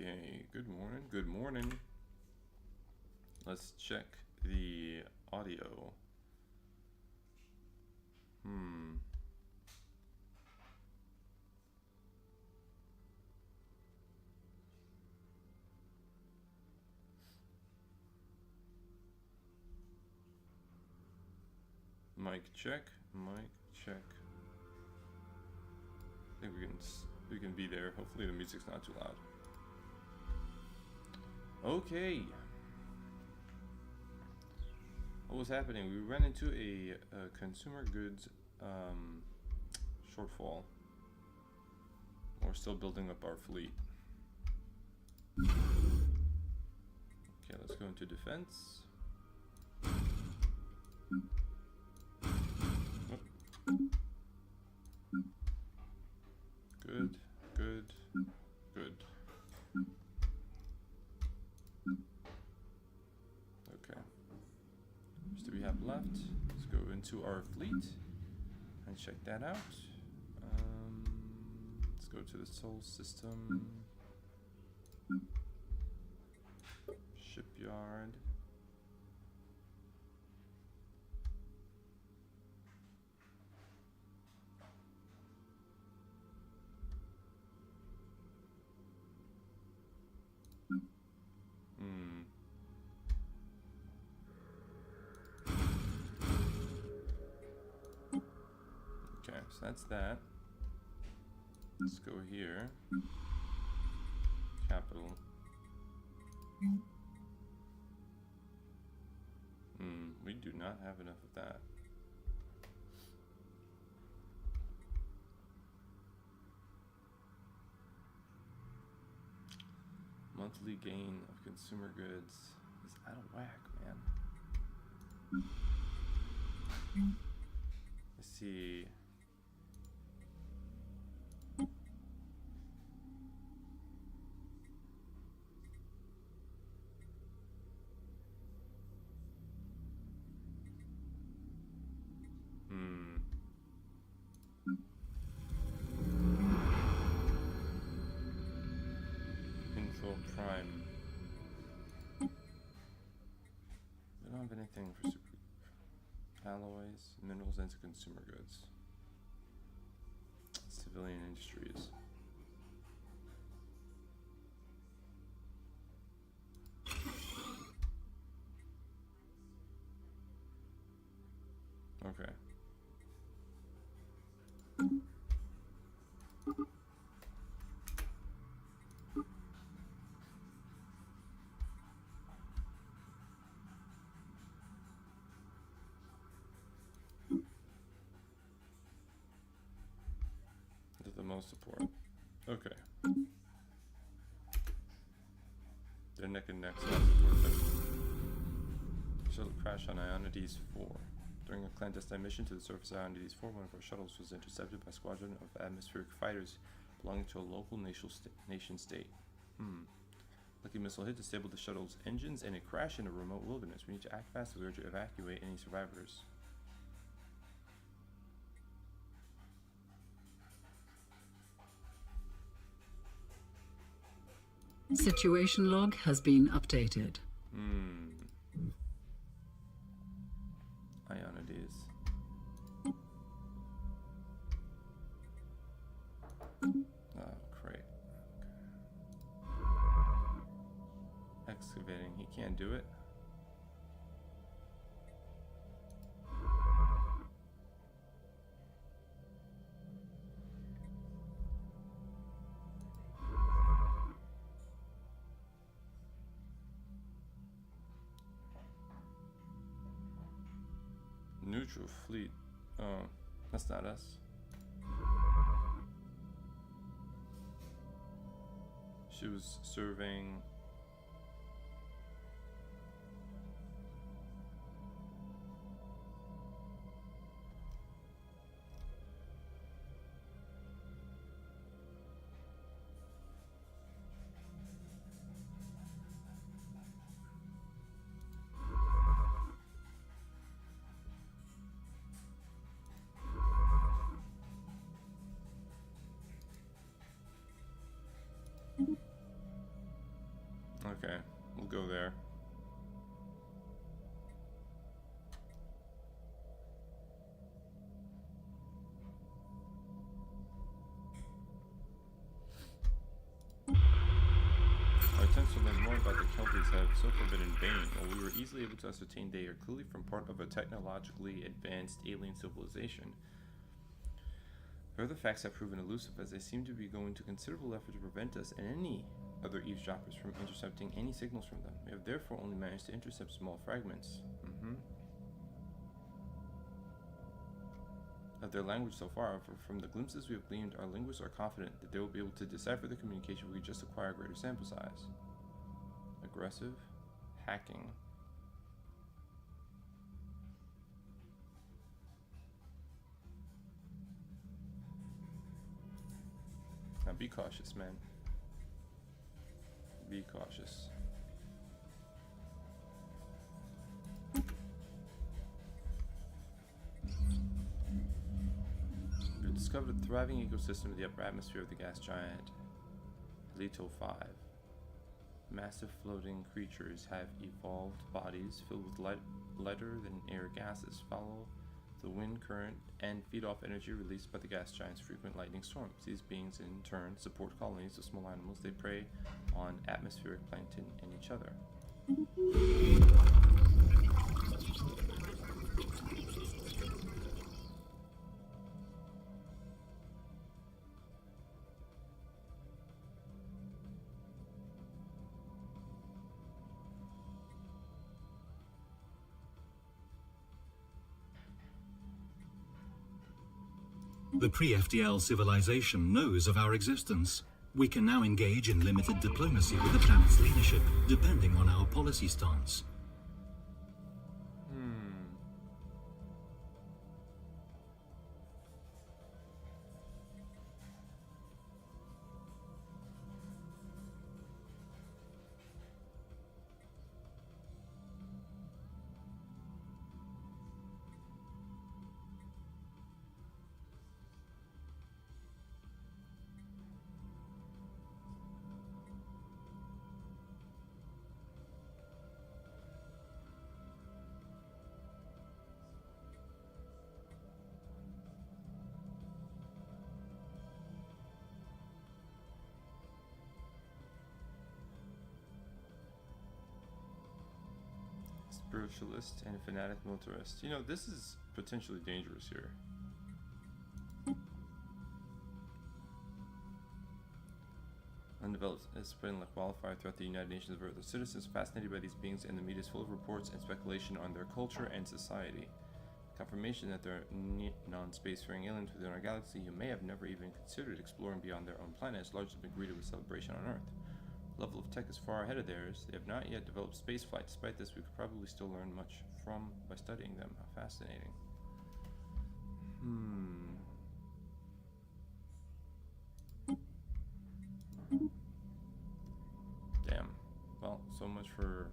Okay, good morning, good morning. Let's check the audio. Mic check, mic check. I think we can be there. Hopefully the music's not too loud. Okay. What was happening? We ran into a consumer goods shortfall. We're still building up our fleet. Okay, let's go into defense. Good, good, good. Okay. What do we have left? Let's go into our fleet and check that out. Let's go to the Sol system. Shipyard. Okay, so that's that. Let's go here. Capital. We do not have enough of that. Monthly gain of consumer goods is out of whack, man. Let's see. Info Prime. We don't have anything for super alloys, minerals, and consumer goods. Civilian industries. Okay. The most support. Okay. They're neck and neck, so that's support. Shuttle crash on Ionides 4. During a clandestine mission to the surface of Ionides 4, one of our shuttles was intercepted by a squadron of atmospheric fighters belonging to a local nation state. Lucky missile hit disabled the shuttle's engines and it crashed in a remote wilderness. We need to act fast in order to evacuate any survivors. Situation log has been updated. Ionides. Oh, great. Okay. Excavating, he can't do it. Neutral fleet. Oh, that's not us. She was serving. Okay, we'll go there. Our attempts to learn more about the Kelpies have so far been in vain. While we were easily able to ascertain they are clearly from part of a technologically advanced alien civilization, further facts have proven elusive, as they seem to be going to considerable effort to prevent us and any other eavesdroppers from intercepting any signals from them. We have therefore only managed to intercept small fragments of their language so far. From the glimpses we have gleaned, our linguists are confident that they will be able to decipher the communication if we just acquire a greater sample size. Aggressive hacking. Now be cautious, man. Be cautious. We've discovered a thriving ecosystem in the upper atmosphere of the gas giant Leto 5. Massive floating creatures have evolved bodies filled with lighter than air gases, follow the wind current, and feed off energy released by the gas giant's frequent lightning storms. These beings, in turn, support colonies of small animals. They prey on atmospheric plankton and each other. The pre-FDL civilization knows of our existence. We can now engage in limited diplomacy with the planet's leadership, depending on our policy stance. Spiritualist and fanatic militarist. You know, this is potentially dangerous here. Undeveloped is spreading like wildfire throughout the United Nations of Earth. The citizens are fascinated by these beings, and the media is full of reports and speculation on their culture and society. Confirmation that there are non-spacefaring aliens within our galaxy who may have never even considered exploring beyond their own planet has largely been greeted with celebration on Earth. Level of tech is far ahead of theirs. They have not yet developed spaceflight. Despite this, we could probably still learn much by studying them. How fascinating. Damn. Well, so much for...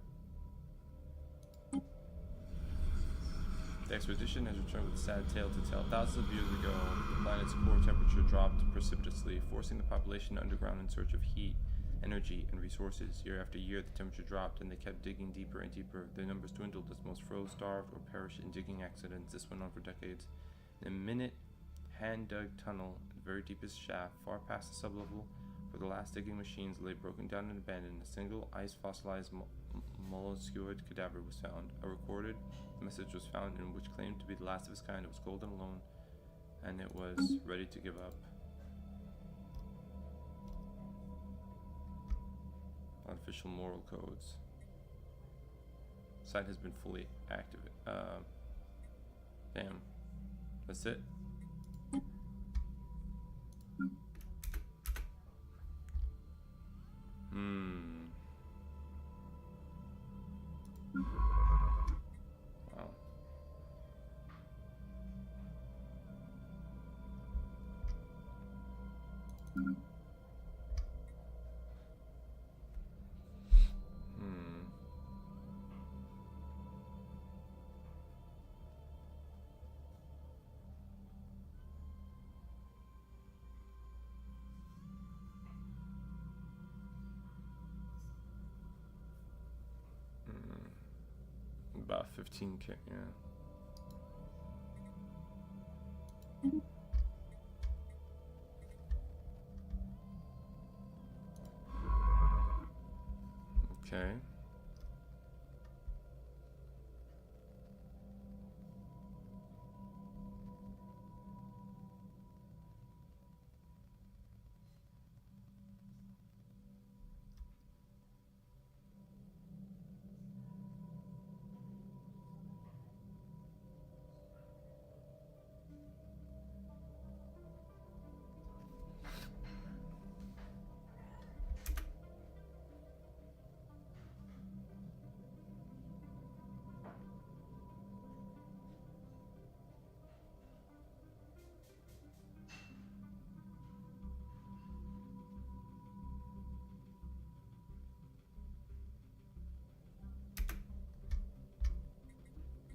The expedition has returned with a sad tale to tell. Thousands of years ago, the planet's core temperature dropped precipitously, forcing the population underground in search of heat, energy, and resources. Year after year, the temperature dropped, and they kept digging deeper and deeper. Their numbers dwindled as most froze, starved, or perished in digging accidents. This went on for decades. In a minute, hand-dug tunnel at the very deepest shaft, far past the sublevel, where the last digging machines lay broken down and abandoned, a single ice-fossilized molluscoid cadaver was found. A recorded message was found in which claimed to be the last of its kind. It was cold and alone, and it was ready to give up. Unofficial moral codes. Site has been fully activated. Damn. That's it. Wow. about 15k, yeah. Okay.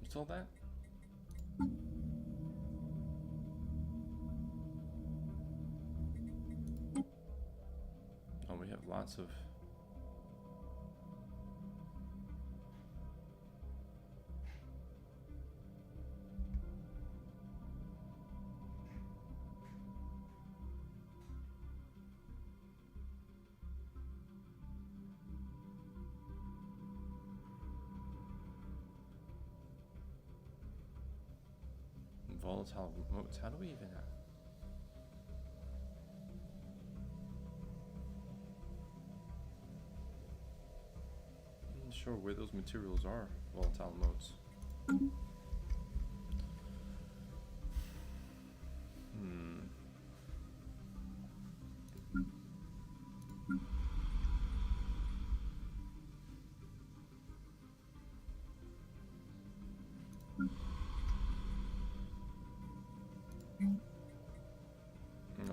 What's all that? Oh, we have lots of... volatile modes. How do we even have? I'm not sure where those materials are. Volatile modes.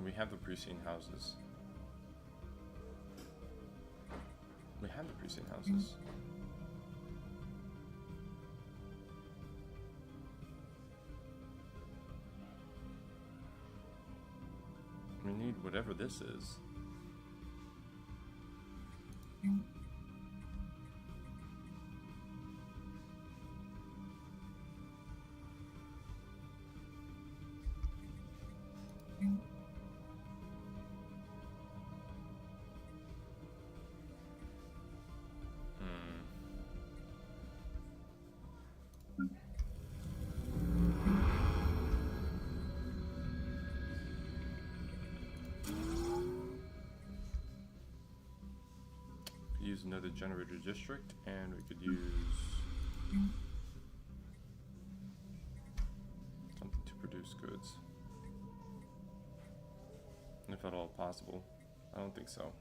We have the pre-seen houses. We have the pre-seen houses. We need whatever this is. Use another generator district, and we could use something to produce goods, if at all possible. I don't think so.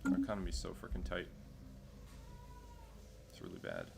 Our economy's so freaking tight. It's really bad.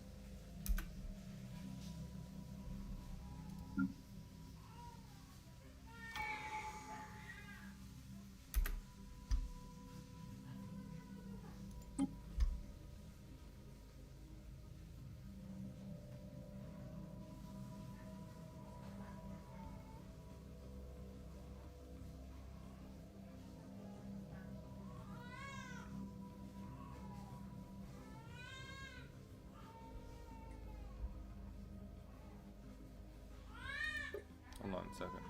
Hold on a second.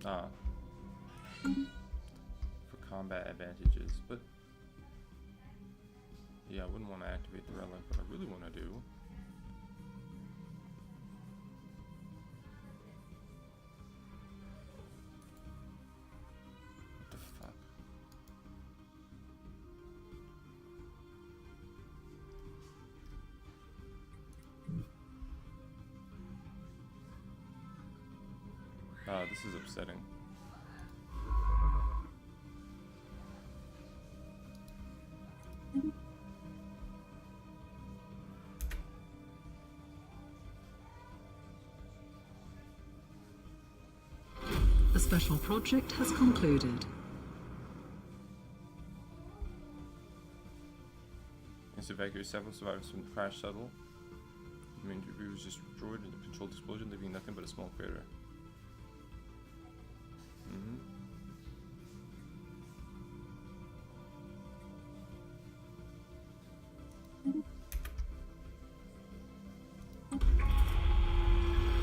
Ah. Combat advantages, but yeah, I wouldn't want to activate the relic. What I really want to do what the fuck? This is upsetting. special project has concluded. Let's evacuate several survivors from the crash shuttle. The main debris was just destroyed in a controlled explosion, leaving nothing but a small crater.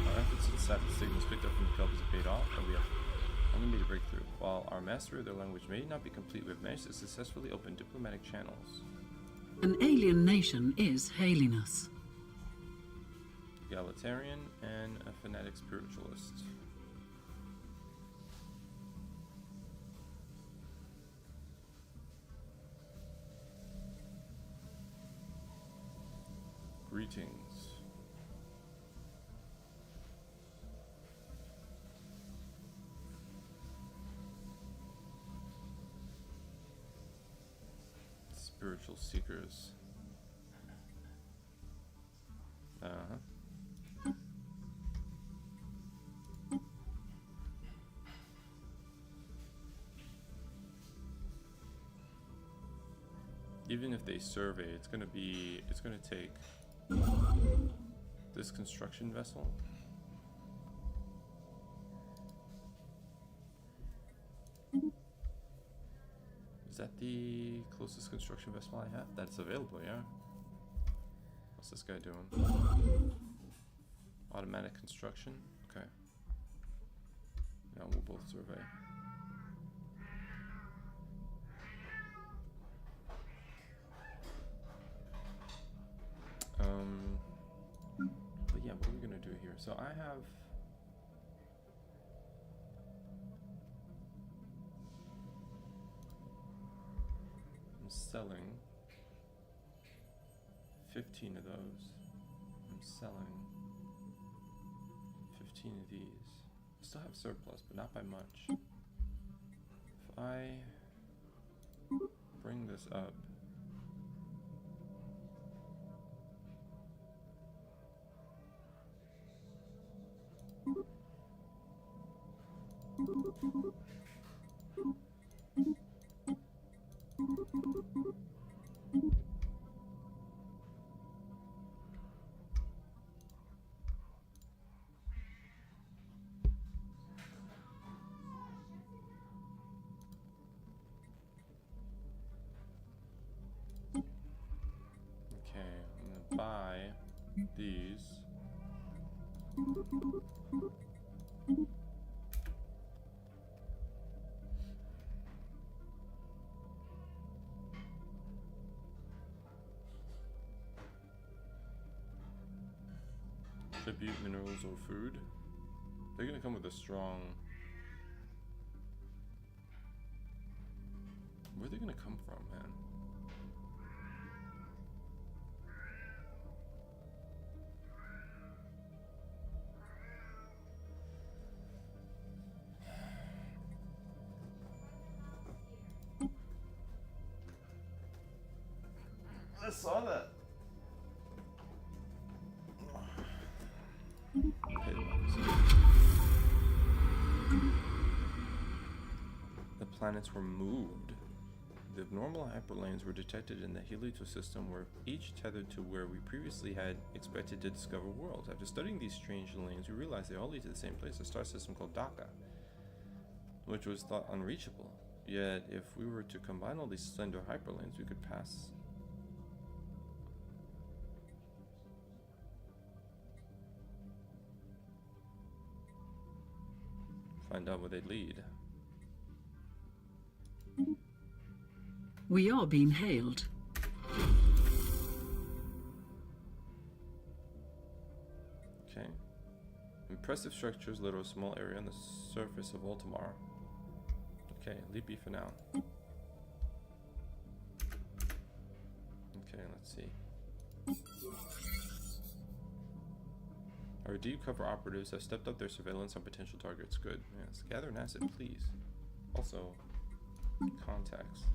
Our efforts to decipher the signals picked up from the club have paid off, and we have only made a breakthrough. While our mastery of their language may not be complete, we have managed to successfully open diplomatic channels. An alien nation is hailing us. Egalitarian and a fanatic spiritualist. Greetings. Spiritual seekers. Even if they survey, it's gonna take this construction vessel. Is that the closest construction vessel I have? That's available, yeah. What's this guy doing? Automatic construction? Okay. Now we'll both survey. But yeah, what are we gonna do here? So I have I'm selling 15 of those. I'm selling 15 of these. I still have surplus, but not by much. If I bring this up, buy these. Tribute minerals or food. They're gonna come with a strong. Where are they gonna come from, man? I saw that. The planets were moved. The abnormal hyperlanes were detected in the Helito system, were each tethered to where we previously had expected to discover worlds. After studying these strange lanes, we realized they all lead to the same place, a star system called Daka, which was thought unreachable. Yet, if we were to combine all these slender hyperlanes, we could pass. Find out where they lead. We are being hailed. Okay. Impressive structures litter a small area on the surface of Ultimar. Okay, leave B for now. Okay, let's see. Our deep cover operatives have stepped up their surveillance on potential targets. Good. Yes. Gather an asset, please. Also, contacts.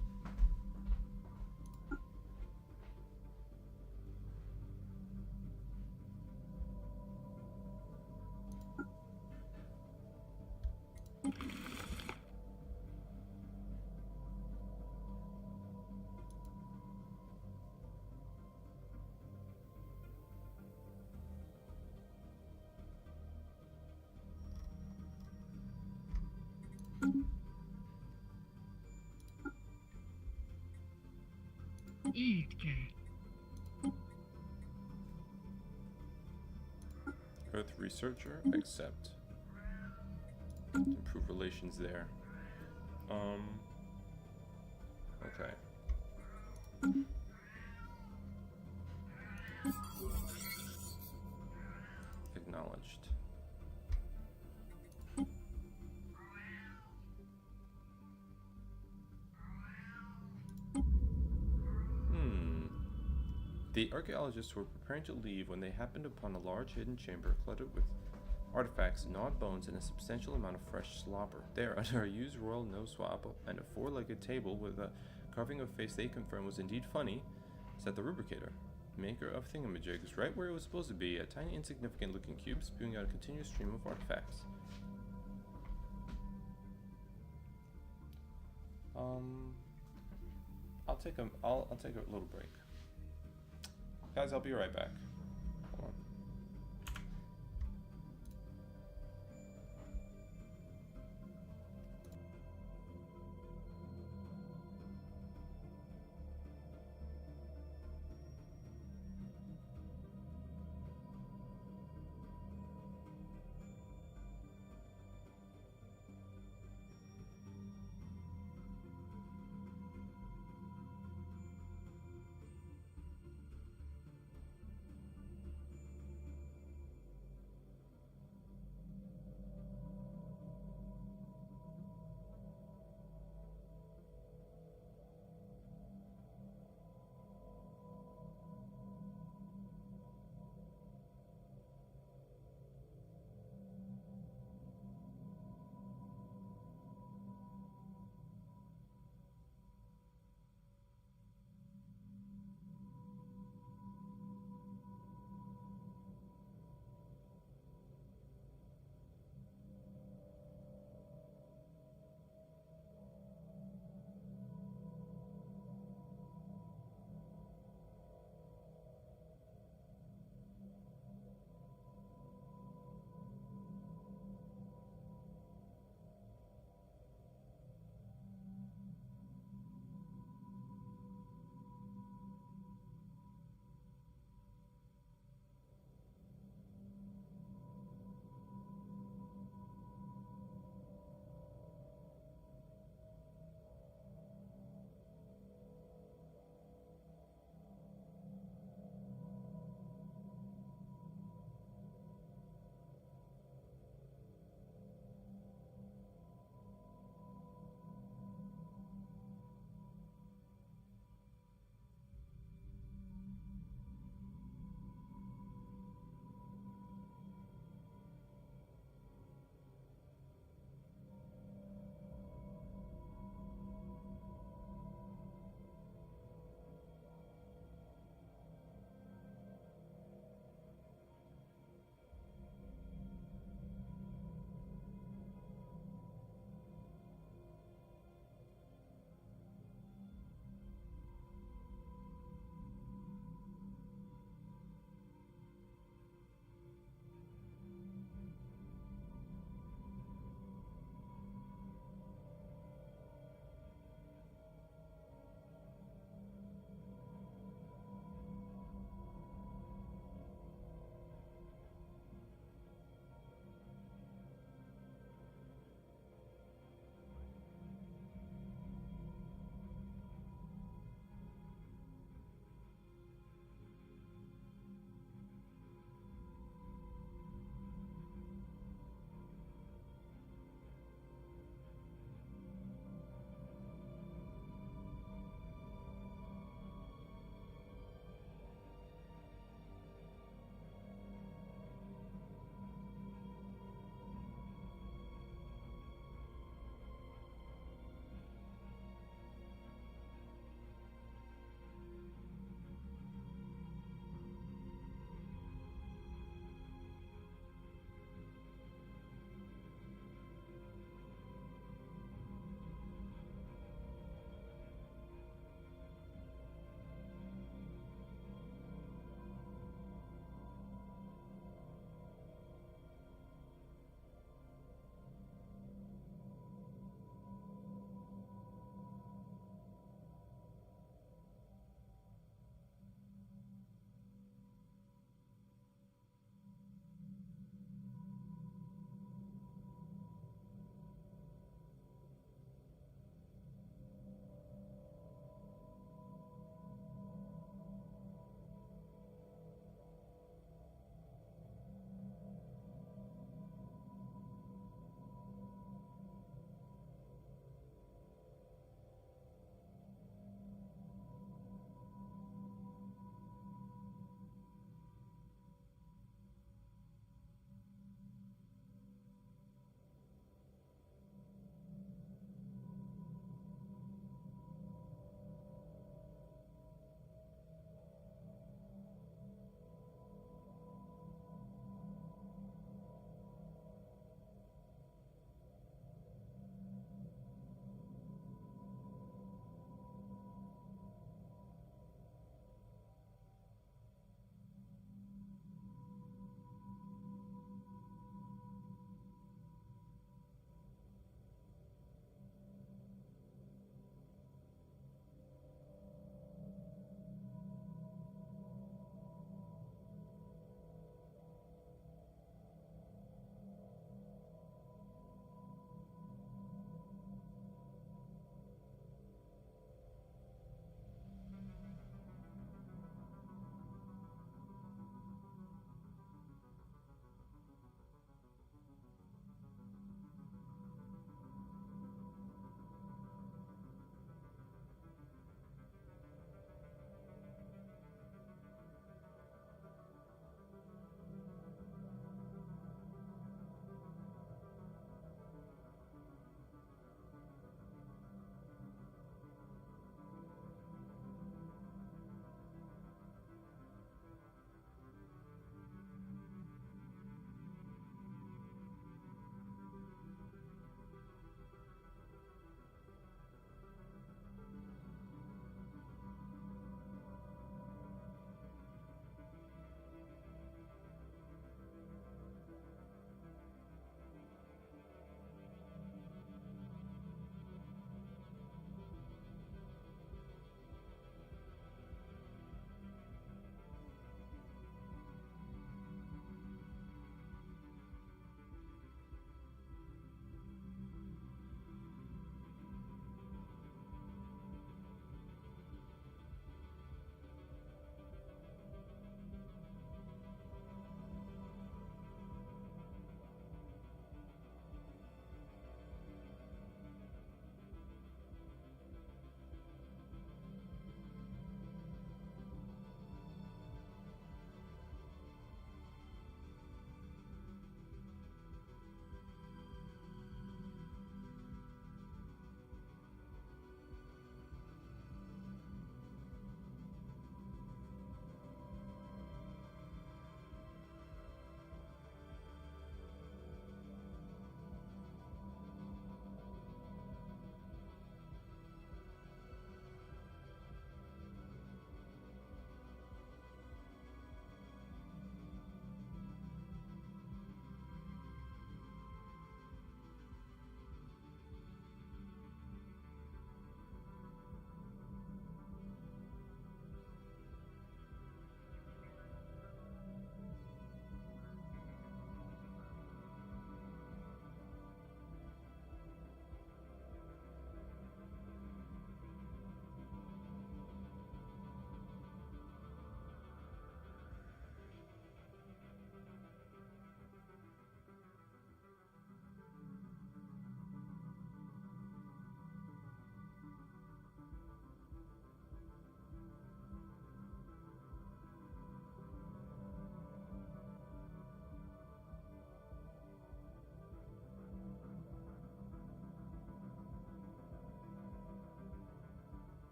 Earth researcher, accept. Improve relations there. Okay. Acknowledged. The archaeologists were preparing to leave when they happened upon a large hidden chamber cluttered with artifacts, gnawed bones, and a substantial amount of fresh slobber. There, under a used royal nose swab and a four-legged table with a carving of a face they confirmed was indeed funny, sat the rubricator, maker of thingamajigs, right where it was supposed to be, a tiny, insignificant-looking cube spewing out a continuous stream of artifacts. I'll take a little break. Guys, I'll be right back. Hold on.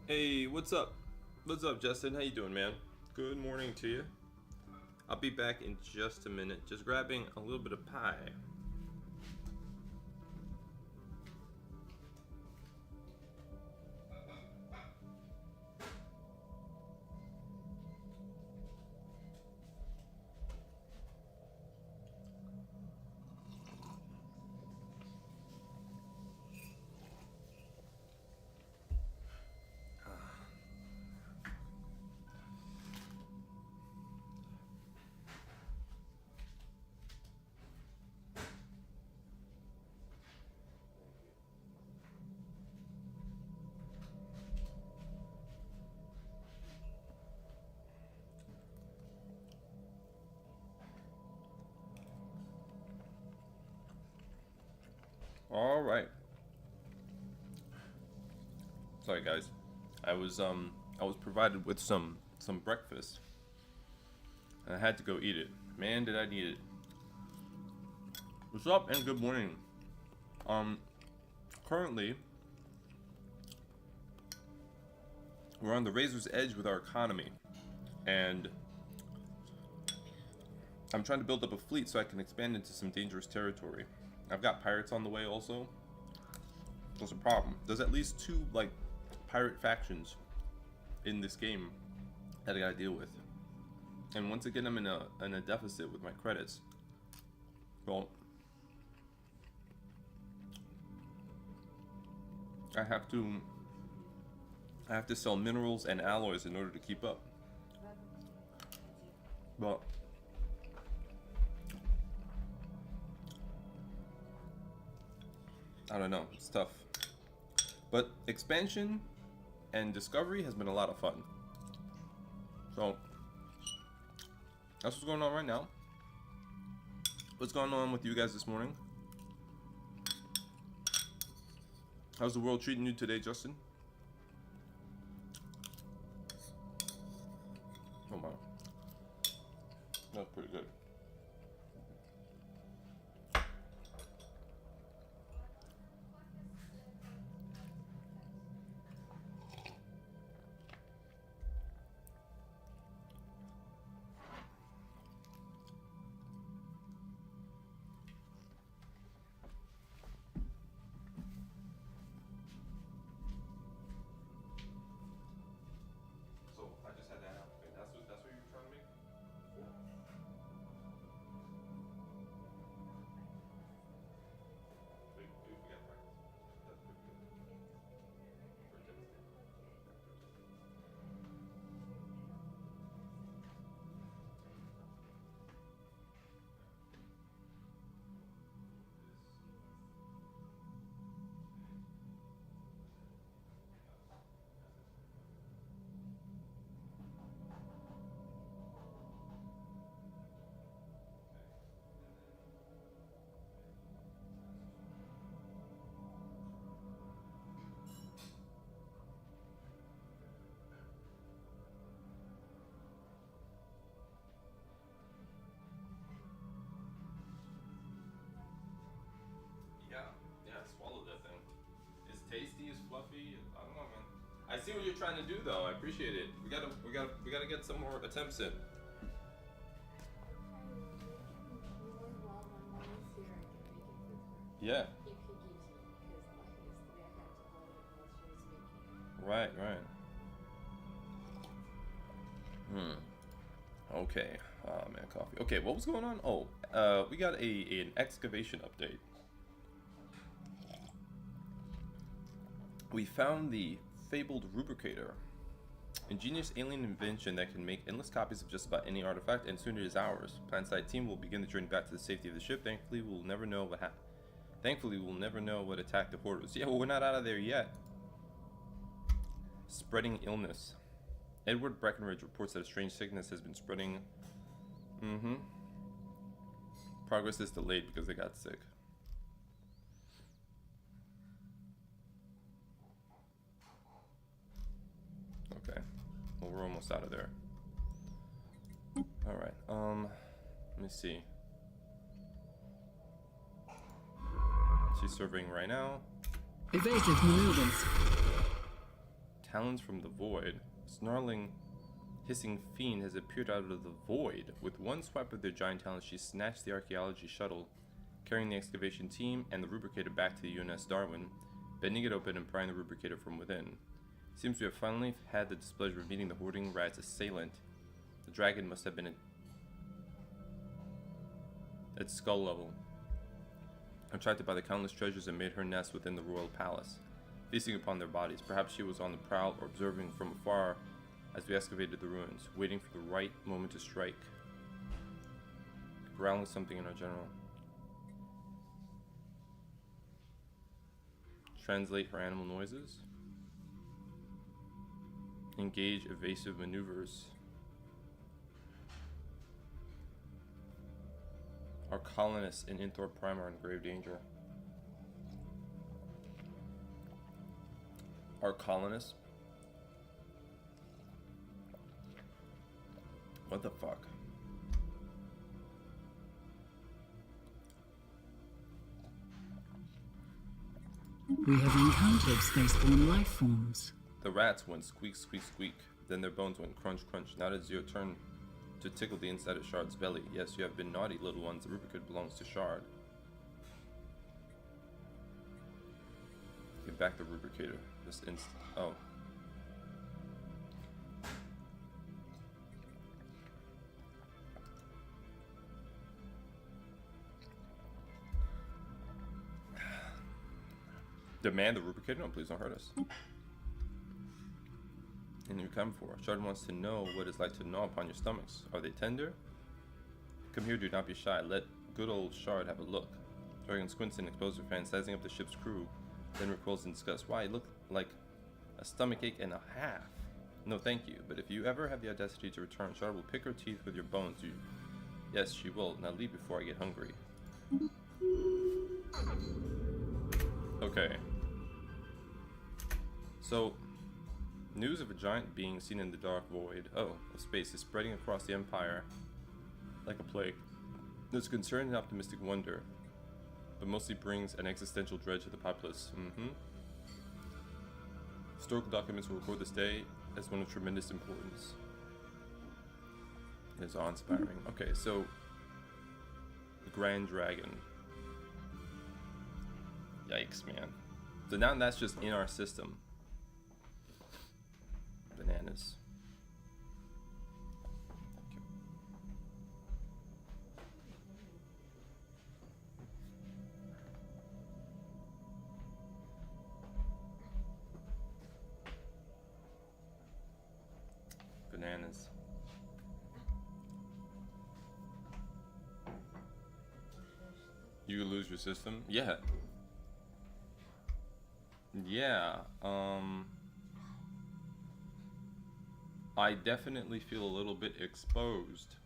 Hey, what's up? What's up, Justin? How you doing, man? Good morning to you. I'll be back in just a minute. Just grabbing a little bit of pie. All right. Sorry, guys. I was provided with some breakfast, and I had to go eat it. Man, did I need it. What's up, and good morning. Currently, we're on the razor's edge with our economy, and I'm trying to build up a fleet so I can expand into some dangerous territory. I've got pirates on the way also. That's a problem. There's at least 2 like pirate factions in this game that I gotta deal with. And once again, I'm in a deficit with my credits. Well, I have to sell minerals and alloys in order to keep up. But I don't know, it's tough. But expansion and discovery has been a lot of fun. So that's what's going on right now. What's going on with you guys this morning? How's the world treating you today, Justin? Oh my. That's pretty good. Tasty, it's fluffy. I don't know, man. I see what you're trying to do, though. I appreciate it. We gotta get some more attempts in. Yeah. Right. Okay. Oh man, coffee. Okay, what was going on? Oh, we got an excavation update. We found the fabled rubricator, ingenious alien invention that can make endless copies of just about any artifact, and soon it is ours. Planside team will begin the journey back to the safety of the ship. Thankfully, we'll never know what attacked the hoarders. Yeah, well, we're not out of there yet. Spreading illness. Edward Breckenridge reports that a strange sickness has been spreading. Progress is delayed because they got sick. Okay. Well, we're almost out of there. Alright, let me see. She's serving right now. Evasive maneuvers. talons from the void. A snarling, hissing fiend has appeared out of the void. With one swipe of their giant talons, she snatched the archaeology shuttle, carrying the excavation team and the rubricator back to the UNS Darwin, bending it open and prying the rubricator from within. Seems we have finally had the displeasure of meeting the hoarding rat's assailant. The dragon must have been at skull level, attracted by the countless treasures that made her nest within the royal palace, feasting upon their bodies. Perhaps she was on the prowl or observing from afar as we excavated the ruins, waiting for the right moment to strike. Growling something in our general. Translate her animal noises. Engage evasive maneuvers. Our colonists in Inthorpe Prime are in grave danger. Our colonists? What the fuck? We have encountered spaceborne life forms. The rats went squeak, squeak, squeak. Then their bones went crunch, crunch. Now it is your turn to tickle the inside of Shard's belly. Yes, you have been naughty, little ones. The rubricator belongs to Shard. Give back the rubricator. This instant. Oh. Demand the rubricator? No, please don't hurt us. And you come for. Shard wants to know what it's like to gnaw upon your stomachs. Are they tender? Come here, do not be shy. Let good old Shard have a look. Dragon squints and exposes her fan, sizing up the ship's crew, then recoils in disgust. Why, you look like a stomachache and a half. No, thank you. But if you ever have the audacity to return, Shard will pick her teeth with your bones. Yes, she will. Now leave before I get hungry. Okay. So, news of a giant being seen in the dark void of space is spreading across the Empire like a plague. There's concern and optimistic wonder, but mostly brings an existential dread to the populace. Historical documents will record this day as one of tremendous importance. It is awe-inspiring. Okay, so the Grand Dragon. Yikes, man. So now that's just in our system. Bananas. Thank you. Bananas. You could lose your system? Yeah. Yeah, I definitely feel a little bit exposed.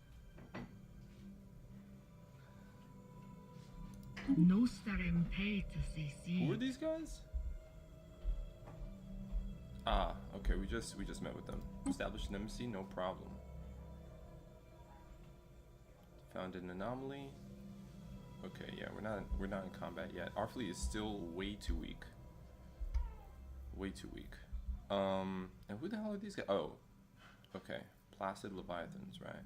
Who Who are these guys? Ah, okay, we just met with them. Established an embassy, no problem. Found an anomaly. Okay, yeah, we're not in combat yet. Our fleet is still way too weak. Way too weak. And who the hell are these guys? Oh, okay. Placid Leviathans, right?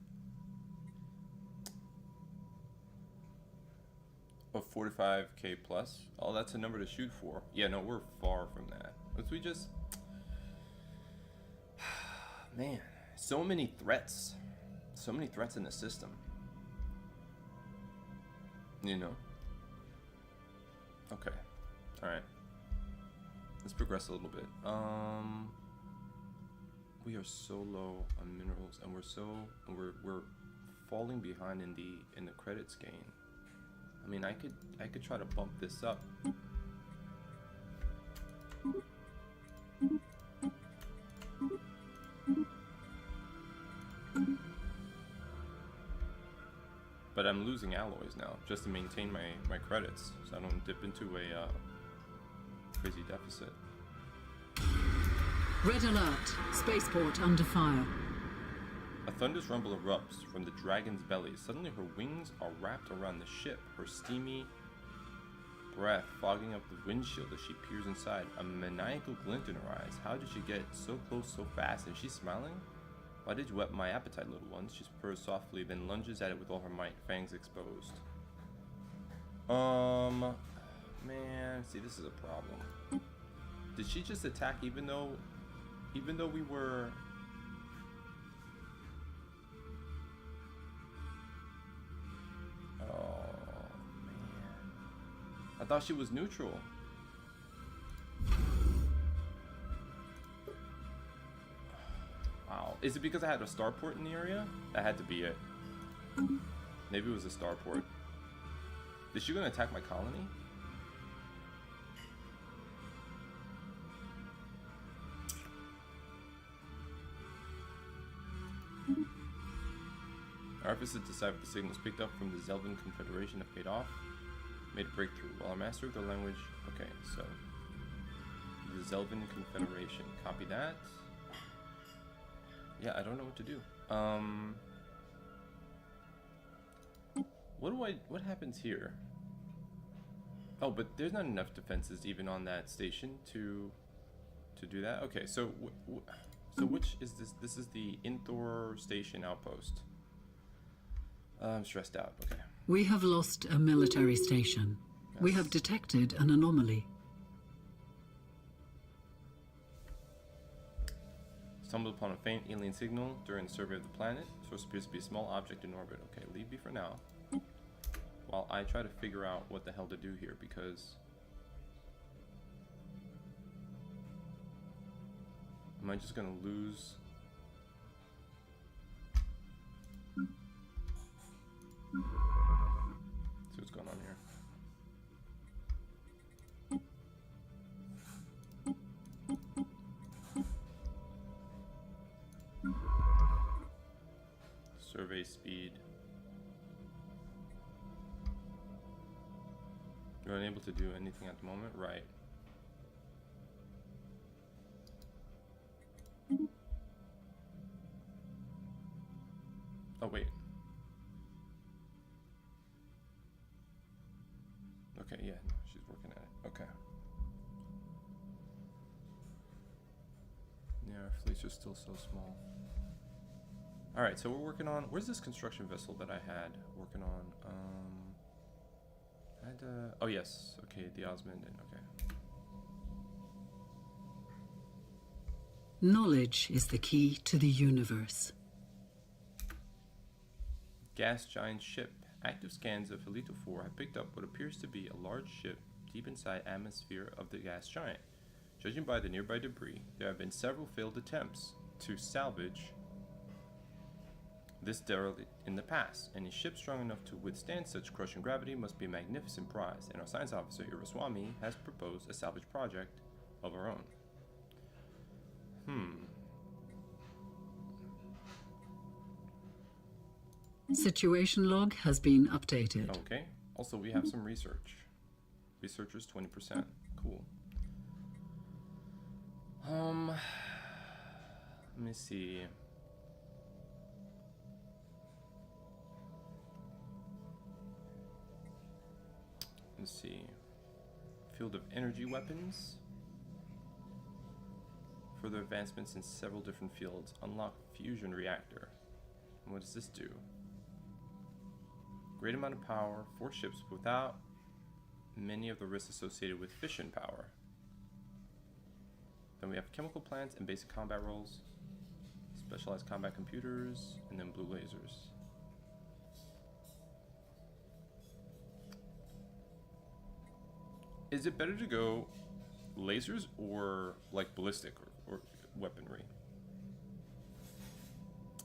Of 45k plus? Oh, that's a number to shoot for. Yeah, no, we're far from that. Let's we just... Man, so many threats. So many threats in the system. You know? Okay. Alright. Let's progress a little bit. We are so low on minerals, and we're falling behind in the credits gain. I mean, I could try to bump this up. But I'm losing alloys now just to maintain my credits, so I don't dip into a crazy deficit. Red alert. Spaceport under fire. A thunderous rumble erupts from the dragon's belly. Suddenly her wings are wrapped around the ship. Her steamy breath fogging up the windshield as she peers inside, a maniacal glint in her eyes. How did she get so close so fast? And she's smiling? Why did you whet my appetite, little ones? She purrs softly, then lunges at it with all her might, fangs exposed. Man, see, this is a problem. Did she just attack even though we were... Oh, man. I thought she was neutral. Wow. Is it because I had a starport in the area? That had to be it. Maybe it was a starport. Is she gonna attack my colony? Our efforts to decipher the signals picked up from the Zelvin Confederation have paid off. Made a breakthrough. While our master of the language... Okay, so... The Zelvin Confederation. Copy that. Yeah, I don't know what to do. What happens here? Oh, but there's not enough defenses even on that station to do that. Okay, so so which is this? This is the Inthor Station outpost. I'm stressed out. Okay. We have lost a military station. Yes. We have detected an anomaly. Stumbled upon a faint alien signal during the survey of the planet. Source appears to be a small object in orbit. Okay, leave me for now. While I try to figure out what the hell to do here, because... Am I just gonna lose... See what's going on here. Survey speed. You're unable to do anything at the moment? Right. Oh, wait. Okay, yeah, no, she's working at it. Okay. Yeah, our fleets are still so small. Alright, so we're working on... Where's this construction vessel that I had working on? Oh, yes. Okay, the Osmanden. Okay. Knowledge is the key to the universe. Gas giant ship. Active scans of Helito 4 have picked up what appears to be a large ship deep inside atmosphere of the gas giant. Judging by the nearby debris, there have been several failed attempts to salvage this derelict in the past. Any ship strong enough to withstand such crushing gravity must be a magnificent prize, and our science officer Iraswamy has proposed a salvage project of our own. Situation log has been updated. Okay. Also, we have some research. Researchers 20%. Cool. Let me see. Let's see. Field of energy weapons. Further advancements in several different fields. Unlock fusion reactor. And what does this do? Great amount of power, 4 ships without many of the risks associated with fission power. Then we have chemical plants and basic combat roles, specialized combat computers, and then blue lasers. Is it better to go lasers or like ballistic or weaponry?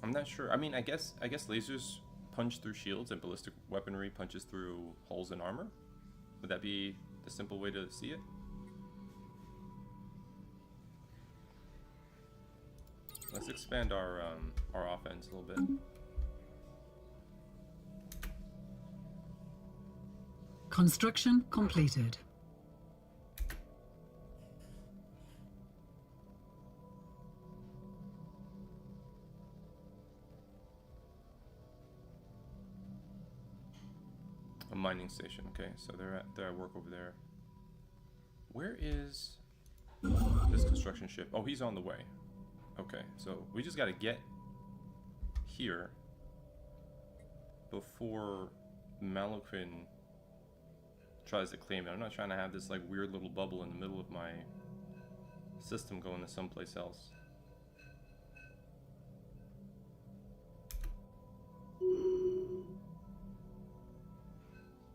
I'm not sure. I mean, I guess lasers punch through shields and ballistic weaponry punches through holes in armor. Would that be the simple way to see it? Let's expand our offense a little bit. Construction completed. mining station. Okay, so they're at work over there. Where is this construction ship? Oh, he's on the way. Okay, so we just got to get here before Malakrin tries to claim it. I'm not trying to have this like weird little bubble in the middle of my system going to someplace else.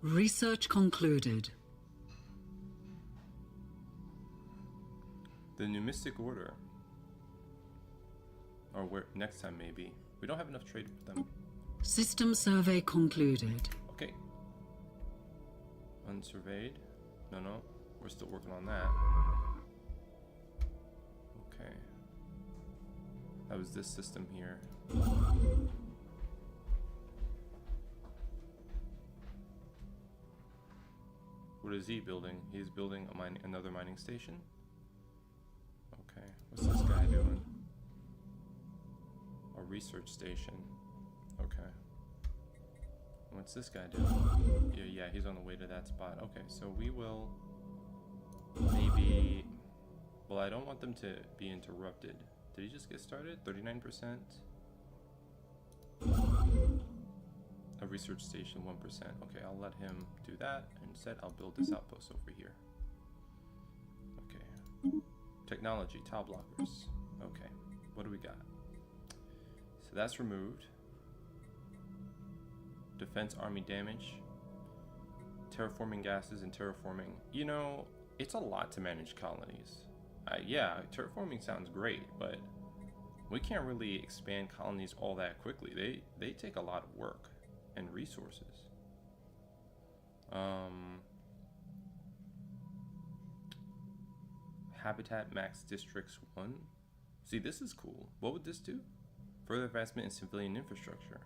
Research concluded. The Numistic Order. Or where next time maybe. We don't have enough trade with them. System survey concluded. Okay. Unsurveyed. No, we're still working on that. Okay. That was this system here. What is he building? He's building another mining station? Okay. What's this guy doing? A research station. Okay. What's this guy doing? Yeah, he's on the way to that spot. Okay, so we will maybe... Well, I don't want them to be interrupted. Did he just get started? 39%? A research station, 1%. Okay, I'll let him do that. Instead, I'll build this outpost over here. Okay. Technology, tile blockers. Okay, what do we got? So that's removed. Defense army damage. Terraforming gases and terraforming. You know, it's a lot to manage colonies. Yeah, terraforming sounds great, but we can't really expand colonies all that quickly. They take a lot of work and resources. Habitat max districts 1. See, this is cool. What would this do? Further advancement in civilian infrastructure.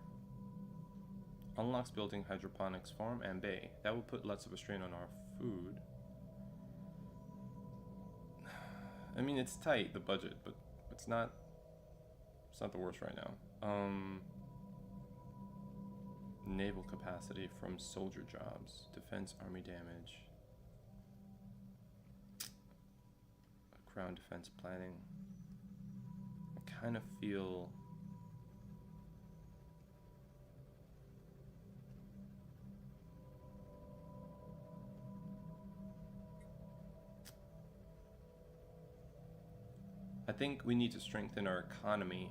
Unlocks building hydroponics farm and bay. That would put less of a strain on our food. I mean, it's tight, the budget, but it's not the worst right now. Naval capacity from soldier jobs. Defense army damage. Crown defense planning. I kind of feel... I think we need to strengthen our economy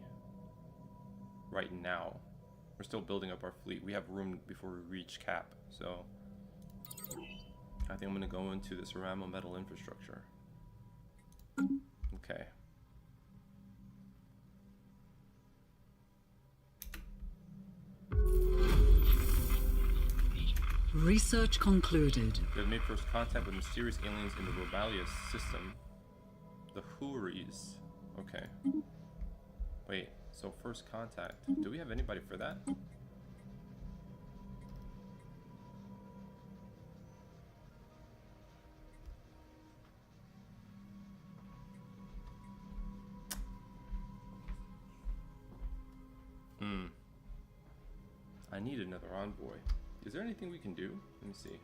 right now. We're still building up our fleet. We have room before we reach cap, so I think I'm gonna go into the ceramo metal infrastructure. Okay. Research concluded. We have made first contact with mysterious aliens in the Robalius system. The Houris. Okay. Wait, so first contact. Do we have anybody for that? I need another envoy. Is there anything we can do? Let me see.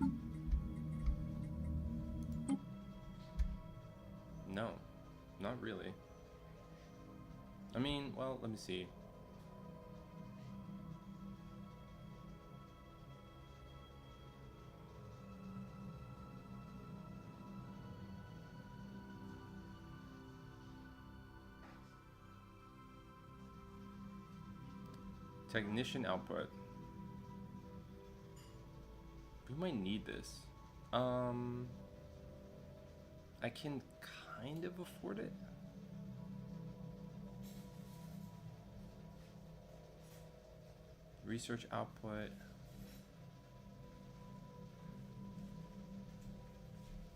No, not really. I mean, well, let me see. Technician output. We might need this. I can kind of afford it. Research output.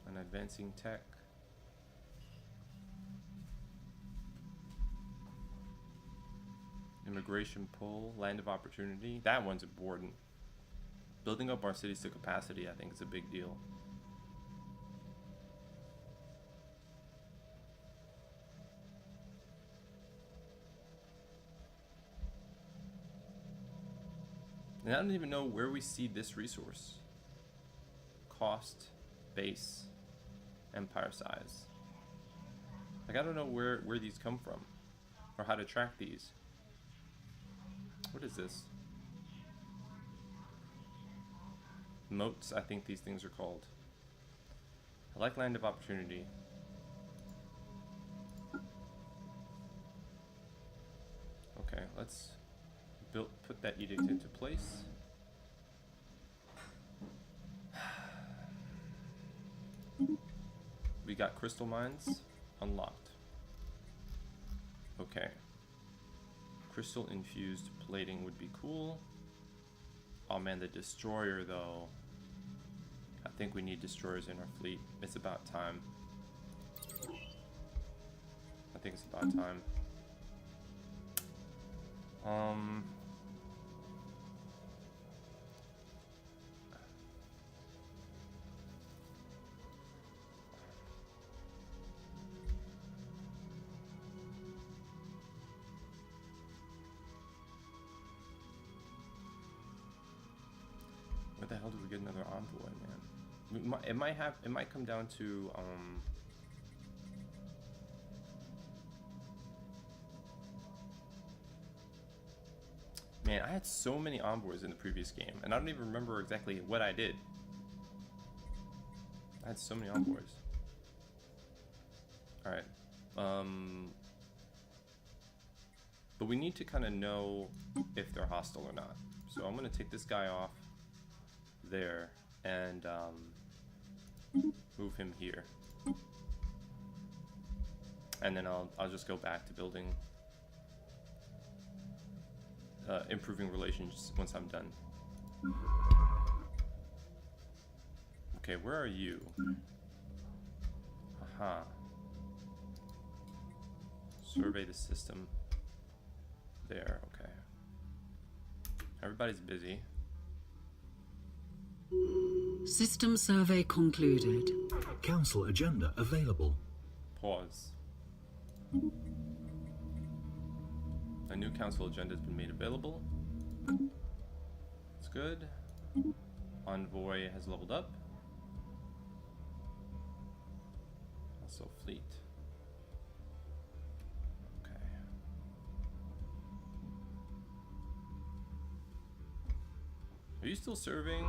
An advancing tech. Immigration pull, land of opportunity. That one's important. Building up our cities to capacity, I think, is a big deal. And I don't even know where we see this resource. cost, base, empire size. Like, I don't know where these come from or how to track these. What is this? Moats, I think these things are called. I like Land of Opportunity. Okay, let's put that edict into place. We got crystal mines unlocked. Okay. Crystal infused plating would be cool. Oh man, the destroyer though. I think we need destroyers in our fleet. It's about time. I think it's about time. Where the hell do we get another envoy, man? It might come down to man, I had so many envoys in the previous game, and I don't even remember exactly what I did. I had so many envoys. Alright. But we need to kind of know if they're hostile or not. So I'm going to take this guy off there and move him here. And then I'll just go back to building improving relations once I'm done. Okay, where are you? Aha. Survey the system. There, okay. Everybody's busy. System survey concluded. Council agenda available. Pause. A new council agenda has been made available. It's good. Envoy has leveled up. Also fleet. Okay. Are you still serving?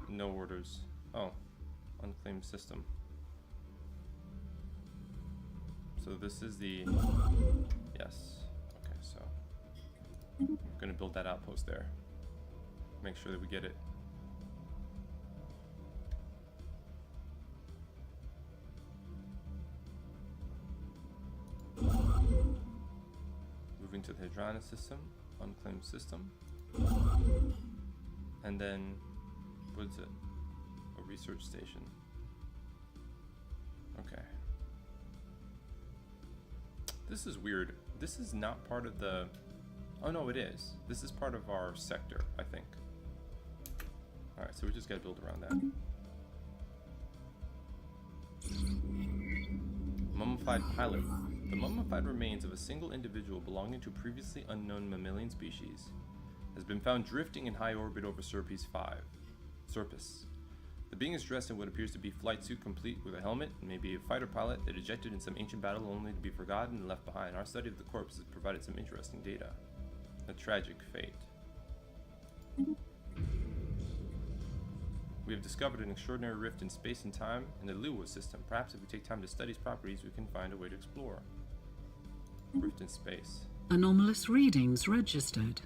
No orders. Oh. Unclaimed system. So this is the... Yes. Okay, so... I'm gonna build that outpost there. Make sure that we get it. Moving to the Hadrona system, unclaimed system. And then, what is it? A research station. Okay. This is weird. This is not part of the... Oh no, it is. This is part of our sector, I think. Alright, so we just gotta build around that. Mummified pilot. The mummified remains of a single individual belonging to a previously unknown mammalian species has been found drifting in high orbit over Serpis 5. Serpis. The being is dressed in what appears to be flight suit complete with a helmet and maybe a fighter pilot that ejected in some ancient battle only to be forgotten and left behind. Our study of the corpse has provided some interesting data. A tragic fate. We have discovered an extraordinary rift in space and time in the Lua system. Perhaps if we take time to study its properties, we can find a way to explore. Rift in space. Anomalous readings registered.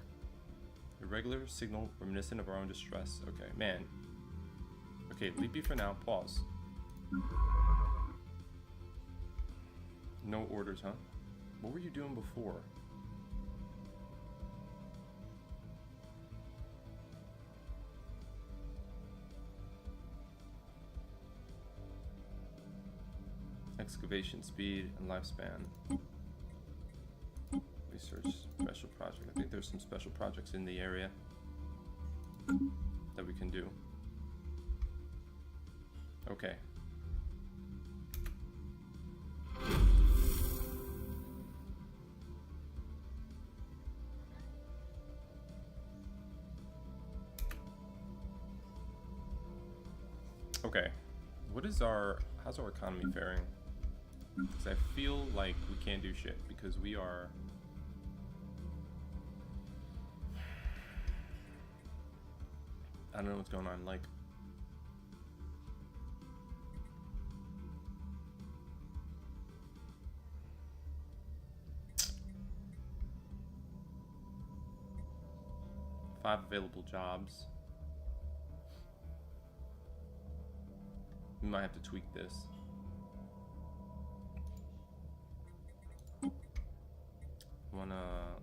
Irregular signal reminiscent of our own distress. Okay, man. Okay, leave me for now. Pause. No orders, huh? What were you doing before? Excavation speed and lifespan. Research special project. I think there's some special projects in the area that we can do. Okay. Okay, how's our economy faring? Because I feel like we can't do shit because we are. I don't know what's going on. Like, five available jobs. We might have to tweak this. Wanna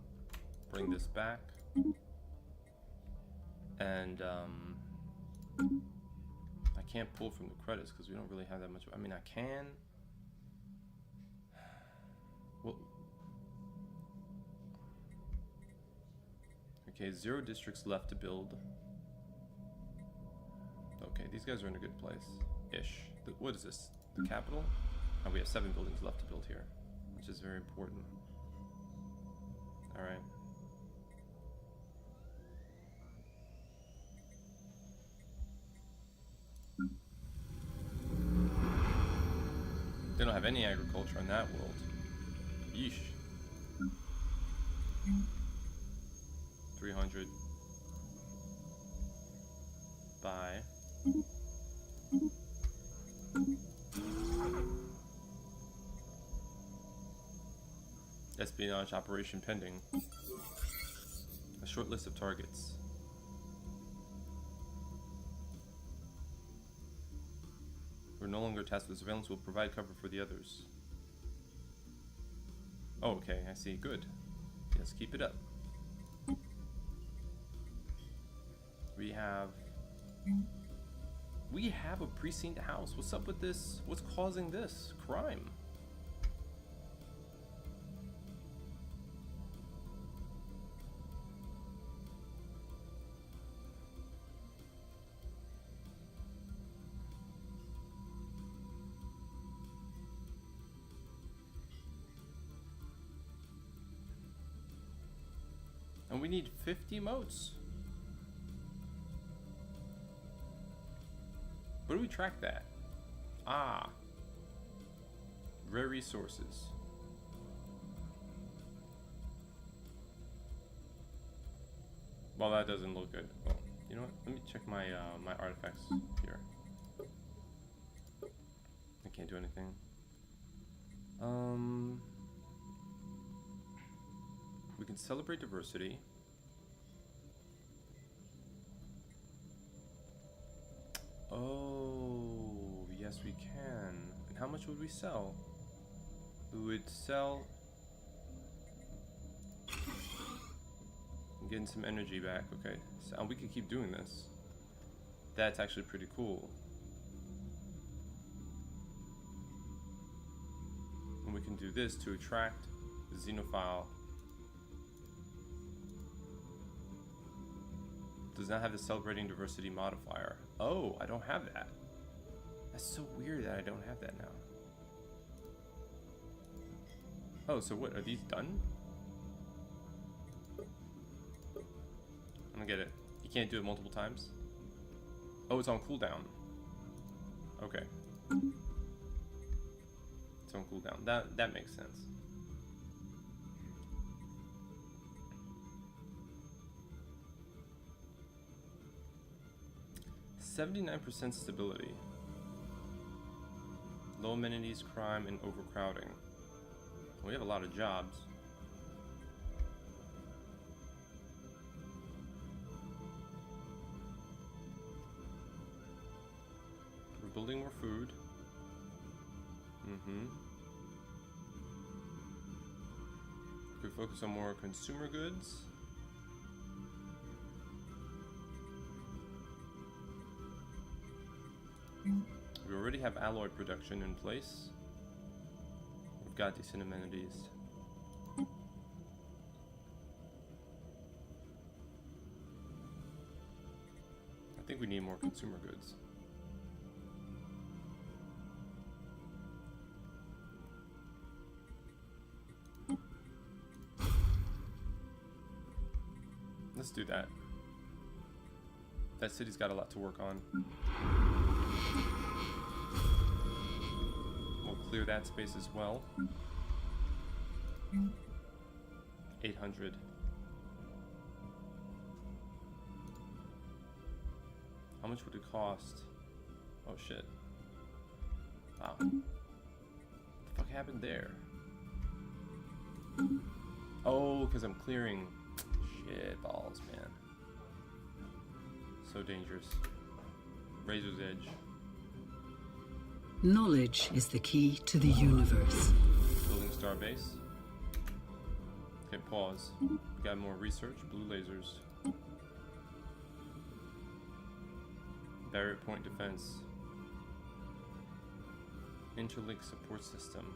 bring this back, and I can't pull from the credits because we don't really have that much. I mean, I can. Well, okay, 0 districts left to build. Okay, these guys are in a good place-ish. What is this? The capital? Oh, we have 7 buildings left to build here, which is very important. All right. They don't have any agriculture in that world. Yeesh. 300 by espionage operation pending. A short list of targets. We're no longer tasked with surveillance. We'll provide cover for the others. Oh, okay, I see. Good. Let's keep it up. We have a precinct house. What's up with this? What's causing this crime? And we need 50 motes. Where do we track that? Ah. Rare resources. Well, that doesn't look good. Oh, you know what? Let me check my my artifacts here. I can't do anything. We can celebrate diversity. Oh, yes we can. And how much would we sell? We would sell... I'm getting some energy back, okay. So we could keep doing this. That's actually pretty cool. And we can do this to attract the xenophile. Does not have the celebrating diversity modifier. Oh, I don't have that. That's so weird that I don't have that now. Oh, so what, are these done? I don't get it. You can't do it multiple times? Oh, it's on cooldown. Okay. It's on cooldown. That makes sense. %79% stability. Low amenities, crime, and overcrowding. We have a lot of jobs. We're building more food. Could focus on more consumer goods. We already have alloy production in place. We've got decent amenities. I think we need more consumer goods. Let's do that. That city's got a lot to work on. clear that space as well. 800. How much would it cost? Oh shit. Wow. What the fuck happened there? Oh, because I'm clearing. Shit balls, man. So dangerous. Razor's edge. Knowledge is the key to the universe. Building starbase. Okay, pause. We got more research. Blue lasers. Barrier point defense. Interlink support system.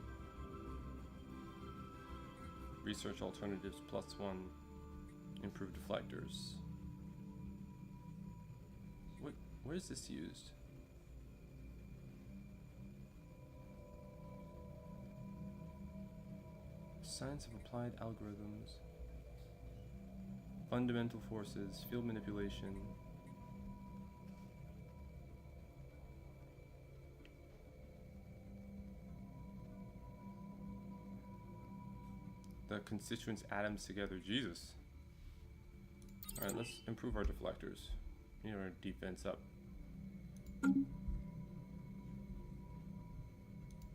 Research alternatives +1. Improved deflectors. Where is this used? Science of applied algorithms. Fundamental forces. Field manipulation. The constituents atoms together. Jesus. Alright, let's improve our deflectors. We need our defense up.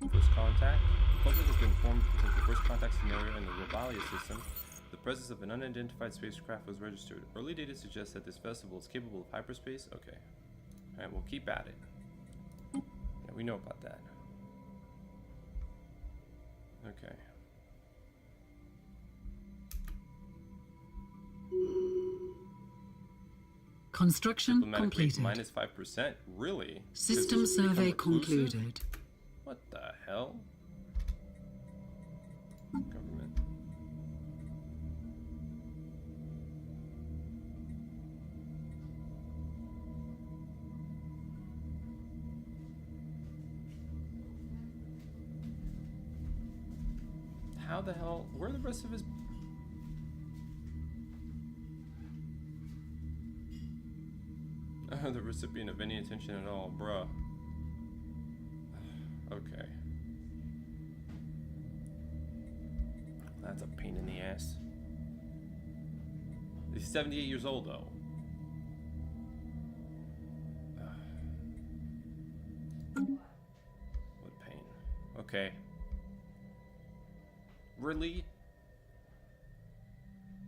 First contact. The public has been informed since the first contact scenario in the Robalia system. The presence of an unidentified spacecraft was registered. Early data suggests that this vessel is capable of hyperspace. Okay. Alright, we'll keep at it. Yeah, we know about that. Okay. Construction completed. -5%? Really? System Does this become survey reclusive? concluded. What the hell? Government. How the hell? Where are the rest of his... the recipient of any attention at all, bruh. Okay. That's a pain in the ass. He's 78 years old, though. What pain. Okay. Really?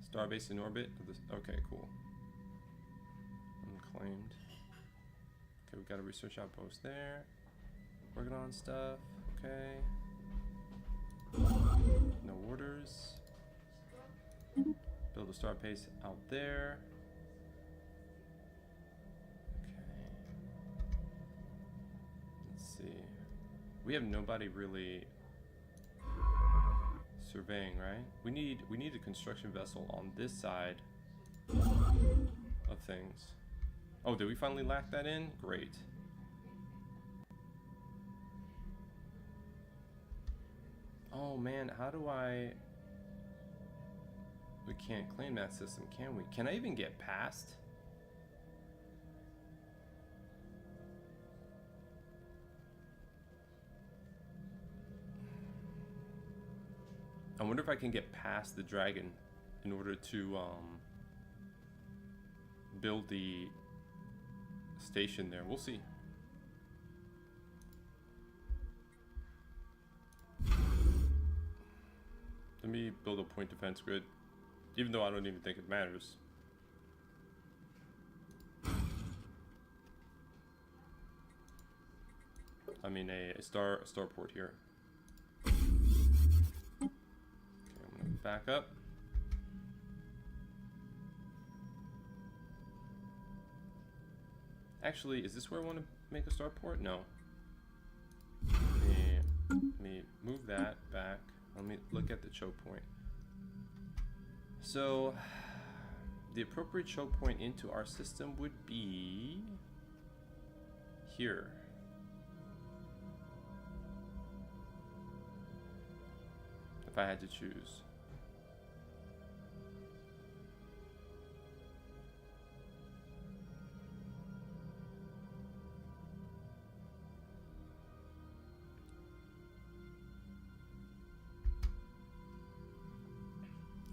Starbase in orbit? Okay, cool. Unclaimed. Okay, we got a research outpost there. Working on stuff. Okay. No orders. Build a starbase out there. Okay. Let's see. We have nobody really surveying, right? We need a construction vessel on this side of things. Oh, did we finally lock that in? Great. Oh man, how do I... We can't claim that system, can we? Can I even get past? I wonder if I can get past the dragon in order to build the station there. We'll see. Let me build a point defense grid, even though I don't even think it matters. I mean a starport here. Okay, I'm gonna back up. Actually, is this where I want to make a starport? No. Let me move that back. Let me look at the choke point. So, the appropriate choke point into our system would be here. If I had to choose.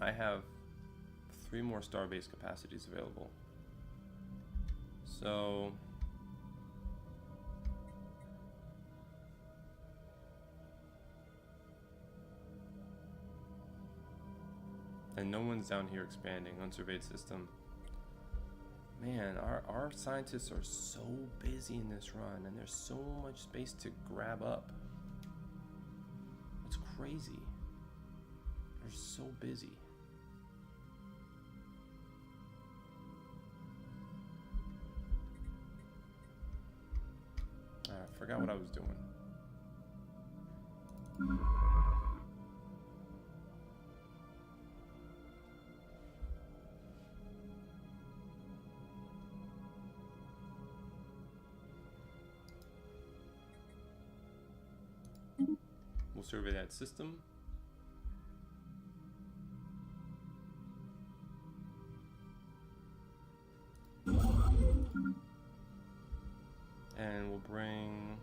I have 3 more starbase capacities available. So and no one's down here expanding. Unsurveyed system. Man, our scientists are so busy in this run, and there's so much space to grab up. It's crazy. They're so busy. I forgot what I was doing. We'll survey that system. And we'll bring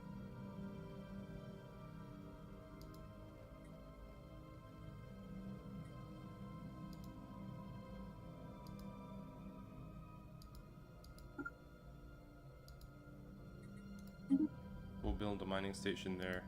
we'll build a mining station there.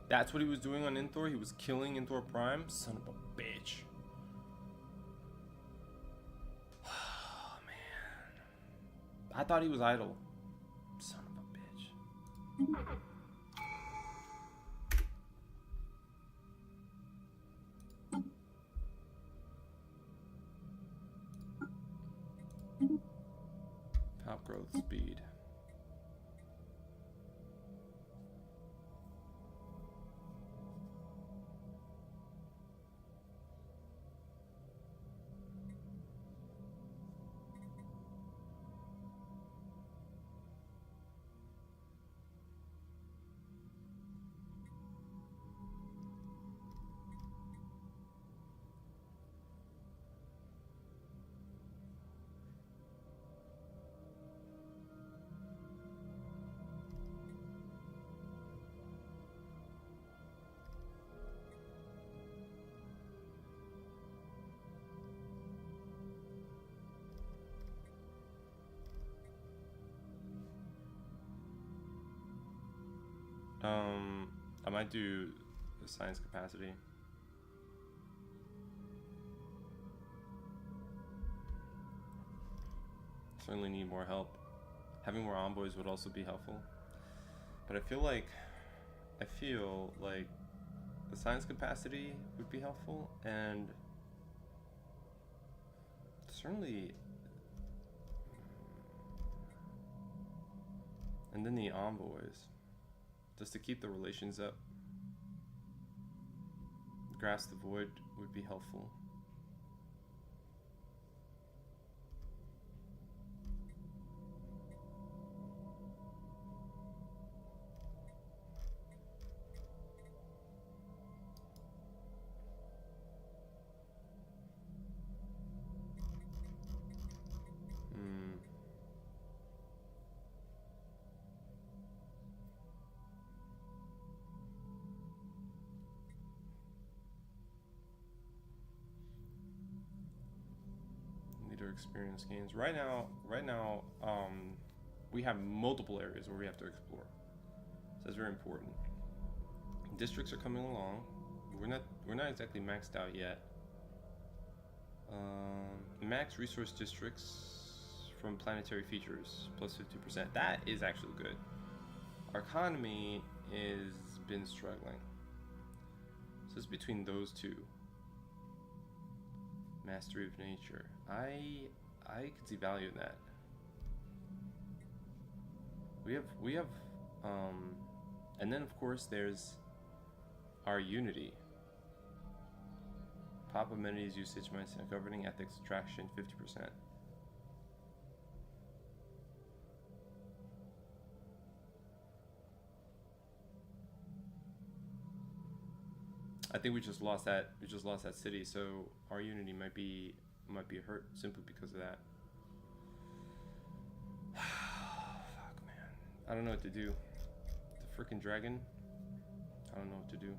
That's what he was doing on Inthor? He was killing Inthor Prime? Son of a bitch. Oh, man. I thought he was idle. Son of a bitch. Top growth speed. I might do the science capacity. Certainly need more help. Having more envoys would also be helpful. But I feel like the science capacity would be helpful, and certainly, and then the envoys. Just to keep the relations up. Grasp the Void would be helpful. Experience gains. Right now, we have multiple areas where we have to explore. So that's very important. Districts are coming along. We're not exactly maxed out yet. Max resource districts from planetary features plus 50%. That is actually good. Our economy has been struggling. So it's between those two. Mastery of nature. I could see value in that. We have and then of course there's our unity. Pop amenities usage mindset governing ethics attraction 50%. I think we just lost that. We just lost that city, so our unity might be hurt simply because of that. Fuck, man. I don't know what to do. The freaking dragon. I don't know what to do.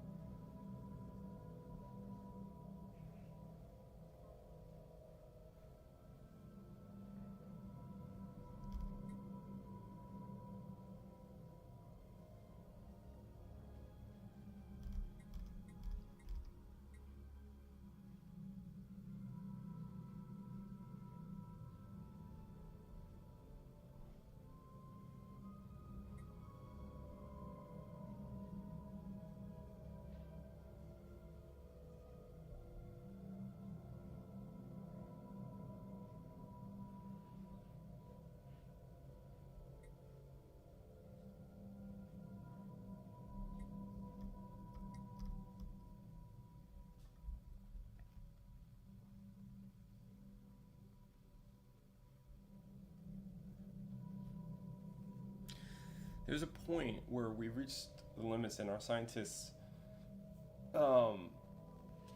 There's a point where we reached the limits and our scientists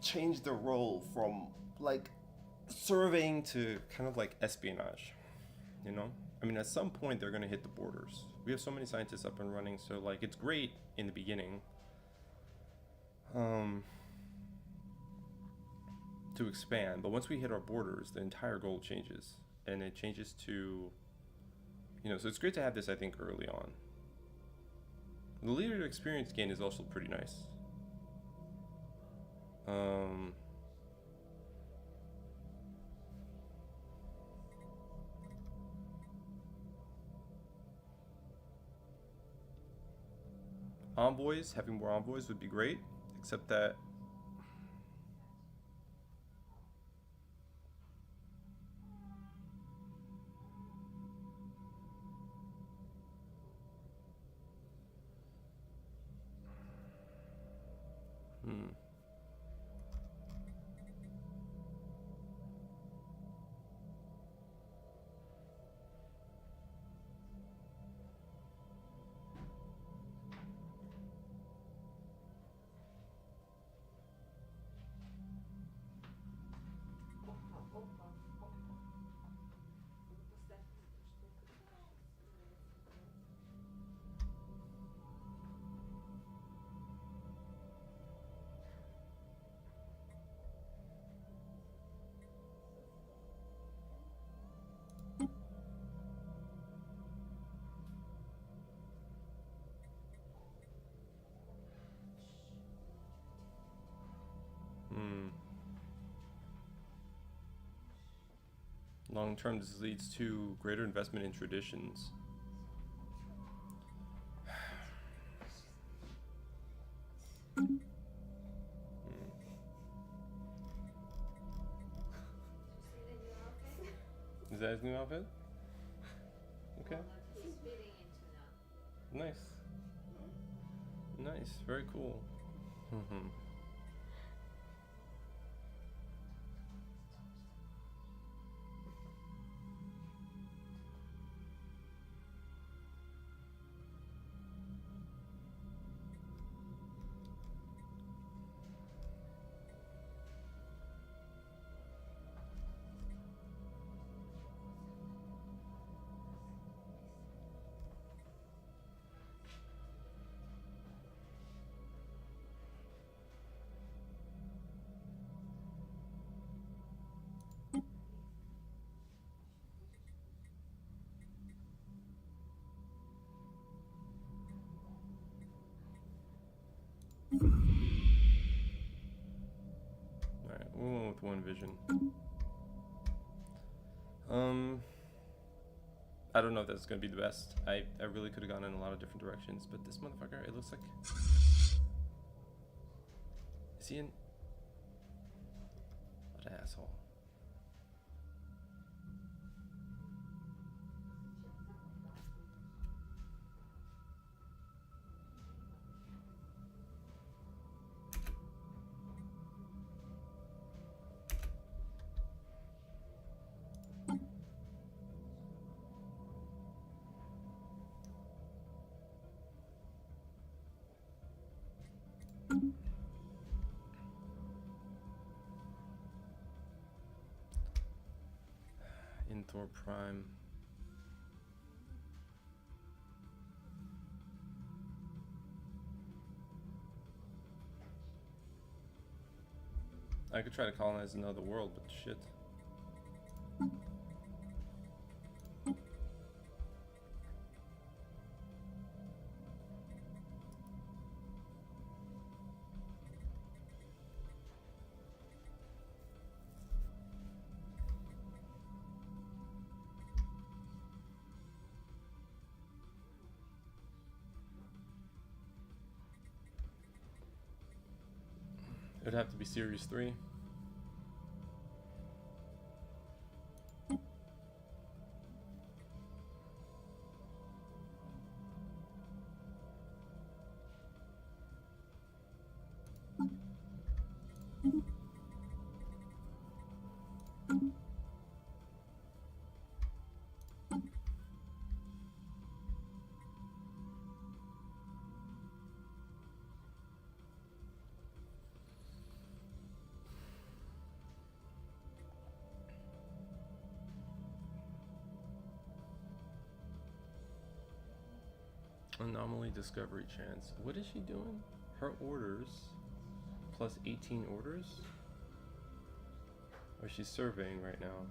changed their role from like surveying to kind of like espionage, you know? I mean, at some point they're gonna hit the borders. We have so many scientists up and running, so like it's great in the beginning to expand, but once we hit our borders, the entire goal changes, and it changes to, you know, so it's great to have this, I think, early on. The leader experience gain is also pretty nice. Envoys, having more envoys would be great, except that long term, this leads to greater investment in traditions. Is that his new outfit? Okay. Nice. Nice. Very cool. Alright, we went with one vision. I don't know if that's gonna be the best. I really could have gone in a lot of different directions, but this motherfucker, it looks like... Is he in... What an asshole. Inthor Prime. I could try to colonize another world, but shit. It would have to be Series 3. Anomaly discovery chance. What is she doing? Her orders plus 18 orders? Or she's surveying right now.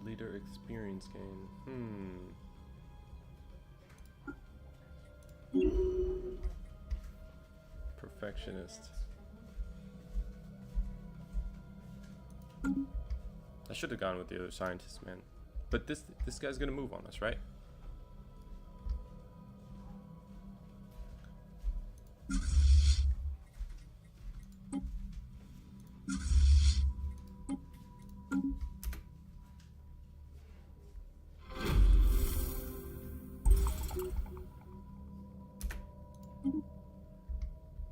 Leader experience gain. Perfectionist. I should have gone with the other scientist, man. But this guy's gonna move on us, right?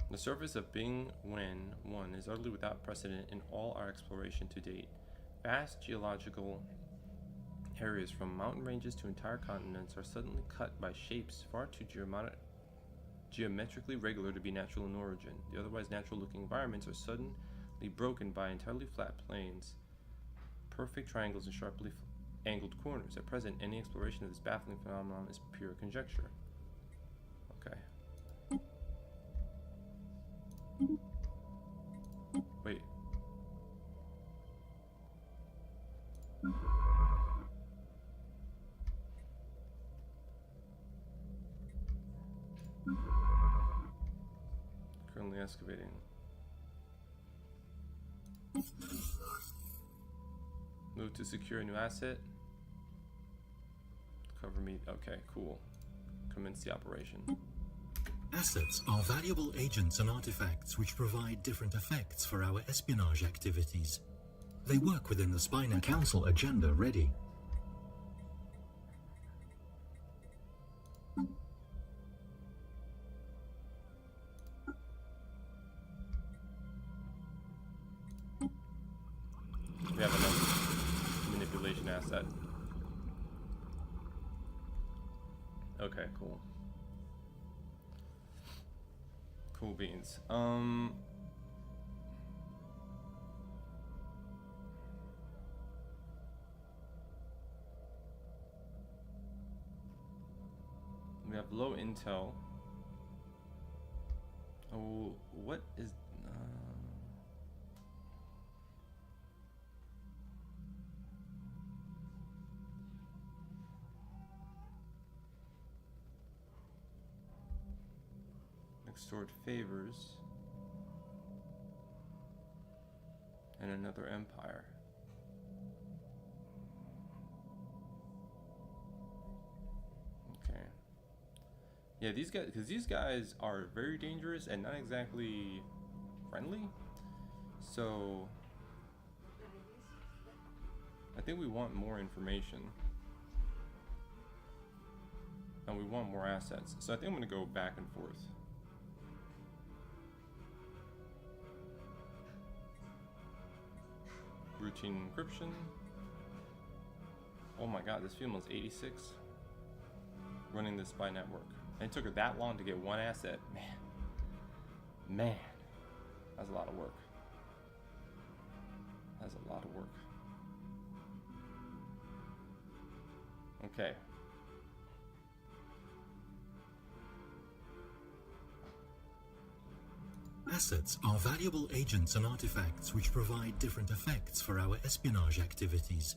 The surface of Bing Wen 1 is utterly without precedent in all our exploration to date. Vast geological areas from mountain ranges to entire continents are suddenly cut by shapes far too geometrically regular to be natural in origin. The otherwise natural-looking environments are suddenly broken by entirely flat plains, perfect triangles and sharply angled corners. At present, any exploration of this baffling phenomenon is pure conjecture. Okay. Wait. Currently excavating. Move to secure a new asset. Cover me. Okay, cool. Commence the operation. Assets are valuable agents and artifacts which provide different effects for our espionage activities. They work within the Spina Council agenda ready. We have enough manipulation asset. Okay, cool. Cool beans. We have low intel. Oh, what is... Extort favors. And another empire. Okay. Yeah, these guys, because these guys are very dangerous and not exactly friendly. So I think we want more information. And we want more assets. So I think I'm gonna go back and forth. Routine encryption. Oh my god, this female's 86. Running this by network. And it took her that long to get one asset. Man. That's a lot of work. That's a lot of work. Okay. Assets are valuable agents and artifacts which provide different effects for our espionage activities.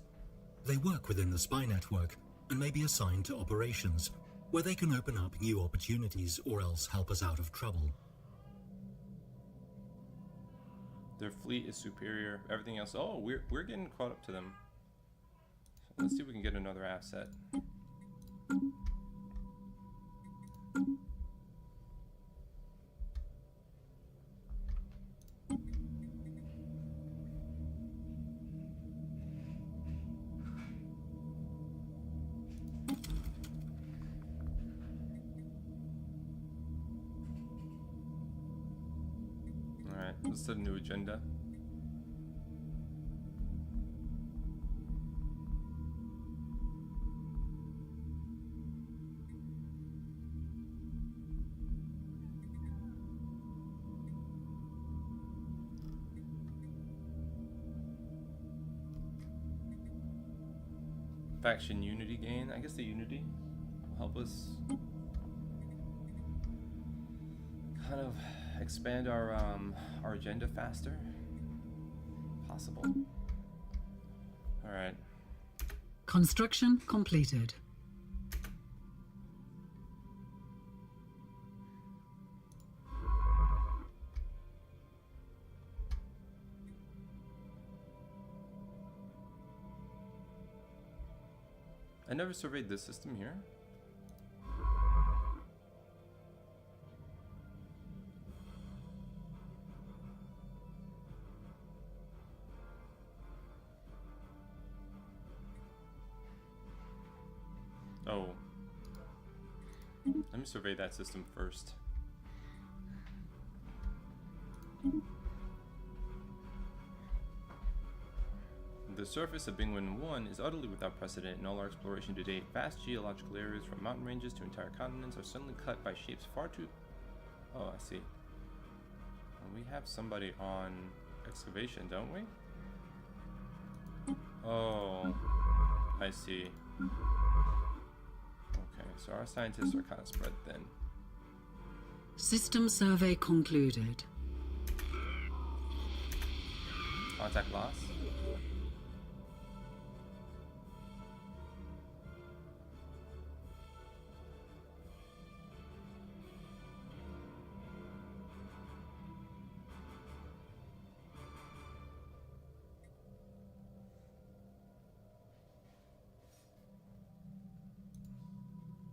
They work within the spy network and may be assigned to operations, where they can open up new opportunities or else help us out of trouble. Their fleet is superior. Everything else. Oh, we're getting caught up to them. So let's see if we can get another asset. Alright, let's set a new agenda. Faction unity gain. I guess the unity will help us kind of expand our agenda faster. Possible. All right. Construction completed. I never surveyed this system here. Oh. Let me survey that system first. The surface of Bingwin 1 is utterly without precedent in all our exploration to date. Vast geological areas from mountain ranges to entire continents are suddenly cut by shapes far too... Oh, I see. And we have somebody on excavation, don't we? Oh, I see. Okay, so our scientists are kind of spread thin. System survey concluded. Contact loss.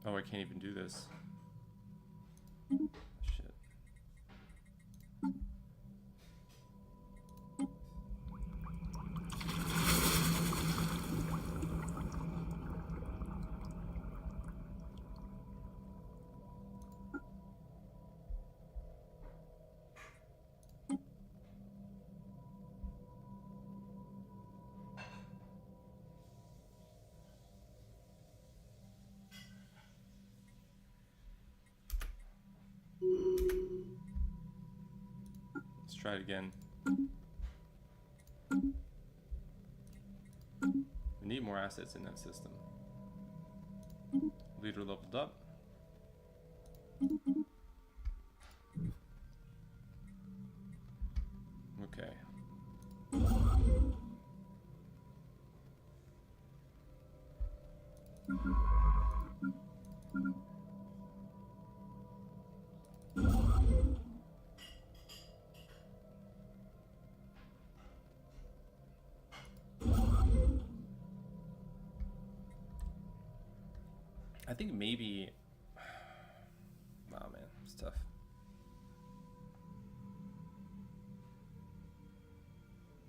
Oh, I can't even do this. Shit. Let's try it again. We need more assets in that system. Leader leveled up. Okay. I think maybe... Wow, man, it's tough.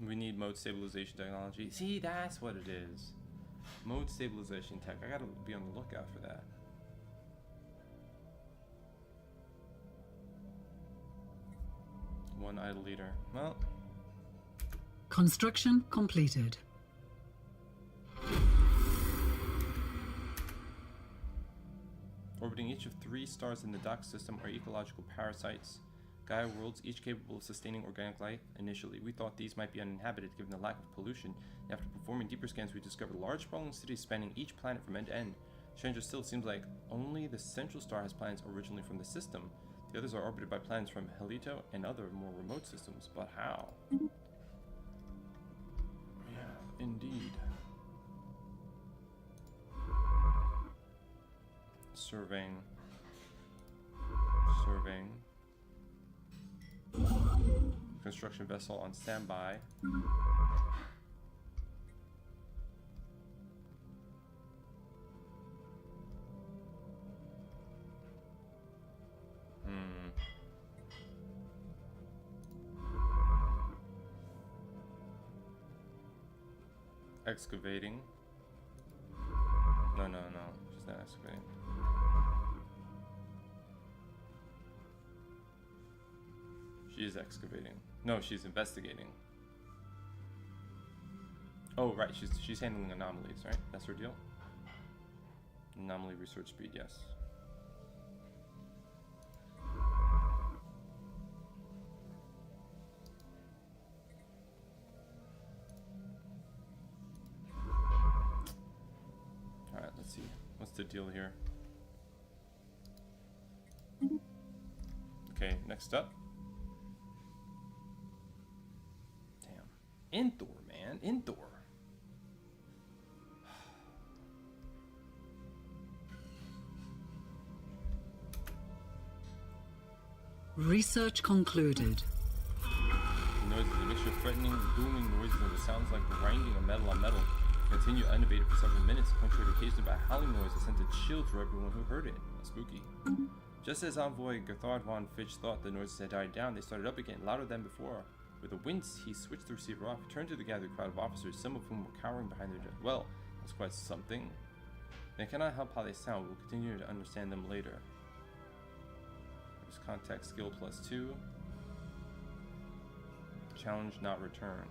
We need mode stabilization technology. See, that's what it is. Mode stabilization tech. I gotta be on the lookout for that. One idle leader. Well... Construction completed. Orbiting each of 3 stars in the Dock system are ecological parasites, Gaia worlds, each capable of sustaining organic life. Initially, we thought these might be uninhabited given the lack of pollution. After performing deeper scans, we discovered large sprawling cities spanning each planet from end to end. Stranger still, it seems like only the central star has planets originally from the system. The others are orbited by planets from Helito and other more remote systems. But how? Yeah, indeed. Surveying. Construction vessel on standby. Excavating. No, she's not excavating. She is excavating. No, she's investigating. Oh, right, she's handling anomalies, right? That's her deal? Anomaly research speed, yes. Alright, let's see. What's the deal here? Okay, next up. Indoor, man. Indoor. Research concluded. The noise is a mixture of threatening, booming noises and the sounds like grinding of metal on metal. Continue unabated for several minutes, punctuated occasionally by a howling noise that sent a chill through everyone who heard it. Spooky. Just as Envoy Gerthard von Fitch thought the noises had died down, they started up again, louder than before. With a wince, he switched the receiver off, turned to the gathered crowd of officers, some of whom were cowering behind their desks. Well, that's quite something. They cannot help how they sound. We'll continue to understand them later. There's contact skill +2. Challenge not returned.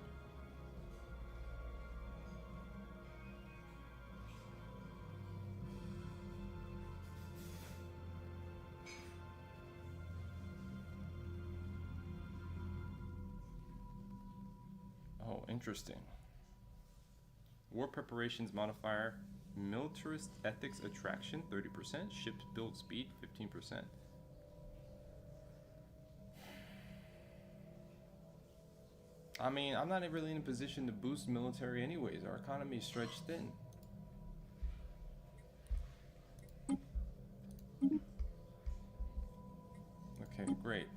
Oh, interesting. War preparations modifier, militarist ethics attraction 30%, shipped build speed 15%. I mean, I'm not really in a position to boost military anyways. Our economy is stretched thin. Okay, great.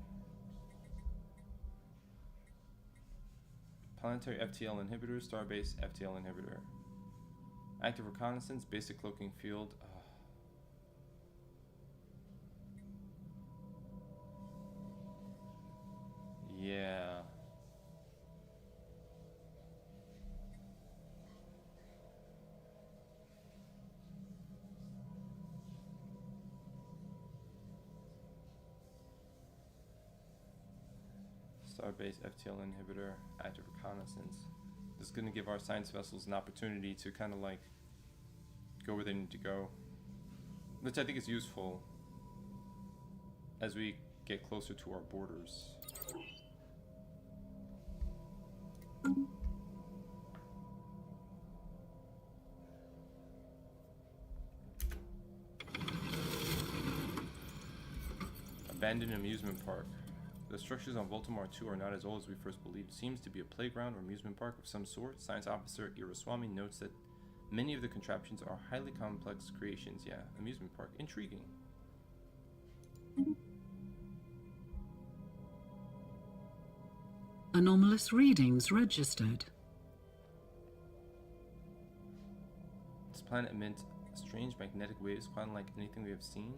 Planetary FTL inhibitor, starbase FTL inhibitor. Active reconnaissance, basic cloaking field. Yeah. Starbase FTL inhibitor, active reconnaissance. This is going to give our science vessels an opportunity to kind of like go where they need to go, which I think is useful as we get closer to our borders. Abandoned amusement park. The structures on Baltimore 2 are not as old as we first believed. It seems to be a playground or amusement park of some sort. Science officer Iraswamy notes that many of the contraptions are highly complex creations. Yeah, amusement park. Intriguing. Anomalous readings registered. This planet emits strange magnetic waves, quite unlike anything we have seen.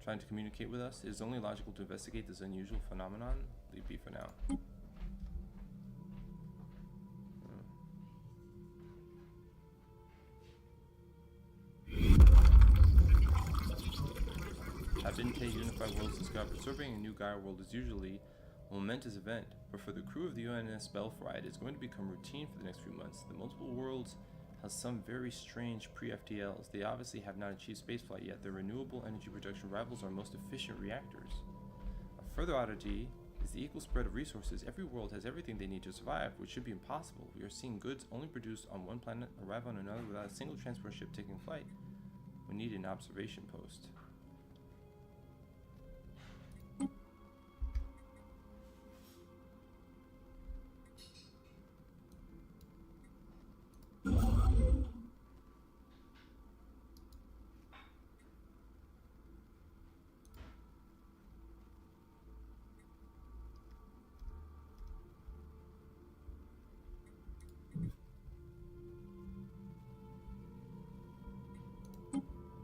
Trying to communicate with us. It is only logical to investigate this unusual phenomenon. Leave be for now. Abinte Unified Worlds discovered. Surveying a new Gaia world is usually a momentous event, but for the crew of the UNS Belfry, it is going to become routine for the next few months. The multiple worlds has some very strange pre-FTLs. They obviously have not achieved spaceflight yet. Their renewable energy production rivals our most efficient reactors. A further oddity is the equal spread of resources. Every world has everything they need to survive, which should be impossible. We are seeing goods only produced on one planet arrive on another without a single transport ship taking flight. We need an observation post.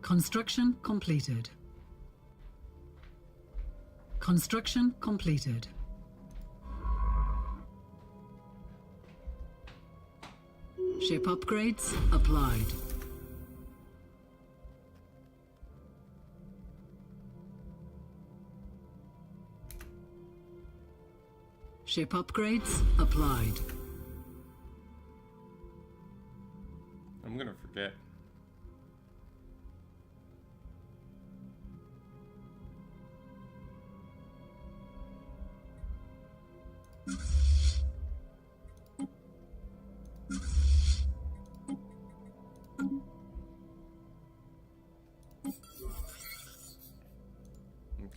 Construction completed. Construction completed. Ship upgrades applied. Ship upgrades applied. I'm gonna forget.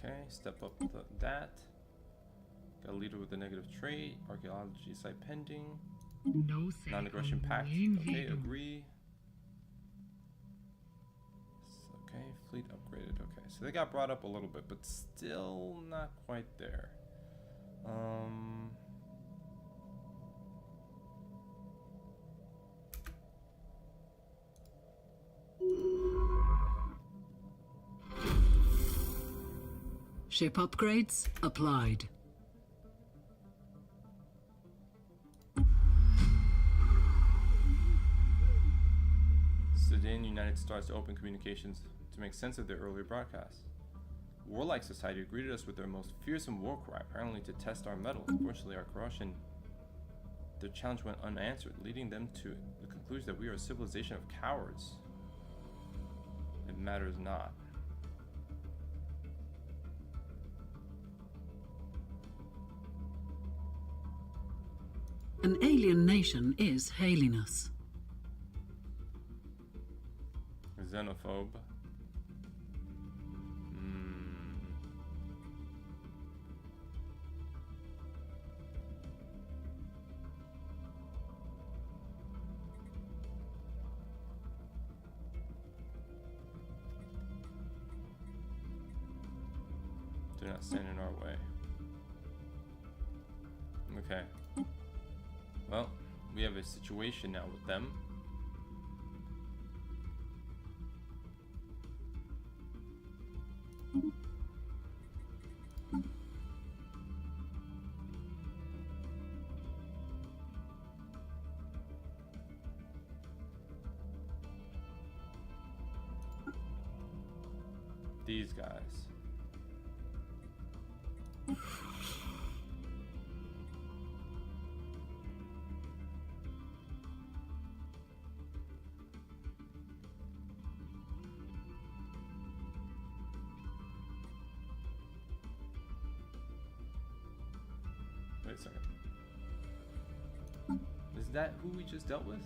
Okay, step up that. Got a leader with a negative trait. Archaeology site pending. No Non-aggression pact. Okay, agree. Okay, fleet upgraded. Okay, so they got brought up a little bit, but still not quite there. Ship upgrades applied. Sudan United Stars to open communications to make sense of their earlier broadcasts. Warlike Society greeted us with their most fearsome war cry, apparently to test our mettle. Unfortunately, our corruption, their challenge went unanswered, leading them to the conclusion that we are a civilization of cowards. It matters not. An alien nation is hailing us. Xenophobe. Do not stand in our way. Okay. Well, we have a situation now with them. These guys. Wait a second. Is that who we just dealt with?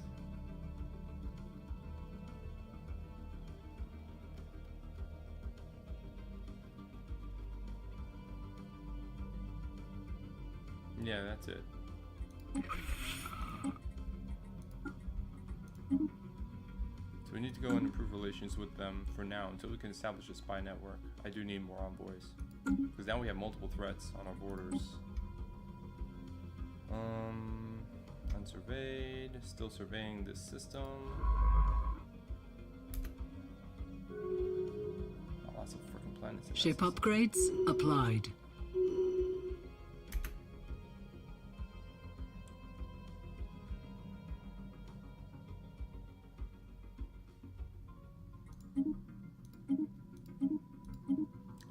Yeah, that's it. So we need to go and improve relations with them for now until we can establish a spy network. I do need more envoys. Because now we have multiple threats on our borders. Unsurveyed. Still surveying this system. Oh, lots of freaking planets. Ship upgrades applied.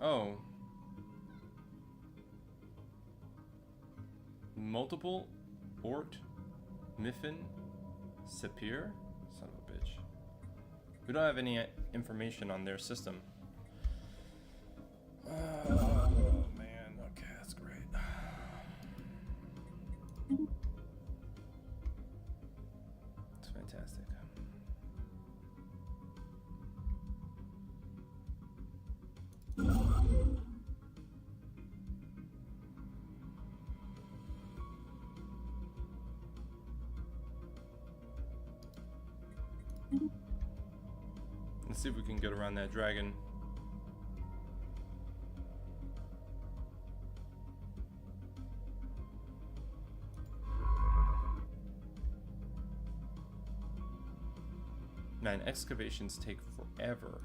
Oh. Multiple Ort, Miffin, Sapir? Son of a We don't have any information on their system. Oh man, okay, that's great. It's fantastic. Let's see if we can get around that dragon. Man, excavations take forever.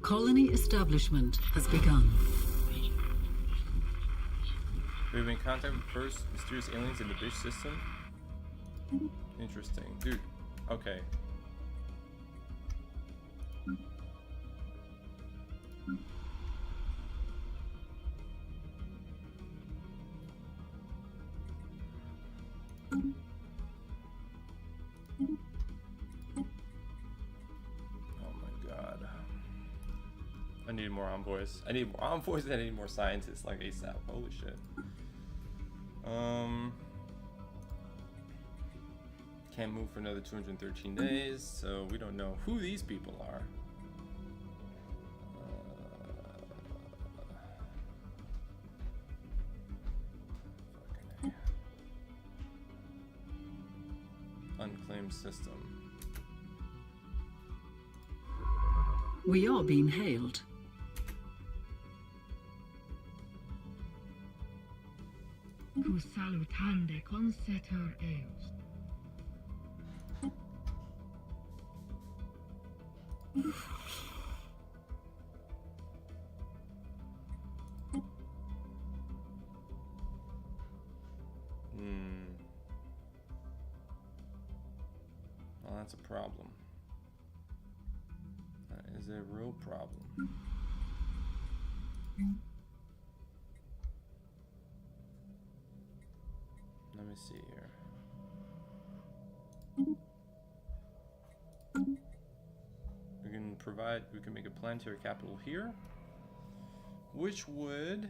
Colony establishment has begun. We've been in contact with first mysterious aliens in the Bish system. Interesting. Dude, okay. I need more envoys. I need more envoys and I need more scientists like ASAP. Holy shit. Can't move for another 213 days, so we don't know who these people are. Unclaimed system. We are being hailed. Cu salutande concetur eos. Well, that's a problem. That is a real problem. Let me see here. We can make a planetary capital here, which would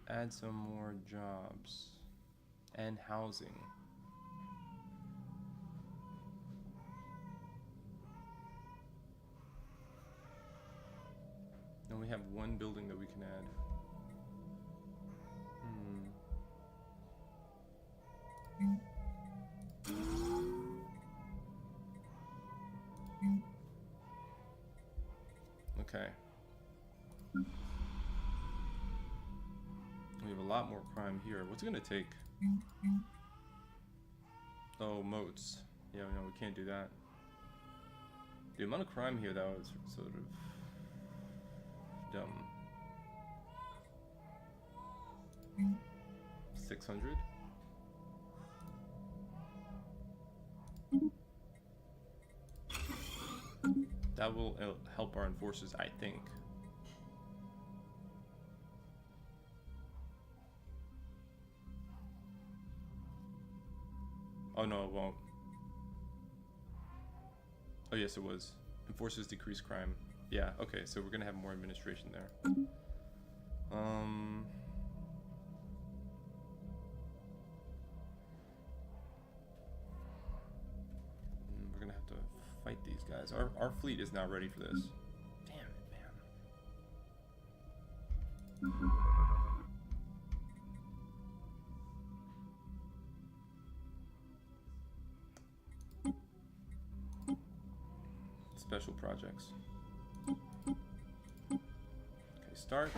add some more jobs and housing. And we have one building that we can add. Okay. We have a lot more crime here. What's it gonna take? Oh, moats. Yeah, no, we can't do that. The amount of crime here, though, is sort of dumb. 600? That will help our enforcers, I think. Oh no, it won't. Oh yes, it was. Enforces decreased crime. Yeah, okay, so we're gonna have more administration there. We're gonna have to fight these guys. Our fleet is not ready for this. Damn it, man. Special projects. Okay, start.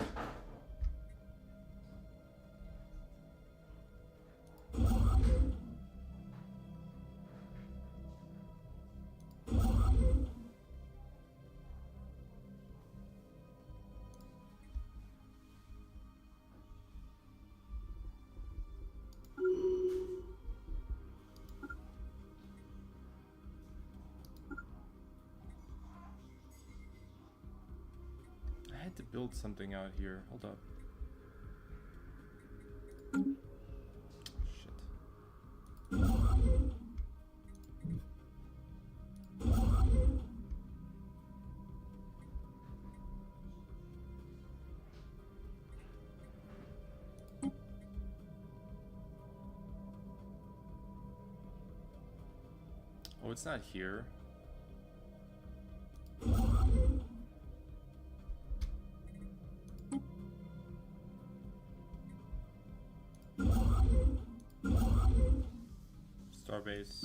I had to build something out here. Hold up. Shit. Oh, it's not here. Starbase.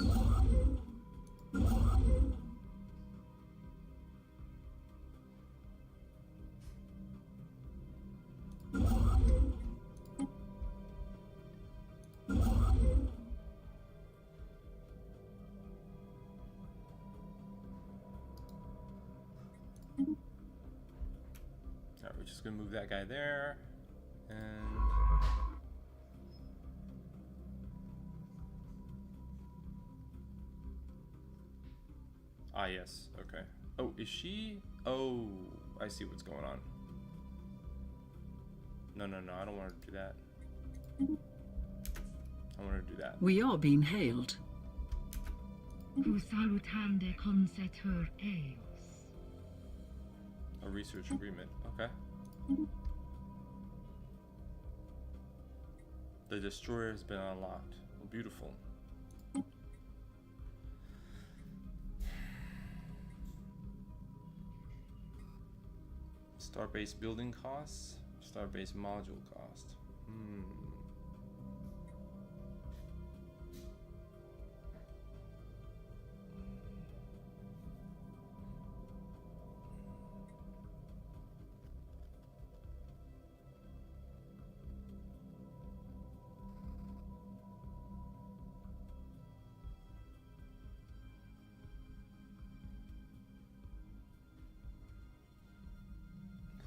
Alright, we're just gonna move that guy there, and ah, yes, okay. Oh, is she? Oh, I see what's going on. No, I don't want her to do that. I want her to do that. We are being hailed. Cu salutande consetur eos. A research agreement, okay. The destroyer has been unlocked. Oh, beautiful. Starbase building costs, starbase module cost.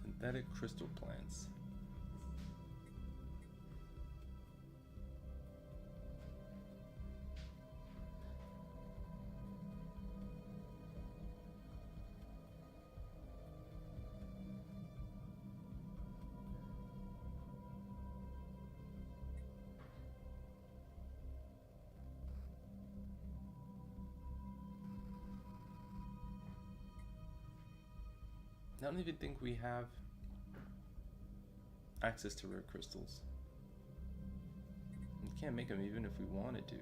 Synthetic crystal plants. I don't even think we have access to rare crystals. We can't make them even if we wanted to.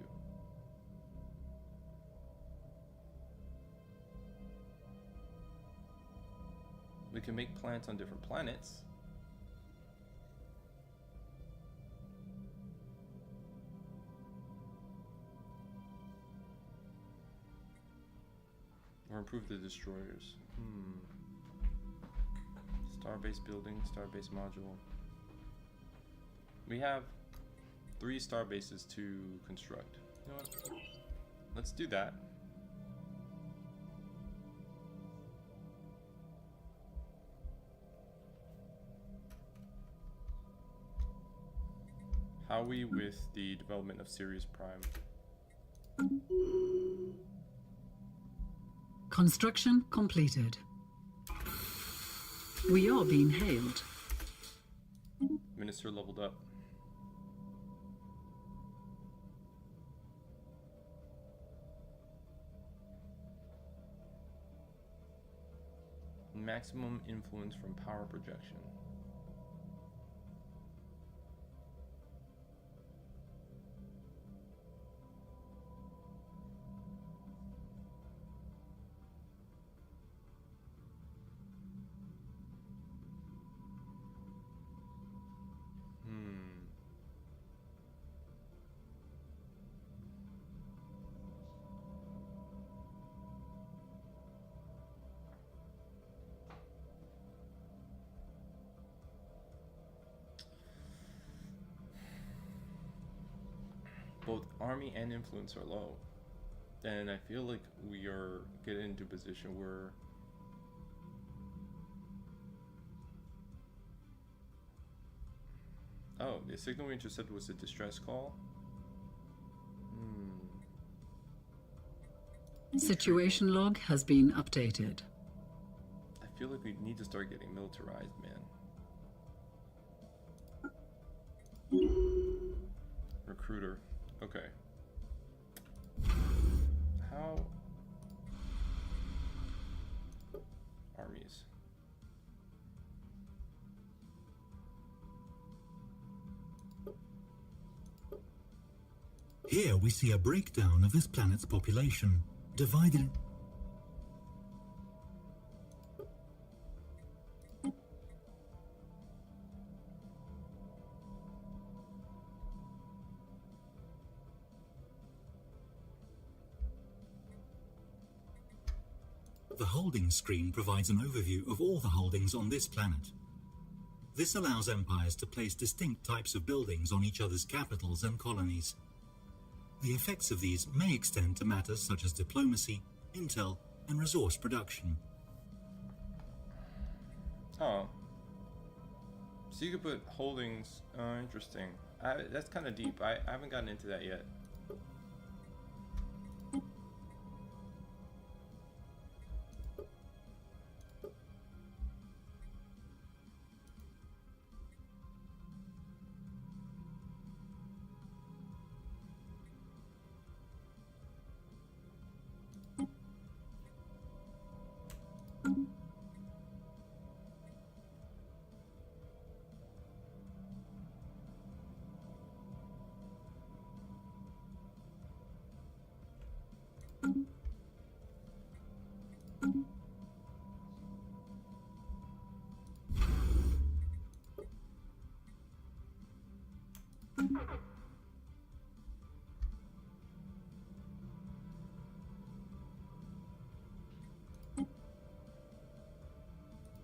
We can make plants on different planets. Or improve the destroyers. Starbase building, starbase module. We have 3 starbases to construct. You know what? Let's do that. How are we with the development of Sirius Prime? Construction completed. We are being hailed. Minister leveled up. maximum influence from power projection. Both army and influence are low, and I feel like we are getting into a position where the signal we intercepted was a distress call. Situation log has been updated. I feel like we need to start getting militarized, man. Recruiter. Okay. How? Armies. Here we see a breakdown of this planet's population, divided. The holdings screen provides an overview of all the holdings on this planet. This allows empires to place distinct types of buildings on each other's capitals and colonies. The effects of these may extend to matters such as diplomacy, intel, and resource production. Oh. So you could put holdings. Interesting. That's kind of deep. I haven't gotten into that yet.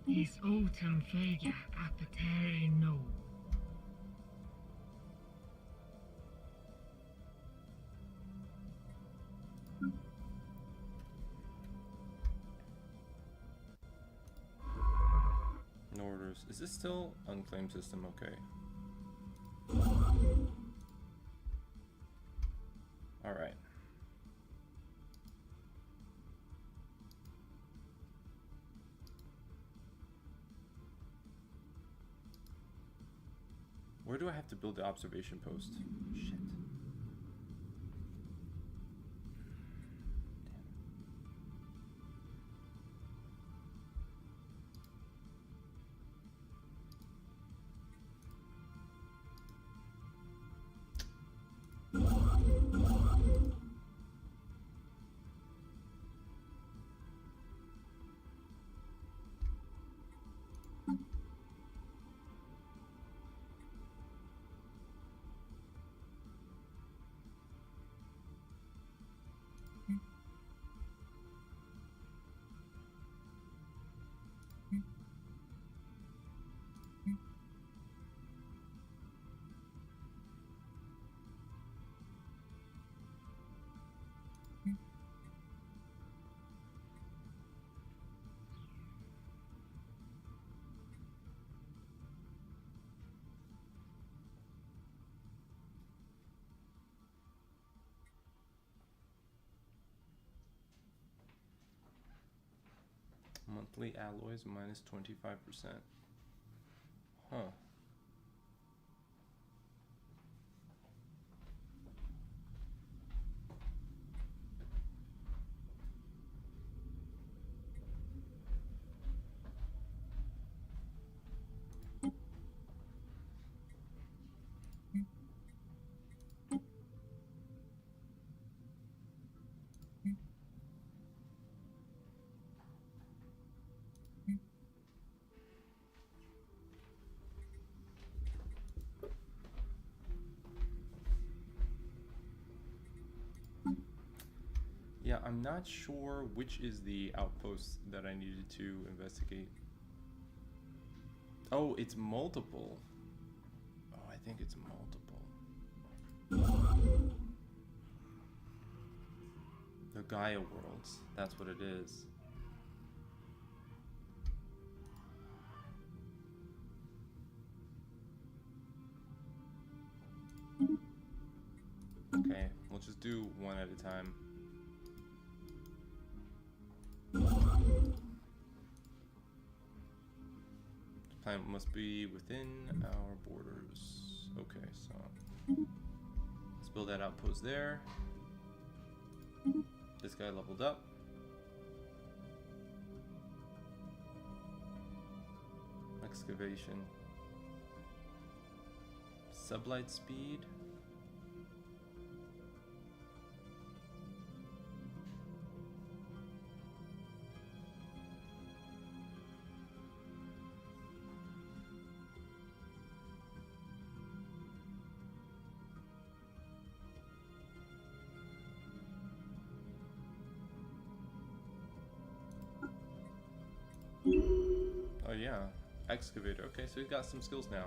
Is autumn fega apatere no. No orders. Is this still unclaimed system? Okay. Alright. Where do I have to build the observation post? Shit. Monthly alloys minus 25%. Huh. Yeah, I'm not sure which is the outpost that I needed to investigate. Oh, it's multiple. Oh, I think it's multiple. The Gaia worlds. That's what it is. Okay, we'll just do one at a time. The planet must be within our borders. Okay, so let's build that outpost there. This guy leveled up. Excavation. Sublight speed. Oh yeah, excavator. Okay, so he's got some skills now.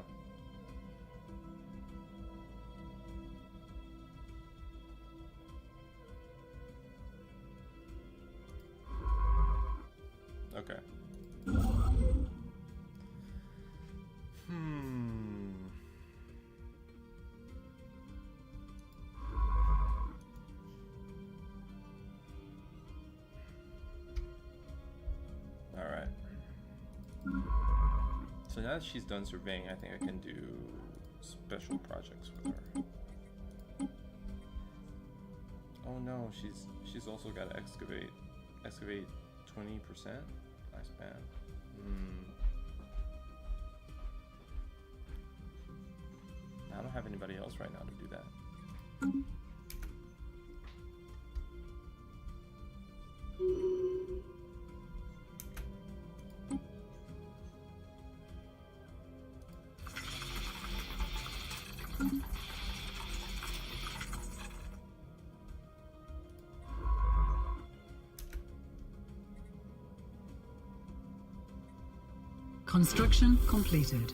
Okay. Alright. So now that she's done surveying, I think I can do special projects with her. Oh no, she's also got to excavate. Excavate 20%? Nice man. I don't have anybody else right now to do that. Construction completed.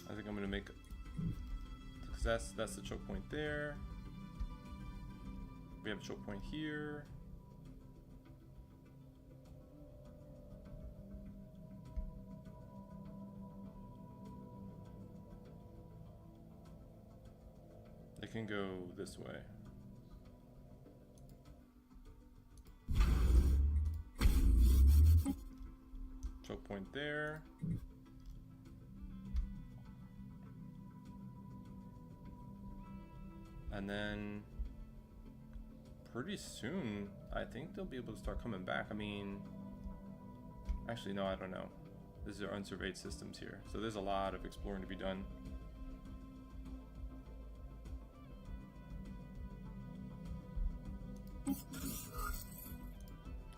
I think I'm gonna make, because that's the choke point there. We have a choke point here. They can go this way. Choke point there. And then pretty soon, I think they'll be able to start coming back. I mean, actually, no, I don't know. These are unsurveyed systems here. So there's a lot of exploring to be done.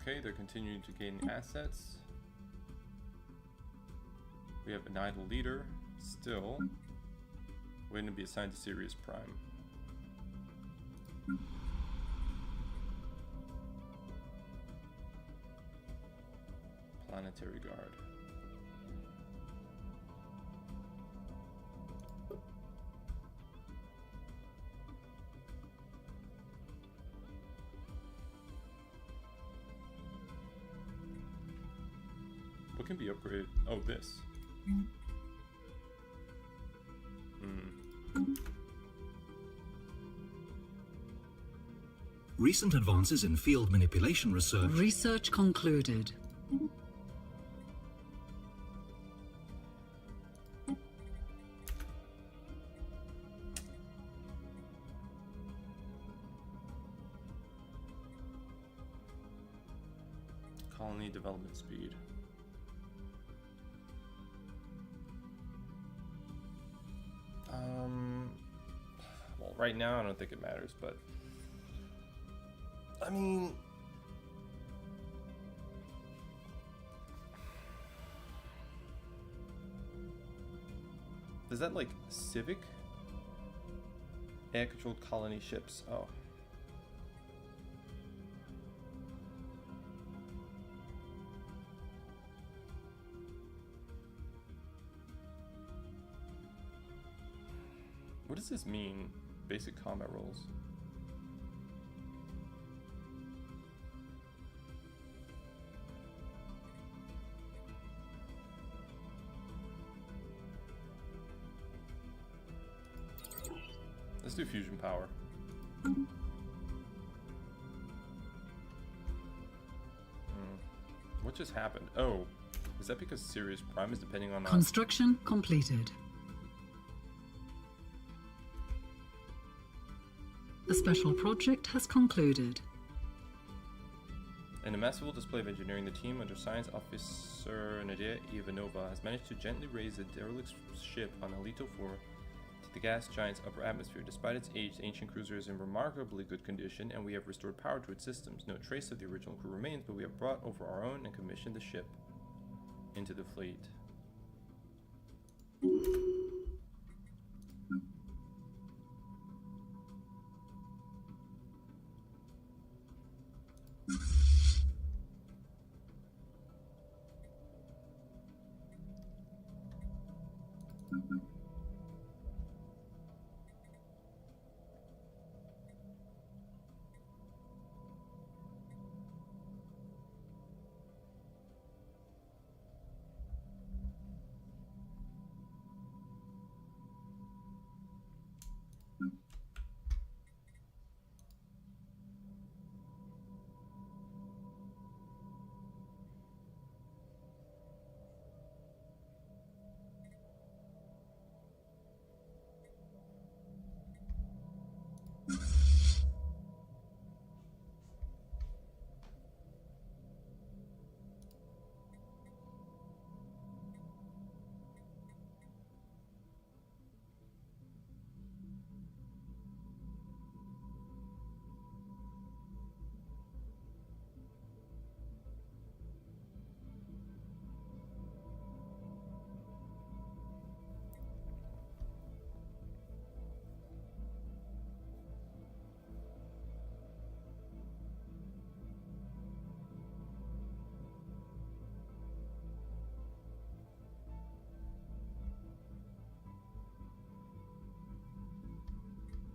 Okay, they're continuing to gain assets. We have an idle leader, still waiting to be assigned to Sirius Prime. Planetary Guard. What can be upgraded? Oh, this. Recent advances in field manipulation research. Research concluded. Colony development speed. Well, right now I don't think it matters, but I mean, is that like civic? Air-controlled colony ships. Oh. What does this mean? Basic combat roles. Let's do fusion power. What just happened? Oh, is that because Sirius Prime is depending on Construction completed. The special project has concluded. In a masterful display of engineering, the team under Science Officer Nadia Ivanova has managed to gently raise the derelict ship on Alito 4 to the gas giant's upper atmosphere. Despite its age, the ancient cruiser is in remarkably good condition, and we have restored power to its systems. No trace of the original crew remains, but we have brought over our own and commissioned the ship into the fleet.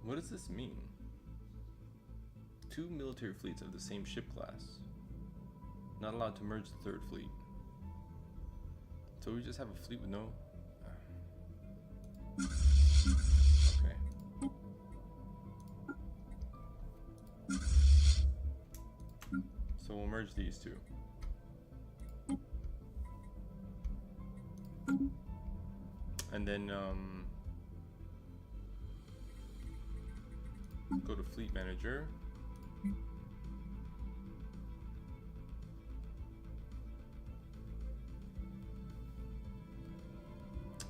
What does this mean? 2 military fleets of the same ship class. Not allowed to merge the third fleet. So we just have a fleet with no... Okay. So we'll merge these two. And then, go to Fleet Manager.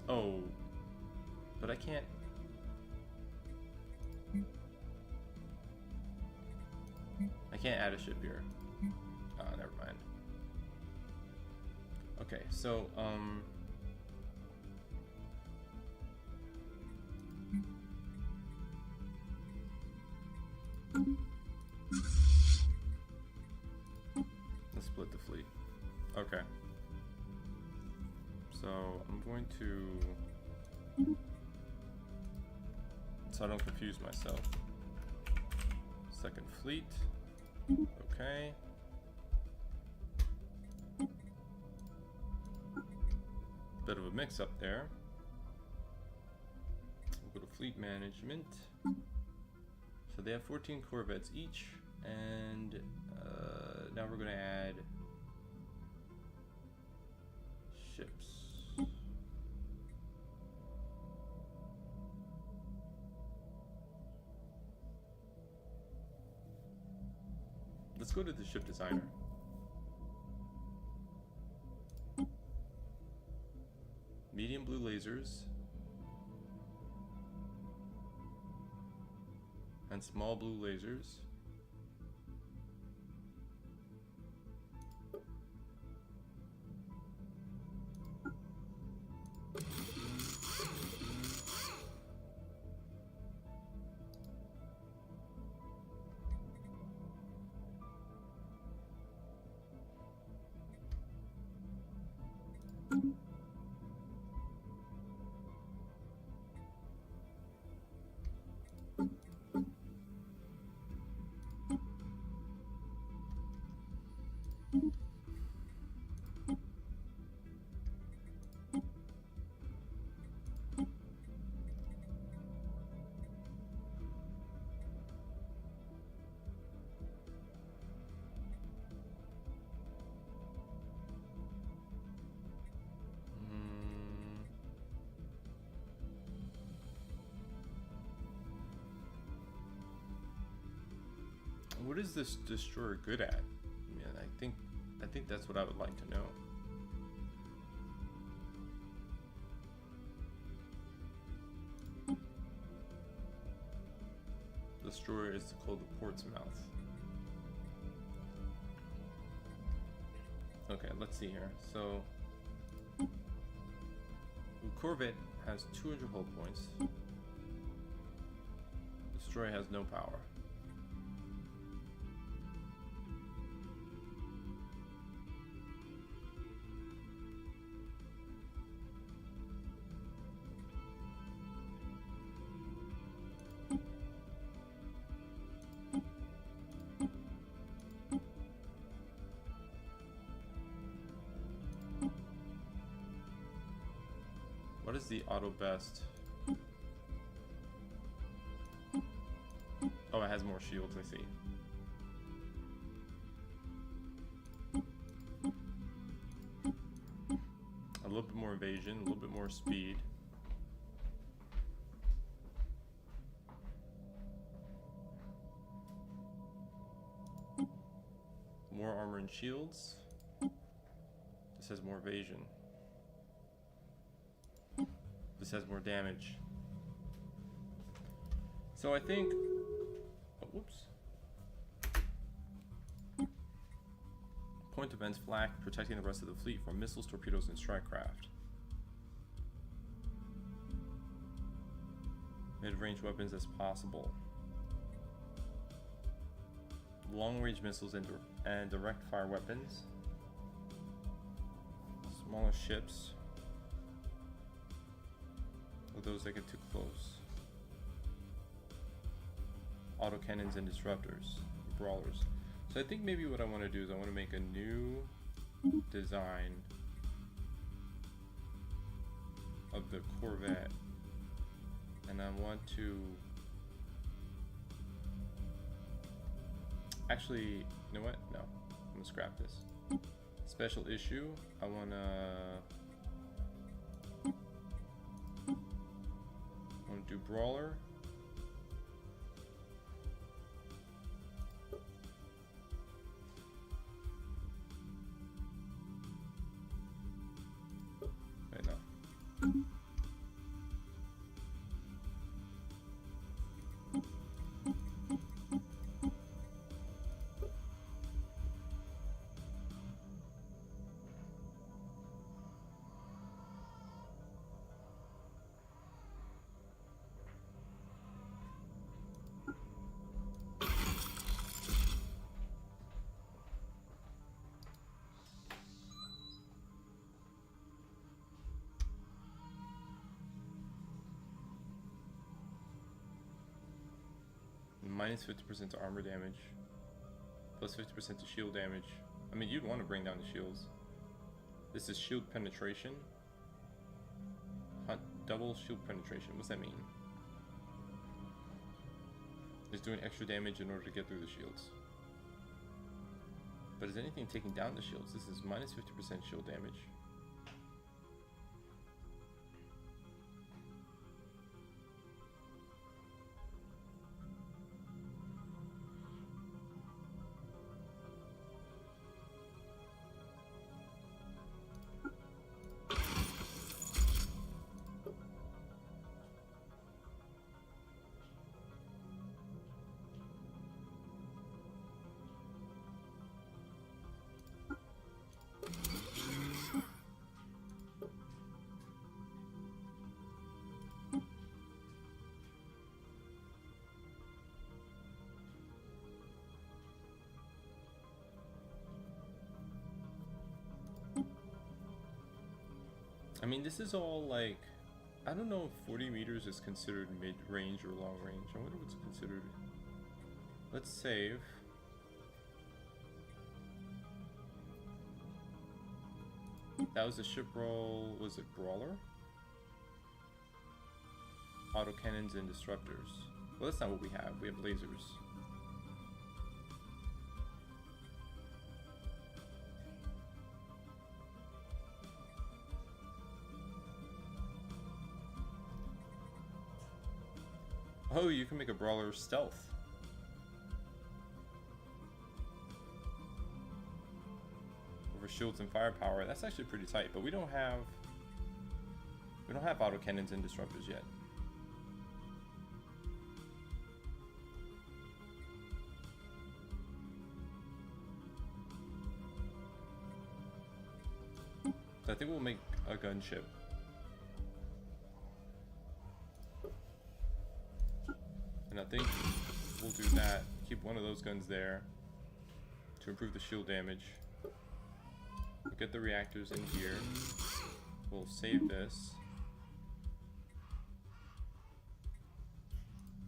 Oh, but I can't. I can't add a ship here. Never mind. Okay, so let's split the fleet. Okay. So I'm going to, so I don't confuse myself. Second fleet. Okay. Bit of a mix up there. We'll go to fleet management. So they have 14 corvettes each, and now we're going to add ships. Let's go to the ship designer. lasers and small blue lasers. What is this destroyer good at? I mean, I think that's what I would like to know. Destroyer is called the Port's Mouth. Okay, let's see here. So, the Corvette has 200 hull points. Destroyer has no power. What is the auto best? Oh, it has more shields, I see. A little bit more evasion, a little bit more speed. More armor and shields. This has more evasion. This has more damage. So I think, oh, whoops. Point defense flak, protecting the rest of the fleet from missiles, torpedoes, and strike craft. Mid-range weapons as possible. Long-range missiles and direct fire weapons. Smaller ships. Those that get too close. Autocannons and disruptors, brawlers. So I think maybe what I want to do is I want to make a new design of the Corvette, and I want to actually, you know what? No, I'm gonna scrap this. Special issue. I wanna do brawler. Wait, no. Minus 50% to armor damage, plus 50% to shield damage. I mean, you'd want to bring down the shields. This is shield penetration. Double shield penetration. What's that mean? It's doing extra damage in order to get through the shields. But is anything taking down the shields? This is minus 50% shield damage. I mean, this is all like, I don't know if 40 meters is considered mid-range or long-range. I wonder what's considered. Let's save. That was a ship roll. Was it brawler? Autocannons and disruptors. Well, that's not what we have. We have lasers. Oh, you can make a brawler stealth. Over shields and firepower. That's actually pretty tight, but we don't have autocannons and disruptors yet. So I think we'll make a gunship. And I think we'll do that. Keep one of those guns there to improve the shield damage. We'll get the reactors in here. We'll save this.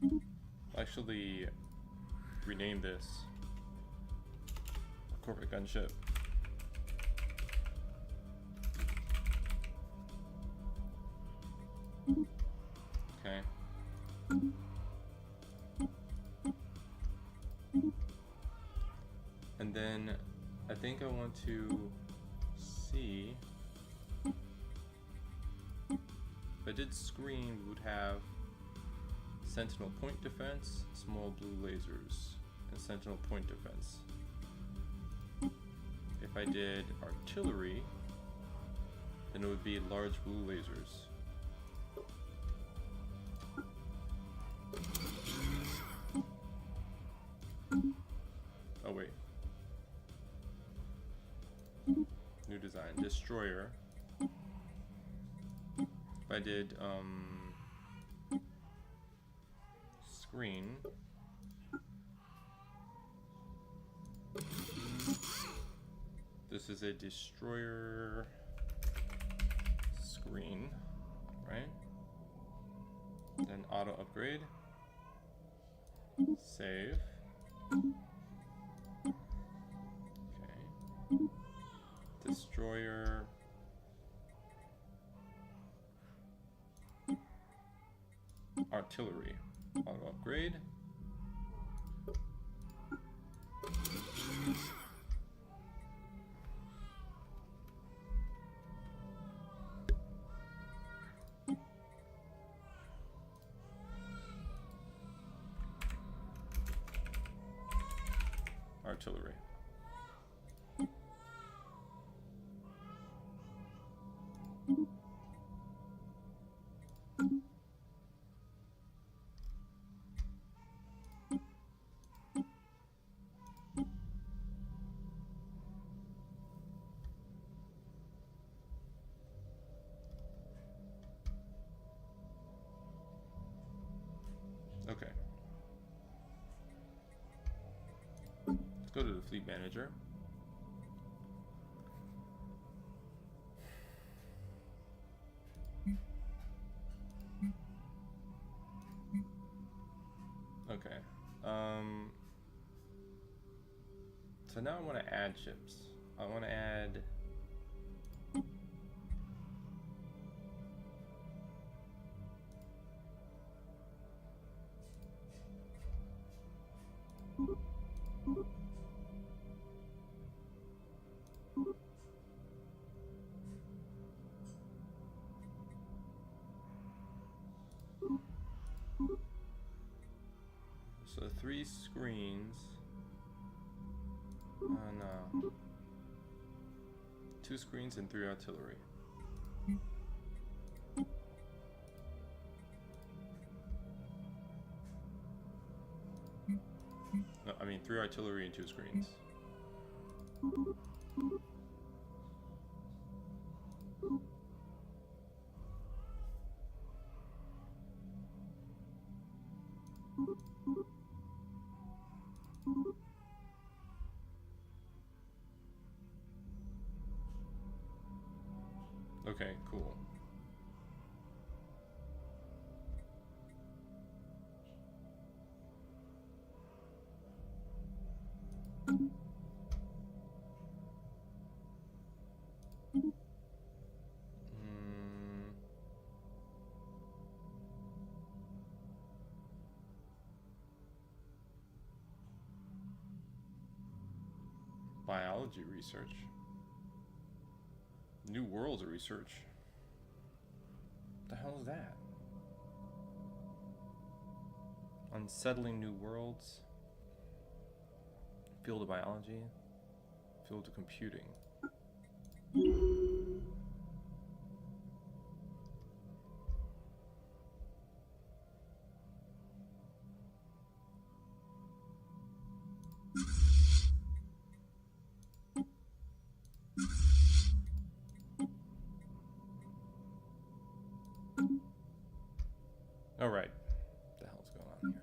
I'll actually rename this corporate gunship. Okay. And then I think I want to see if I did screen, we would have sentinel point defense, small blue lasers, and sentinel point defense. If I did artillery, then it would be large blue lasers. Oh wait. New design. Destroyer. If I did screen. This is a destroyer screen, right? Then auto upgrade. Save. Okay. Destroyer. Artillery. Auto upgrade. Artillery. Okay. Let's go to the fleet manager. Okay. So now I want to add ships. I want to add so 3 screens. No. 2 screens and 3 artillery. No, I mean 3 artillery and 2 screens. Okay, cool. Biology research. New worlds of research. What the hell is that? Unsettling new worlds. Field of biology. Field of computing. All right. What the hell's going on here?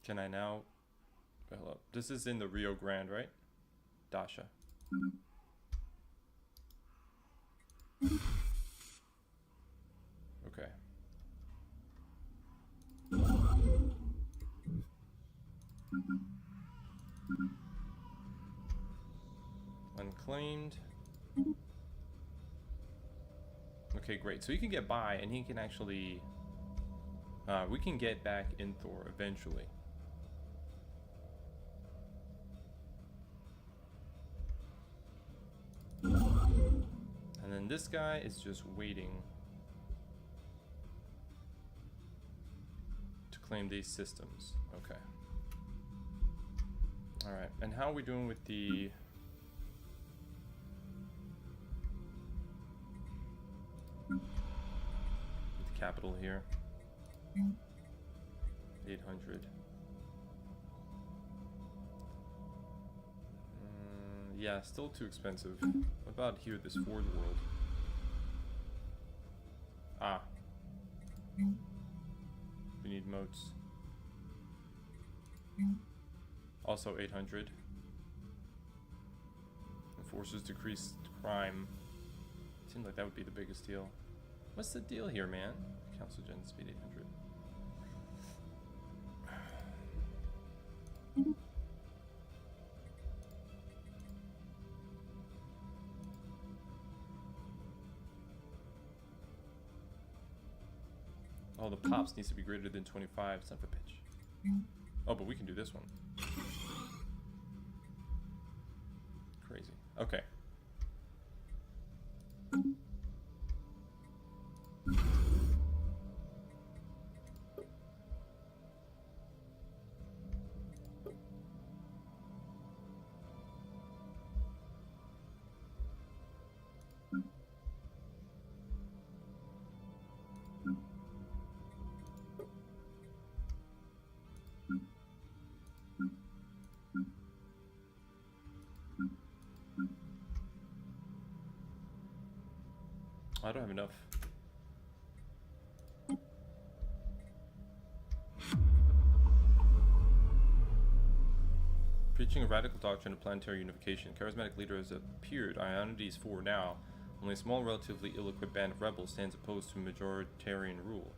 Can I now? Hold up. This is in the Rio Grande, right? Dasha. Okay. Unclaimed. Okay, great. So he can get by, and he can actually... we can get back in Thor eventually. And then this guy is just waiting to claim these systems. Okay. Alright, and how are we doing with the... capital here? 800. Yeah, still too expensive. What about here, this Ford world? Ah. We need moats. Also 800. Enforcers decreased crime. Seems like that would be the biggest deal. What's the deal here, man? Council gen speed 800. Oh, the pops needs to be greater than 25. Son of a bitch. Oh, but we can do this one. Crazy. Okay. I don't have enough. Preaching a radical doctrine of planetary unification, charismatic leader has appeared. Ionides 4 now. Only a small, relatively ill-equipped band of rebels stands opposed to majoritarian rule.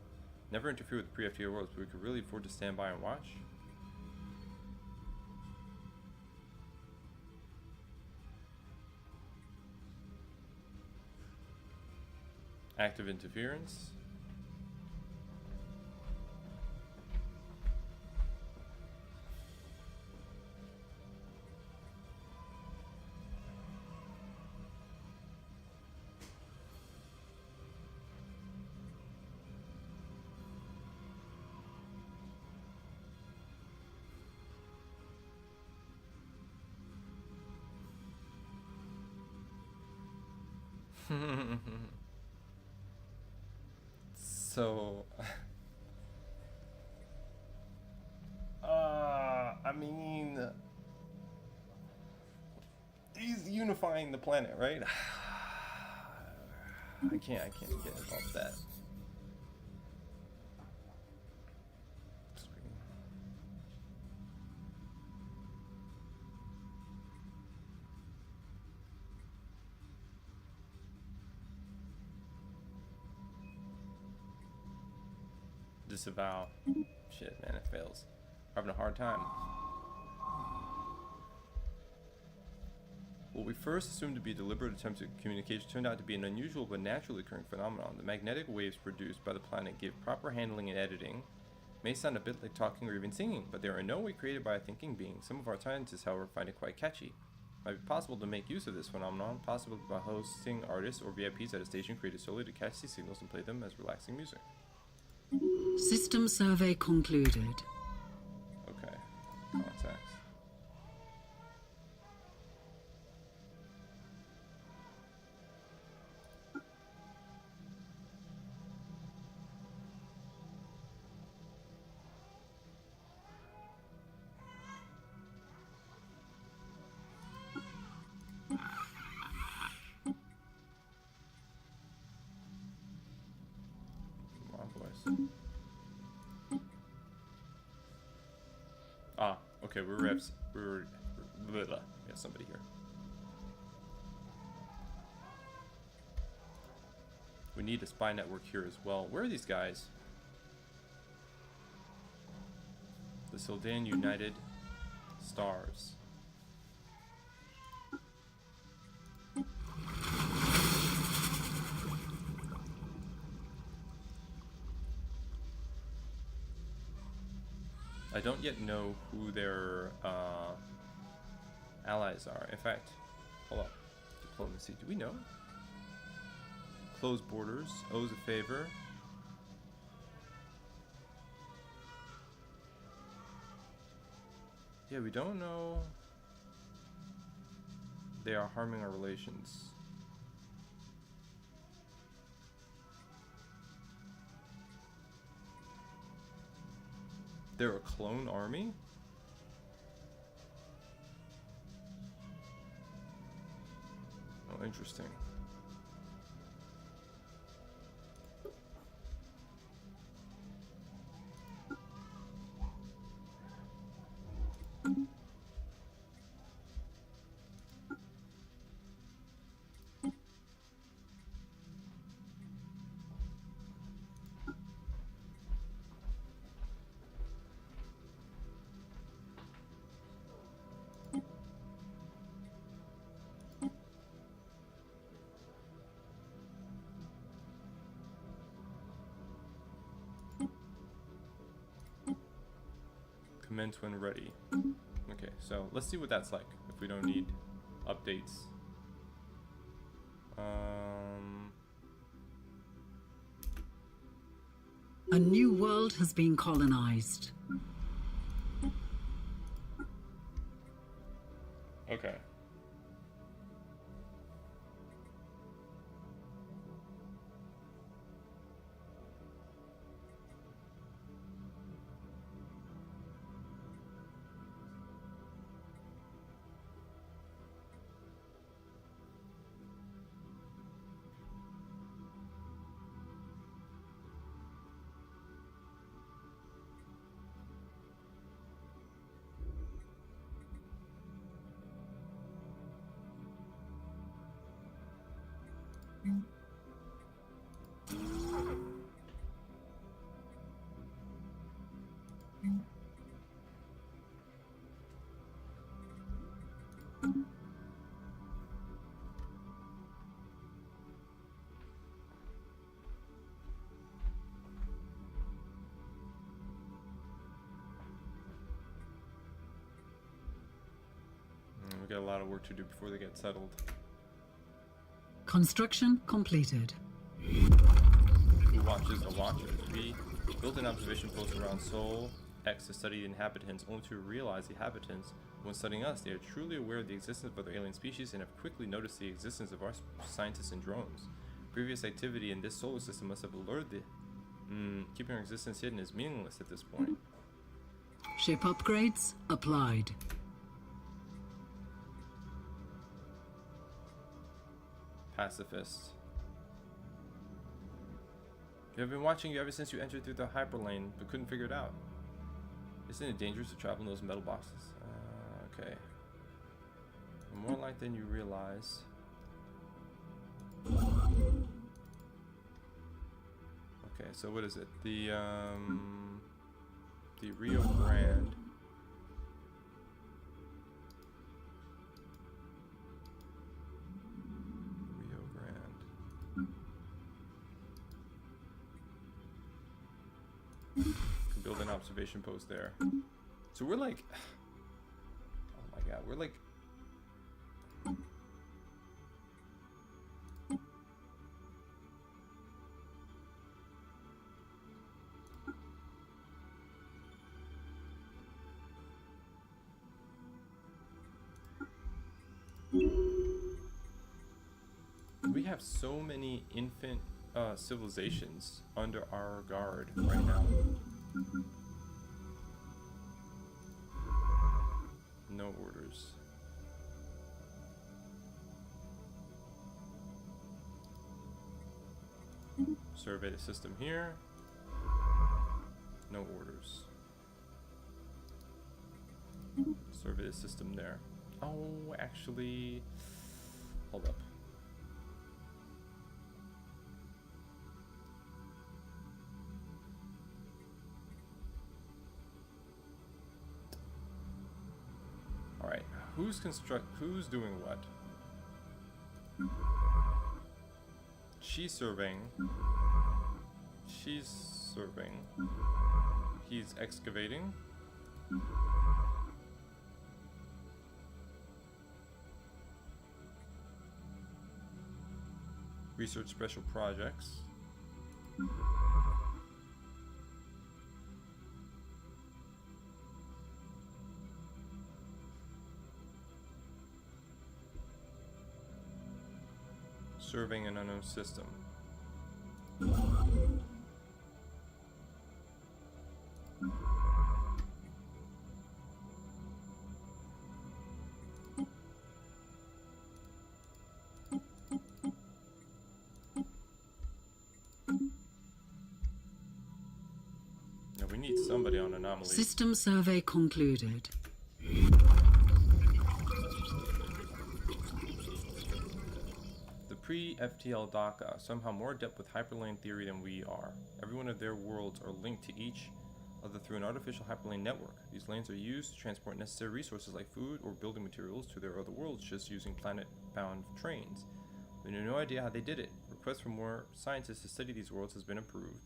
Never interfere with pre-FTA worlds, but we could really afford to stand by and watch? Active interference. So, I mean, he's unifying the planet, right? I can't get involved with that. Disavow. Shit, man, it fails. We're having a hard time. What we first assumed to be deliberate attempts at communication turned out to be an unusual but naturally occurring phenomenon. The magnetic waves produced by the planet give proper handling and editing. May sound a bit like talking or even singing, but they are in no way created by a thinking being. Some of our scientists, however, find it quite catchy. It might be possible to make use of this phenomenon, possibly by hosting artists or VIPs at a station created solely to catch these signals and play them as relaxing music. System survey concluded. Okay. Contacts. Ah, okay, we got somebody here. We need a spy network here as well. Where are these guys? The Sildan United Stars. I don't yet know who their allies are. In fact, hold up. Diplomacy. Do we know? Closed borders. Owes a favor. Yeah, we don't know. They are harming our relations. They're a clone army? Oh, interesting. Commence when ready. Okay, so let's see what that's like if we don't need updates. A new world has been colonized. Okay. We got a lot of work to do before they get settled. Construction completed. Who watches the Watchers? We built an observation post around Sol X to study the inhabitants, only to realize the inhabitants, when studying us, they are truly aware of the existence of other alien species and have quickly noticed the existence of our scientists and drones. Previous activity in this solar system must have alerted the... keeping our existence hidden is meaningless at this point. Ship upgrades applied. Pacifist. You have been watching you ever since you entered through the hyperlane, but couldn't figure it out. Isn't it dangerous to travel in those metal boxes? Okay. More light than you realize. Okay, so what is it? The Rio Grande. Rio Grande. Can build an observation post there. So we're like, oh my god, we're like. We have so many infant civilizations under our guard right now. No orders. Survey the system here. No orders. Survey the system there. Oh, actually, hold up. All right, who's doing what? She's surveying. She's surveying. He's excavating. Research special projects. Surveying an unknown system. Now we need somebody on anomaly. System survey concluded. Pre-FTL DACA are somehow more adept with hyperlane theory than we are. Every one of their worlds are linked to each other through an artificial hyperlane network. These lanes are used to transport necessary resources like food or building materials to their other worlds just using planet-bound trains. We have no idea how they did it. Request for more scientists to study these worlds has been approved.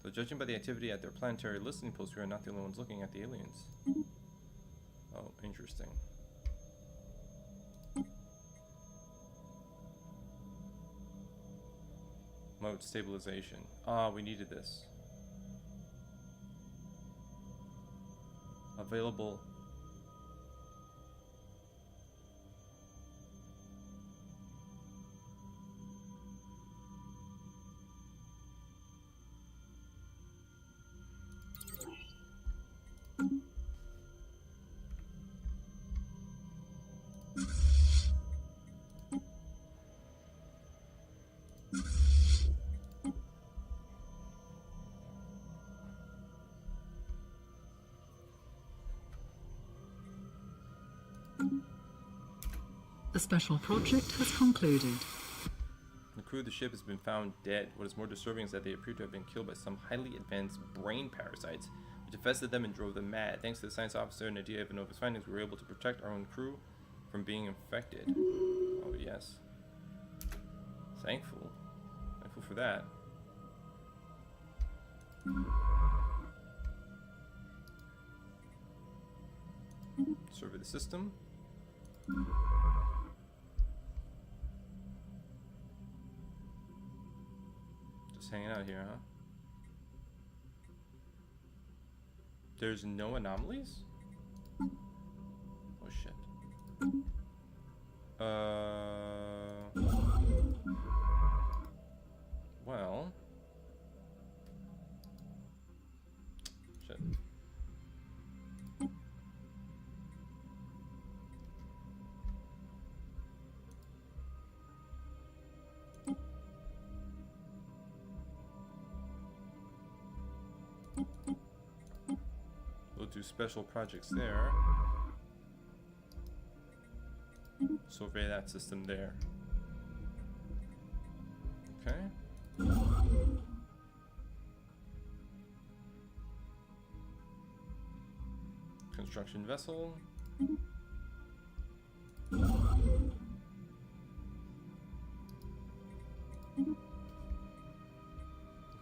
So judging by the activity at their planetary listening post, we are not the only ones looking at the aliens. Oh, interesting. Mode stabilization. Ah, we needed this. Available. The special project has concluded. The crew of the ship has been found dead. What is more disturbing is that they appear to have been killed by some highly advanced brain parasites, which infested them and drove them mad. Thanks to the science officer and Nadia Ivanova's findings, we were able to protect our own crew from being infected. Oh yes. Thankful for that. Survey the system. Just hanging out here, huh? There's no anomalies? Oh shit. Well. Shit. We'll do special projects there. Survey that system there. Okay. Construction vessel.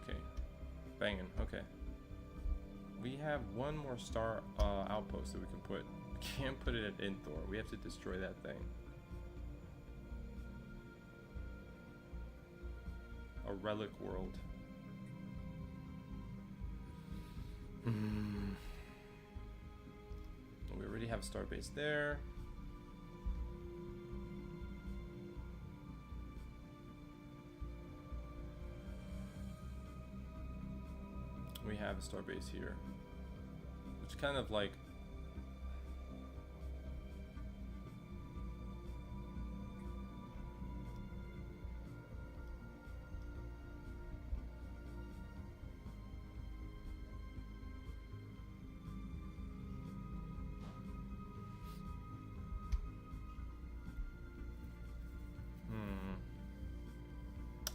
Okay. Banging. Okay. We have one more star outpost that we can put. We can't put it at Inthor. We have to destroy that thing. A relic world. We already have a starbase there. We have a starbase here, which kind of like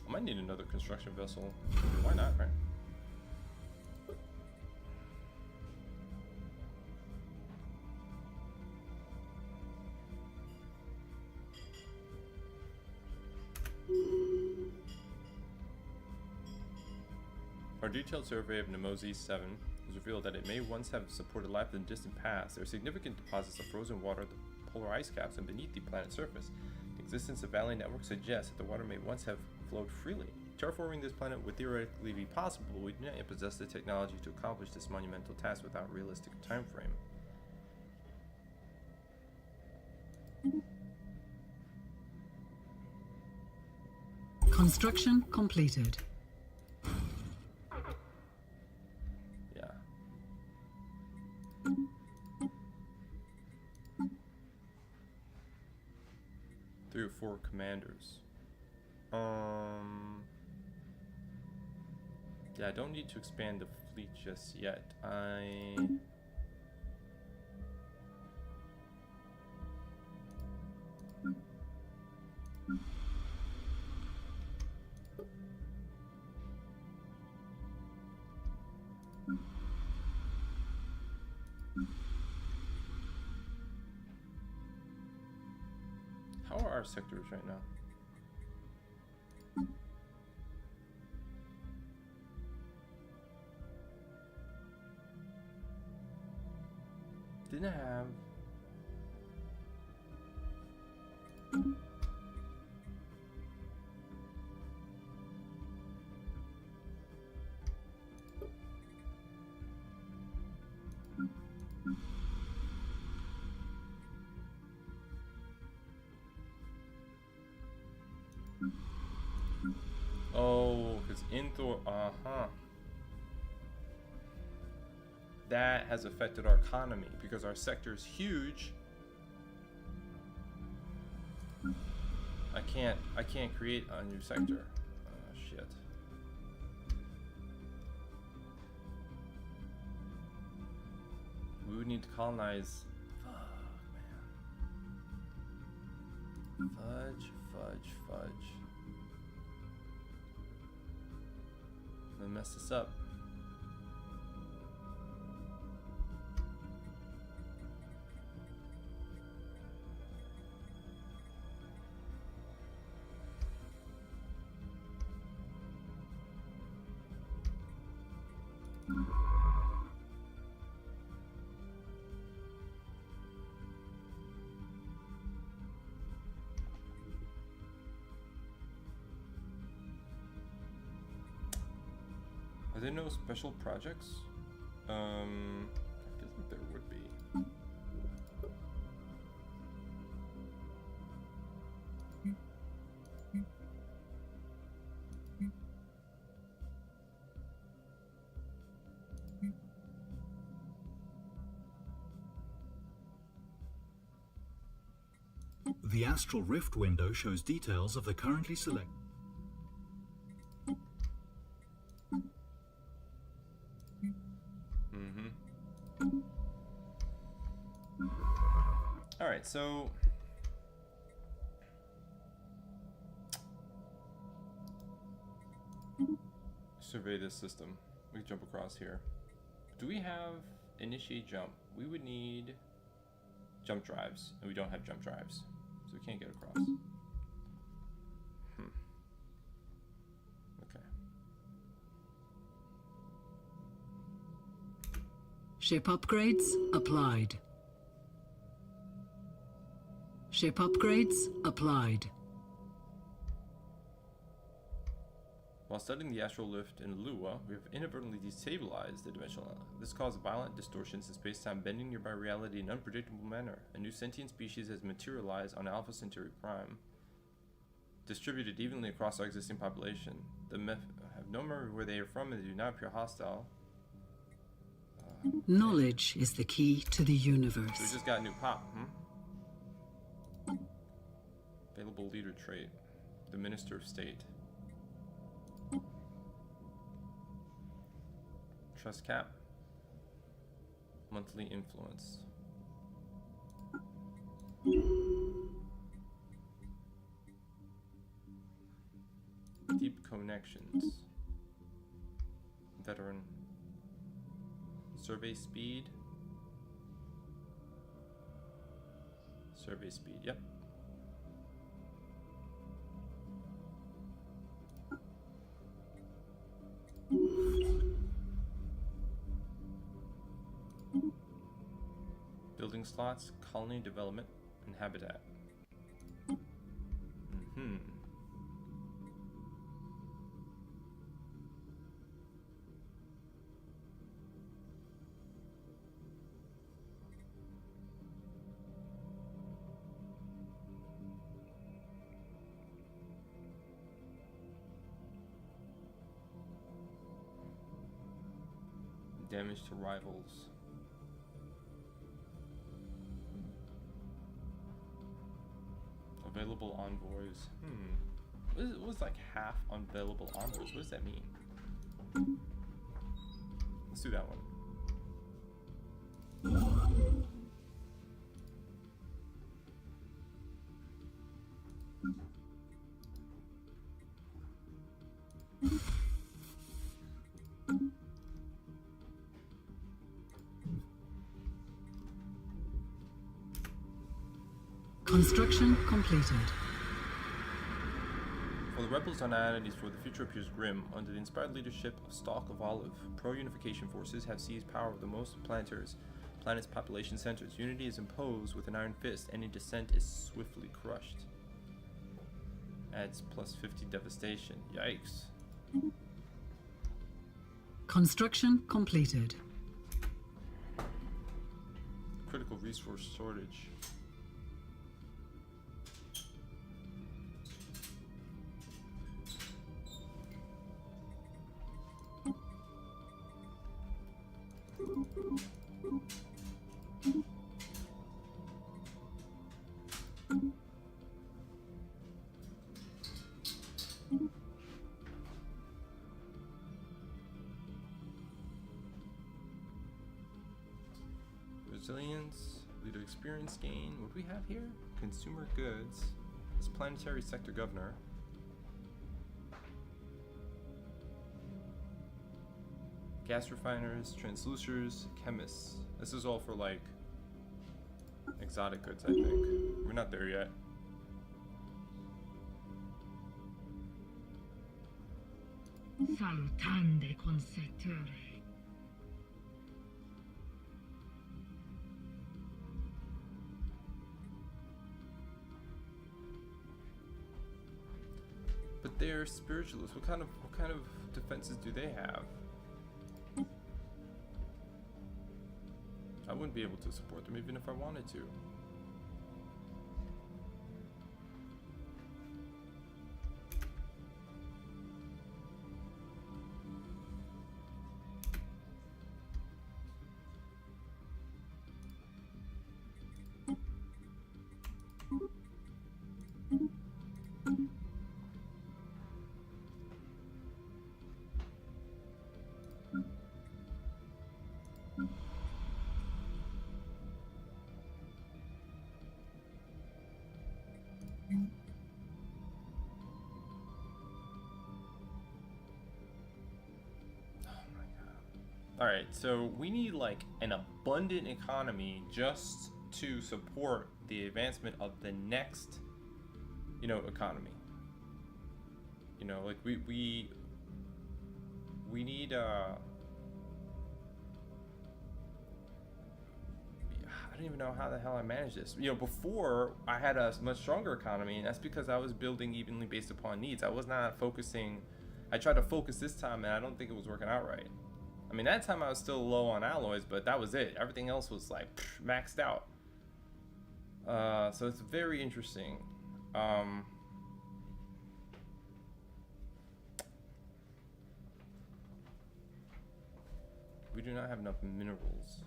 I might need another construction vessel. Why not, right? Our detailed survey of Nemosi 7 has revealed that it may once have supported life in the distant past. There are significant deposits of frozen water at the polar ice caps and beneath the planet's surface. The existence of valley networks suggests that the water may once have flowed freely. Terraforming this planet would theoretically be possible, but we do not yet possess the technology to accomplish this monumental task without a realistic time frame. Construction completed. Yeah. 3 or 4 commanders. Yeah, I don't need to expand the fleet just yet. How are our sectors right now? Didn't have. Oh, because Inthor, that has affected our economy because our sector is huge. I can't create a new sector. Shit. We would need to colonize. Fuck, man. Fudge. I'm gonna mess this up. Are there no special projects? I feel like there would be. The Astral Rift window shows details of the currently selected. Alright, so survey this system. We can jump across here. Do we have initiate jump? We would need jump drives, and we don't have jump drives, so we can't get across. Okay. Ship upgrades applied. Ship upgrades applied. While studying the astral lift in Lua, we have inadvertently destabilized the dimensional. This caused violent distortions in space-time, bending nearby reality in an unpredictable manner. A new sentient species has materialized on Alpha Centauri Prime, distributed evenly across our existing population. The have no memory where they are from and they do not appear hostile. Knowledge is the key to the So we universe. just got a new pop, Available leader trait. The Minister of State. Trust cap. Monthly influence. Deep connections. Veteran. Survey speed. Survey speed, yep. Building slots, colony development, and habitat. Damage to rivals. Available envoys. It was like half unavailable envoys. What does that mean? Let's do that one. Construction completed. For the rebels on Ionides, for the future appears grim. Under the inspired leadership of Stalk of Olive, pro-unification forces have seized power of the most planet's population centers. Unity is imposed with an iron fist. Any dissent is swiftly crushed. Adds plus 50 devastation. Yikes. Construction completed. Critical resource shortage. Resilience, leader experience gain. What do we have here? Consumer goods. This planetary sector governor. Gas refiners, transducers, chemists. This is all for like exotic goods, I think. We're not there yet. Salutande concettore. But they're spiritualists. What kind of defenses do they have? I wouldn't be able to support them even if I wanted to. Alright, so we need like an abundant economy just to support the advancement of the next, you know, economy. You know, like we need I don't even know how the hell I managed this. You know, before I had a much stronger economy, and that's because I was building evenly based upon needs. I was not focusing. I tried to focus this time, and I don't think it was working out right. I mean, that time I was still low on alloys, but that was it. Everything else was like maxed out. So it's very interesting. We do not have enough minerals.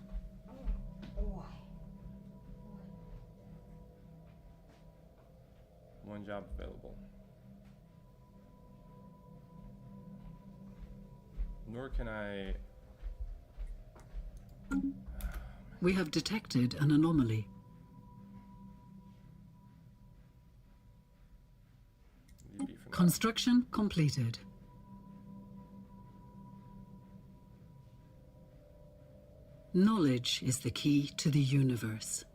One job available. Nor can I... We have detected an anomaly. Construction completed. Knowledge is the key to the universe.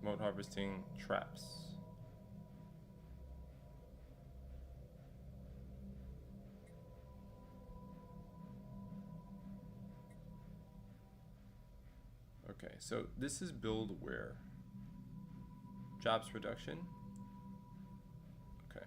Remote harvesting traps. Okay, so this is build where? Jobs production. Okay.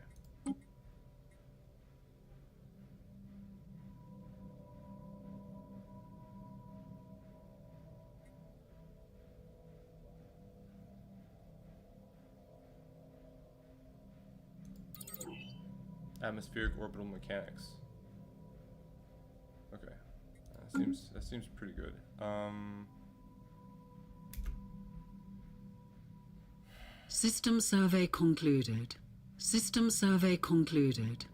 Atmospheric orbital mechanics. Okay, that seems pretty good. System survey concluded. System survey concluded.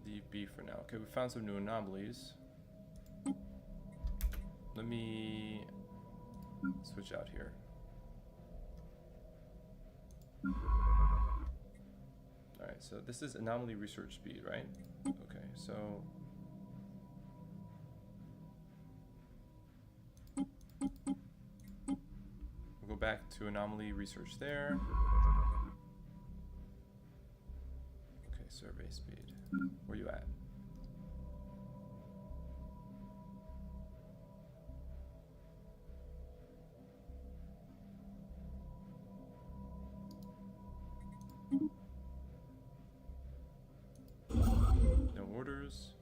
Leave B for now. Okay, we found some new anomalies. Let me switch out here. Alright, so this is anomaly research speed, right? Okay, so we'll go back to anomaly research there. Okay, survey speed. Where you at? No orders.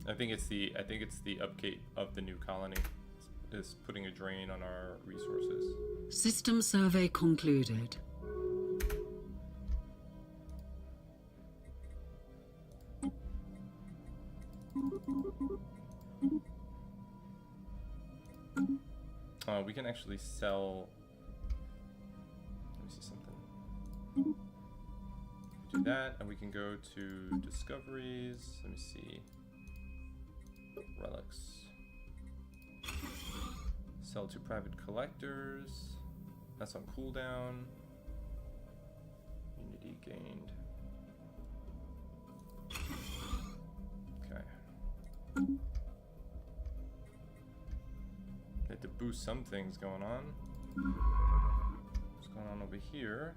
I think it's the upkeep of the new colony is putting a drain on our resources. System survey concluded. We can actually sell. Let me see something. We do that, and we can go to discoveries. Let me see. Relics. Sell to private collectors. That's on cooldown. Unity gained. Okay. Had to boost some things going on. What's going on over here?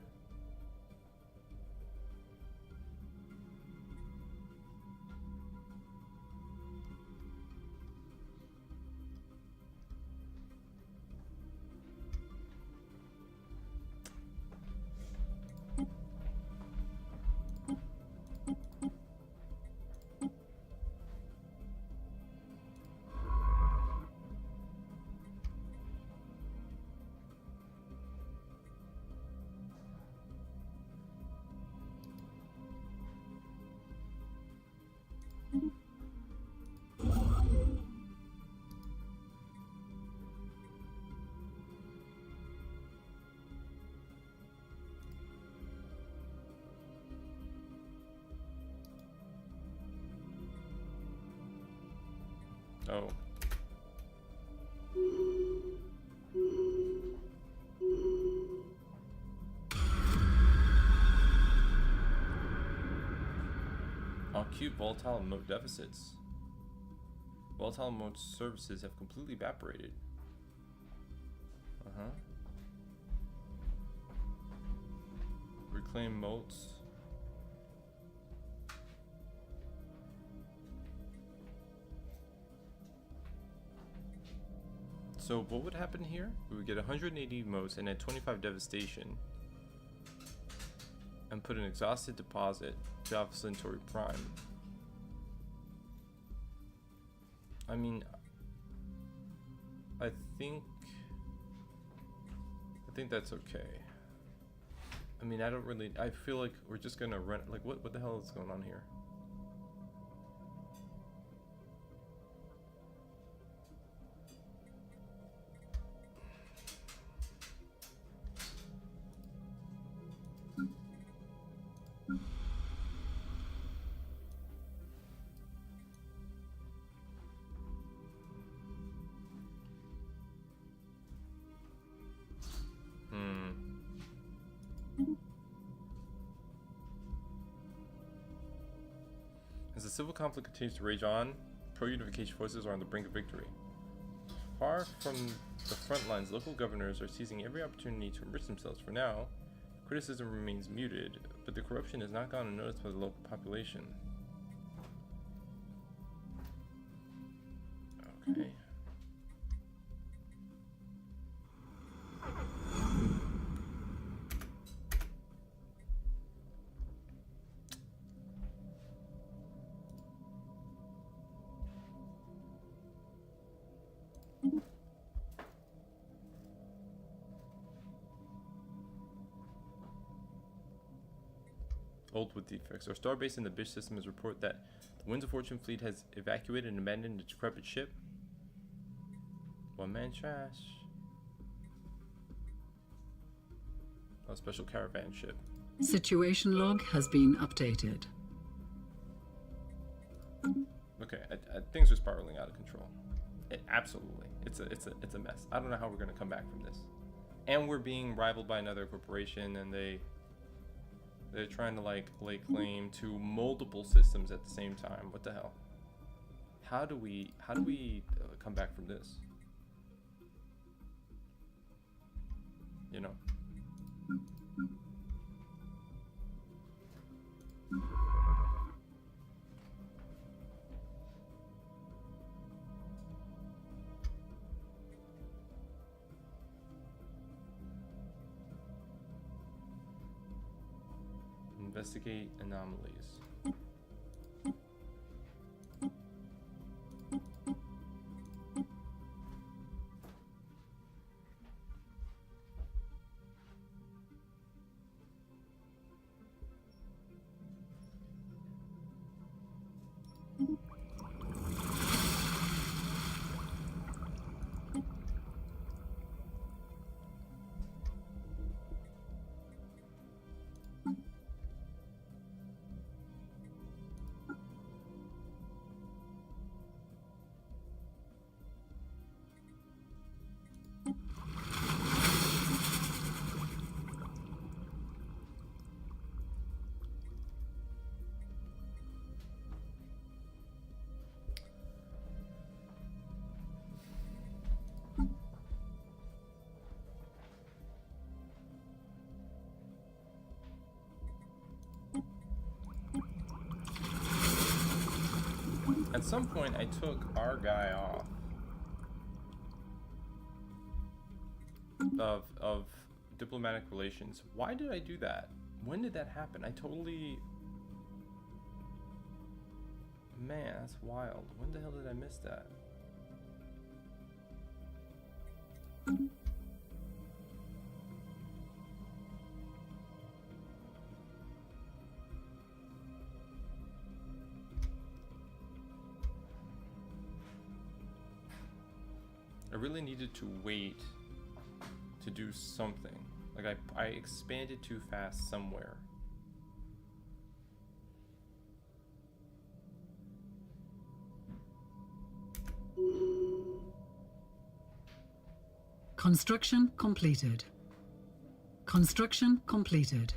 Oh. Acute volatile mode deficits. Volatile mode services have completely evaporated. Uh-huh. Reclaim motes. So what would happen here? We would get 180 motes and at 25 devastation. And put an exhausted deposit to Alpha Centauri Prime. I mean, I think that's okay. I mean, I don't really, I feel like we're just gonna run, like what the hell is going on here? As the civil conflict continues to rage on, pro-unification forces are on the brink of victory. Far from the front lines, local governors are seizing every opportunity to enrich themselves. For now, criticism remains muted, but the corruption has not gone unnoticed by the local population. Okay. Old with defects. Our starbase in the Bish system has reported that the Winds of Fortune fleet has evacuated and abandoned a decrepit ship. One man trash. A special caravan ship. Situation log has been updated. Okay, things are spiraling out of control. Absolutely, it's a mess. I don't know how we're gonna come back from this. And we're being rivaled by another corporation, and they're trying to like lay claim to multiple systems at the same time. What the hell? How do we come back from this? You know. Investigate anomalies. At some point, I took our guy off of diplomatic relations. Why did I do that? When did that happen? I totally... Man, that's wild. When the hell did I miss that? I really needed to wait to do something. Like I expanded too fast somewhere. Construction completed. Construction completed.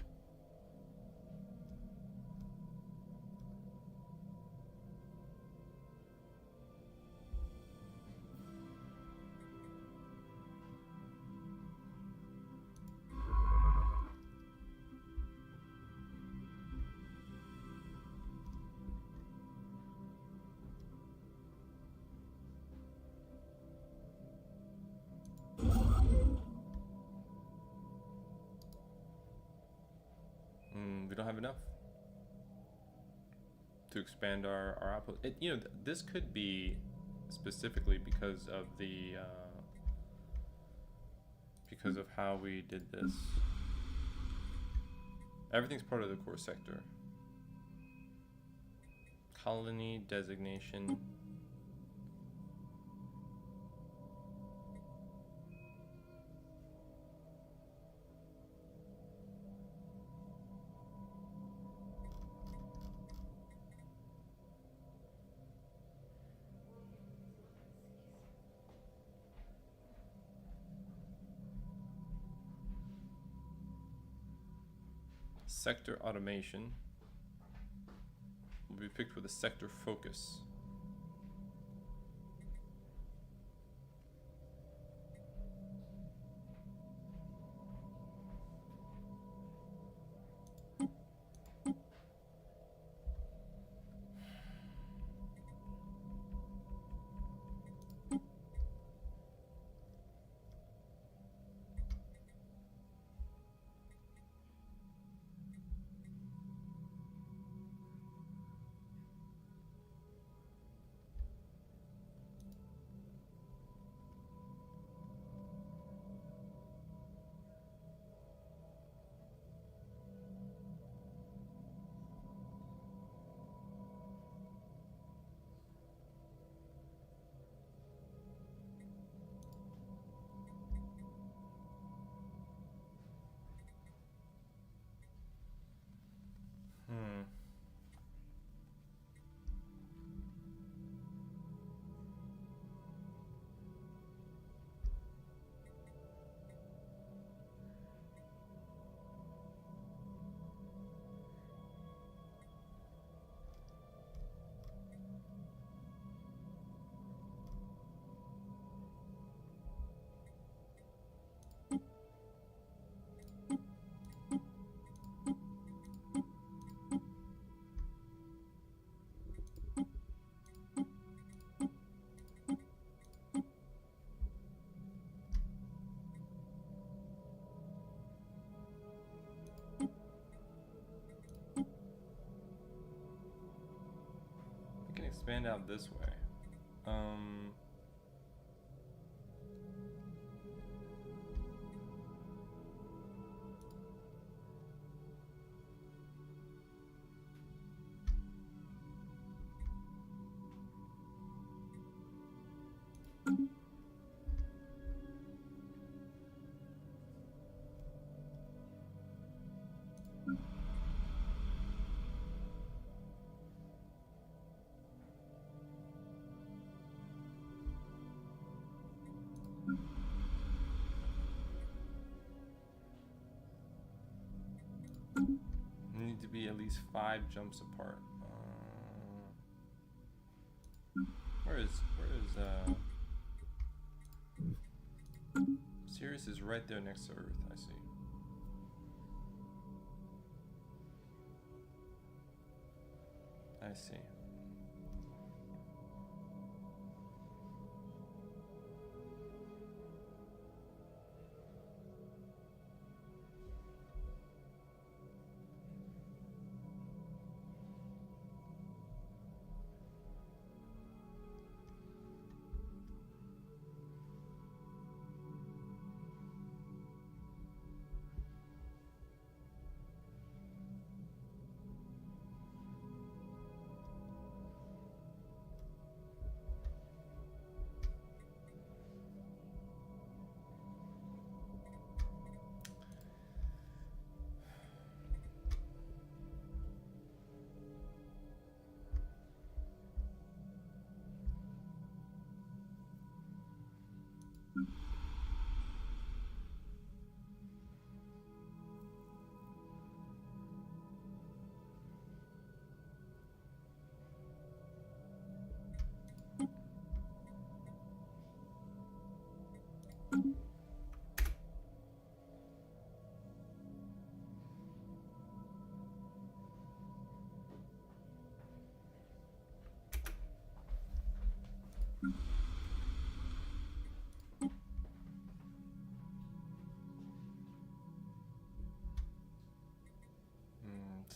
We don't have enough to expand our output. You know, this could be specifically because of the because of how we did this. Everything's part of the core sector. Colony designation. Sector automation will be picked with a sector focus. Expand out this way. Need to be at least 5 jumps apart. Where is Sirius is right there next to Earth, I see. I see.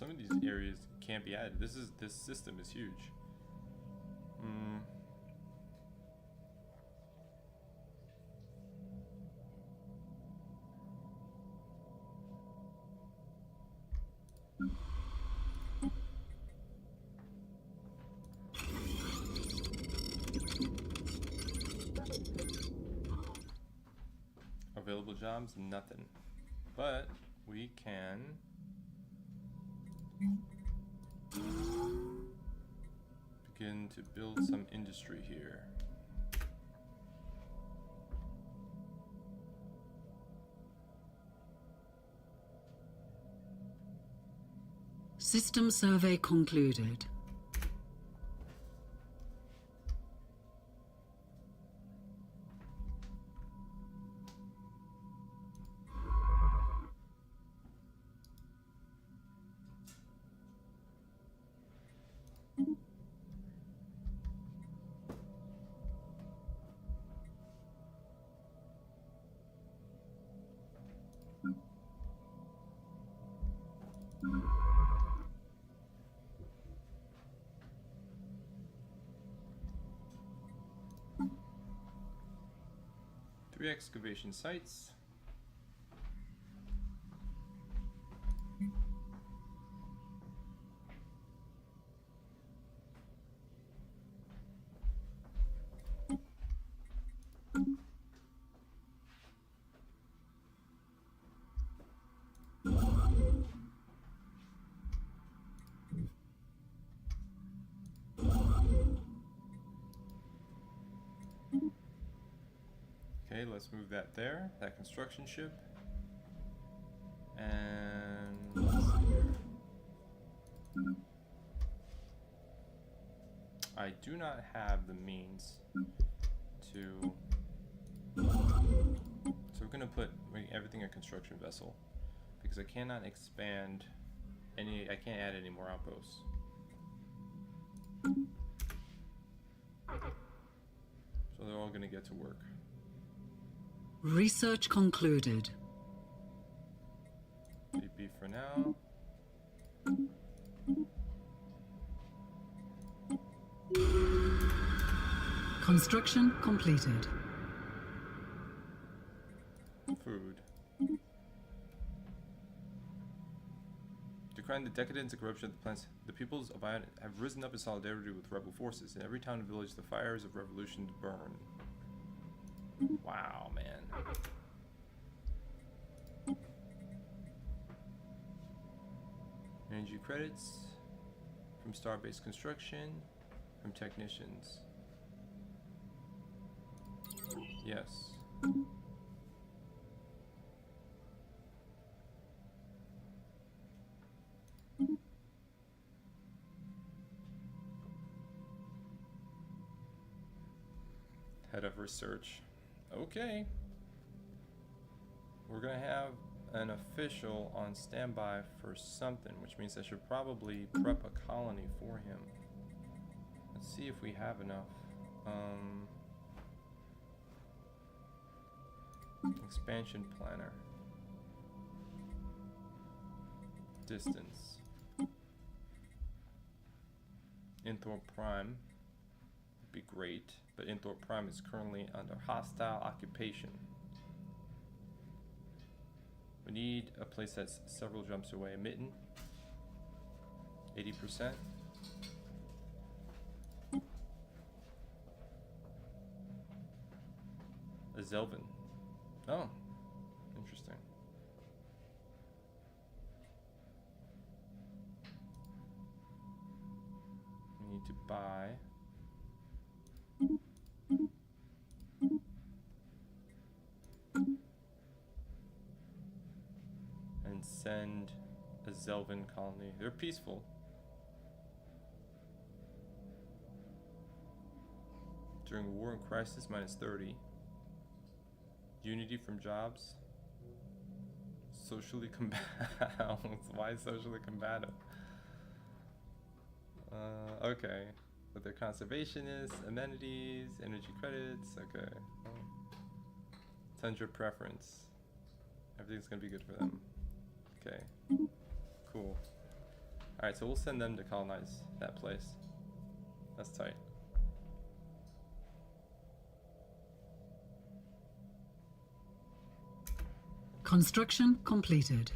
some of these areas can't be added. This system is huge. Available jobs, nothing. But we can begin to build some industry here. System survey concluded. Three excavation sites. Okay, let's move that there, that construction ship. And let's see here. I do not have the means to, so we're gonna make everything a construction vessel because I cannot expand I can't add any more outposts. So they're all gonna get to work. Research concluded. BP for now. Construction completed. Food. Decrying the decadence and corruption of the planets, the peoples of Ion have risen up in solidarity with rebel forces. In every town and village, the fires of revolution burn. Wow, man. Energy credits from star-based construction, from technicians. Yes. Head of research. Okay. We're gonna have an official on standby for something, which means I should probably prep a colony for him. Let's see if we have enough. Expansion planner. Distance. Inthorpe Prime would be great, but Inthorpe Prime is currently under hostile occupation. We need a place that's several jumps away. Mitten, 80%. A Zelvin. Oh, interesting. We need to buy. And send a Zelvin colony. They're peaceful. During war and crisis, -30. Unity from jobs. Socially combative. Why socially combative? Okay. But their conservationists, amenities, energy credits. Okay. Tundra preference. Everything's gonna be good for them. Okay. Cool. Alright, so we'll send them to colonize that place. That's tight. Construction completed.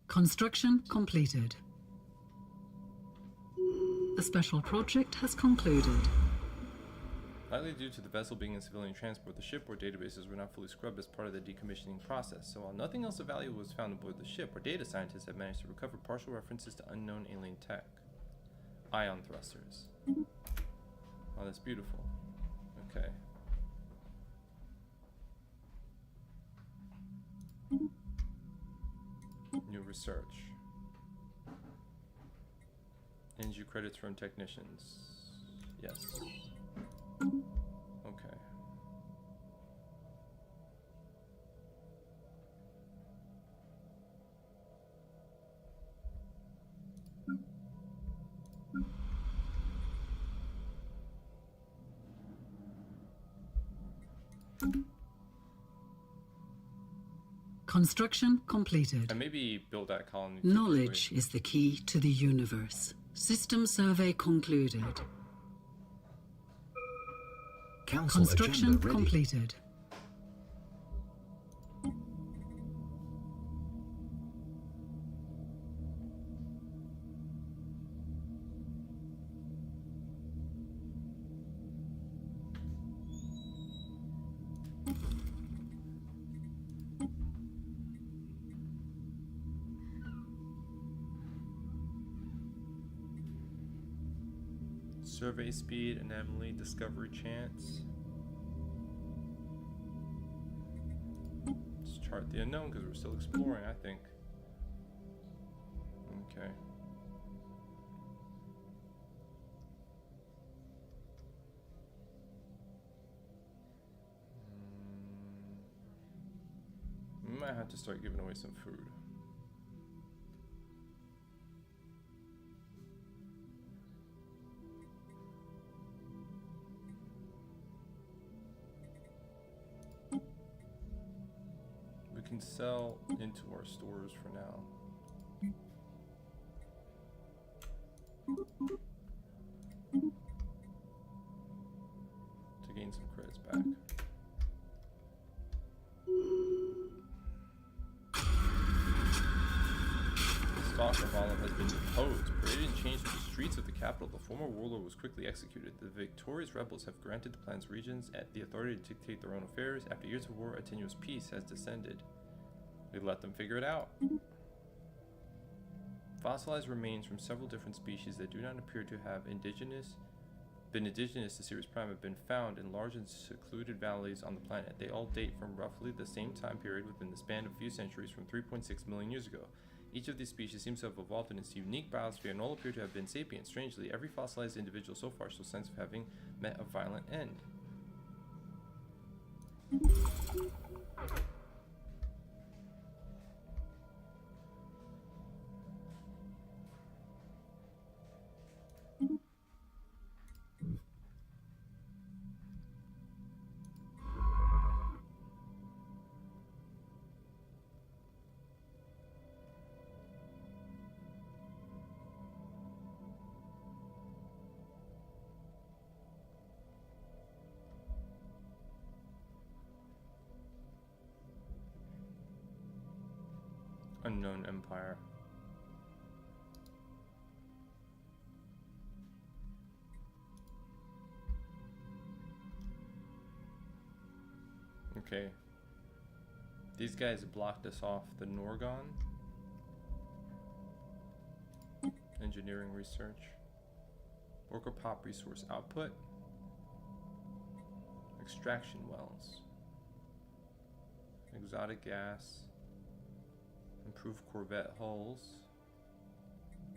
Construction completed. The special project has concluded. Likely due to the vessel being in civilian transport, the shipboard databases were not fully scrubbed as part of the decommissioning process, so while nothing else of value was found aboard the ship, our data scientists have managed to recover partial references to unknown alien tech. Ion thrusters. Oh, that's beautiful. Okay. New research. NG credits from technicians. Yes. Okay. Construction completed. And maybe build that colony. Knowledge is the key to the universe. System survey concluded. Council Construction agenda ready. completed. Survey speed, anomaly, discovery chance. Let's chart the unknown because we're still exploring, I think. Okay. We might have to start giving away some food. Can sell into our stores for now. To gain some credits back. Stalker of Olive has been deposed. Paraded and changed to the streets of the capital. The former warlord was quickly executed. The victorious rebels have granted the planet's regions at the authority to dictate their own affairs. After years of war, a tenuous peace has descended. We let them figure it out. Fossilized remains from several different species that do not appear to have been indigenous to Sirius Prime have been found in large and secluded valleys on the planet. They all date from roughly the same time period within the span of a few centuries from 3.6 million years ago. Each of these species seems to have evolved in its unique biosphere and all appear to have been sapient. Strangely, every fossilized individual so far shows signs of having met a violent end. Unknown Empire. Okay. These guys blocked us off the Norgon. Engineering research. Orca Pop resource output. Extraction wells. Exotic gas. Improved Corvette hulls.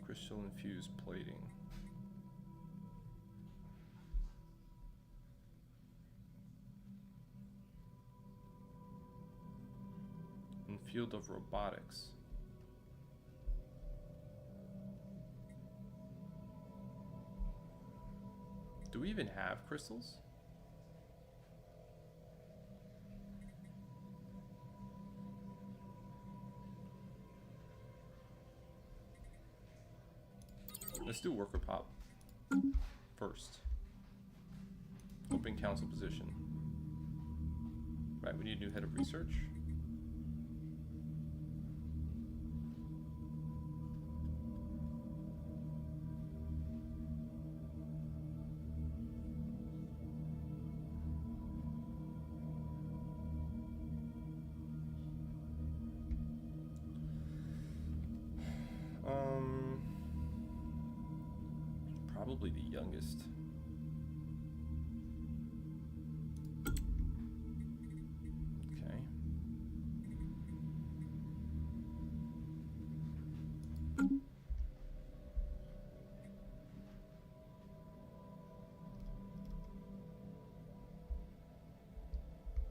Crystal infused plating. And field of robotics. Do Do we even have crystals? Let's do worker pop first. Open council position. Right, we need a new head of research. Probably the youngest. Okay.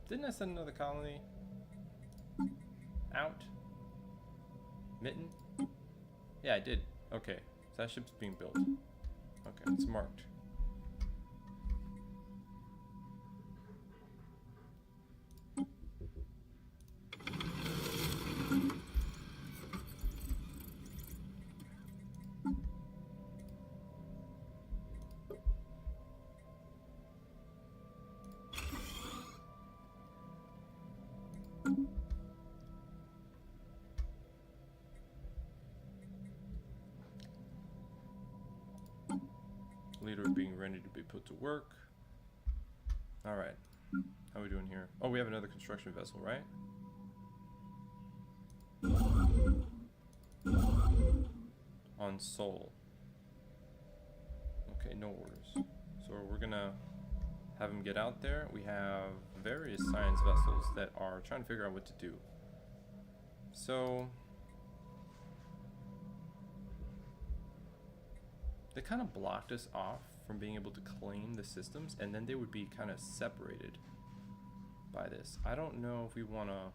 Didn't I send another colony out? Mitten? Yeah, I did. Okay, so that ship's being built. Okay, it's marked. Leader being ready to be put to work. Alright. How are we doing here? Oh, we have another construction vessel, right? On Sol. Okay, no orders. So we're gonna have him get out there. We have various science vessels that are trying to figure out what to do. So they kind of blocked us off from being able to claim the systems, and then they would be kind of separated by this. I don't know if we want to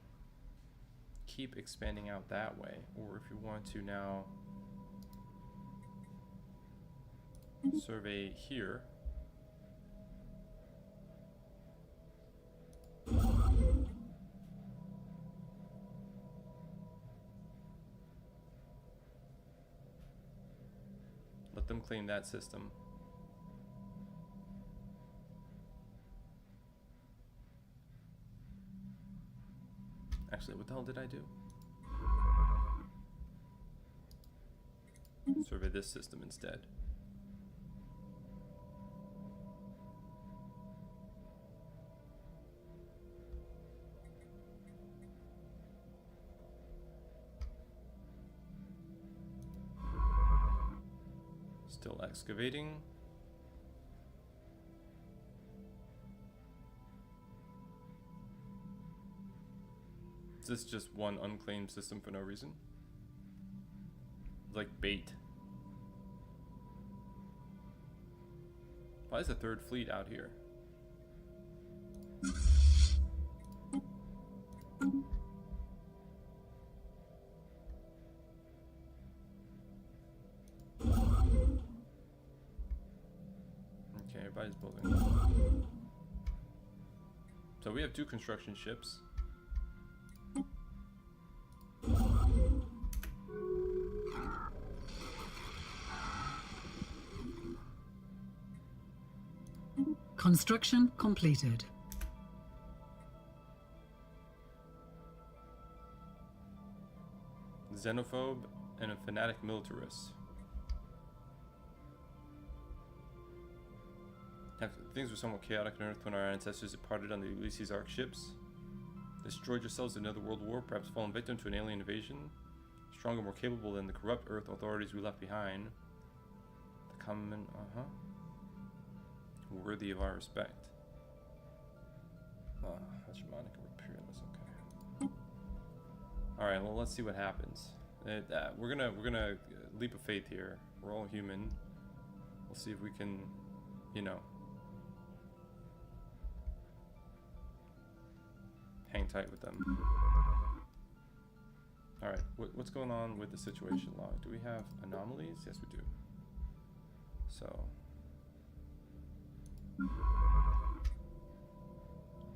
keep expanding out that way, or if we want to now survey here. Let them claim that system. Actually, what the hell did I do? Survey this system instead. Still excavating. Is this just one unclaimed system for no reason? Like bait. Why is the third fleet out here? Okay, everybody's building. So we have 2 construction ships. Construction completed. Xenophobe and a fanatic militarist. Things were somewhat chaotic on Earth when our ancestors departed on the Ulysses Ark ships. Destroyed yourselves in another world war, perhaps fallen victim to an alien invasion. Stronger, more capable than the corrupt Earth authorities we left behind. The common, worthy of our respect. Hegemonic or imperialist, okay. Alright, well, let's see what happens. We're gonna leap of faith here. We're all human. We'll see if we can, you know, hang tight with them. Alright, what's going on with the situation log? Do we have anomalies? Yes, we do. So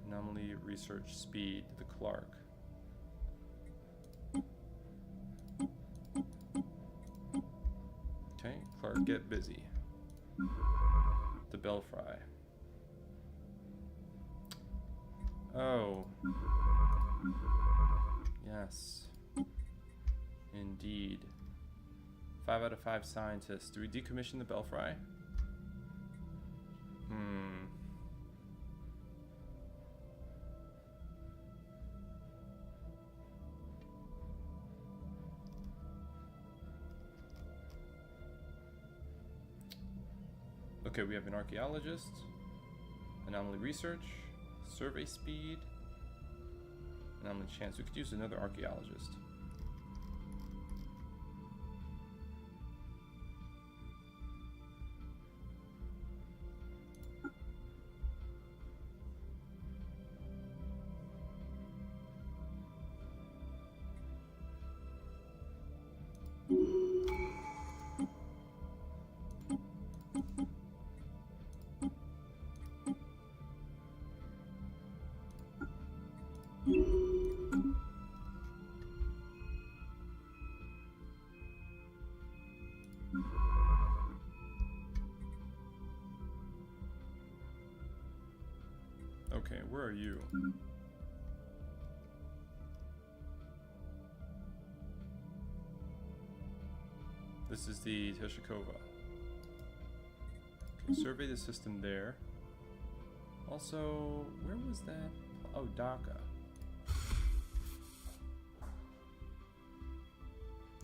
Anomaly research speed, the Clark. Okay, Clark, get busy. The Belfry. Oh. Yes. Indeed. 5 out of 5 scientists. Do we decommission the Belfry? Okay, we have an archaeologist, anomaly research, survey speed, anomaly chance. We could use another archaeologist. Okay, where are you? This is the Teshikova. Okay, survey the system there. Also, where was that? Oh, Dhaka.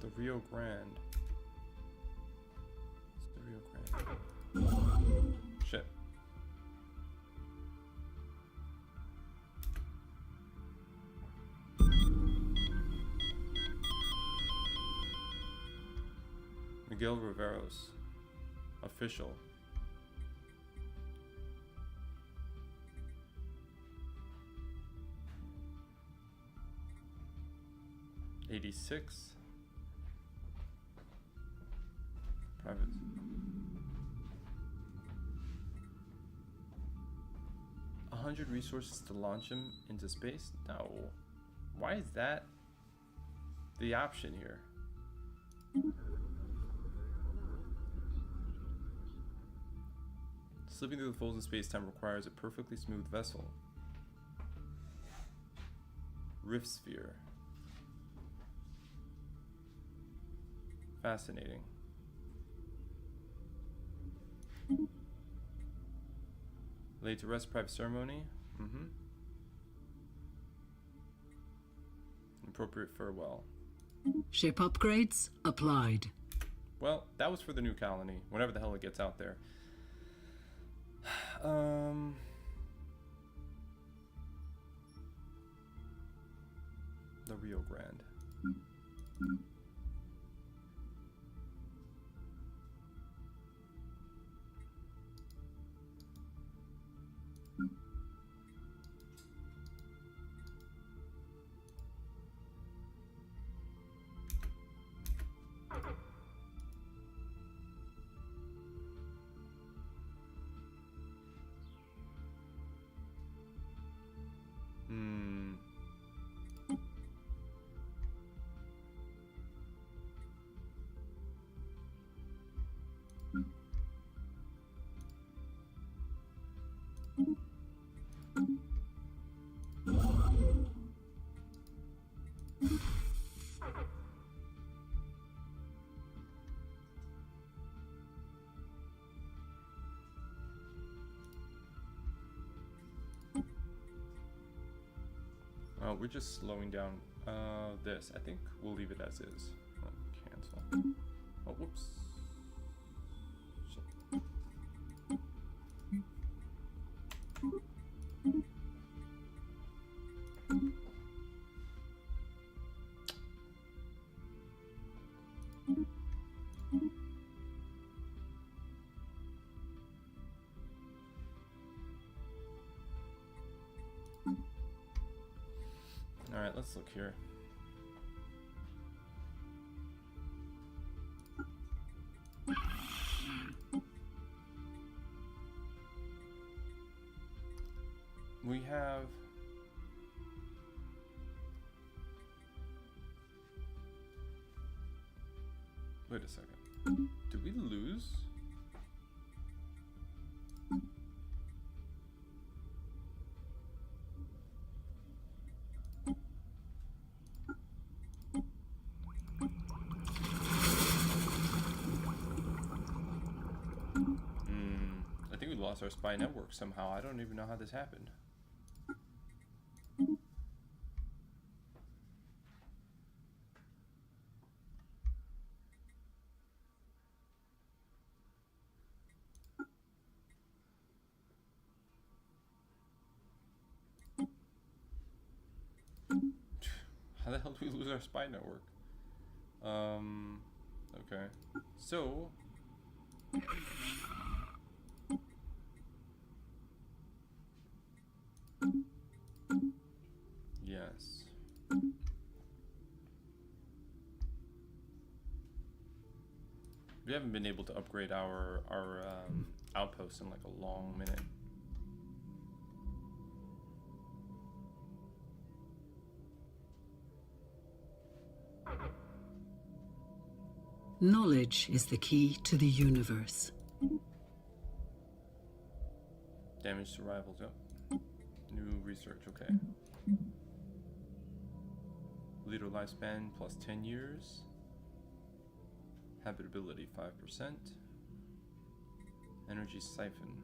The Rio Grande. It's the Rio Grande. Shit. Miguel Riveros, official. '86. Private. 100 resources to launch him into space? No. Why is that the option here? Slipping through the folds of space-time requires a perfectly smooth vessel. Rift sphere. Fascinating. Laid to rest private ceremony. Appropriate farewell. Ship upgrades applied. Well, that was for the new colony, whenever the hell it gets out there. The Rio Grande. We're just slowing down this. I think we'll leave it as is. Cancel. Oh, whoops. Shit. Alright, let's look here. We have... Wait a second. Did we lose? I think we lost our spy network somehow. I don't even know how this happened. How the hell did we lose our spy network? Okay. So... Yes. We haven't been able to upgrade our outposts in like a long minute. Knowledge is the key to the universe. Damage to rivals, yep. New research, okay. Leader lifespan plus 10 years. Habitability 5%. Energy siphon.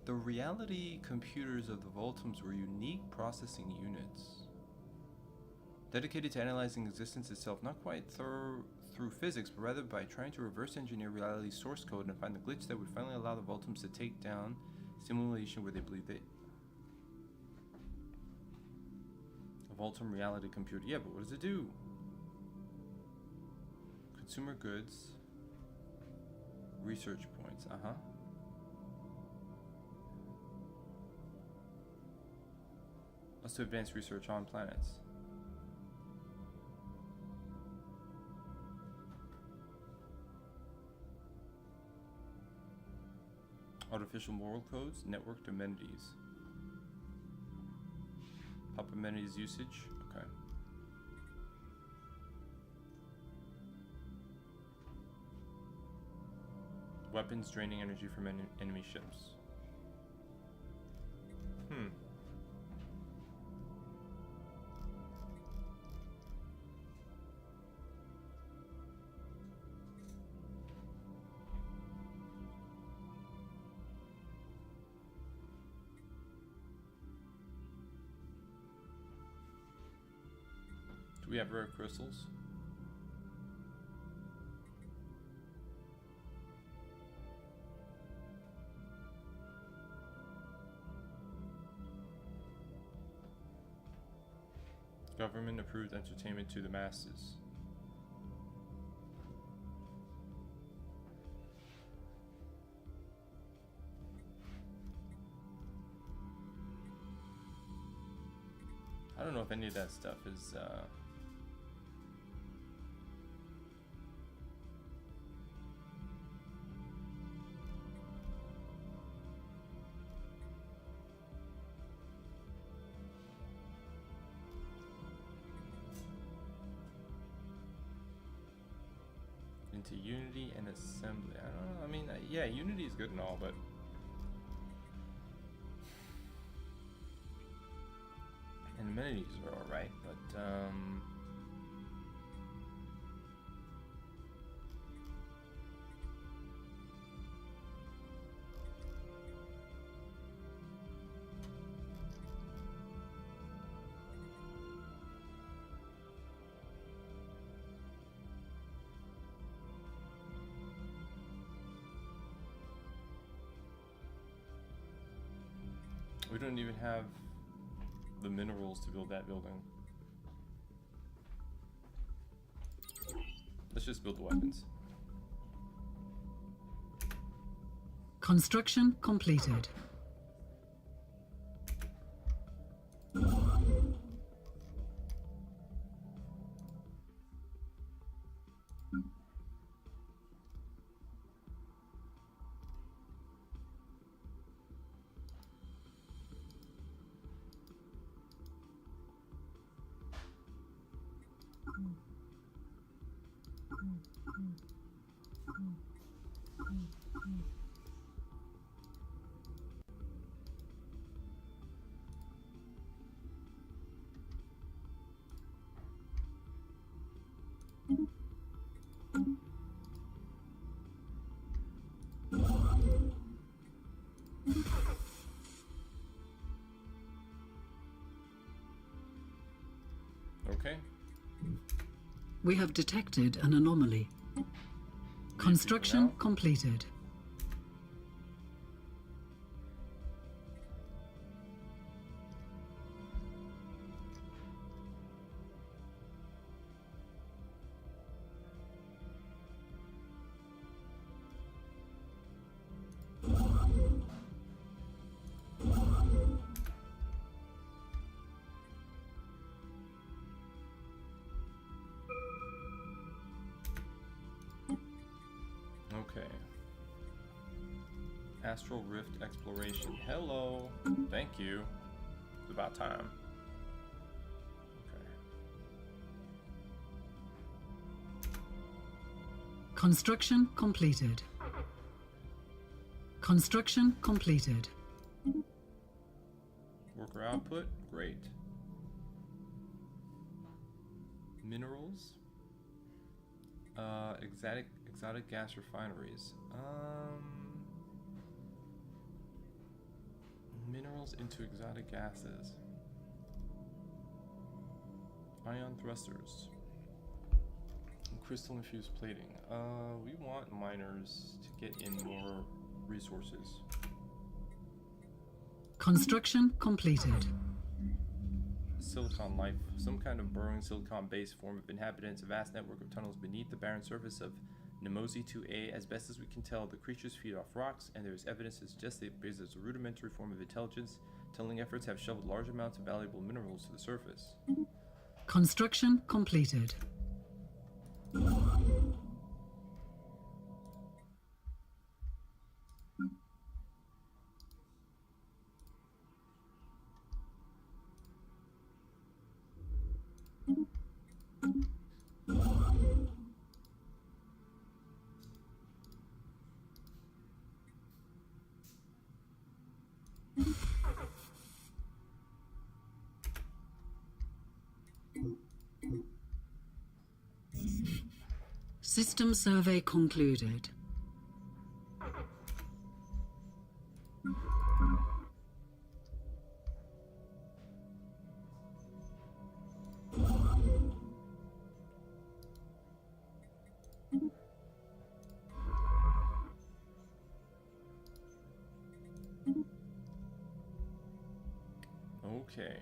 The reality computers of the Voltums were unique processing units. Dedicated to analyzing existence itself, not quite through physics, but rather by trying to reverse engineer reality's source code and find the glitch that would finally allow the Voltums to take down simulation where they believe they... A Voltum reality computer. Yeah, but what does it do? Consumer goods. Research points. Uh-huh. Let's do advanced research on planets. Artificial moral codes, networked amenities. Pop amenities usage, okay. Weapons draining energy from enemy ships. Do we have rare crystals? Government approved entertainment to the masses. I don't know if any of that stuff is into Unity and Assembly. I don't know. I mean, yeah, Unity is good and all, but and amenities are all right, but we don't even have the minerals to build that building. Let's just build the weapons. Construction completed. Okay. We have detected an anomaly. Construction completed. Okay. Astral Rift exploration. Hello. Thank you. It's about time. Okay. Construction completed. Construction completed. Worker output. Great. Minerals. Exotic gas refineries. Minerals into exotic gases. Ion thrusters. Crystal infused plating. We want miners to get in more resources. Construction completed. Silicon life. Some kind of burrowing silicon-based form of inhabitants, a vast network of tunnels beneath the barren surface of Nemosi 2A. As best as we can tell, the creatures feed off rocks, and there is evidence to suggest that there's a rudimentary form of intelligence. Tunneling efforts have shoveled large amounts of valuable minerals to the surface. Construction completed. System survey concluded. Okay.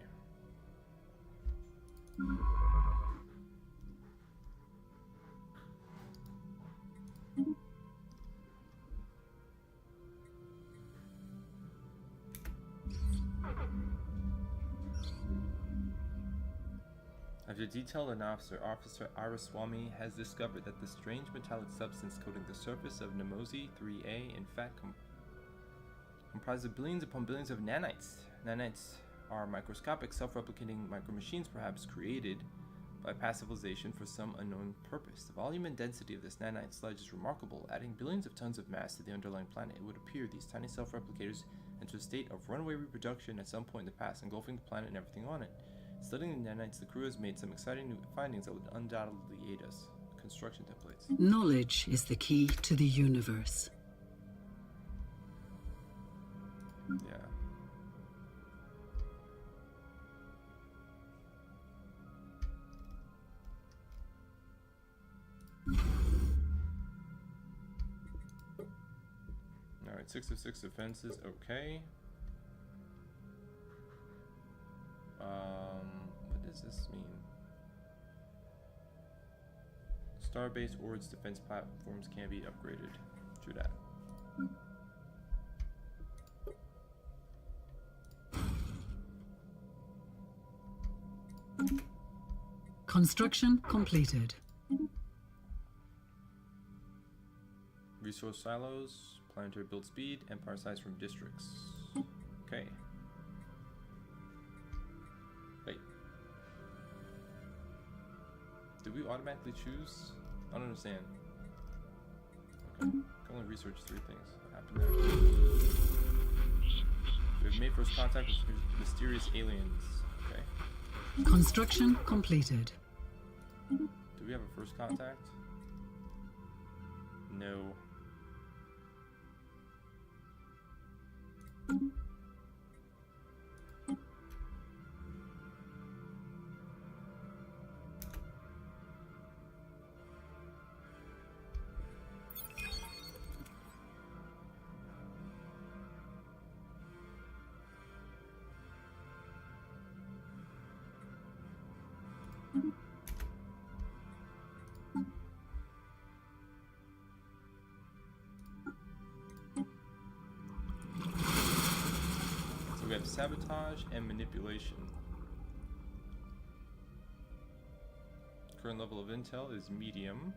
After detailed analysis, Officer Araswamy has discovered that the strange metallic substance coating the surface of Nemosi 3A in fact comprises of billions upon billions of nanites. Nanites are microscopic, self-replicating micromachines, perhaps created by passivization for some unknown purpose. The volume and density of this nanite sludge is remarkable. Adding billions of tons of mass to the underlying planet, it would appear these tiny self-replicators enter a state of runaway reproduction at some point in the past, engulfing the planet and everything on it. Studying the nanites, the crew has made some exciting new findings that would undoubtedly aid us. Construction templates. Knowledge is the key to the universe. Yeah. Alright, 6 of 6 defenses, okay. What does this mean? Starbase or its defense platforms can be upgraded. True that. Construction completed. Resource silos, planetary build speed, empire size from districts. Okay. Wait. Do do we automatically choose? I don't understand. Okay. Can only research 3 things. What happened there? We've made first contact with mysterious aliens. Okay. Construction completed. Do we have a first contact? No. So we have sabotage and manipulation. Current level of intel is medium.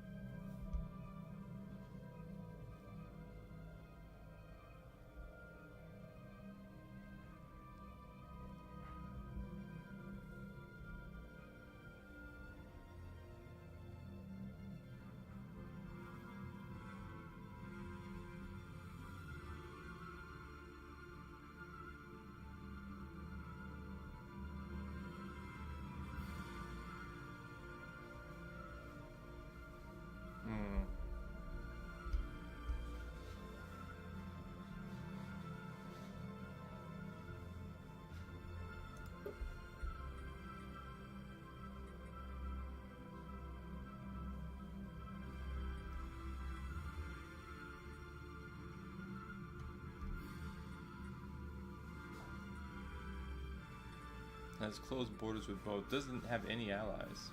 Has close borders with both. Doesn't have any allies.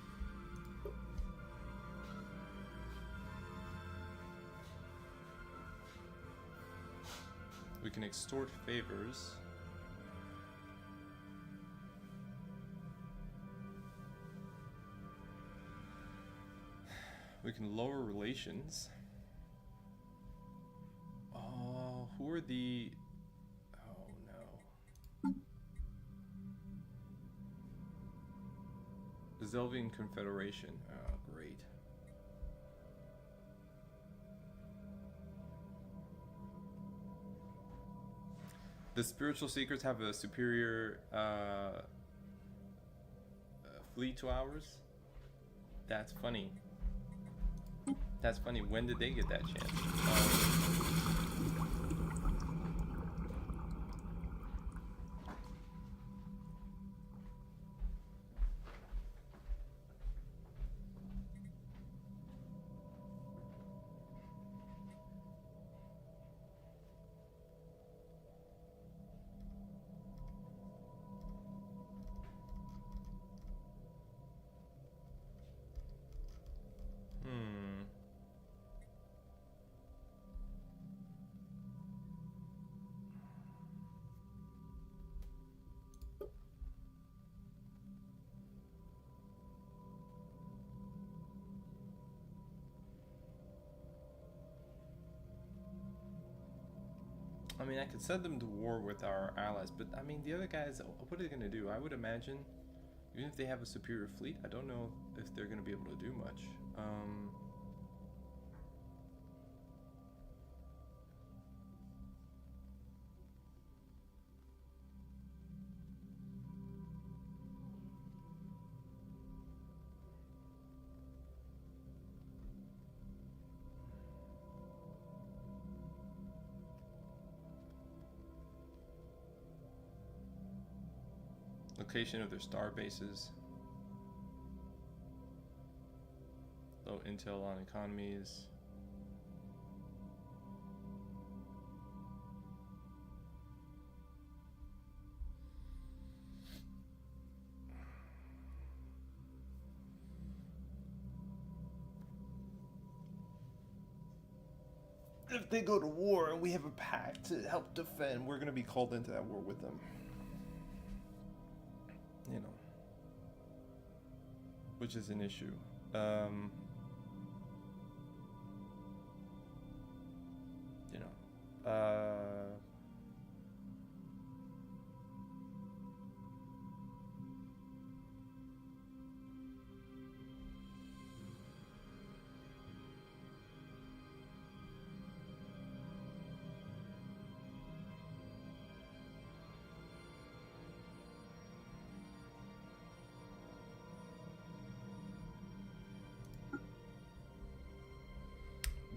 We can extort favors. We can lower relations. Oh, who are the... Oh no. The Zelvian Confederation. Oh, great. The Spiritual Seekers have a superior fleet to ours? That's funny. That's funny. When did they get that chance? I mean, I could send them to war with our allies, but I mean, the other guys, what are they going to do? I would imagine, even if they have a superior fleet, I don't know if they're going to be able to do much. Location of their star bases. Low intel on economies. If they go to war and we have a pact to help defend, we're going to be called into that war with them. You know, which is an issue. You know,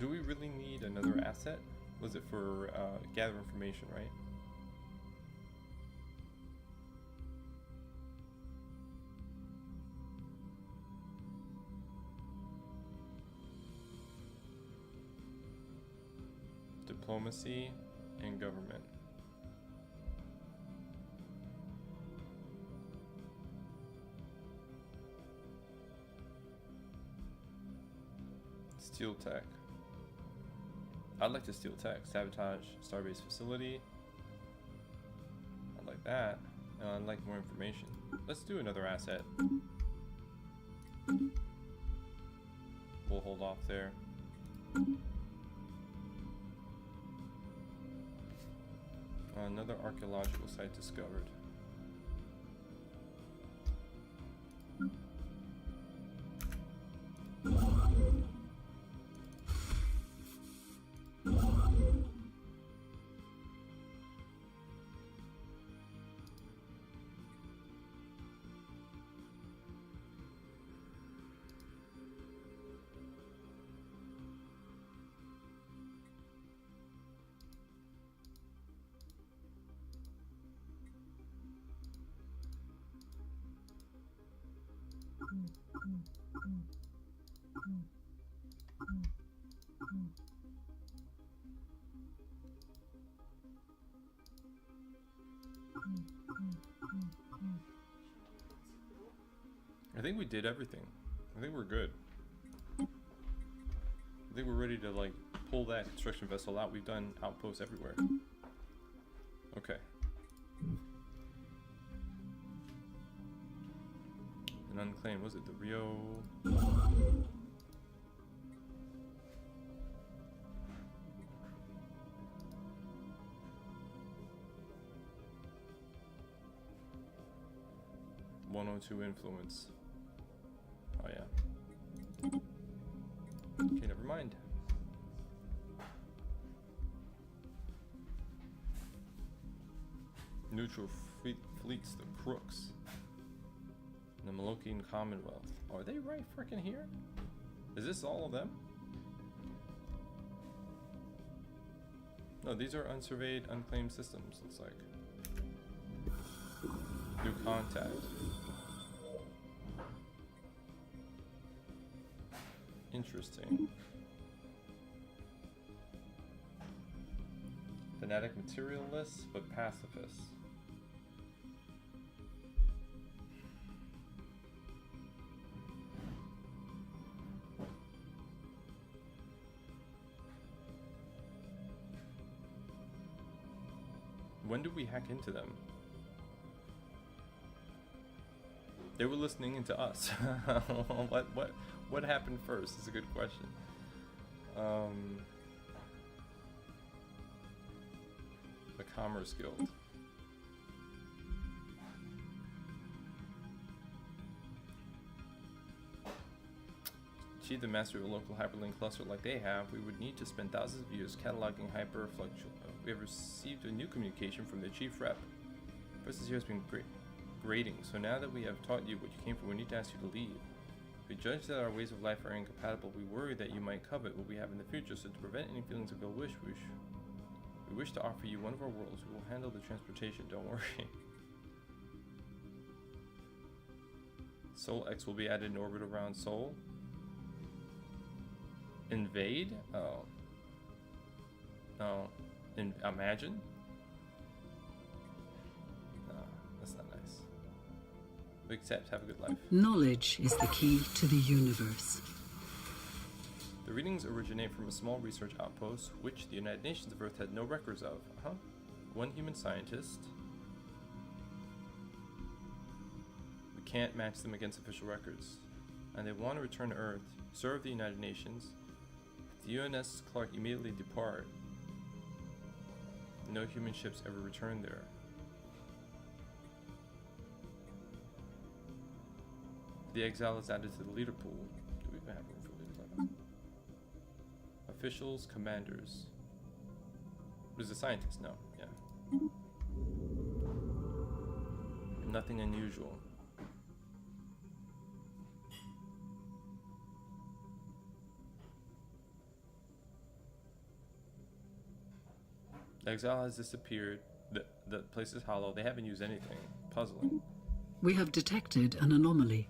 do we really need another asset? Was it for gather information, right? Diplomacy and government. Steel tech. I'd like to steal tech. Sabotage starbase facility. I'd like that. And I'd like more information. Let's do another asset. We'll hold off there. Another archaeological site discovered. I think we did everything. I think we're good. I think we're ready to like pull that construction vessel out. We've done outposts everywhere. Okay. An unclaimed, was it the Rio? (102) influence. Oh yeah. Okay, never mind. Neutral fleets, the crooks. The Malokian Commonwealth. Are they right frickin' here? Is this all of them? No, these are unsurveyed, unclaimed systems, looks like. New contact. Interesting. Fanatic materialists, but pacifists. When did we hack into them? They were listening into us. What happened first? Is a good question. The Commerce Guild. Achieve the mastery of a local hyperlink cluster like they have, we would need to spend thousands of years cataloging hyperfluctuation. We have received a new communication from the chief rep. First this year has been grading, so now that we have taught you what you came for, we need to ask you to leave. If we judge that our ways of life are incompatible, we worry that you might covet what we have in the future, so to prevent any feelings of ill wish, we wish to offer you one of our worlds. We will handle the transportation, don't worry. Sol X will be added in orbit around Sol. Invade? Oh. No. Imagine? No, that's not nice. We accept. Have a good life. Knowledge is the key to the universe. The readings originate from a small research outpost, which the United Nations of Earth had no records of. One human scientist. We can't match them against official records. And they want to return to Earth, serve the United Nations. If the UNS Clark immediately depart, no human ships ever return there. The Exile is added to the leader pool. Do we even have room for leaders? Officials, commanders. Who's a scientist? No, yeah. Nothing unusual. The exile has disappeared. The place is hollow. They haven't used anything. Puzzling. We have detected an anomaly.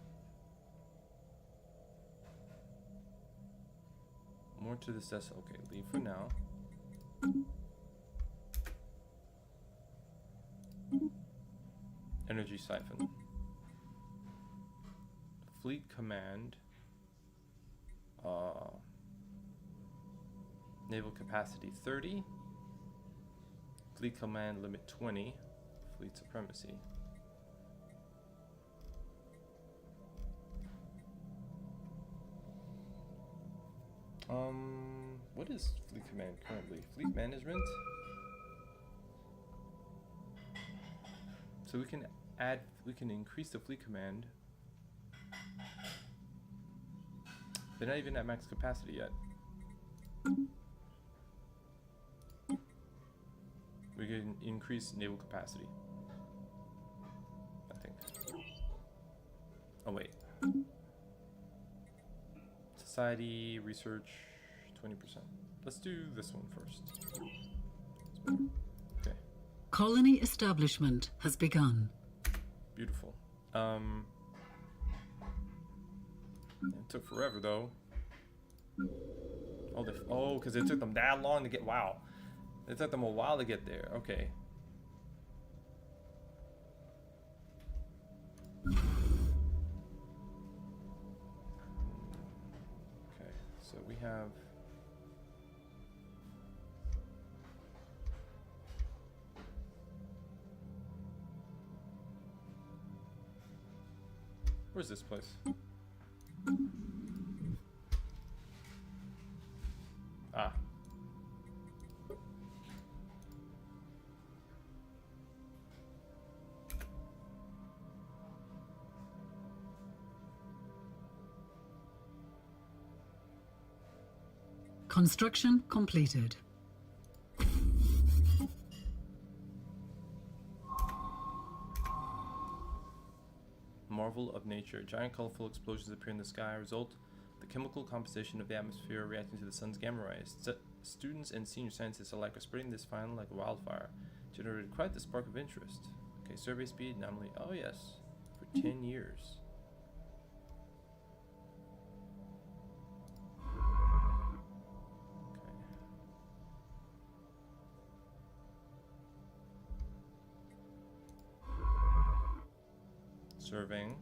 More to this desk. Okay, leave for now. Energy siphon. Fleet command. Naval capacity 30. Fleet command limit 20. Fleet supremacy. What is fleet command currently? Fleet management? So we can increase the fleet command. They're not even at max capacity yet. We can increase naval capacity, I think. Oh wait. Society, research, 20%. Let's do this one first. Okay, Colony establishment has begun. beautiful. It took forever though. Oh, because it took them that long to get. Wow, it took them a while to get there. Okay. Okay, so we have. Where's this place? Ah. Construction completed. Marvel of nature. Giant colorful explosions appear in the sky. Result, the chemical composition of the atmosphere reacting to the sun's gamma rays. Students and senior scientists alike are spreading this find like wildfire. Generated quite the spark of interest. Okay, survey speed, anomaly. Oh yes, for 10 years. Surveying.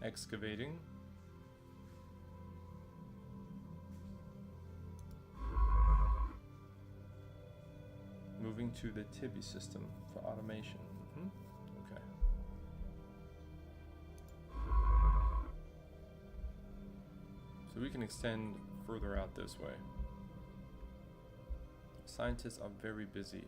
Excavating. Moving to the Tibby system for automation. Okay. So we can extend further out this way. Scientists are very busy.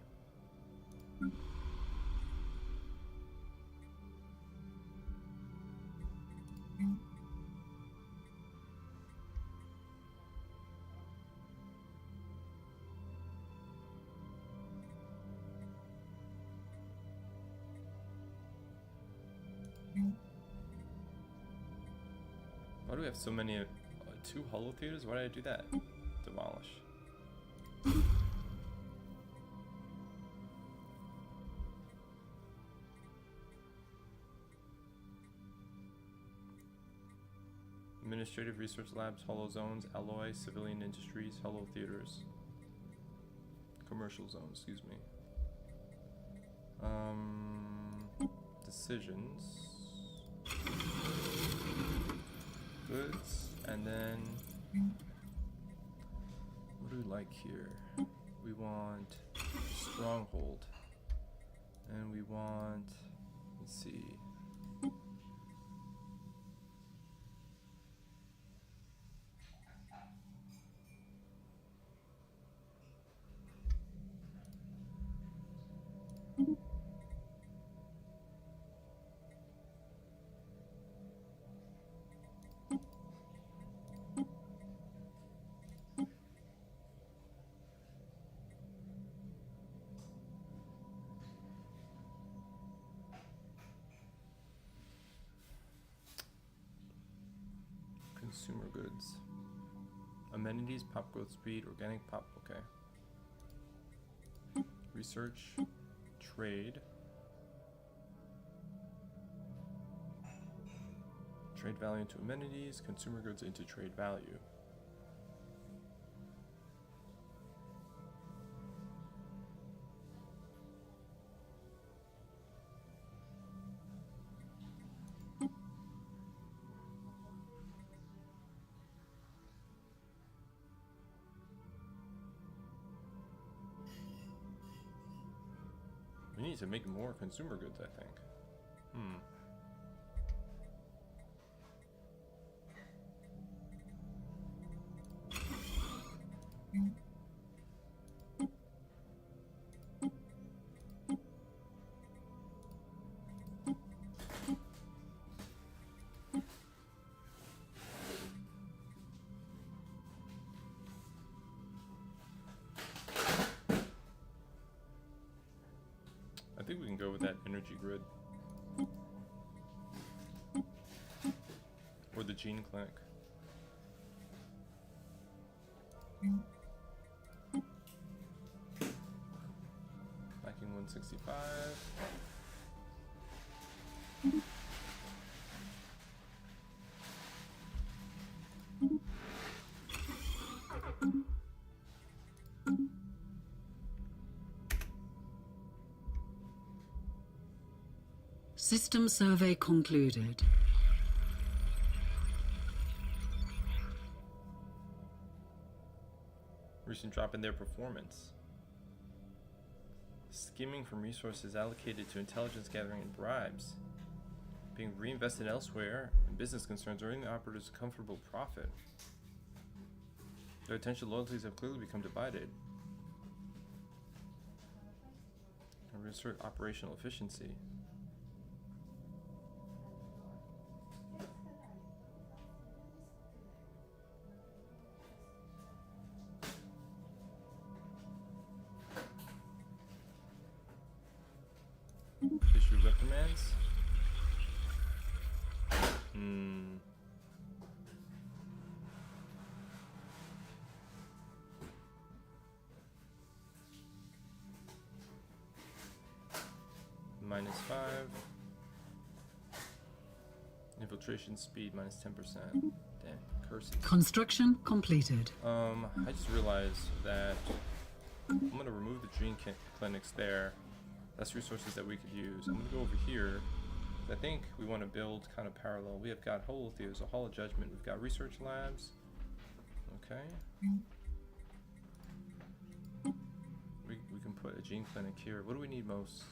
Why do we have so many? 2 holo theaters? Why did I do that? Demolish. Administrative research labs, holo zones, alloy, civilian industries, holo theaters. Commercial zones, excuse me. Decisions. Goods, and then what do we like here? We want stronghold, and we want, let's see. Consumer goods. Amenities, pop growth speed, organic pop, okay. Research, trade. Trade value into amenities, consumer goods into trade value. We need to make more consumer goods, I think. I think we can go with that energy grid. Or the gene clinic. Lacking 165. System survey concluded. Recent drop in their performance. Skimming from resources allocated to intelligence gathering and bribes. Being reinvested elsewhere in business concerns, earning the operatives a comfortable profit. Their attention loyalties have clearly become divided. And reassert operational efficiency. Issue reprimands. -5. Infiltration speed -10%. Damn, curses. Construction completed. I just realized that I'm gonna remove the gene clinics there. That's resources that we could use. I'm gonna go over here. I think we want to build kind of parallel. We have got Holo Theaters, a Hall of Judgment. We've got research labs. Okay. We can put a gene clinic here. What do we need most?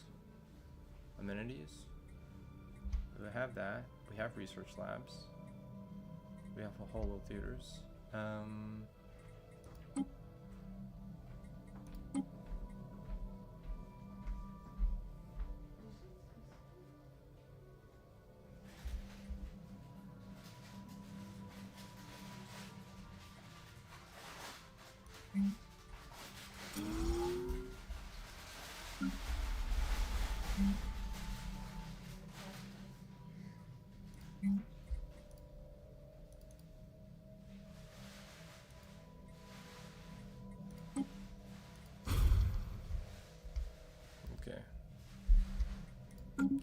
Amenities? We have that. We have research labs. We have a Holo Theaters.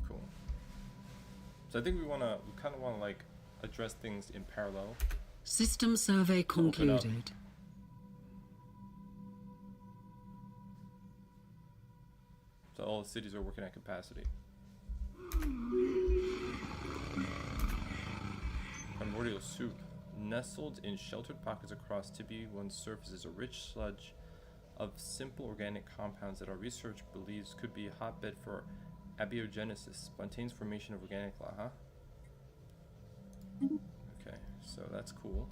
Cool. So I think we kind of want to like address things in parallel. System survey concluded. So all the cities are working at capacity. Primordial soup. Nestled in sheltered pockets across TB1's surface is a rich sludge of simple organic compounds that our research believes could be a hotbed for abiogenesis, spontaneous formation of organic law, Okay, so that's cool.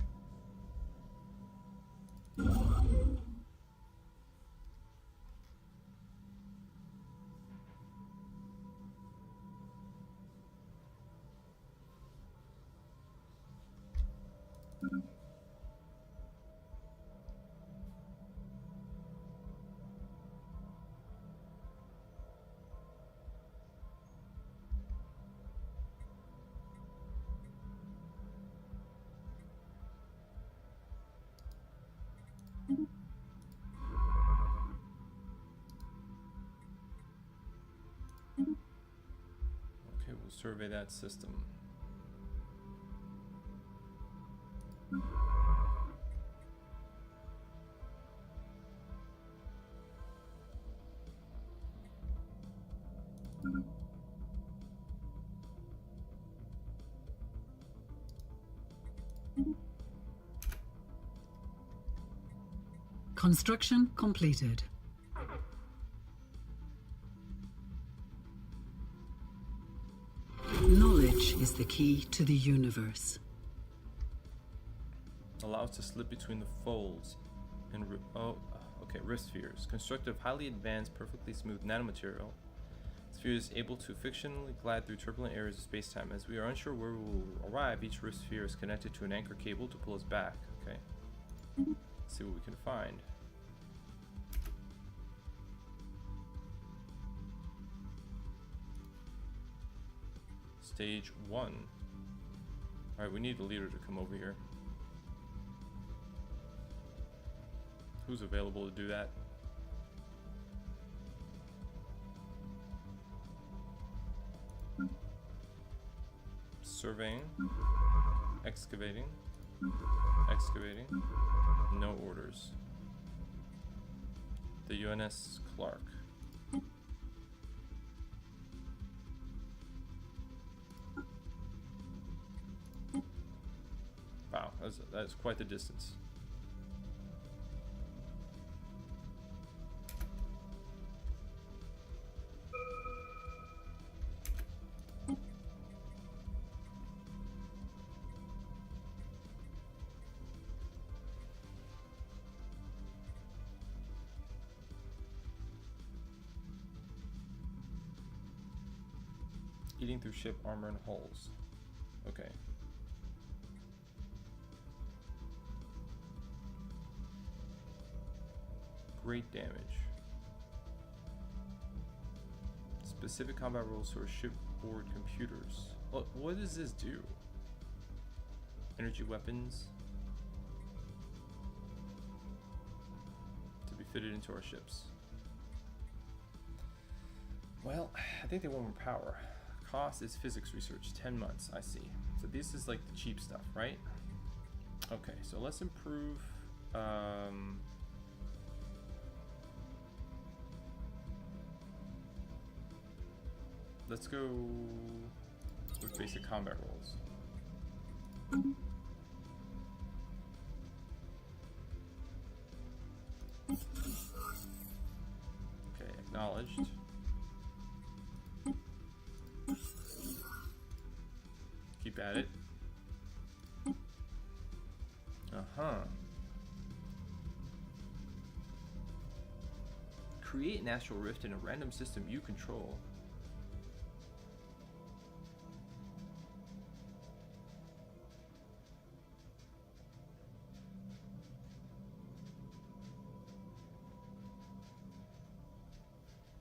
We'll survey that system. Construction completed. Knowledge is the key to the universe. Allows to slip between the folds and rift spheres. Constructed of highly advanced, perfectly smooth nanomaterial. Sphere is able to fictionally glide through turbulent areas of space-time. As we are unsure where we will arrive, each rift sphere is connected to an anchor cable to pull us back. Okay. Let's see what we can find. Stage 1. Alright, we need a leader to come over here. Who's available to do that? Surveying. Excavating. Excavating. No orders. The UNS Clark. Wow, that's quite the distance. Eating through ship armor and hulls. Okay. Great damage. Specific combat rules for shipboard computers. What does this do? Energy weapons to be fitted into our ships. Well, I think they want more power. Cost is physics research, 10 months, I see. So this is like the cheap stuff, right? Okay, so let's improve, let's go with basic combat rolls. Okay, acknowledged. Keep at it. Create an astral rift in a random system you control.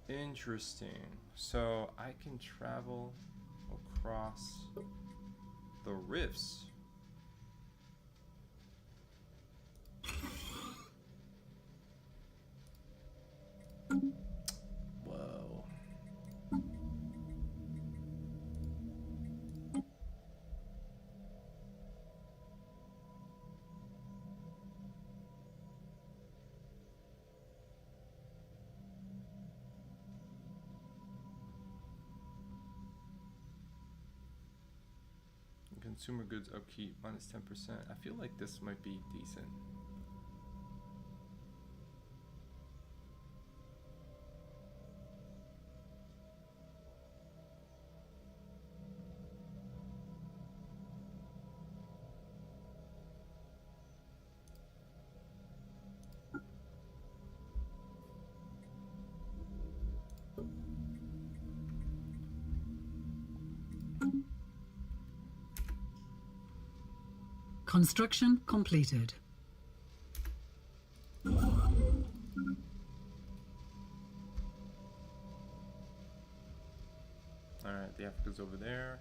Interesting. So I can travel across the rifts. Whoa. Consumer goods upkeep minus 10%. I feel like this might be decent. Construction completed. Alright, the Africa's over there.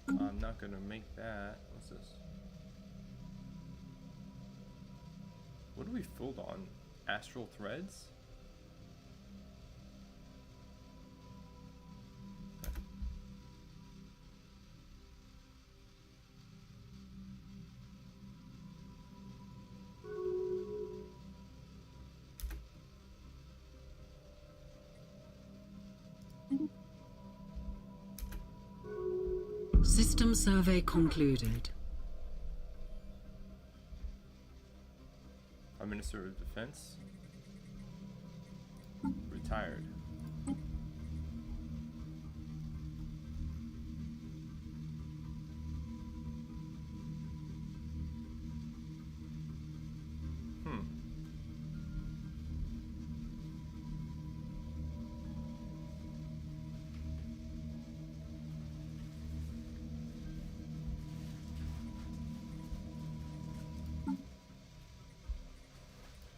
I'm not gonna make that. What's this? What do we fold on? Astral threads? System survey concluded. Our Minister of Defense retired.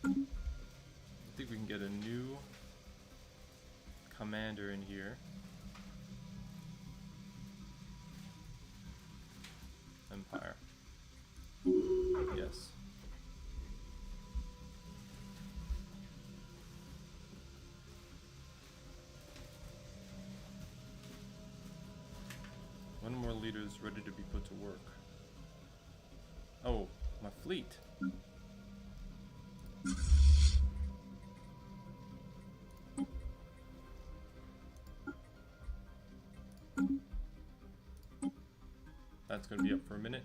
I think we can get a new commander in here. Empire. Yes. One more leader is ready to be put to work. Oh, my fleet. That's going to be up for a minute.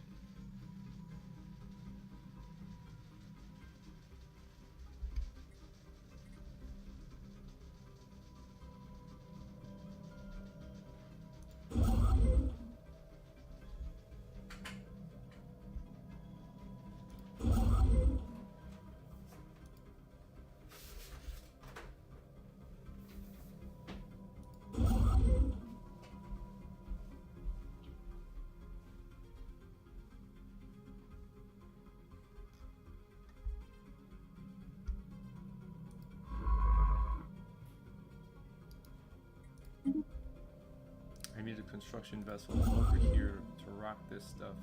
I need a construction vessel over here to rock this stuff.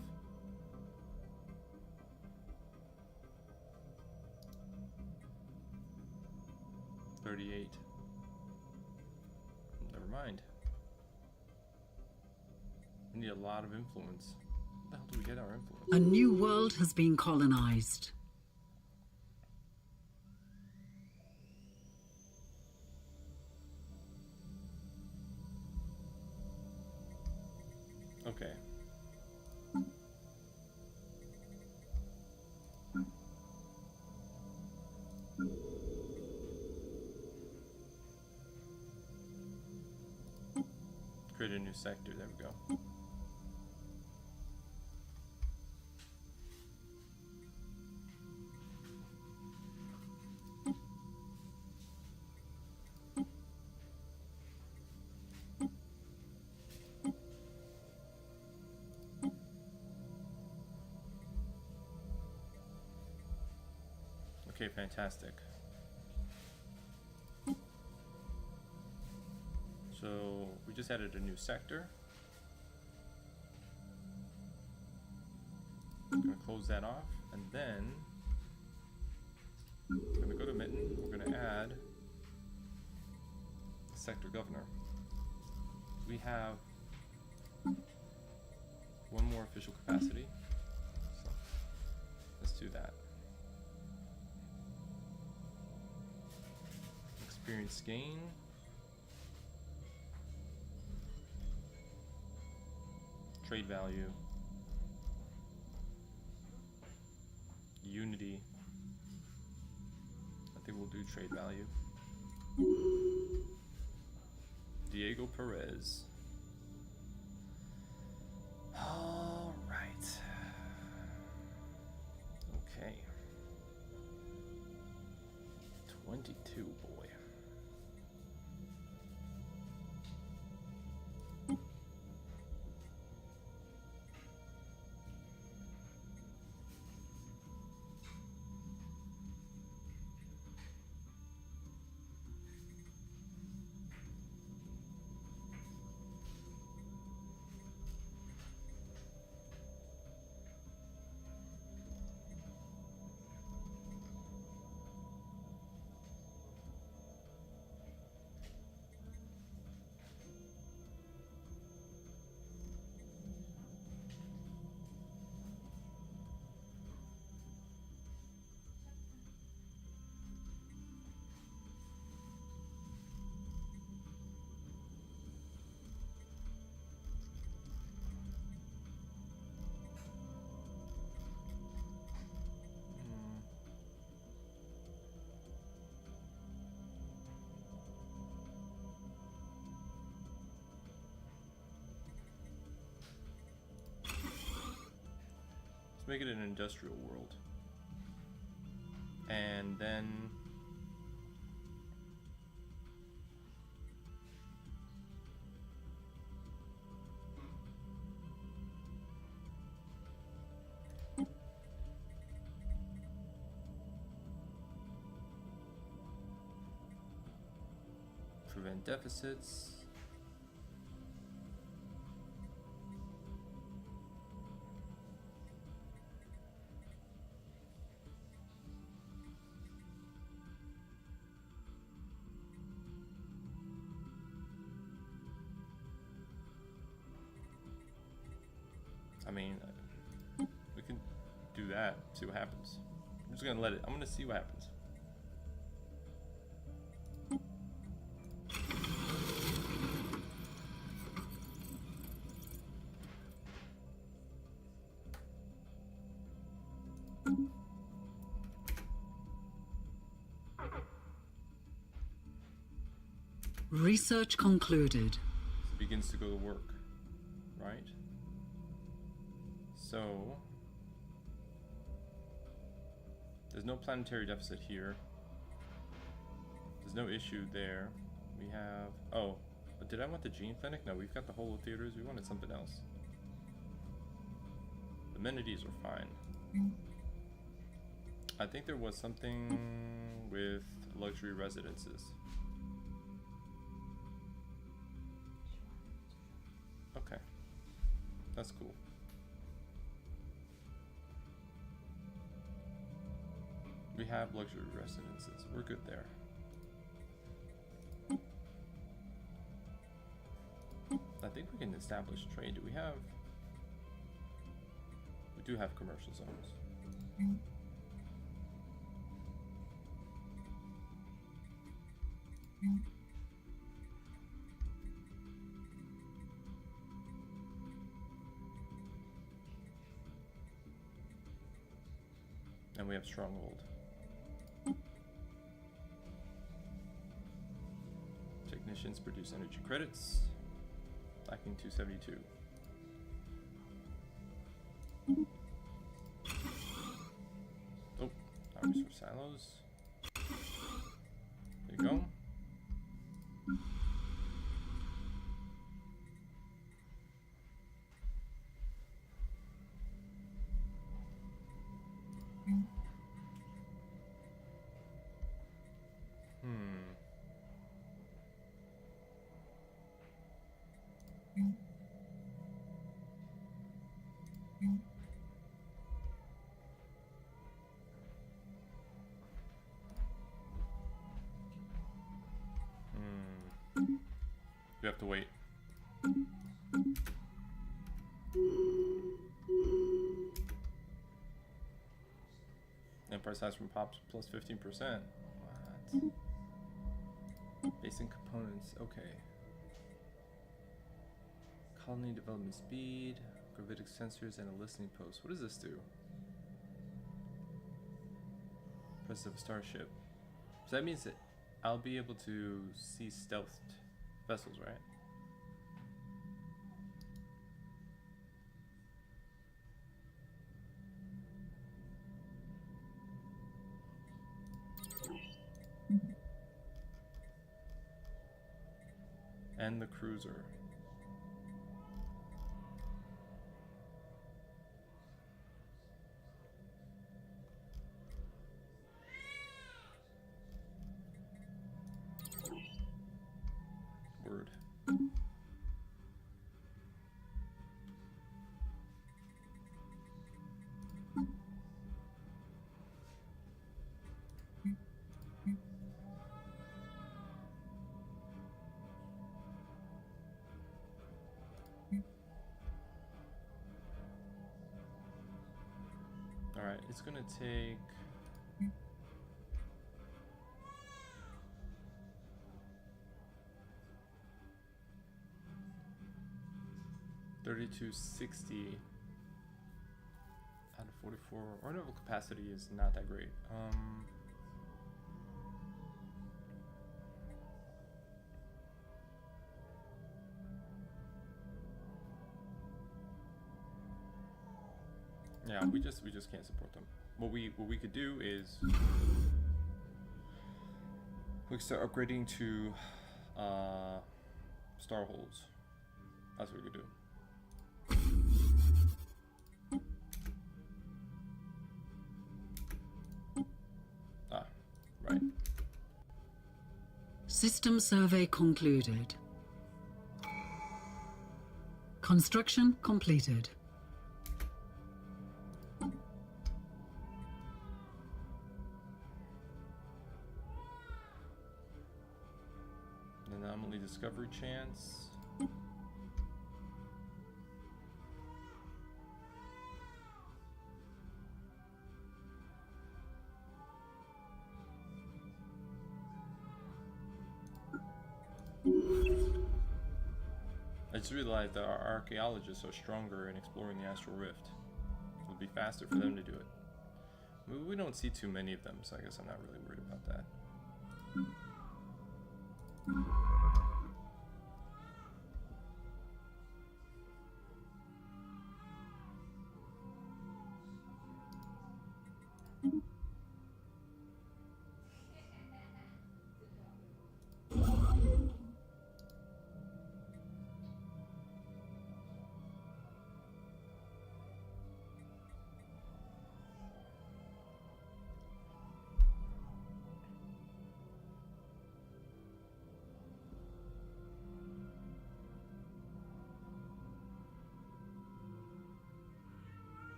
$38. Never mind. We need a lot of influence. Where the hell do we get our influence? A new world has been colonized. Okay. Create a new sector, there we go. Okay, fantastic. So we just added a new sector. I'm gonna close that off, and then I'm gonna go to Mitten. We're gonna add a sector governor. We have one more official capacity, so let's do that. Experience gain. Trade value. Unity. I think we'll do trade value. Diego Perez. All right. Okay. 22, boy. Let's make it an industrial world. And then prevent deficits. I mean, we can do that, see what happens. I'm just gonna let it, I'm gonna see what happens. Research concluded. So it begins to go to work, right? So there's no planetary deficit here. There's no issue there. We have, oh, but did I want the gene clinic? No, we've got the holo theaters. We wanted something else. The amenities are fine. I think there was something with luxury residences. Okay, that's cool. We have luxury residences. We're good there. I think we can establish trade. Do we have? We do have commercial zones. And we have stronghold. Technicians produce energy credits. Lacking 272. Oh, our resource silos. There you go. You have to wait. Empire size from pops plus 15%. What? Basic components, okay. Colony development speed, gravitic sensors, and a listening post. What does this do? Presence of a starship. So that means that I'll be able to see stealthed vessels, right? And the cruiser. Word. All right, it's gonna take 3260 out of 44. Orbital capacity is not that great. Yeah, Yeah, we just can't support them. What we could do is we could start upgrading to Starholds. That's what we could do. Ah, right. System survey concluded. Construction completed. Anomaly discovery chance. I just realized that our archaeologists are stronger in exploring the Astral Rift. It would be faster for them to do it. We don't see too many of them, so I guess I'm not really worried about that.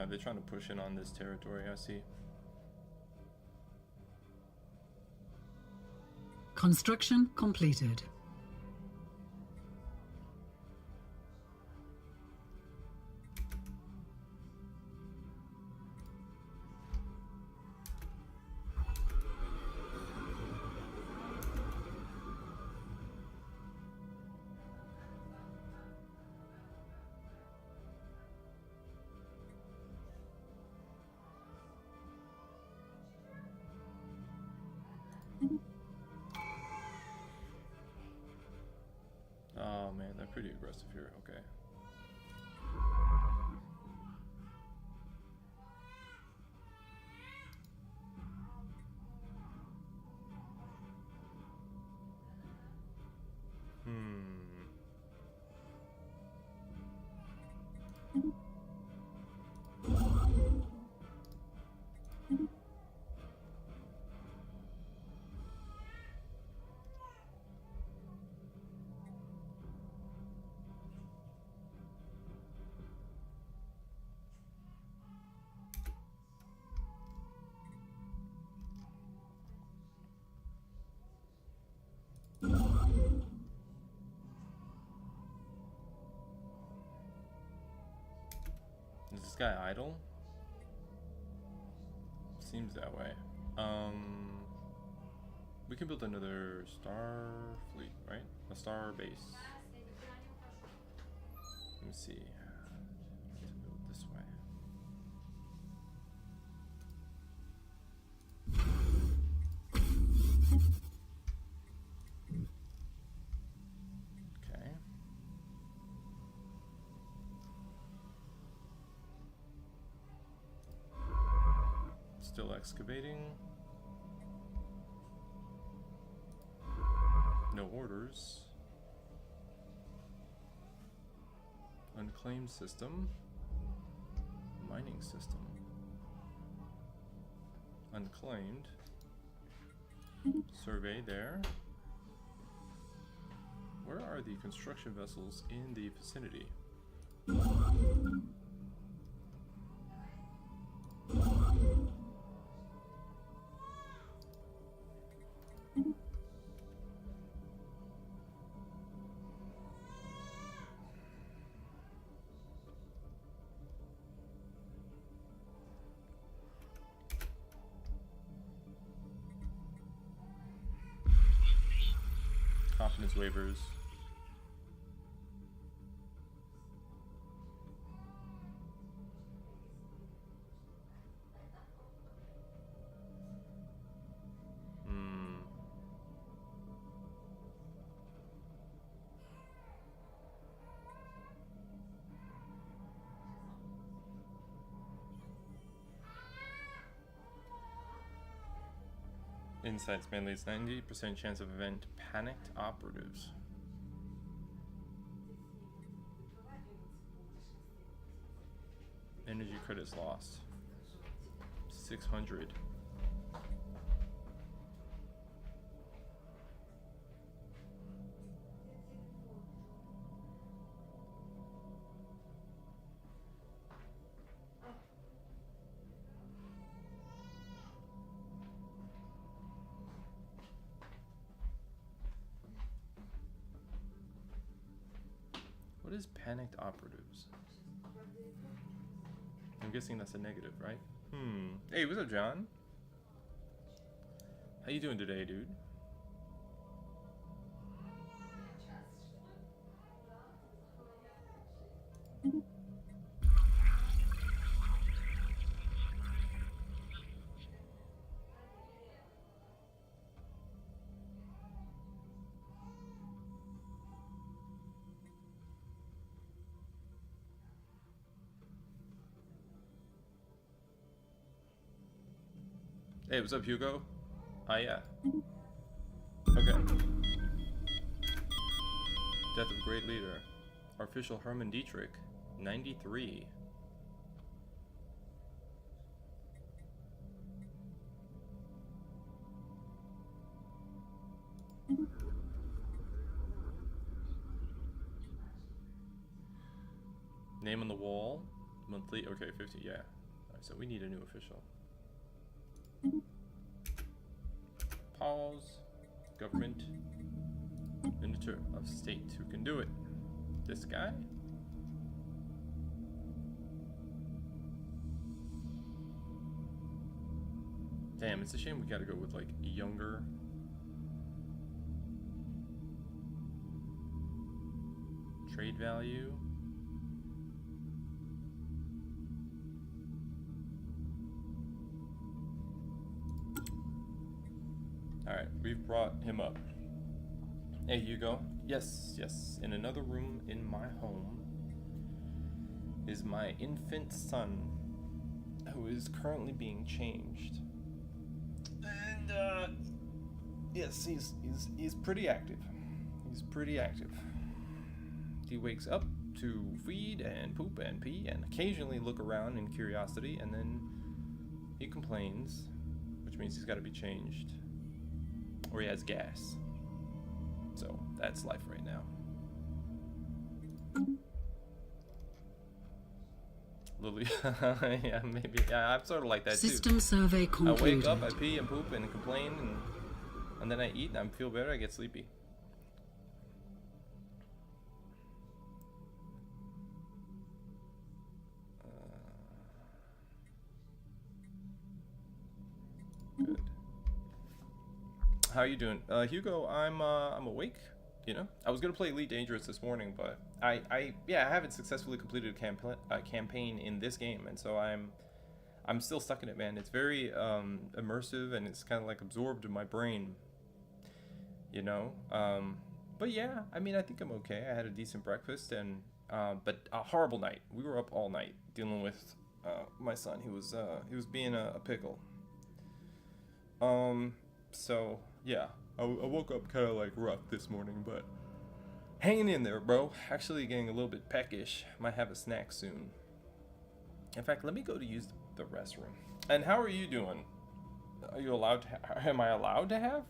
They're trying to push in on this territory, I see. Construction completed. Oh man, they're pretty aggressive here. Okay. Is this guy idle? Seems that way. We can build another star fleet, right? A star base. Let me see. To build this way. Okay. Still excavating. No orders. Unclaimed system. Mining system. Unclaimed. Survey there. Where are the construction vessels in the vicinity? Confidence waivers. Insights mainly, it's 90% chance of event panicked operatives. Energy credits lost. 600. What is panicked operatives? I'm guessing that's a negative, right? Hey, what's up, John? How you doing today, dude? Hey, what's up, Hugo? Yeah. Okay. Death of great leader. Artificial Herman Dietrich, 93. Name on the wall. Monthly. Okay, 50. Yeah. Alright, so we need a new official. Pause. Government. Minister of State. Who can do it? This guy? Damn, it's a shame we gotta go with like younger. Trade value. Alright, we've brought him up. Hey, Hugo. Yes, yes. In another room in my home is my infant son, who is currently being changed. And, yes, he's pretty active. He's pretty active. He wakes up to feed and poop and pee and occasionally look around in curiosity, and then he complains, which means he's got to be changed. Or he has gas. So that's life right now. Lily, yeah, maybe. Yeah, I'm sort of like that System too. survey concluded. I wake up, I pee and poop and complain, and then I eat and I feel better. I get sleepy. Good. How are you doing, Hugo? I'm awake. You know, I was gonna play Elite Dangerous this morning, but I haven't successfully completed a campaign in this game, and so I'm still stuck in it, man. It's very immersive, and it's kind of like absorbed in my brain. You know, but yeah, I mean, I think I'm okay. I had a decent breakfast, and but a horrible night. We were up all night dealing with my son. He was being a pickle. So yeah, I woke up kind of like rough this morning, but hanging in there, bro. Actually getting a little bit peckish. Might have a snack soon. In fact, let me go to use the restroom. And how are you doing? Are you allowed to am I allowed to have?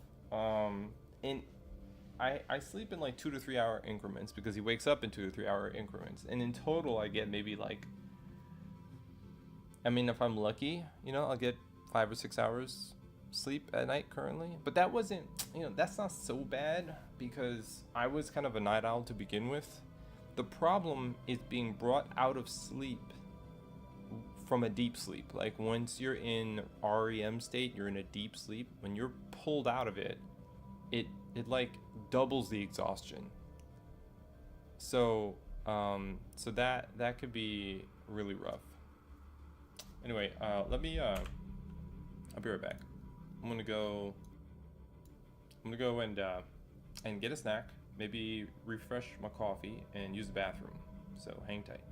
I sleep in like 2 to 3 hour increments because he wakes up in 2 to 3 hour increments. And in total, I get maybe like, I mean, if I'm lucky, you know, I'll get 5 or 6 hours sleep at night currently, but that wasn't, you know, that's not so bad because I was kind of a night owl to begin with. The problem is being brought out of sleep from a deep sleep. Like once you're in REM state, you're in a deep sleep. When you're pulled out of it, it like doubles the exhaustion. So so that could be really rough. Anyway, let me I'll be right back. I'm gonna go and get a snack, maybe refresh my coffee and use the bathroom. So hang tight.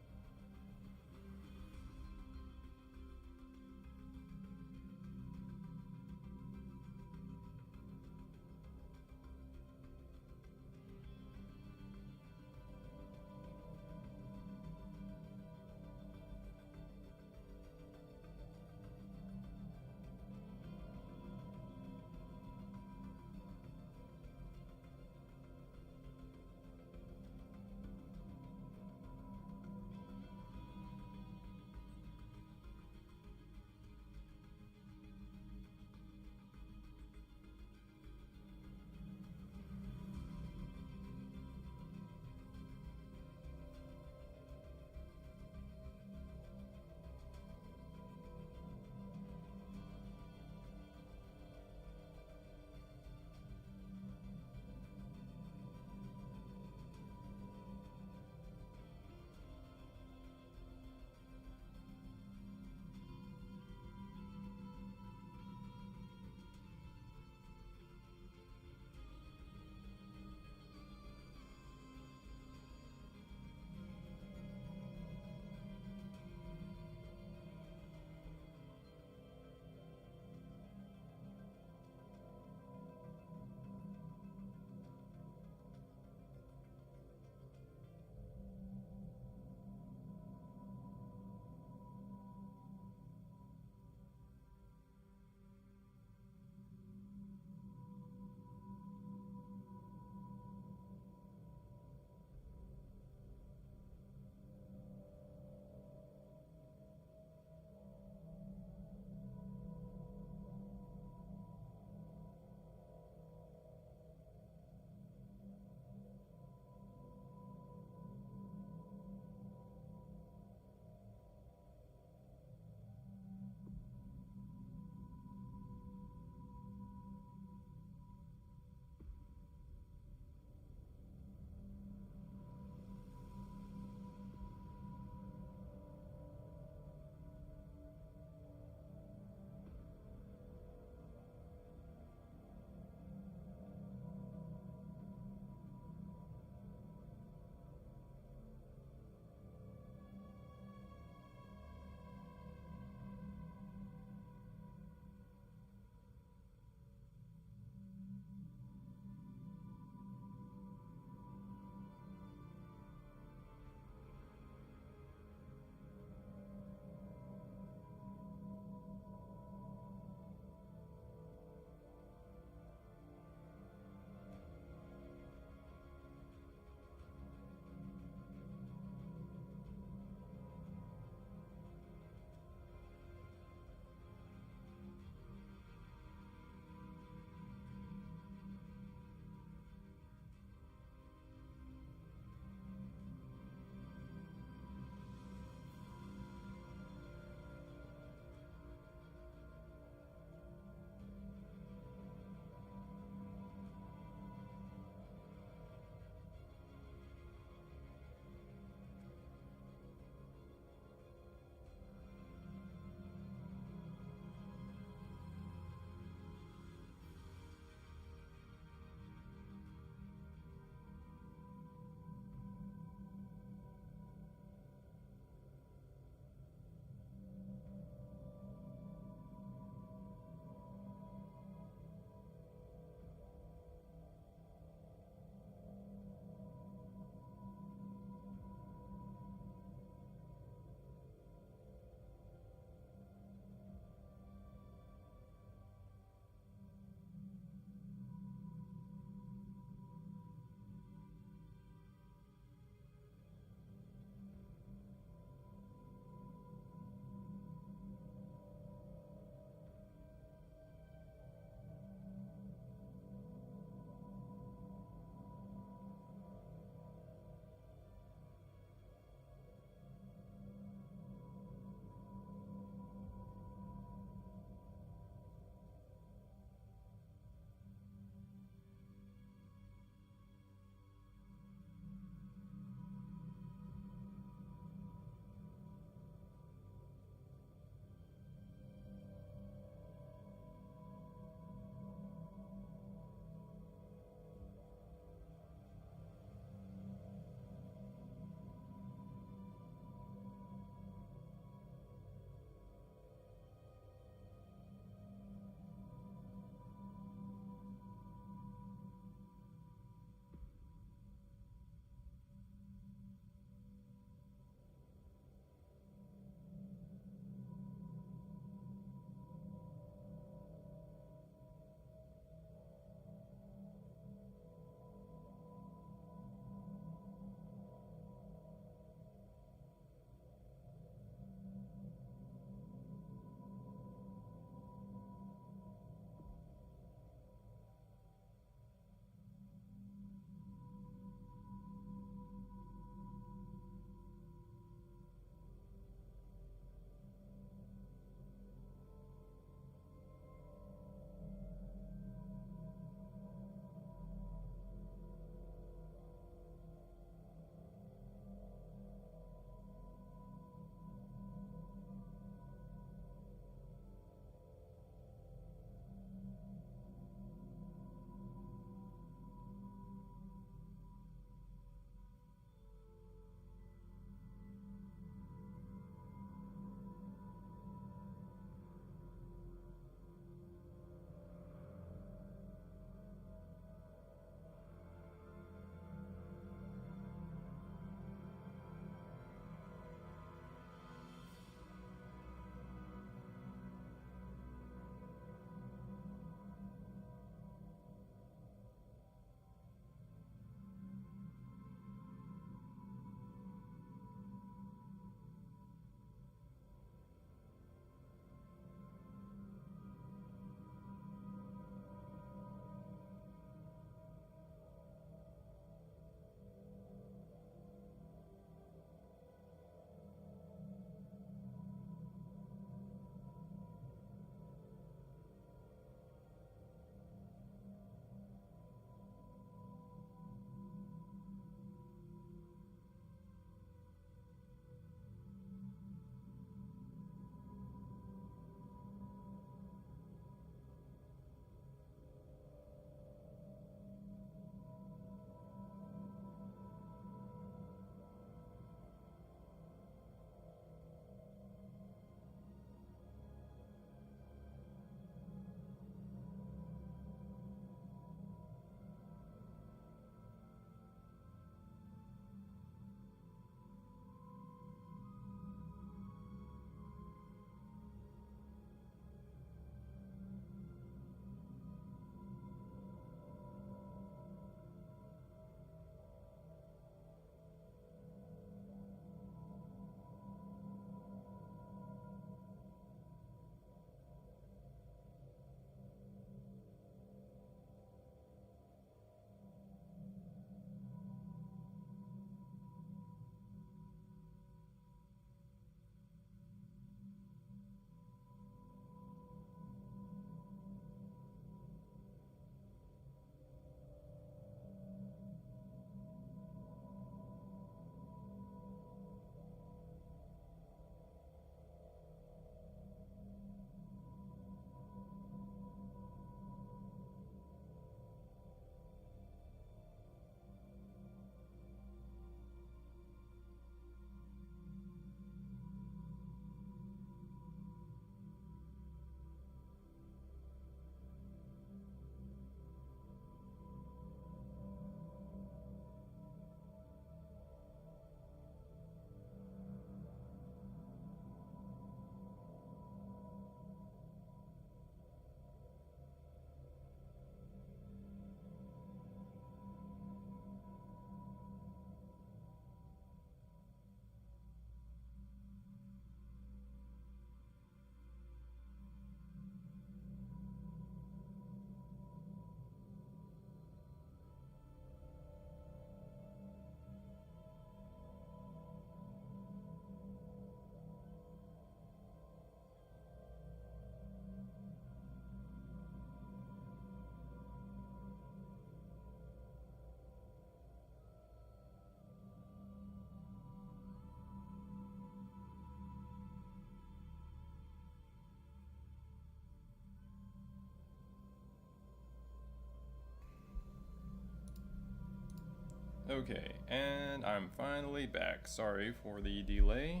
Okay, and I'm finally back. Sorry for the delay.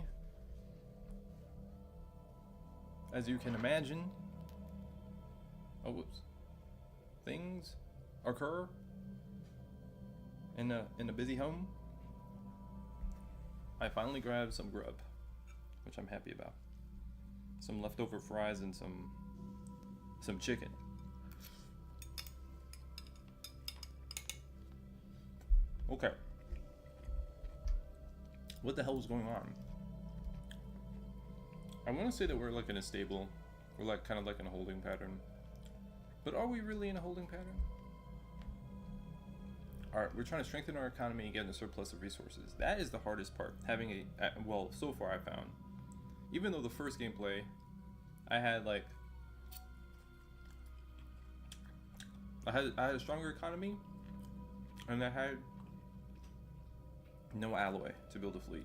As you can imagine, oh whoops, things occur in a busy home. I finally grabbed some grub, which I'm happy about. Some leftover fries and some chicken. Okay. What the hell is going on? I want to say that we're like in a stable, we're like kind of like in a holding pattern. But are we really in a holding pattern? Alright, we're trying to strengthen our economy and get in a surplus of resources. That is the hardest part. Having a, well, so far I found. Even though the first gameplay, I had like, I had a stronger economy, and I had no alloy to build a fleet.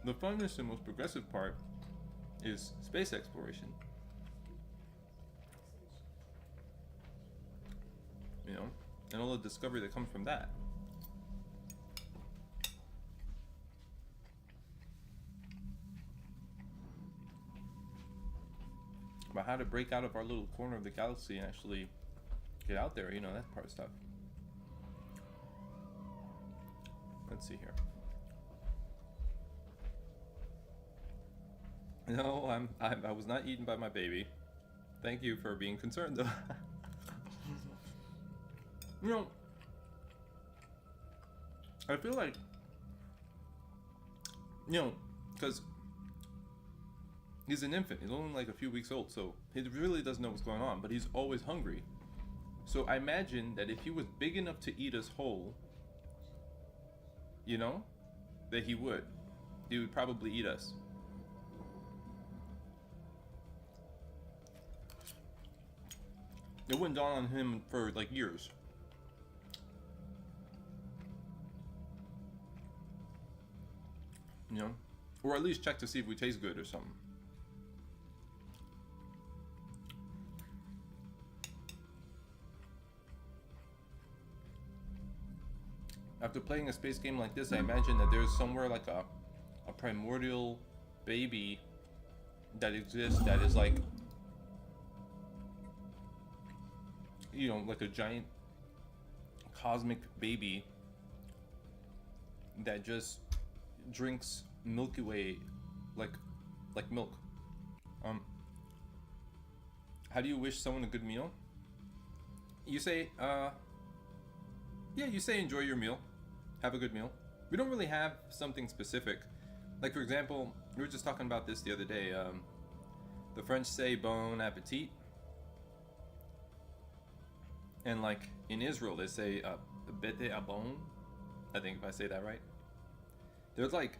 The funnest and most progressive part is space exploration. You know, and all the discovery that comes from that. About how to break out of our little corner of the galaxy and actually get out there, you know, that part of stuff. Let's see here. No, I was not eaten by my baby. Thank you for being concerned, though. You know, I feel like, you know, because he's an infant. He's only like a few weeks old, so he really doesn't know what's going on, but he's always hungry. So I imagine that if he was big enough to eat us whole, you know, that he would probably eat us. It wouldn't dawn on him for like years. You know, or at least check to see if we taste good or something. After playing a space game like this, I imagine that there's somewhere like a primordial baby that exists that is like, you know, like a giant cosmic baby that just drinks Milky Way like milk. How do you wish someone a good meal? You say, yeah, you say enjoy your meal. Have a good meal. We don't really have something specific. Like, for example, we were just talking about this the other day. The French say bon appetit. And like in Israel, they say bete à bon. I think if I say that right. There's like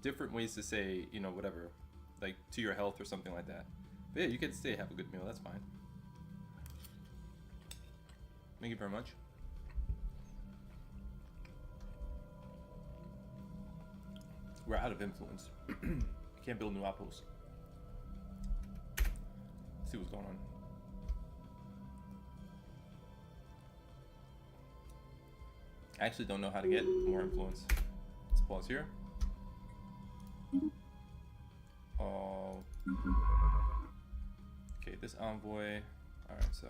different ways to say, you know, whatever, like to your health or something like that. But yeah, you can say have a good meal. That's fine. Thank you very much. We're out of influence. You can't build new outposts. Let's see what's going on. I actually don't know how to get more influence. Let's pause here. Oh. Okay, this envoy. Alright, so.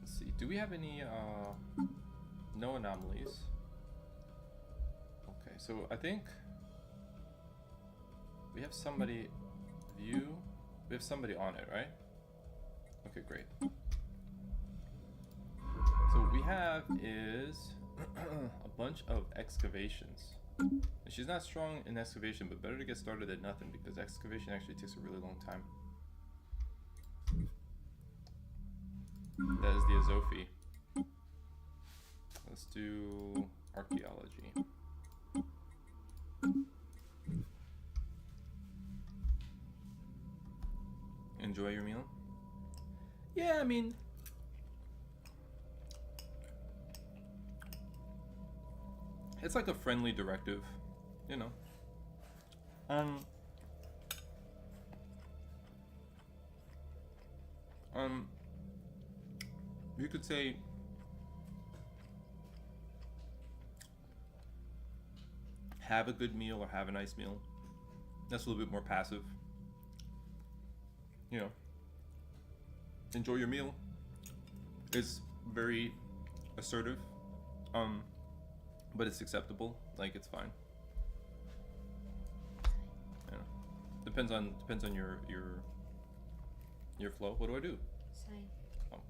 Let's see. Do we have any, no anomalies? Okay, so I think we have somebody view. We have somebody on it, right? Okay, great. So what we have is a bunch of excavations. And she's not strong in excavation, but better to get started than nothing, because excavation actually takes a really long time. That is the Azofi. Let's do archaeology. Enjoy your meal? Yeah, I mean, it's like a friendly directive, you know. You could say have a good meal or have a nice meal. That's a little bit more passive. You know, enjoy your meal. It's very assertive, but it's acceptable. Like, it's fine. You know, depends on your flow. What do I do? Sign. Oh.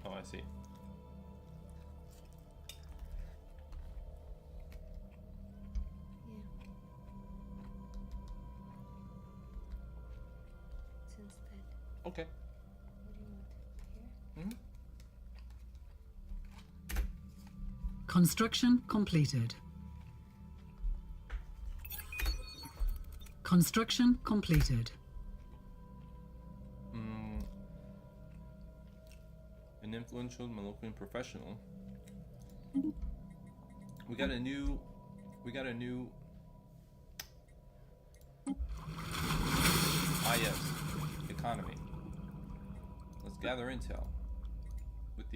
Oh, I see. Yeah. It's instead. Okay. What do you want? Here? Construction completed. Construction completed. An influential Malokan professional. We got a new yes, economy. Let's gather intel with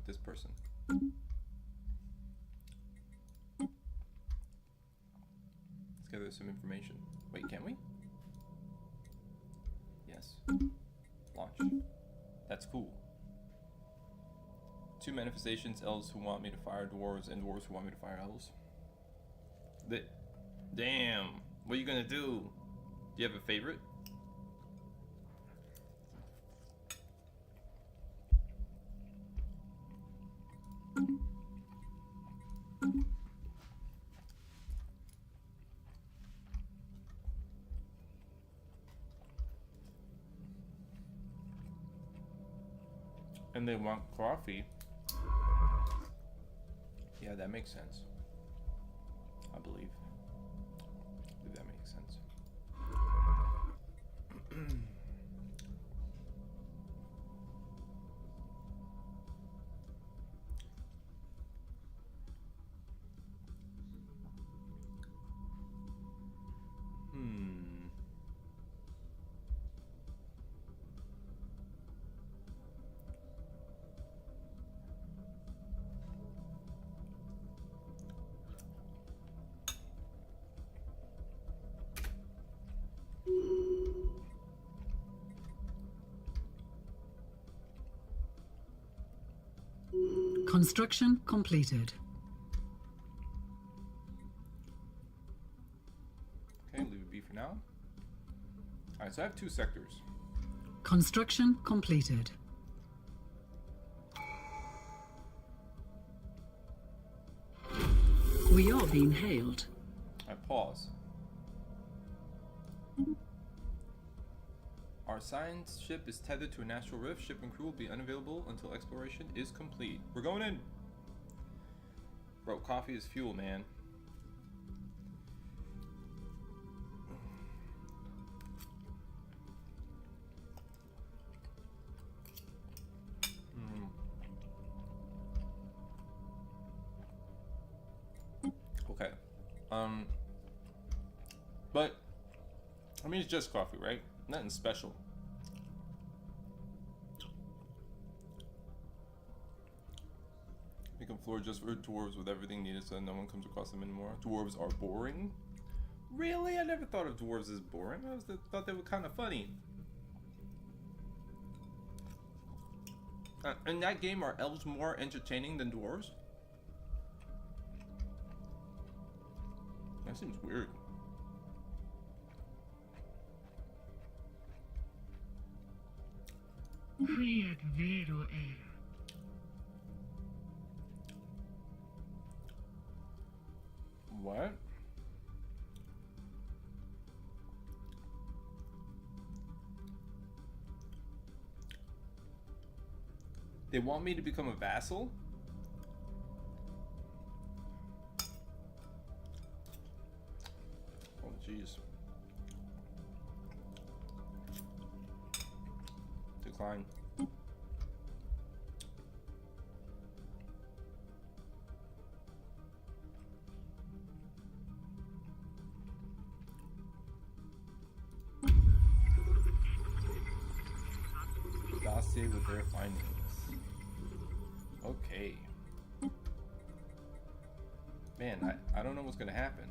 this person. Let's gather some information. Wait, can we? Yes. Launch. That's cool. 2 manifestations, elves who want me to fire dwarves, and dwarves who want me to fire elves. Damn. What are you gonna do? Do you have a favorite? And they want coffee. Yeah, that makes sense. I believe that makes sense. Construction completed. Okay, leave it be for now. Alright, so I have 2 sectors. Construction completed. We are being hailed. I pause. Our science ship is tethered to a natural rift. Ship and crew will be unavailable until exploration is complete. We're going in! Bro, coffee is fuel, man. Okay. But, I mean, it's just coffee, right? Nothing special. Make a floor just for dwarves with everything needed so no one comes across them anymore. Dwarves are boring? Really? I never thought of dwarves as boring. I thought they were kind of funny. In that game, are elves more entertaining than dwarves? That seems weird. Fiat vero era. What? They want me to become a vassal? Oh, jeez. decline. Dossier with their findings. Okay. Man, I don't know what's gonna happen.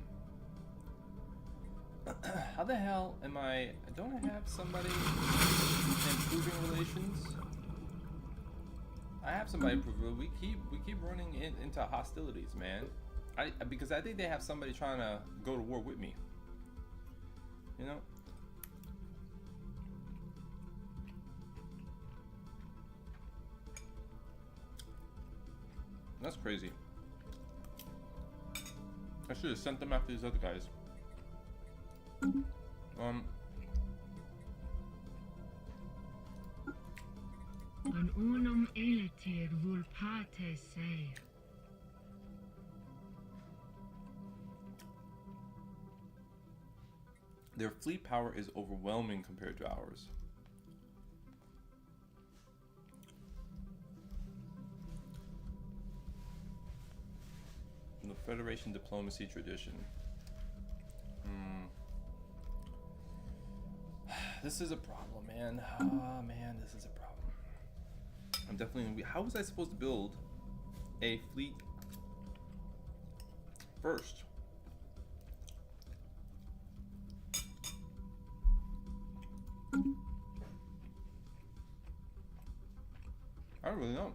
How the hell am I? Don't I have somebody improving relations? I have somebody improving. We keep running into hostilities, man. Because I think they have somebody trying to go to war with me. You know. That's crazy. I should have sent them after these other guys. An unum elitir vulpate se. Their fleet power is overwhelming compared to ours. The Federation diplomacy tradition. This is a problem, man. Ah, man, this is a problem. I'm definitely gonna be. How was I supposed to build a fleet first? I don't really know.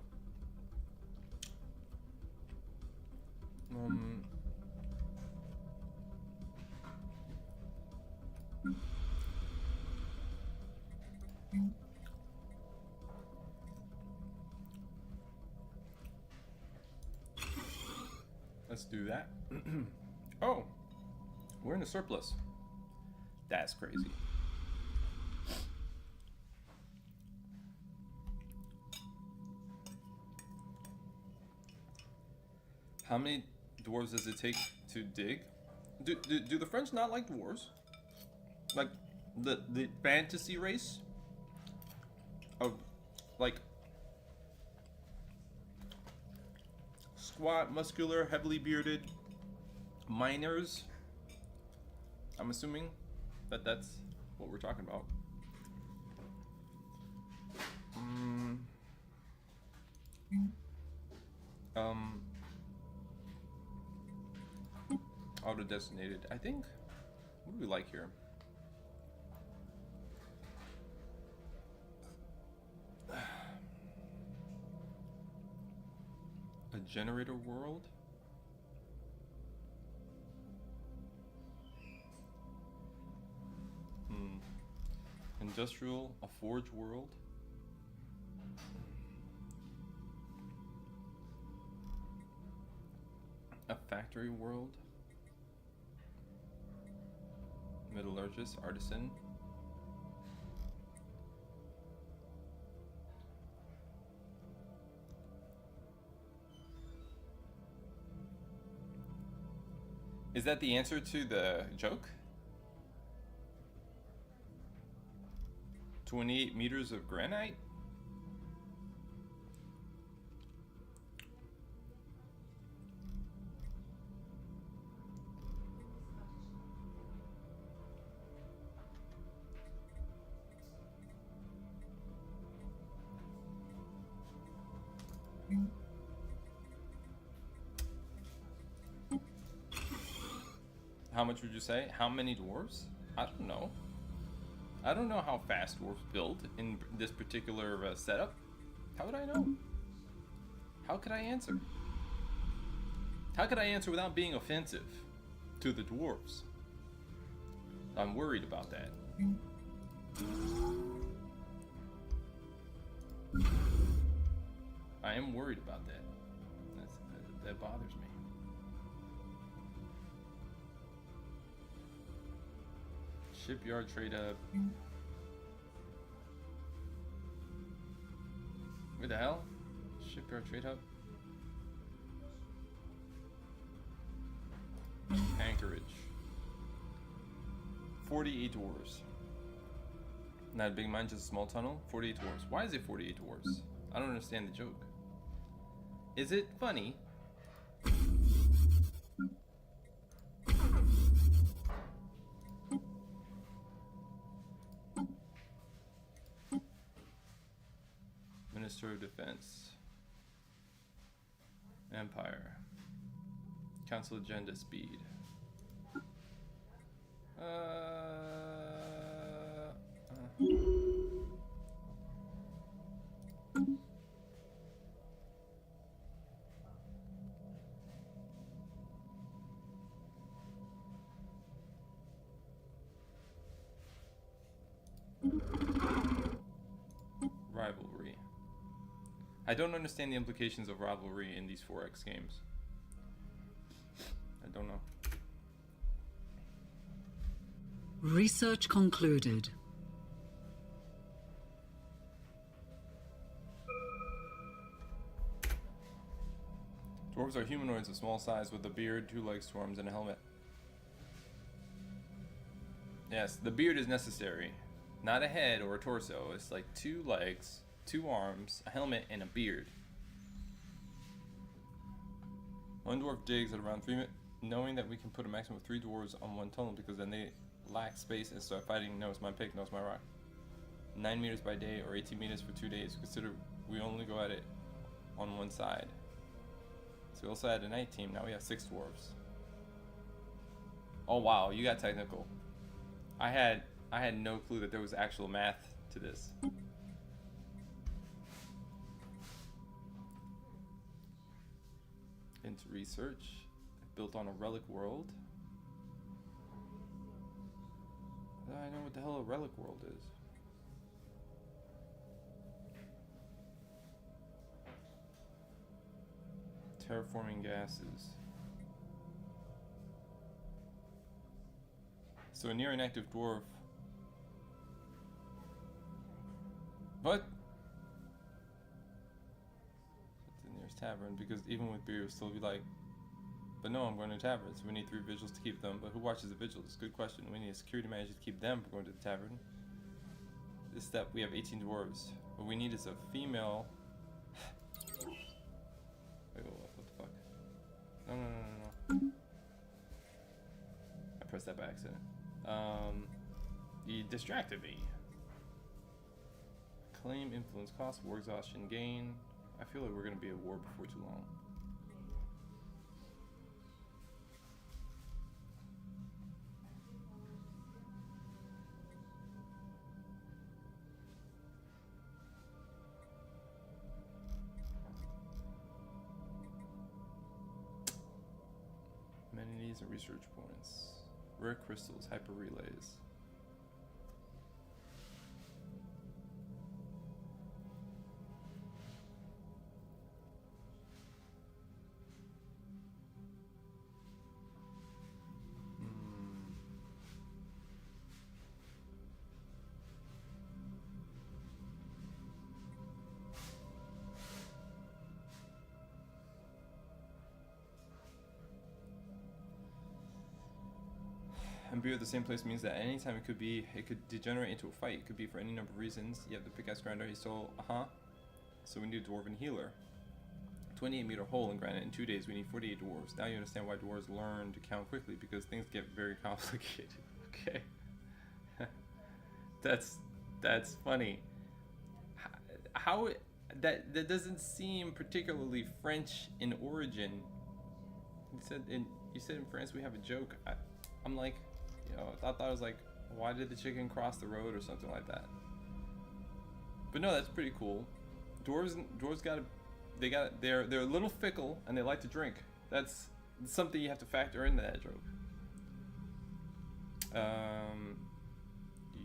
Let's do that. Oh, we're in a surplus. That's crazy. How many dwarves does it take to dig? Do the French not like dwarves? Like the fantasy race of like squat, muscular, heavily bearded miners. I'm assuming that that's what we're talking about. Auto-designated. I think. What do we like here? A generator world? Industrial, a forge world? A factory world? Metallurgist, artisan? Is that the answer to the joke? 28 meters of granite? How much would you say? How many dwarves? I don't know. I don't know how fast dwarves build in this particular setup. How would I know? How could I answer? How could I answer without being offensive to the dwarves? I'm worried about that. I am worried about that. That bothers me. Shipyard trade up. Where the hell? Shipyard trade hub. Anchorage. 48 dwarves. Not a big mine, just a small tunnel. 48 dwarves. Why is it 48 dwarves? I don't understand the joke. Is it funny? Minister of Defense. Empire. Council agenda speed. Rivalry. I don't understand the implications of rivalry in these 4X games. I don't know. Research concluded. Dwarves are humanoids of small size with a beard, 2 legs, 2 arms, and a helmet. Yes, the beard is necessary. Not a head or a torso. It's like 2 legs, 2 arms, a helmet, and a beard. One dwarf digs at around 3 minutes, knowing that we can put a maximum of 3 dwarves on one tunnel because then they lack space and start fighting. Knows my pick, knows my rock. 9 meters by day or 18 meters for 2 days. Consider we only go at it on one side. So we also had a night team. Now we have 6 dwarves. Oh wow, you got technical. I had no clue that there was actual math to this. Into research. Built on a relic world. I know what the hell a relic world is. Terraforming gases. So a near inactive dwarf. What? It's the nearest tavern, because even with beer, it'll still be like, but no, I'm going to taverns. We need 3 vigils to keep them, but who watches the vigils? Good question. We need a security manager to keep them from going to the tavern. This step, we have 18 dwarves. What we need is a female. Wait, what the fuck? No. I pressed that by accident. He distracted me. Claim, influence, cost, war exhaustion, gain. I feel like we're going to be at war before too long. Amenities and research points. Rare crystals, hyper relays. And beer at the same place means that anytime it could degenerate into a fight. It could be for any number of reasons. You have the pickaxe grinder, he stole, So we need a dwarven healer. 28-meter hole in granite in 2 days, we need 48 dwarves. Now you understand why dwarves learn to count quickly, because things get very complicated. Okay. That's funny. How that doesn't seem particularly French in origin. You said in France we have a joke. I'm like, I thought it was like, why did the chicken cross the road or something like that? But no, that's pretty cool. Dwarves they're a little fickle and they like to drink. That's something you have to factor into that joke.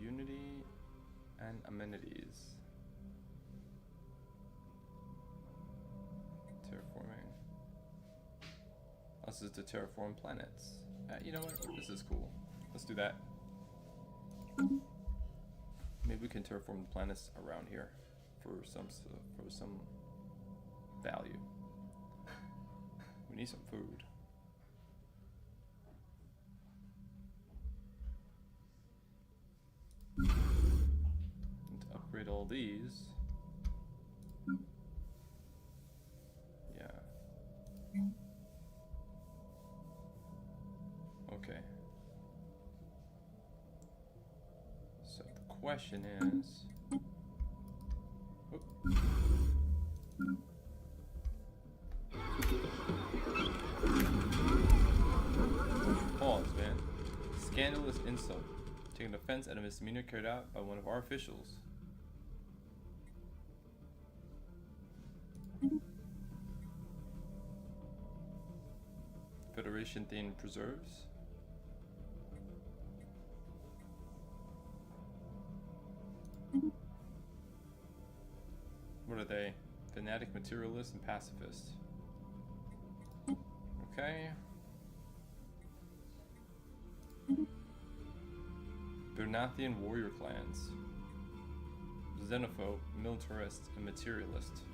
Unity and amenities. Terraforming. This is to terraform planets. You know what? This is cool. Let's do that. Maybe we can terraform the planets around here for some value. We need some food. upgrade all these. Yeah. Okay. So the question is... Oop. Pause, man. Scandalous insult. Taking offense at a misdemeanor carried out by one of our officials. Federation themed preserves. What are they? Fanatic, materialist, and pacifist. Okay. Bernathian warrior clans. Xenophobe, militarist, and materialist.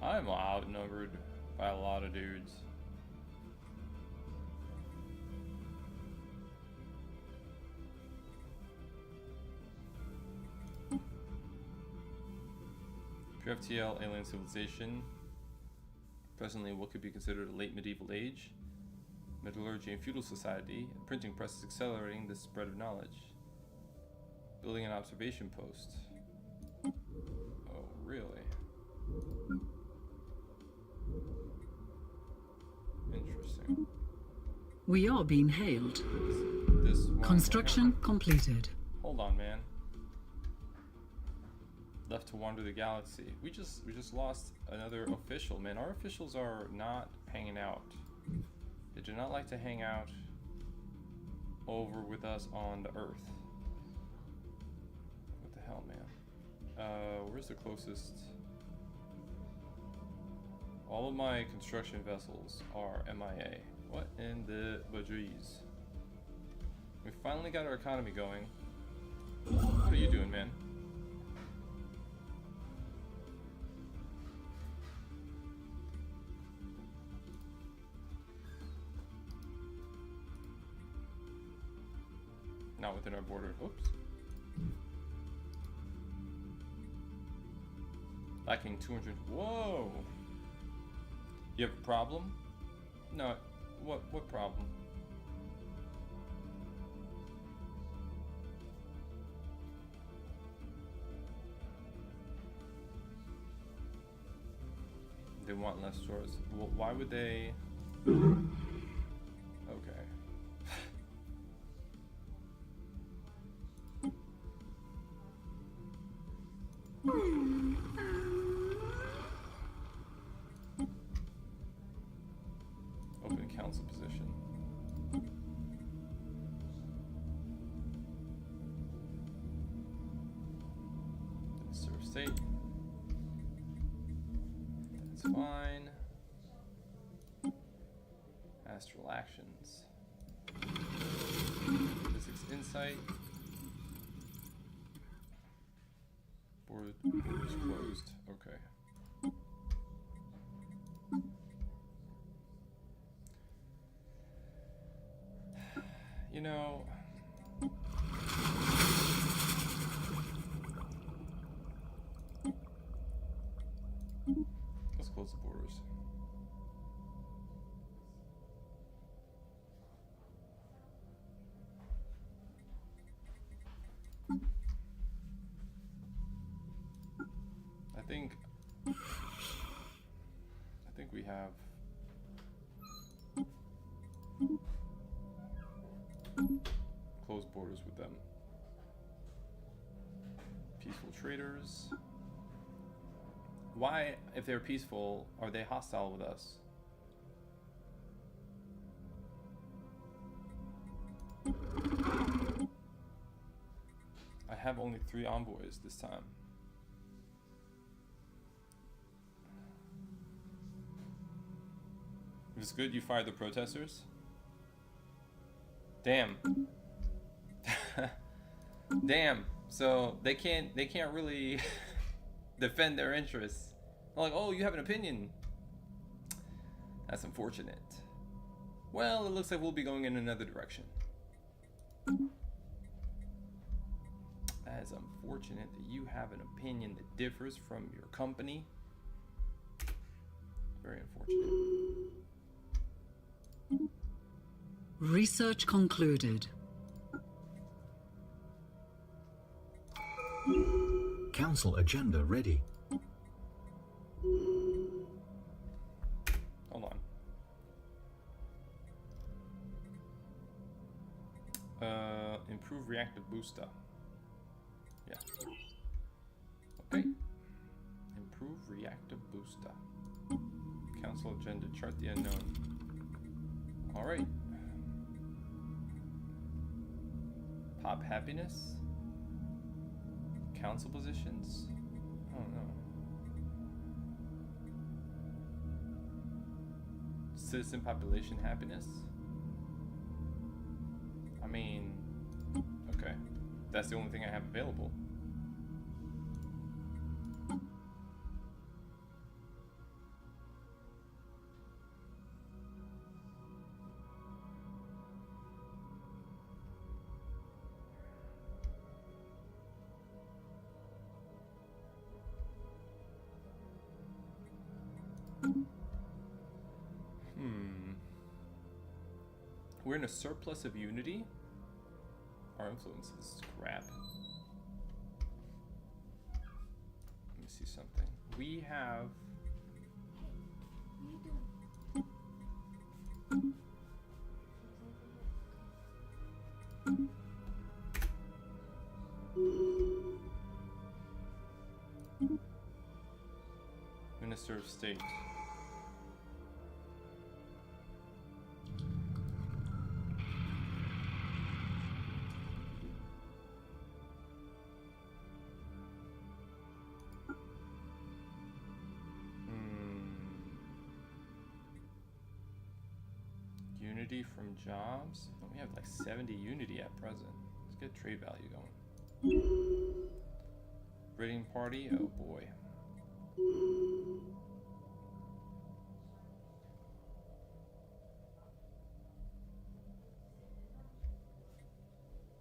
I'm outnumbered by a lot of dudes. PFTL alien civilization. Presently what could be considered a late medieval age. Metallurgy and feudal society. A printing press is accelerating the spread of knowledge. Building an observation post. Oh, really? Interesting. We are being hailed. This one Construction completed. Hold on, man. Left to wander the galaxy. We just lost another official, man. Our officials are not hanging out. They do not like to hang out over with us on the Earth. What the hell, man? Where's the closest? All of my construction vessels are MIA. What in the vajay's? We finally got our economy going. What are you doing, man? Not within our border. Oops. Lacking 200. Whoa! You have a problem? No. What problem? They want less stores. Well, why would they? Okay. Open council position. Serve state. That's fine. Astral actions. Physics insight. Borders closed. Okay. You know, let's close the borders. I think we have closed borders with them. Peaceful traders. Why, if they're peaceful, are they hostile with us? I have only 3 envoys this time. If it's good, you fire the protesters? Damn. Damn. So they can't really defend their interests. I'm like, oh, you have an opinion. That's unfortunate. Well, it looks like we'll be going in another direction. That is unfortunate that you have an opinion that differs from your company. Very unfortunate. Research concluded. Council agenda ready. Hold on. Improve reactive booster. Yeah. Okay. Improve reactive booster. Council agenda, chart the unknown. Alright. Pop happiness. Council positions. I don't know. Citizen population happiness. I mean, okay. That's the only thing I have available. We're in a surplus of unity. Our influence is crap. Let me see something. We have... Minister of State. Unity from jobs. We have like 70 unity at present. Let's get trade value going. Raiding party. Oh boy.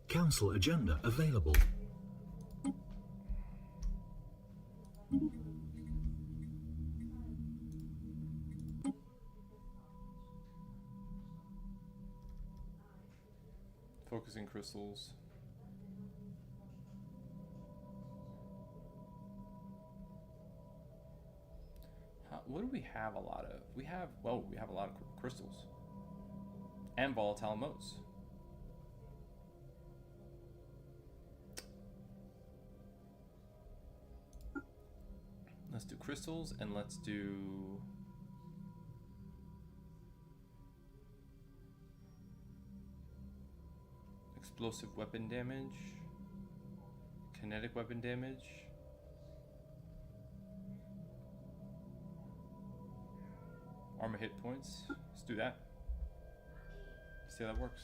Council agenda available. Focusing crystals. What do we have a lot of? We have a lot of crystals. And volatile motes. Let's do crystals and let's do... explosive weapon damage, kinetic weapon damage, armor hit points. Let's do that. See how that works.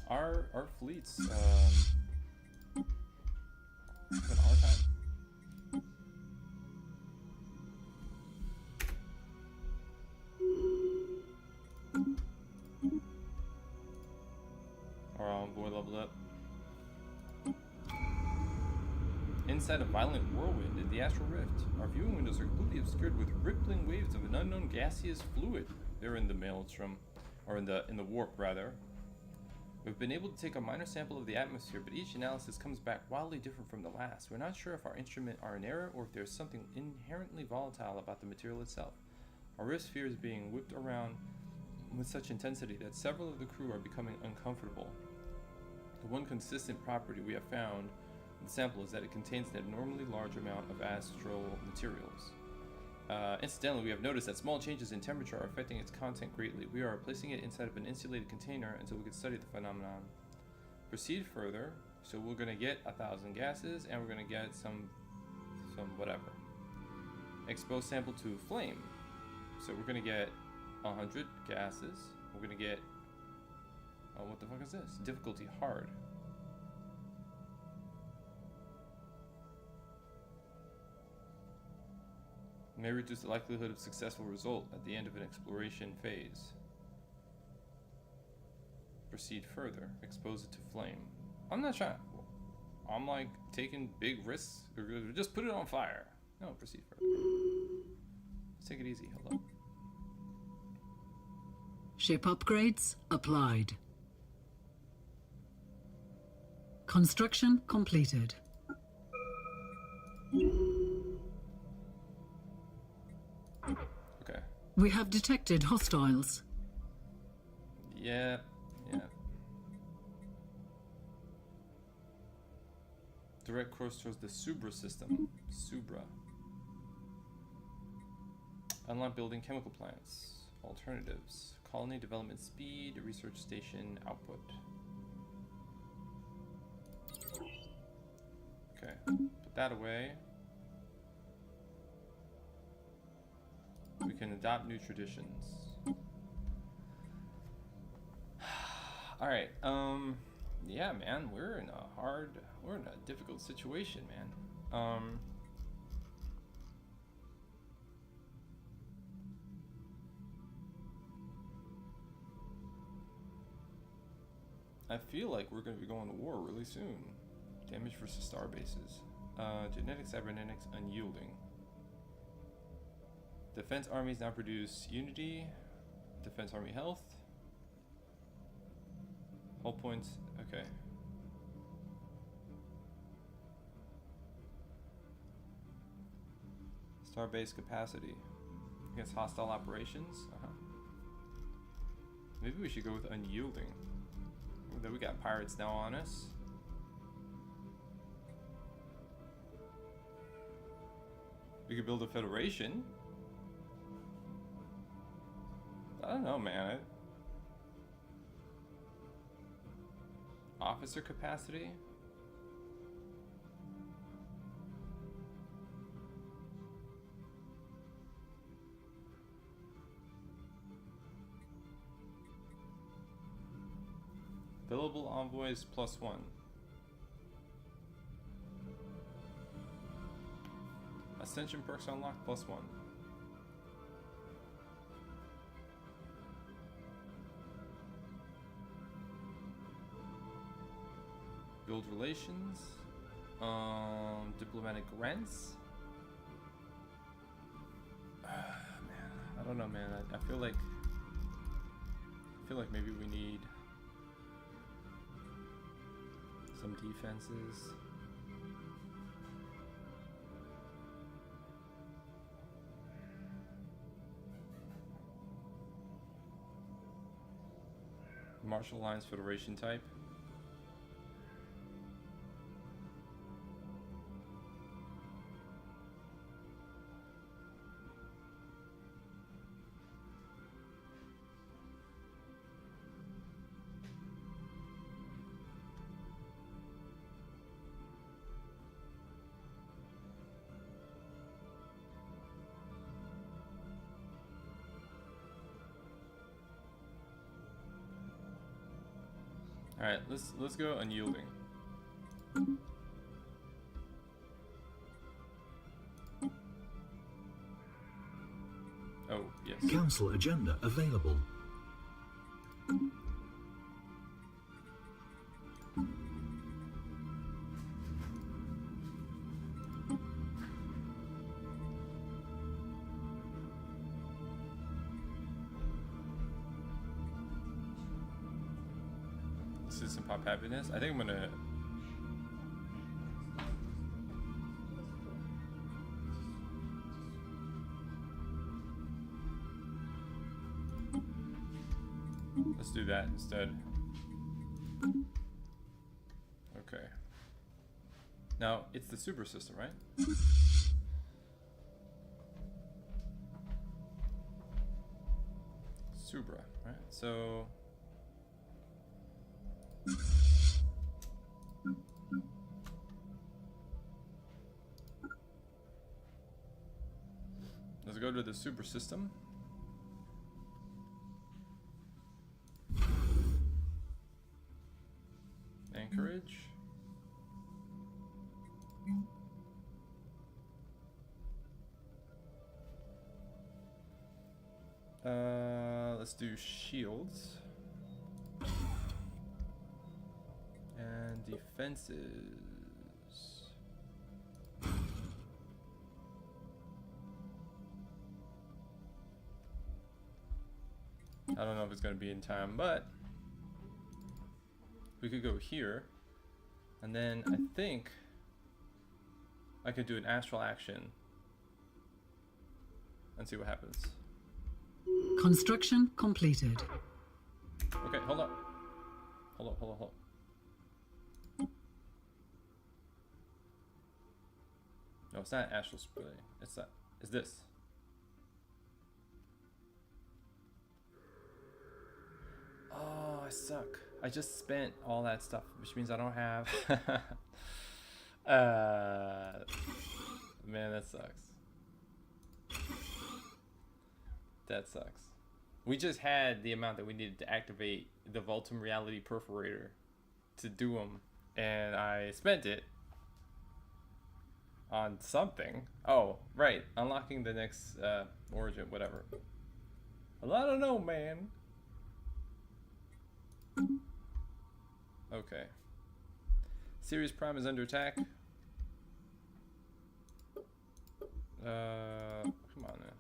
Our fleets having a hard time. Our envoy leveled up. Inside a violent whirlwind in the astral rift, our viewing windows are completely obscured with rippling waves of an unknown gaseous fluid. They're in the maelstrom, or in the warp rather. We've been able to take a minor sample of the atmosphere, but each analysis comes back wildly different from the last. We're not sure if our instruments are in error or if there's something inherently volatile about the material itself. Our rift sphere is being whipped around with such intensity that several of the crew are becoming uncomfortable. The one consistent property we have found in the sample is that it contains an abnormally large amount of astral materials. Incidentally, we have noticed that small changes in temperature are affecting its content greatly. We are placing it inside of an insulated container until we can study the phenomenon. Proceed further. So we're going to get 1,000 gases, and we're going to get some whatever. Expose sample to flame. So we're going to get 100 gases. We're going to get... oh, what the fuck is this? Difficulty hard. May reduce the likelihood of successful result at the end of an exploration phase. Proceed further. Expose it to flame. I'm not trying. I'm like taking big risks. Or just put it on fire. No, proceed further. Let's take it easy. Hello. Ship upgrades applied. Construction completed. Okay. We have detected hostiles. Yeah. Yeah. Direct course towards the Subra system. Subra. Unlock building chemical plants. Alternatives. Colony development speed. Research station output. Okay. Put that away. We can adopt new traditions. Alright, yeah, man, we're in a difficult situation, man. I feel like we're gonna be going to war really soon. Damage versus star bases. Genetics, cybernetics, unyielding. Defense armies now produce unity. Defense army health. Hull points, okay. Starbase capacity. Against hostile operations? Maybe we should go with unyielding. Then we got pirates now on us. We could build a federation. I don't know, man. Officer capacity? Billable envoys +1. Ascension perks unlocked +1. Build relations. Diplomatic grants. Man, I don't know, man. I feel like maybe we need some defenses. Martial Alliance Federation type. All right, let's go unyielding. Oh, yes. Council agenda available. Citizen pop happiness. I think I'm gonna. Let's do that instead. Okay. Now it's the super system, right? Subra, right? So. Let's go to the super system. Anchorage. Let's do shields. And defenses. I don't know if it's going to be in time, but we could go here. And then I think I could do an astral action and see what happens. Construction completed. Okay, hold up. Hold up, hold up, hold up. No, it's not astral spray. It's that. It's this. Oh, I suck. I just spent all that stuff, which means I don't have. Man, that sucks. That sucks. We just had the amount that we needed to activate the Vultum Reality Perforator to do them, and I spent it on something. Oh, right, unlocking the next origin, whatever. Well, I don't know, man. Okay. Sirius Prime is under attack. Come on now.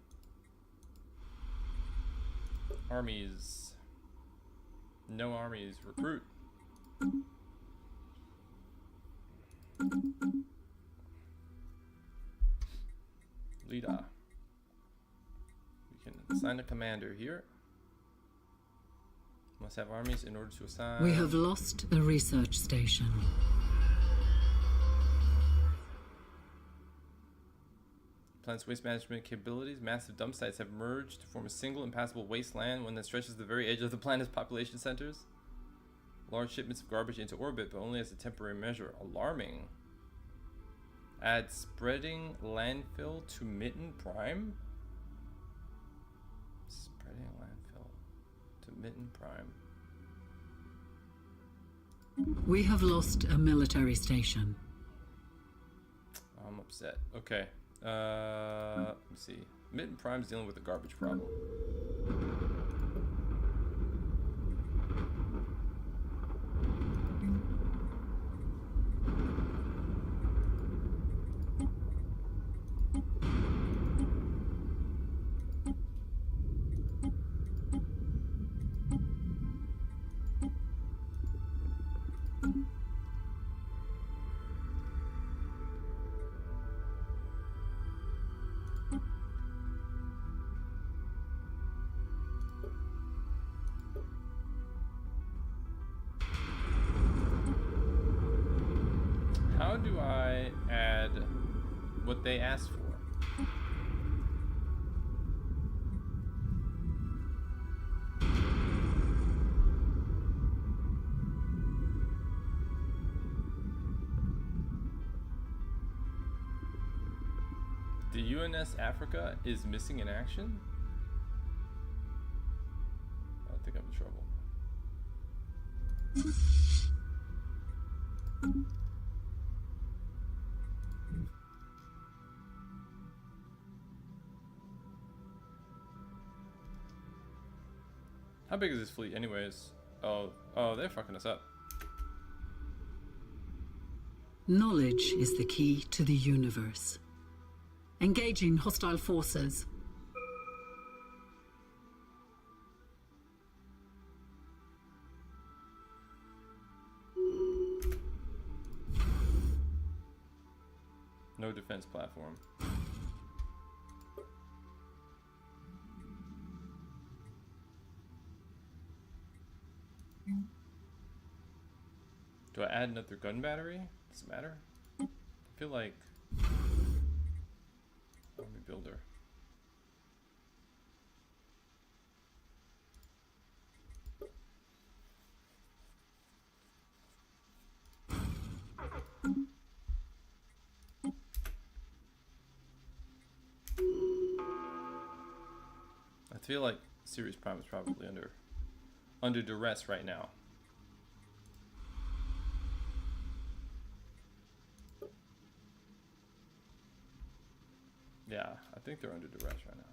Armies. No armies. Recruit. Leader. We can assign a commander here. Must have armies in order to assign. We have lost a research station. Planet's waste management capabilities. Massive dump sites have merged to form a single impassable wasteland, one that stretches the very edge of the planet's population centers. Large shipments of garbage into orbit, but only as a temporary measure. Alarming. Add spreading landfill to Mitten Prime? Spreading landfill to Mitten Prime. We have lost a military station. I'm upset. Okay. Let me see. Mitten Prime's dealing with a garbage problem. How do I add what they asked for? The UNS Africa is missing in action? I think I'm in trouble. How big is this fleet anyways? Oh, they're fucking us up. Knowledge is the key to the universe. Engaging hostile forces. No defense platform. Do I add another gun battery? Does it matter? I feel like army builder. I feel like Sirius Prime is probably under duress right now. Yeah, I think they're under duress right now.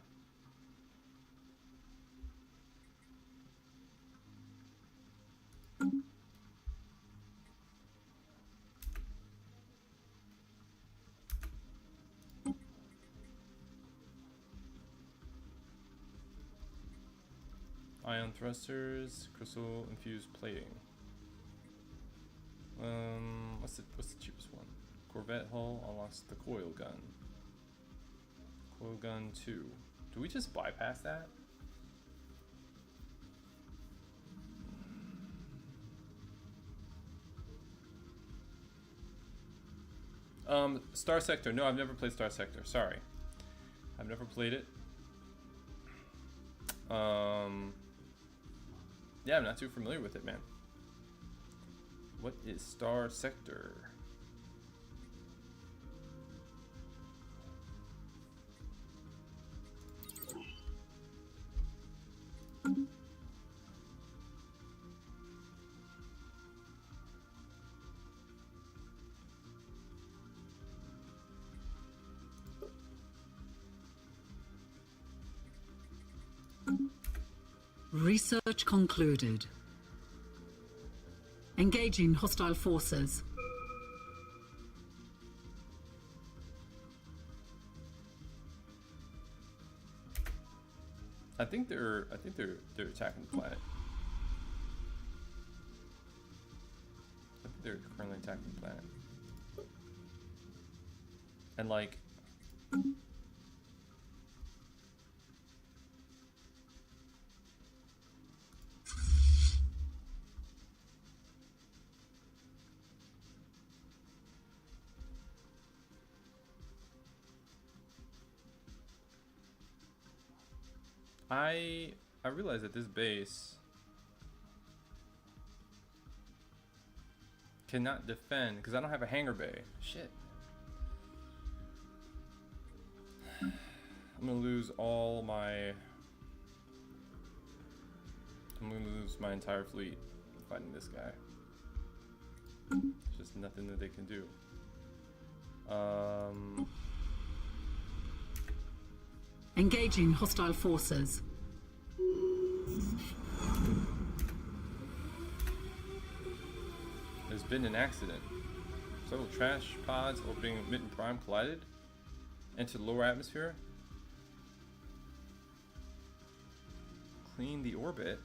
ion thrusters, crystal infused plating. What's the cheapest one? Corvette hull unlocks the coil gun. Coil gun 2. Do we just bypass that? Star Sector. No, I've never played Star Sector. Sorry. I've never played it. Yeah, I'm not too familiar with it, man. What is Star Sector? Research concluded. Engaging hostile forces. I think they're attacking the planet. I think they're currently attacking the planet. And like I realize that this base cannot defend because I don't have a hangar bay. Shit. I'm gonna lose all my. I'm gonna lose my entire fleet fighting this guy. There's just nothing that they can do. Engaging hostile forces. There's been an accident. Several trash pods orbiting Mitten Prime collided, entered the lower atmosphere. Clean the orbit.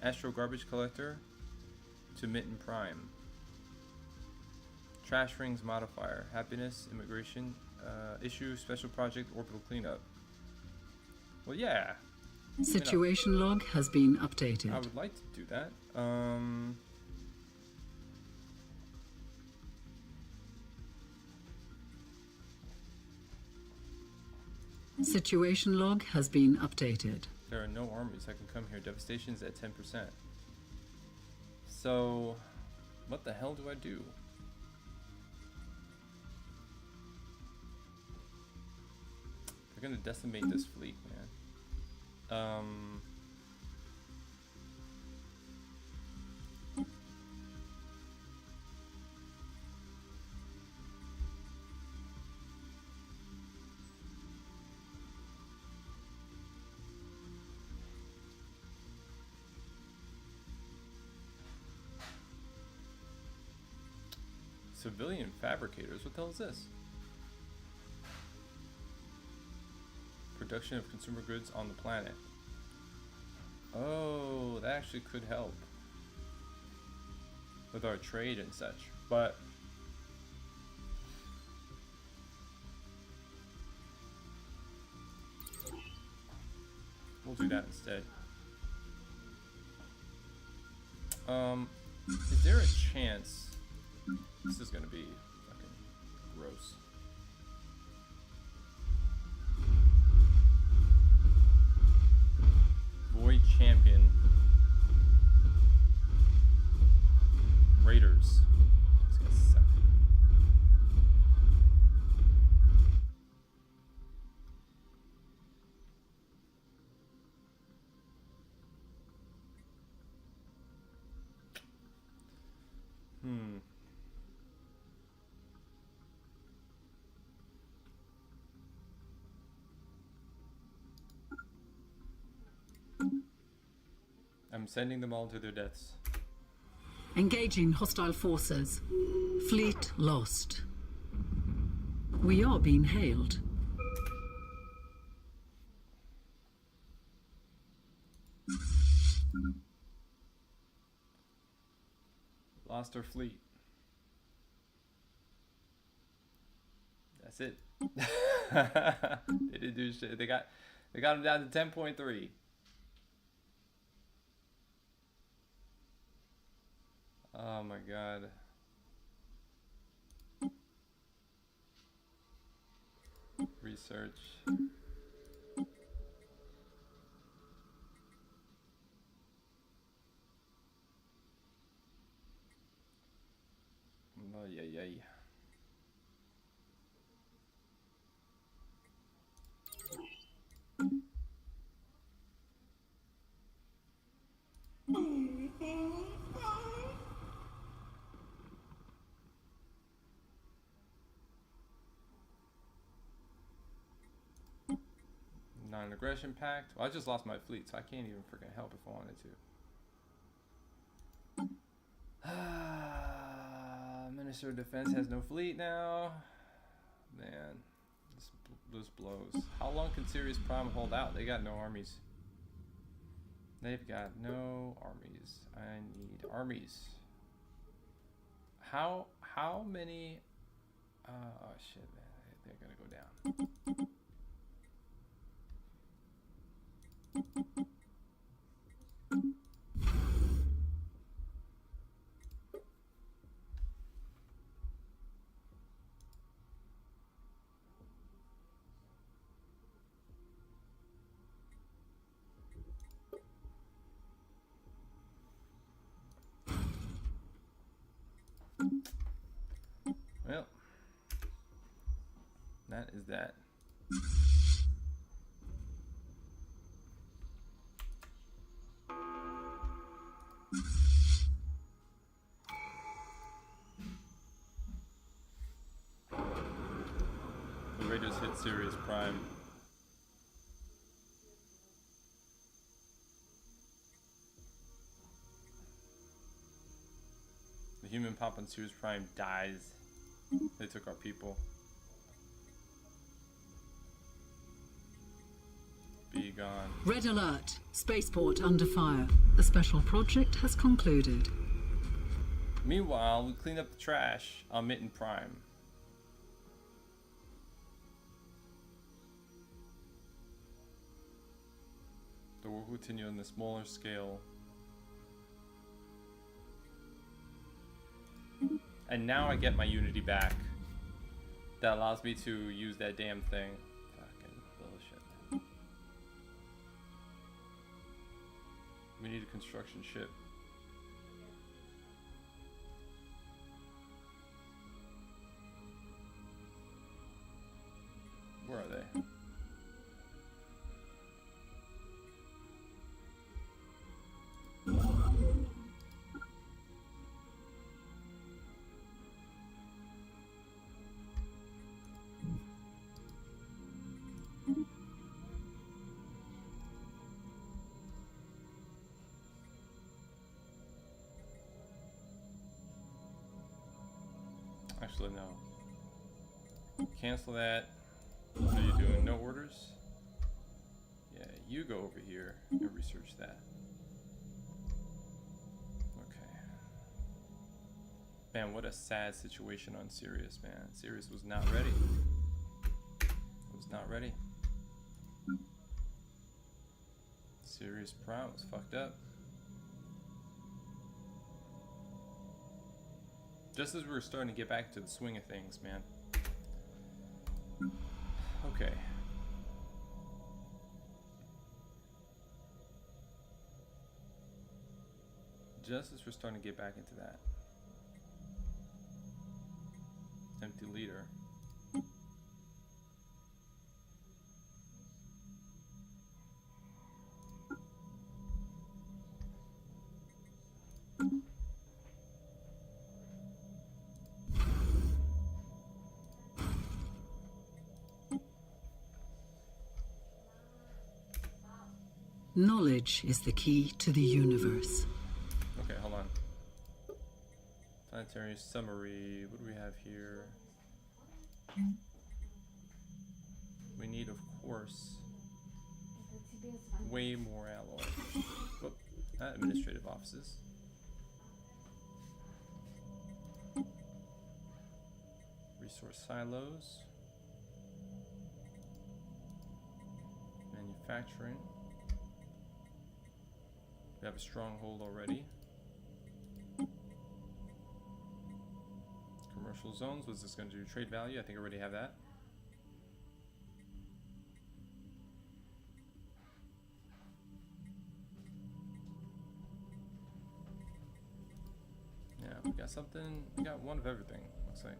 Astro garbage collector to Mitten Prime. Trash rings modifier. Happiness, immigration, issue, special project, orbital cleanup. Well, yeah. Situation log has been updated. I would like to do that. Situation log has been updated. There are no armies that can come here. Devastation's at 10%. So, what the hell do I do? They're gonna decimate this fleet, man. Civilian fabricators, what the hell is this? Production of consumer goods on the planet. Oh, that actually could help with our trade and such, but we'll do that instead. Is there a chance this is gonna be fucking gross? Void Champion Raiders. It's gonna suck. I'm sending them all to their deaths. Engaging hostile forces. Fleet lost. We are being hailed. Lost our fleet. That's it. They didn't do shit. They got them down to 10.3. Oh my god. Research. Oh yeah, yeah. Non-aggression pact. Well, I just lost my fleet, so I can't even freaking help if I wanted to. Minister of Defense has no fleet now. Man, this blows. How long can Sirius Prime hold out? They got no armies. They've got no armies. I need armies. How many? Oh shit, man, they're gonna go down. Well, that is that. The Raiders hit Sirius Prime. The human pop on Sirius Prime dies. They took our people. Be gone. Red alert. Spaceport under fire. The special project has concluded. Meanwhile, we clean up the trash on Mitten Prime. The work will continue on the smaller scale. And now I get my Unity back. That allows me to use that damn thing. Fucking bullshit. We need a construction ship. Where are they? Actually, no. Cancel that. What are you doing? No orders? Yeah, you go over here and research that. Okay. Man, what a sad situation on Sirius, man. Sirius was not ready. Was not ready. Sirius Prime was fucked up. Just as we were starting to get back to the swing of things, man. Okay. Just as we're starting to get back into that. Empty leader. Knowledge is the key to the universe. Okay, hold on. Planetary summary. What do we have here? We need, of course, way more alloy. Whoop. Administrative offices. Resource silos. Manufacturing. We have a stronghold already. Commercial zones. What's this going to do? Trade value. I think I already have that. Yeah, we got something. We got one of everything, looks like.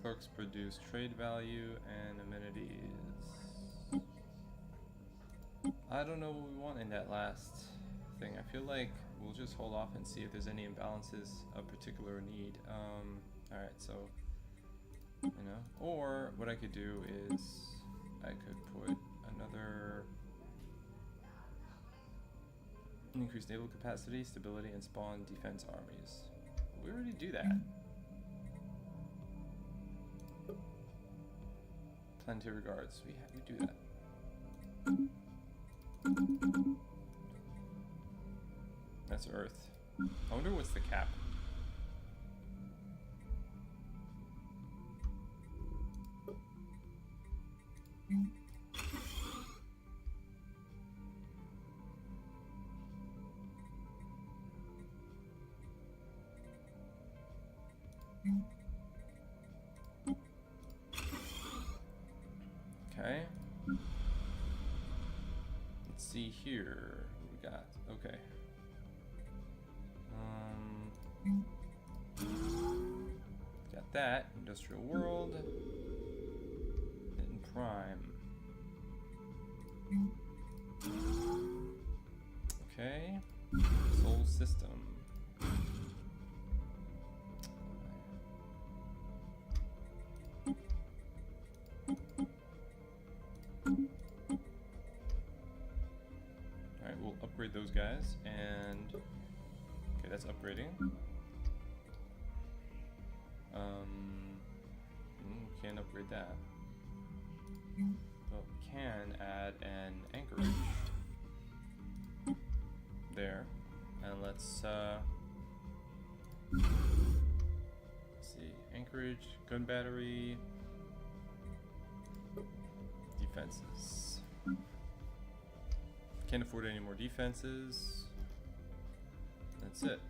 Clerks produce trade value and amenities. I don't know what we want in that last thing. I feel like we'll just hold off and see if there's any imbalances of particular need. Alright, so, you know, or what I could do is I could put another increase naval capacity, stability, and spawn defense armies. We already do that. Planetary guards, we do that. That's Earth. I wonder what's the cap. Okay. Let's see here. What we got? Okay. Got that. Industrial world. Hidden prime. Okay. Soul system. Alright, we'll upgrade those guys, and okay, that's upgrading. Can't upgrade that. But we can add an anchorage there, and let's see, anchorage, gun battery, defenses. Can't afford any more defenses. That's it.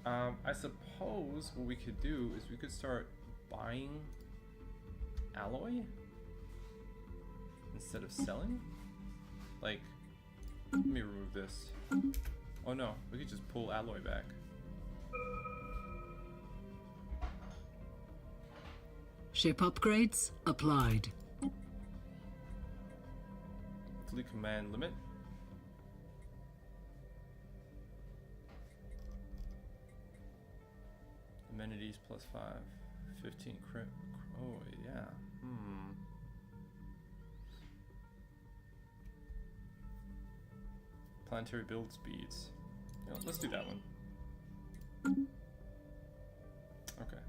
I suppose what we could do is we could start buying alloy instead of selling. Like, let me remove this. Oh no, we could just pull alloy back. Ship upgrades applied. Fleet command limit. Amenities +5. 15 crit. Oh, yeah. Planetary build speeds. You know, let's do that one. Okay.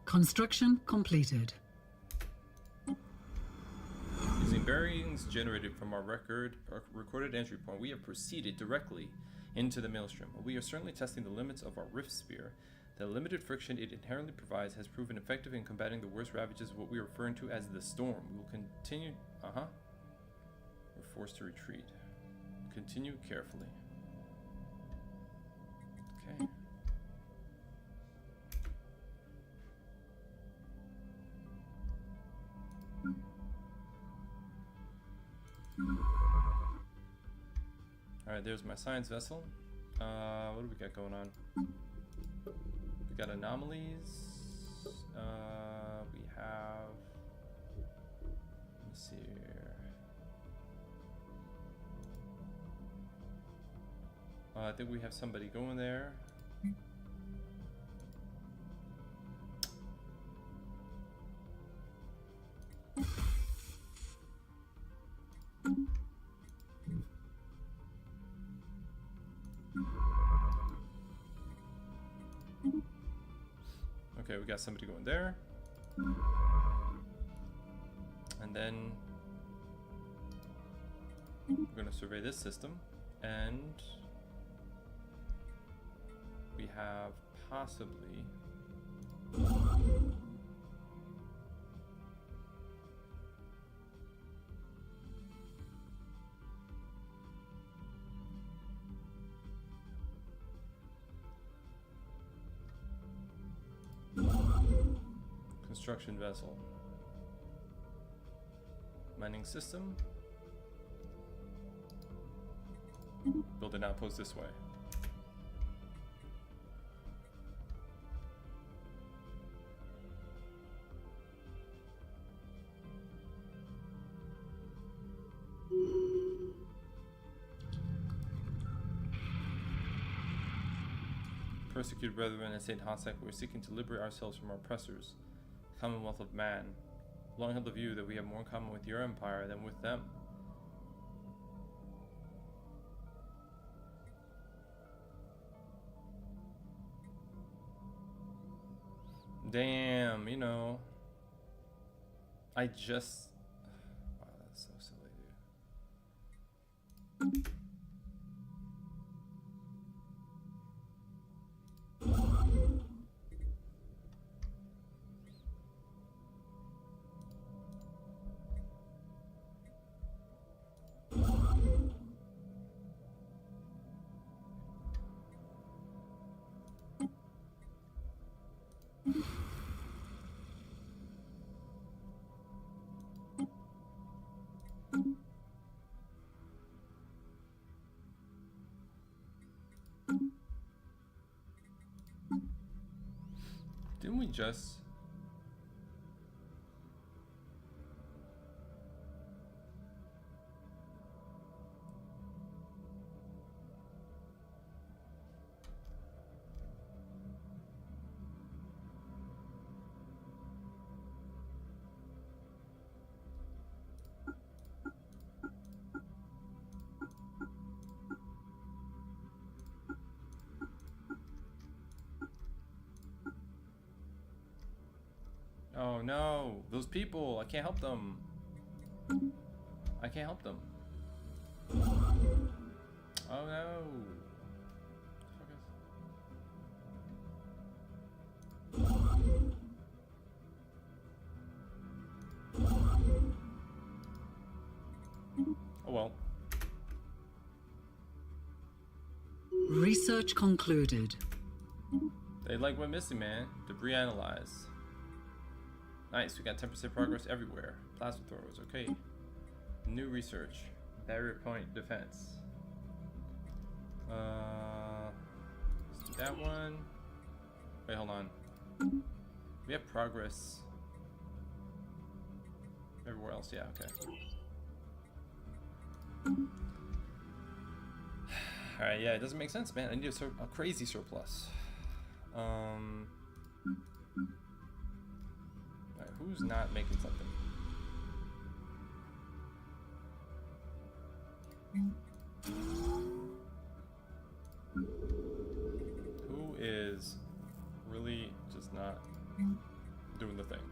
Construction completed. Using bearings generated from our recorded entry point, we have proceeded directly into the maelstrom. We are certainly testing the limits of our rift sphere. The limited friction it inherently provides has proven effective in combating the worst ravages of what we are referring to as the storm. We will continue. We're forced to retreat. Continue carefully. Okay. Alright, there's my science vessel. What do we got going on? We got anomalies. We have. Let me see here. I think we have somebody going there. Okay, we got somebody going there. And then we're going to survey this system, and we have possibly construction vessel, mining system, build an outpost this way. Persecuted brethren at St. Hansak, we are seeking to liberate ourselves from our oppressors, Commonwealth of Man. Long held the view that we have more in common with your empire than with them. Damn, you know. I just... Wow, that's so silly, dude. Didn't we just... Oh no, those people, I can't help them. I can't help them. Oh no. Oh well. Research concluded. They like went missing, man. Debris analyzed. Nice, we got 10% progress everywhere. Plasma throwers, okay. New research. Barrier point defense. Let's do that one. Wait, hold on. We have progress everywhere else, yeah, okay. Alright, yeah, it doesn't make sense, man. I need a crazy surplus. Who's not making something? Who is really just not doing the thing?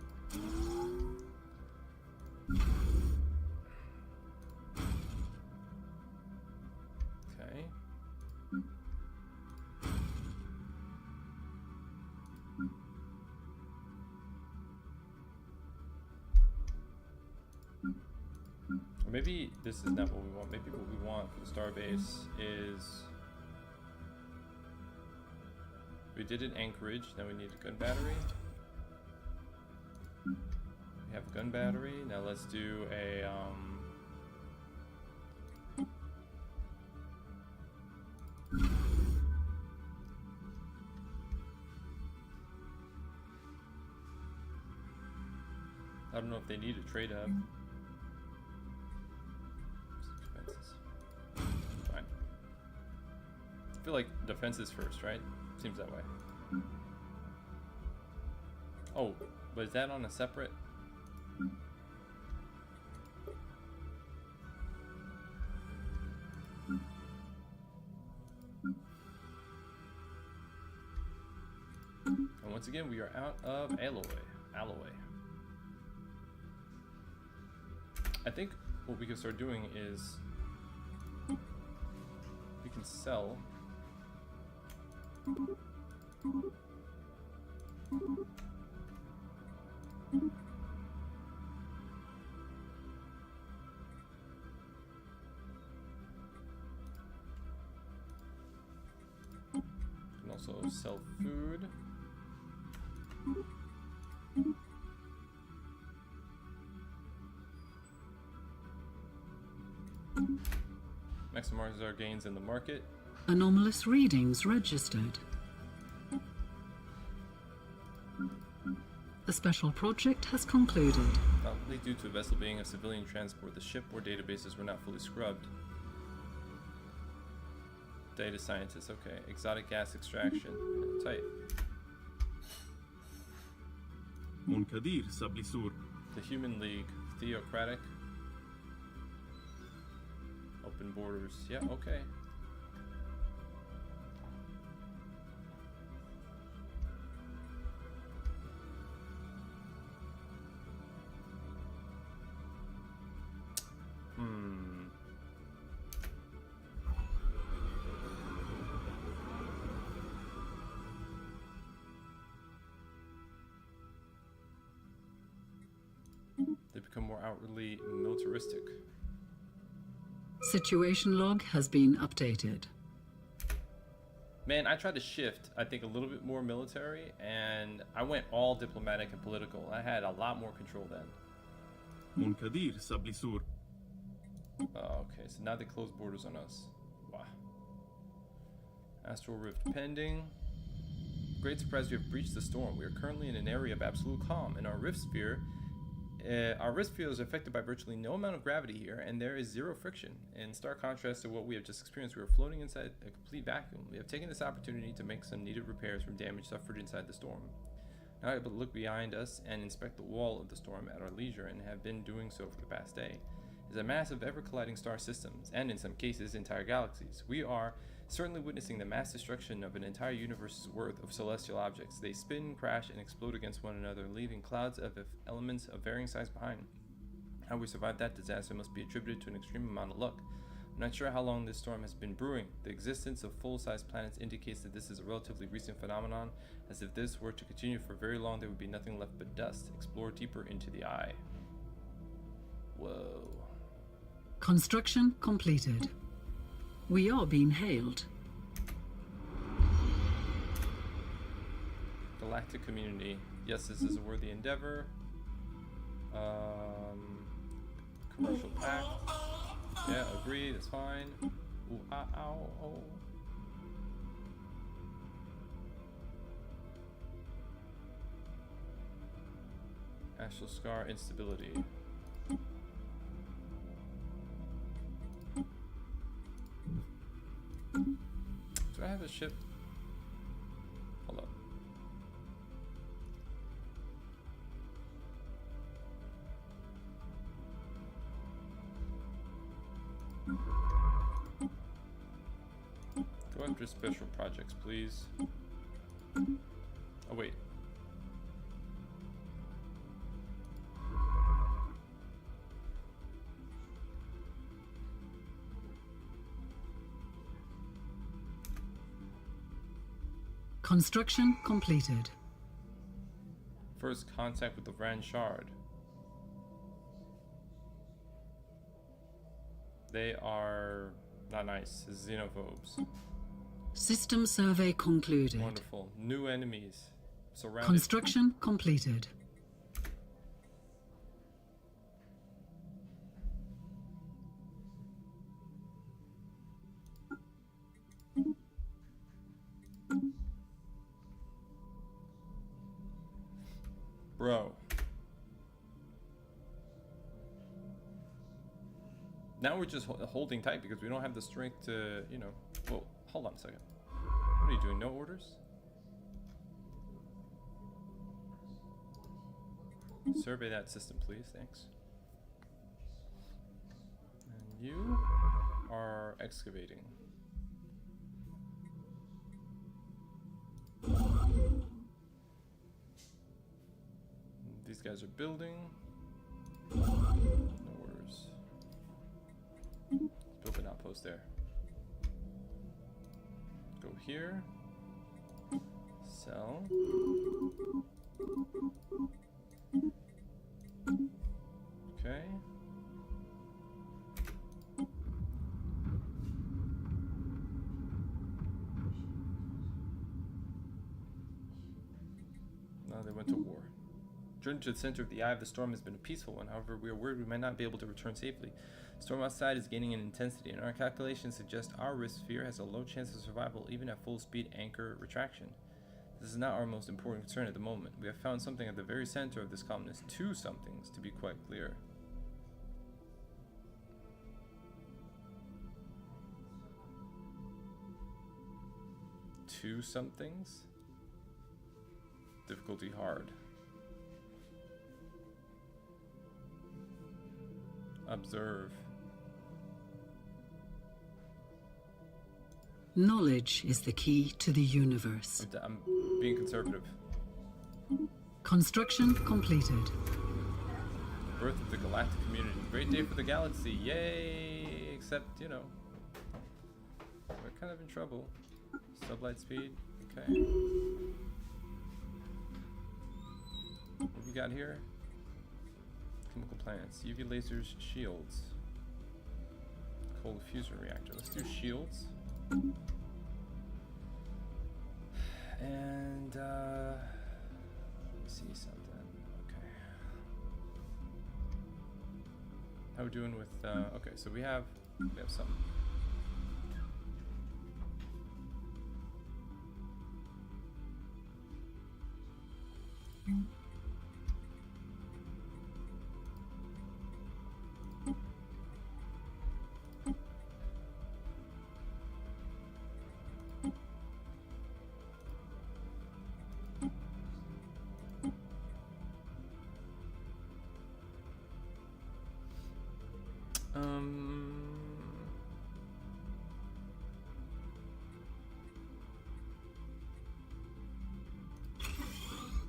Okay. Maybe this is not what we want. Maybe what we want for the starbase is... We did an anchorage, now we need a gun battery. We have a gun battery, now let's do a... I don't know if they need a trade hub. Expenses. Fine. I feel like defense is first, right? Seems that way. Oh, but is that on a separate? And once again, we are out of alloy. I think what we can start doing is we can sell can also sell food. Maximize our gains in the market. Anomalous readings registered. The special project has concluded. Likely due to a vessel being a civilian transport, the ship or databases were not fully scrubbed. Data scientist, okay. Exotic gas extraction. Tight. منكدير سابليسور. The Human League. Theocratic. Open borders. Yeah, okay. They become more outwardly militaristic. Situation log has been updated. Man, I tried to shift, I think, a little bit more military, and I went all diplomatic and political. I had a lot more control then. منكدير سابليسور. Oh, okay, so now they close borders on us. Wow. Astral Rift pending. Great surprise, we have breached the storm. We are currently in an area of absolute calm. In our rift sphere is affected by virtually no amount of gravity here, and there is zero friction. In stark contrast to what we have just experienced, we are floating inside a complete vacuum. We have taken this opportunity to make some needed repairs from damage suffered inside the storm. Now I able to look behind us and inspect the wall of the storm at our leisure, and have been doing so for the past day. It is a mass of ever-colliding star systems, and in some cases, entire galaxies. We are certainly witnessing the mass destruction of an entire universe's worth of celestial objects. They spin, crash, and explode against one another, leaving clouds of elements of varying size behind. How we survived that disaster must be attributed to an extreme amount of luck. I'm not sure how long this storm has been brewing. The existence of full-size planets indicates that this is a relatively recent phenomenon, as if this were to continue for very long there would be nothing left but dust. Explore deeper into the eye. Whoa. Construction completed. We are being hailed. Galactic community. Yes, this is a worthy endeavor. Commercial pact. Yeah, agree, that's fine. Ooh, ow, oh. Astral Scar instability. Do I have a ship? Hold up. Go after special projects, please. Oh, wait. Construction completed. First contact with the Grand Shard. They are not nice. Xenophobes. System survey concluded. Wonderful. New enemies. Surrounded. Construction completed. Bro. Now we're just holding tight because we don't have the strength to, you know... Whoa, hold on a second. What are you doing? No orders? Survey that system, please. Thanks. And you are excavating. These guys are building. No orders. Build an outpost there. Go here. Sell. Okay. Now they went to war. Journey to the center of the eye of the storm has been a peaceful one. However, we are worried we might not be able to return safely. The storm outside is gaining in intensity, and our calculations suggest our risk sphere has a low chance of survival even at full speed anchor retraction. This is not our most important concern at the moment. We have found something at the very center of this calmness. Two somethings, to be quite clear. Two somethings? Difficulty hard. Observe. Knowledge is the key to the universe. I'm being conservative. Construction completed. Birth of the galactic community. Great day for the galaxy. Yay! Except, you know, we're kind of in trouble. Sublight speed. Okay. What we got here? Chemical plants. UV lasers, shields. Cold diffuser reactor. Let's do shields. And let me see something. Okay. How we doing with okay, so we have some.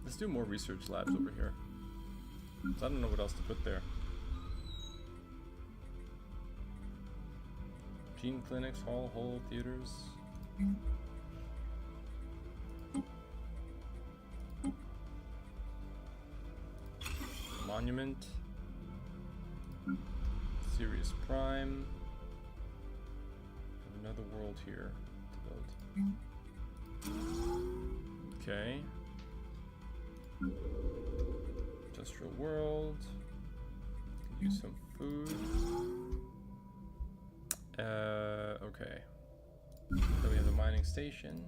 Let's do more research labs over here. So I don't know what else to put there. Gene clinics, hall, theaters. Monument. Sirius Prime. Have another world here to build. Okay. Industrial world. Could use some food. Okay. Then we have the mining station.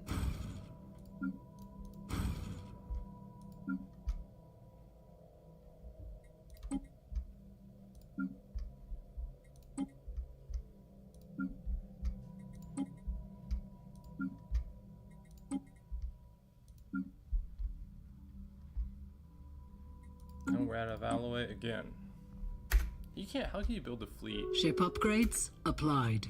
And we're out of alloy again. You can't, how can you build a fleet? Ship upgrades applied.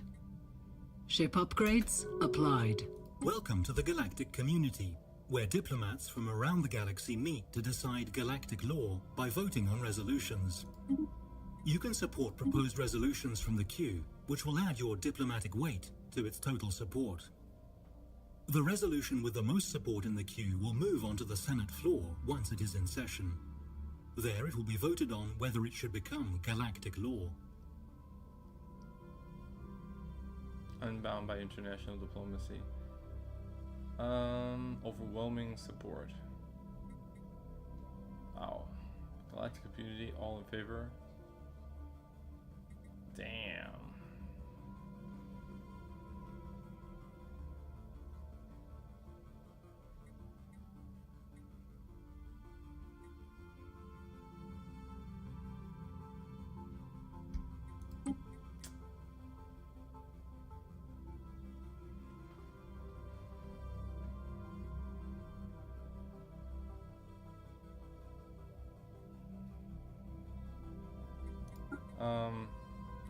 Ship upgrades applied. Welcome to the galactic community, where diplomats from around the galaxy meet to decide galactic law by voting on resolutions. You can support proposed resolutions from the queue, which will add your diplomatic weight to its total support. The resolution with the most support in the queue will move onto the Senate floor once it is in session. There it will be voted on whether it should become galactic law. Unbound by international diplomacy. Overwhelming support. Wow. Galactic community, all in favor. Damn.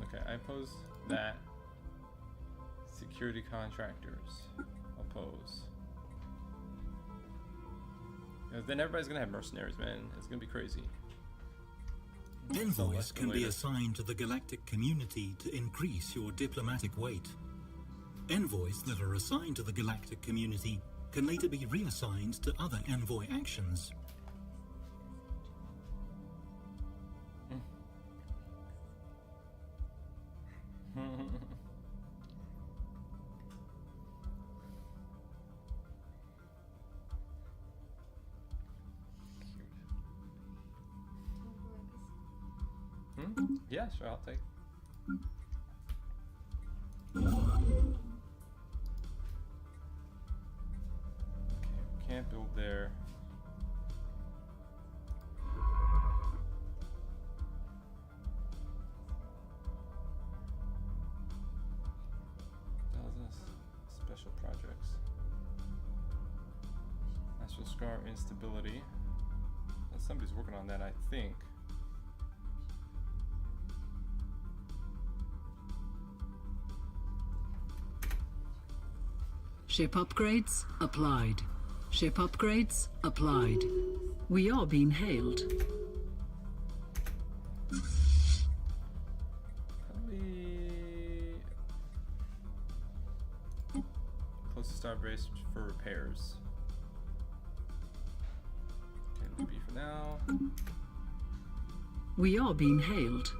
Okay, I oppose that. Security contractors. Oppose. Then everybody's gonna have mercenaries, man. It's gonna be crazy. Envoys can be later. assigned to the galactic community to increase your diplomatic weight. Envoys that are assigned to the galactic community can later be reassigned to other envoy actions. Yeah, sure, I'll take. Okay, can't build there. Special projects. Astral Scar instability. Somebody's working on that, I think. Ship upgrades applied. Ship upgrades applied. We are being hailed. Probably close to Starbase for repairs. Okay, leave B for now. We are being hailed.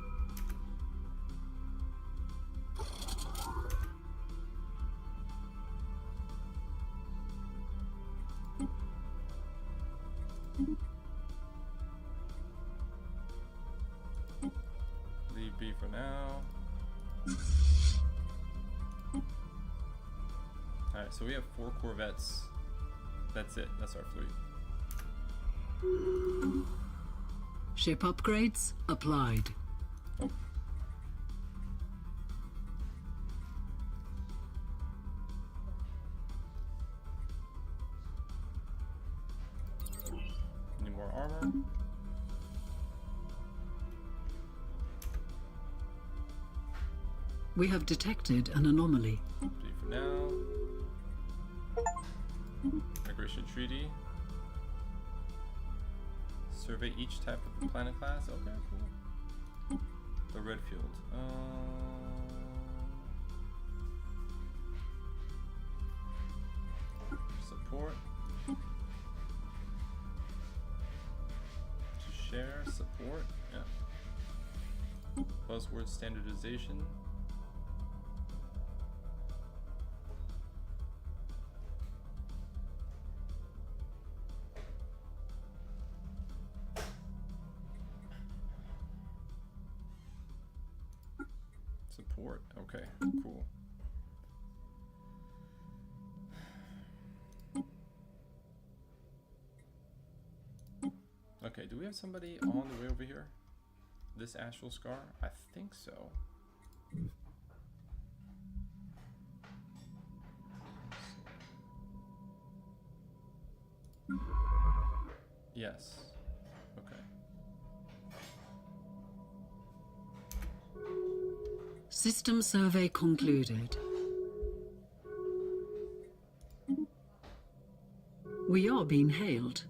Leave B for now. Alright, so we have 4 corvettes. That's it. That's our fleet. Ship upgrades applied. Oh. Need more armor. We have detected an anomaly. G for now. Migration treaty. Survey each type of the planet class. Okay, cool. The red field. Support. To share, support. Yeah. Buzzword standardization. Support. Okay, cool. Okay, do we have somebody on the way over here? This Astral Scar? I think so. Yes. Okay. System survey concluded. We are being hailed.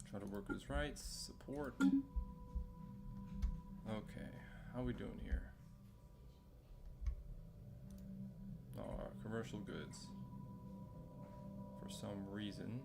Try to workers' rights, support. Okay, how are we doing here? Oh, our commercial goods. For some reason.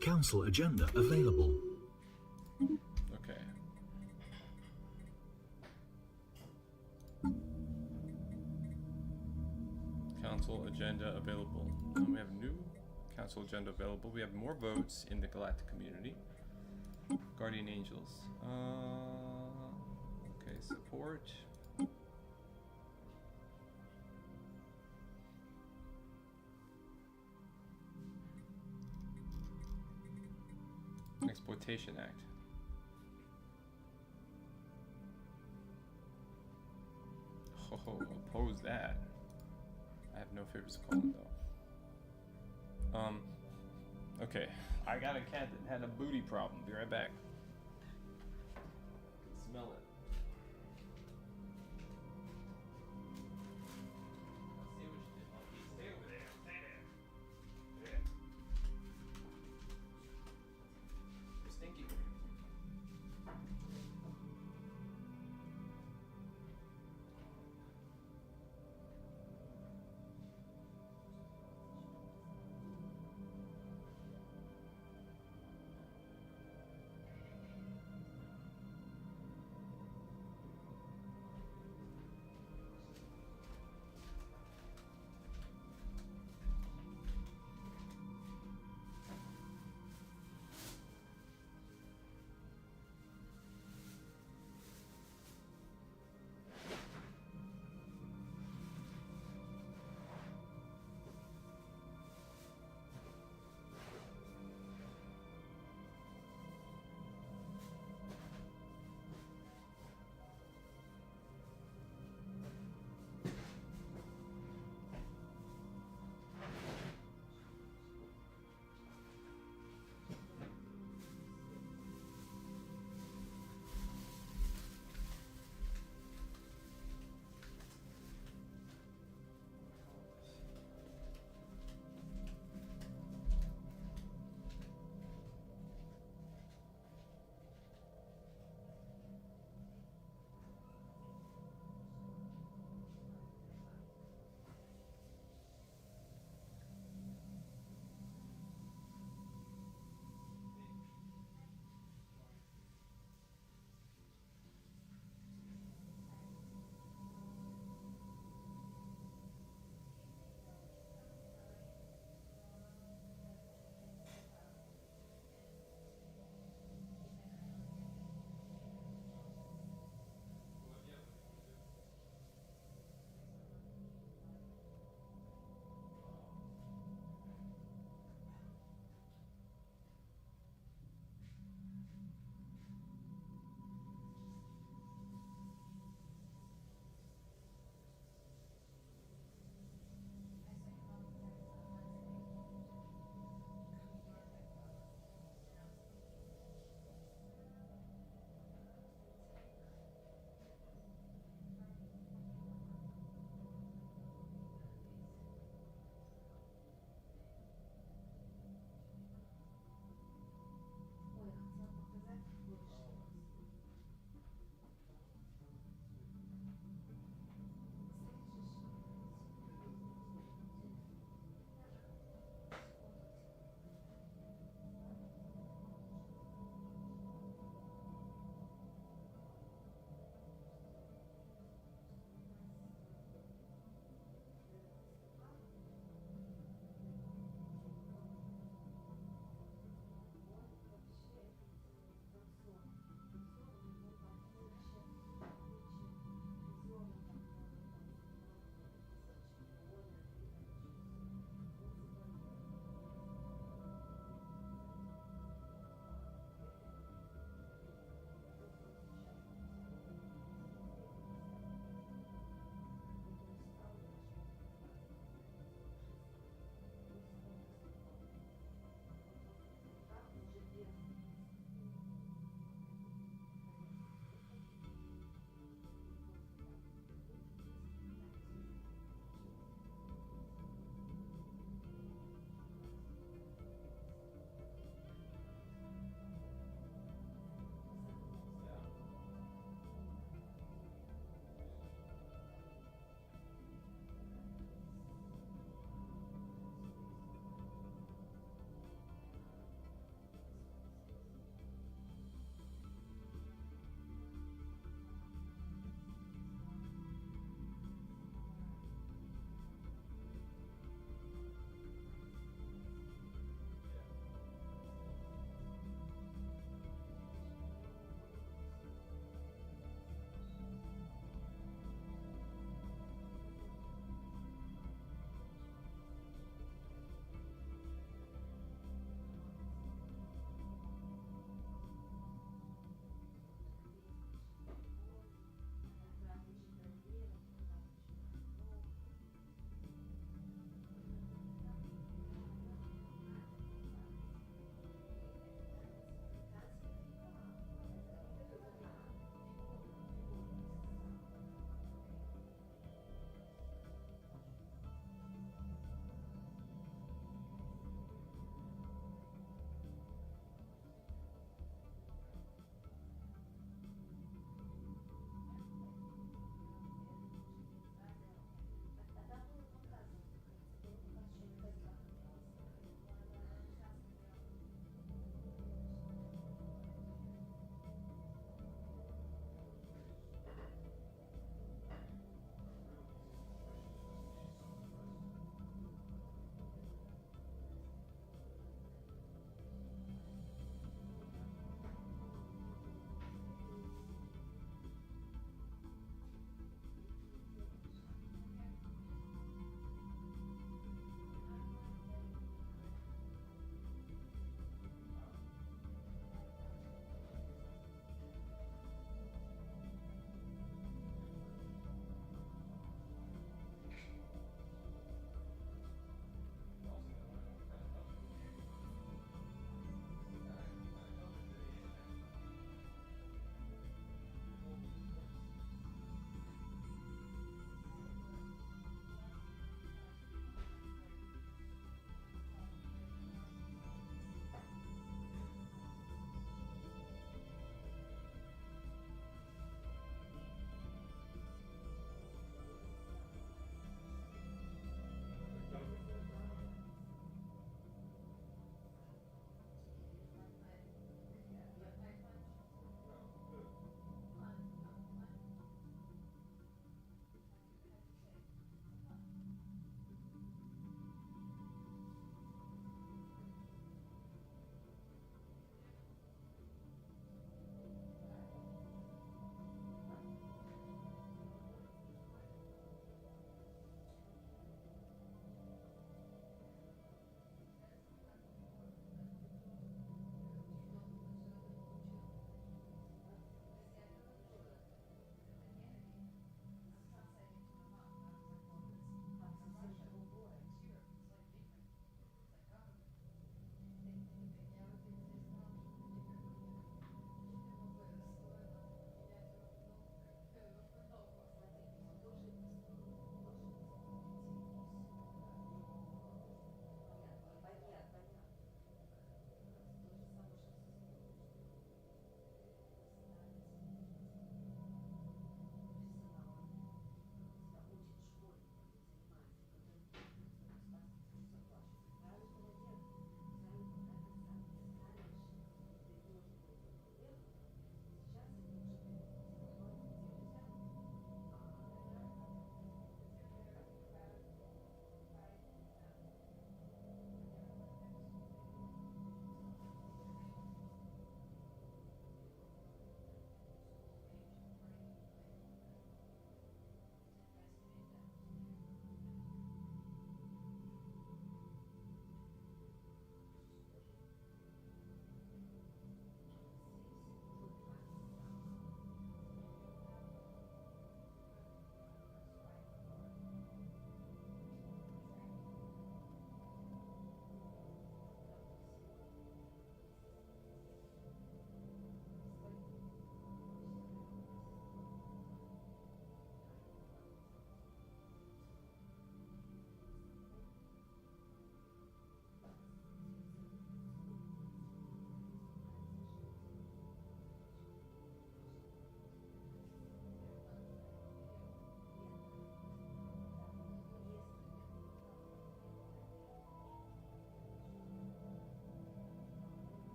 Council agenda available. Okay. Council agenda available. We have new council agenda available. We have more votes in the galactic community. Guardian Angels. Okay, support. Exploitation Act. Oh, oppose that. I have no favorites to call him though. Okay. I got a cat that had a booty problem. Be right back. Smell it. See what you did, monkey. Stay over there. Stay there. There. You're stinky.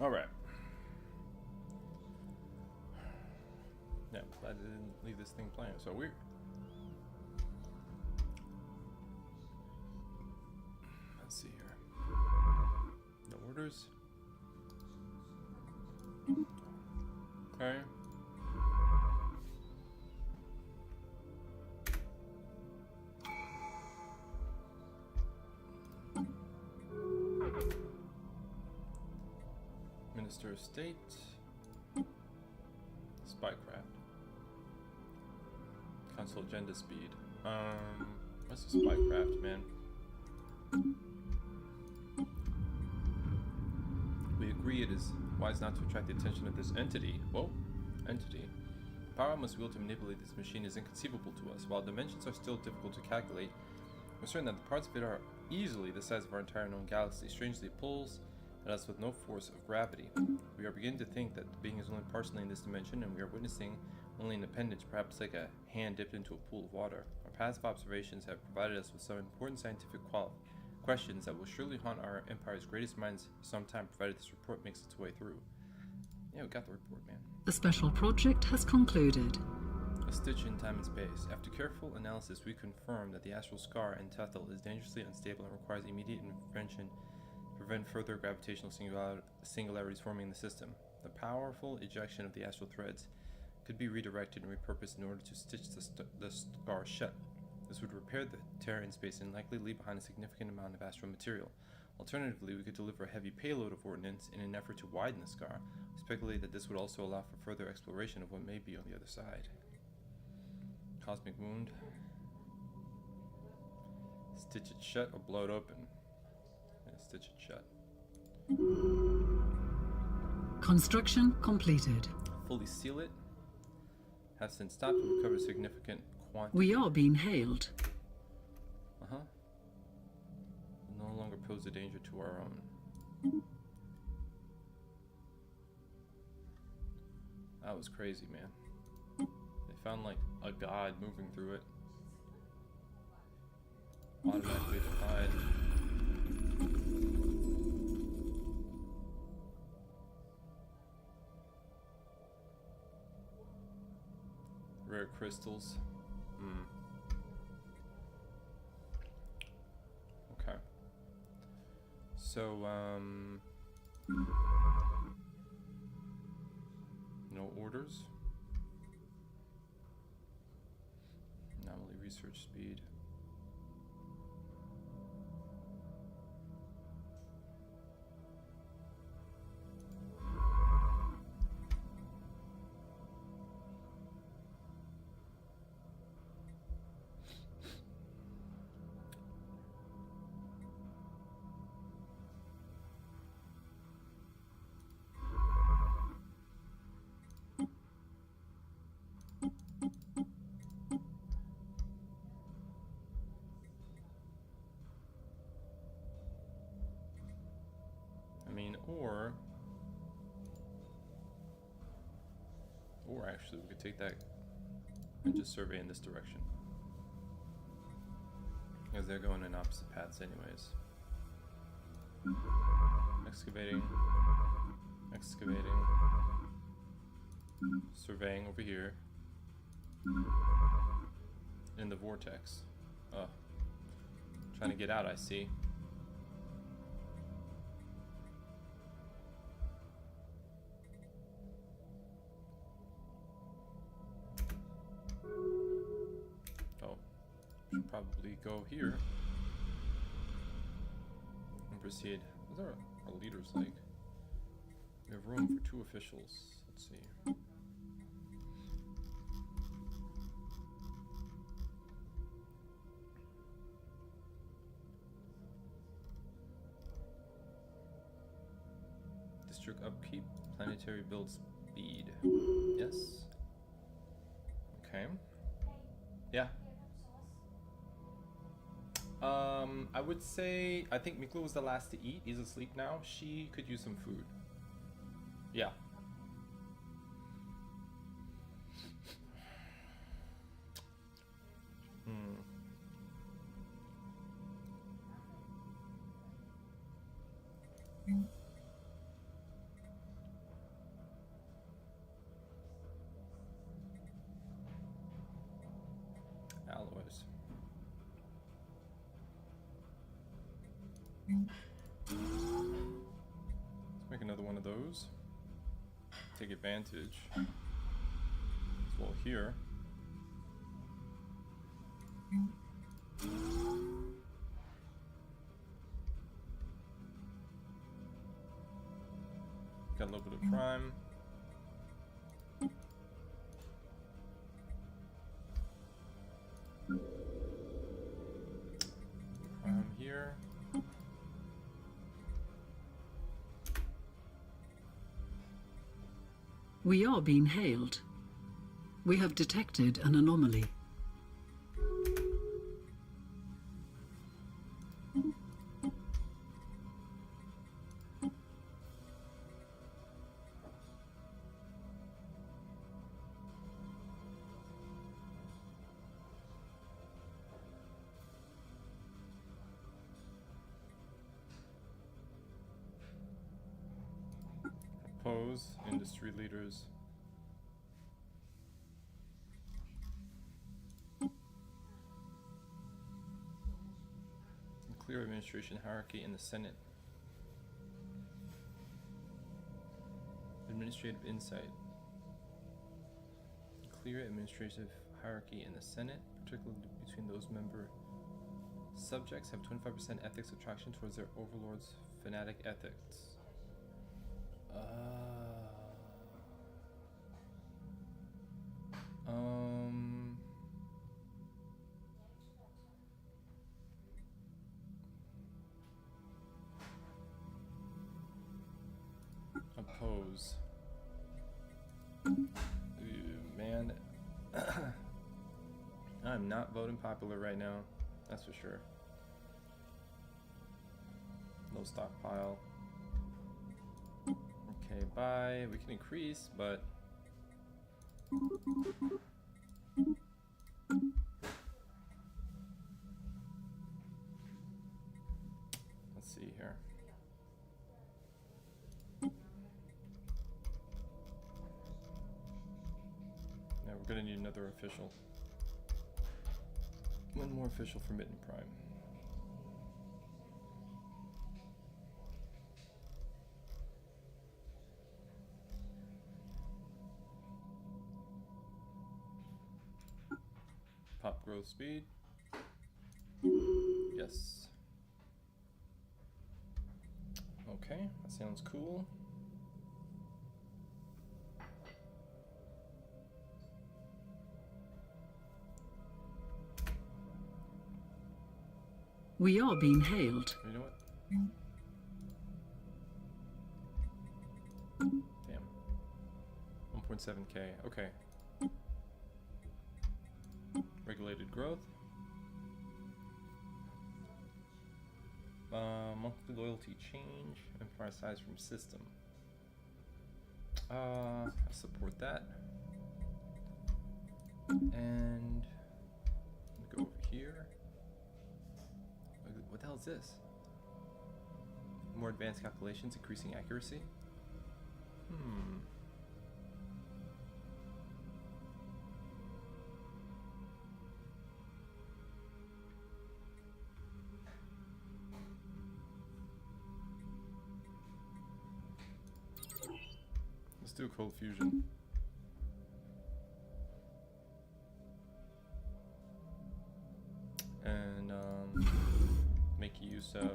Alright. Yeah, glad I didn't leave this thing playing. So weird. Let's see here. No orders. Okay. Minister of State. Spycraft. Council agenda speed. What's a spycraft, man? We agree it is wise not to attract the attention of this entity. Whoa, entity. The power I must wield to manipulate this machine is inconceivable to us. While dimensions are still difficult to calculate, we're certain that the parts of it are easily the size of our entire known galaxy. Strangely, it pulls at us with no force of gravity. We are beginning to think that the being is only partially in this dimension, and we are witnessing only an appendage, perhaps like a hand dipped into a pool of water. Our past observations have provided us with some important scientific questions that will surely haunt our Empire's greatest minds for some time, provided this report makes its way through. Yeah, we got the report, man. The special project has concluded. A stitch in time and space. After careful analysis, we confirm that the astral scar in Tethel is dangerously unstable and requires immediate intervention to prevent further gravitational singularities forming in the system. The powerful ejection of the astral threads could be redirected and repurposed in order to stitch the scar shut. This would repair the tear in space and likely leave behind a significant amount of astral material. Alternatively, we could deliver a heavy payload of ordnance in an effort to widen the scar. We speculate that this would also allow for further exploration of what may be on the other side. Cosmic wound. Stitch it shut or blow it open. Yeah, stitch it shut. Construction completed. Fully seal it. Has since stopped and recovered significant quantity. We are being hailed. Uh-huh. Will no longer pose a danger to our own. That was crazy, man. They found like a god moving through it. Automatically defied. Rare crystals. Okay. So, no orders. Anomaly research speed. Or actually we could take that and just survey in this direction, because they're going in opposite paths anyways. Excavating, surveying over here in the vortex. Trying to get out, I see. Should probably go here and proceed. What are our leaders like? We have room for 2 officials. Let's see. District upkeep, planetary build speed. Yes. Okay. Yeah. I would say, I think Miklo was the last to eat. He's asleep now. She could use some food. Yeah. Let's make another one of those. Take advantage. As well here. Got a little bit of crime. Crime here. We are being hailed. We have detected an anomaly. Oppose industry leaders. Clear administration hierarchy in the Senate. Administrative insight. Clear administrative hierarchy in the Senate, particularly between those member subjects, have 25% ethics attraction towards their overlords' fanatic ethics. Oppose. Man, I'm not voting popular right now, that's for sure. No stockpile. Okay, buy. We can increase, but let's see here. Now we're gonna need another official. One more official for Mitten Prime. Pop growth speed. Yes. Okay, that sounds cool. We are being hailed. You know what? Damn. 1.7k. Okay. Regulated growth. Monthly loyalty change. Empire size from system. I support that. And go over here. What the hell is this? More advanced calculations, increasing accuracy. Let's do a cold fusion. And make use of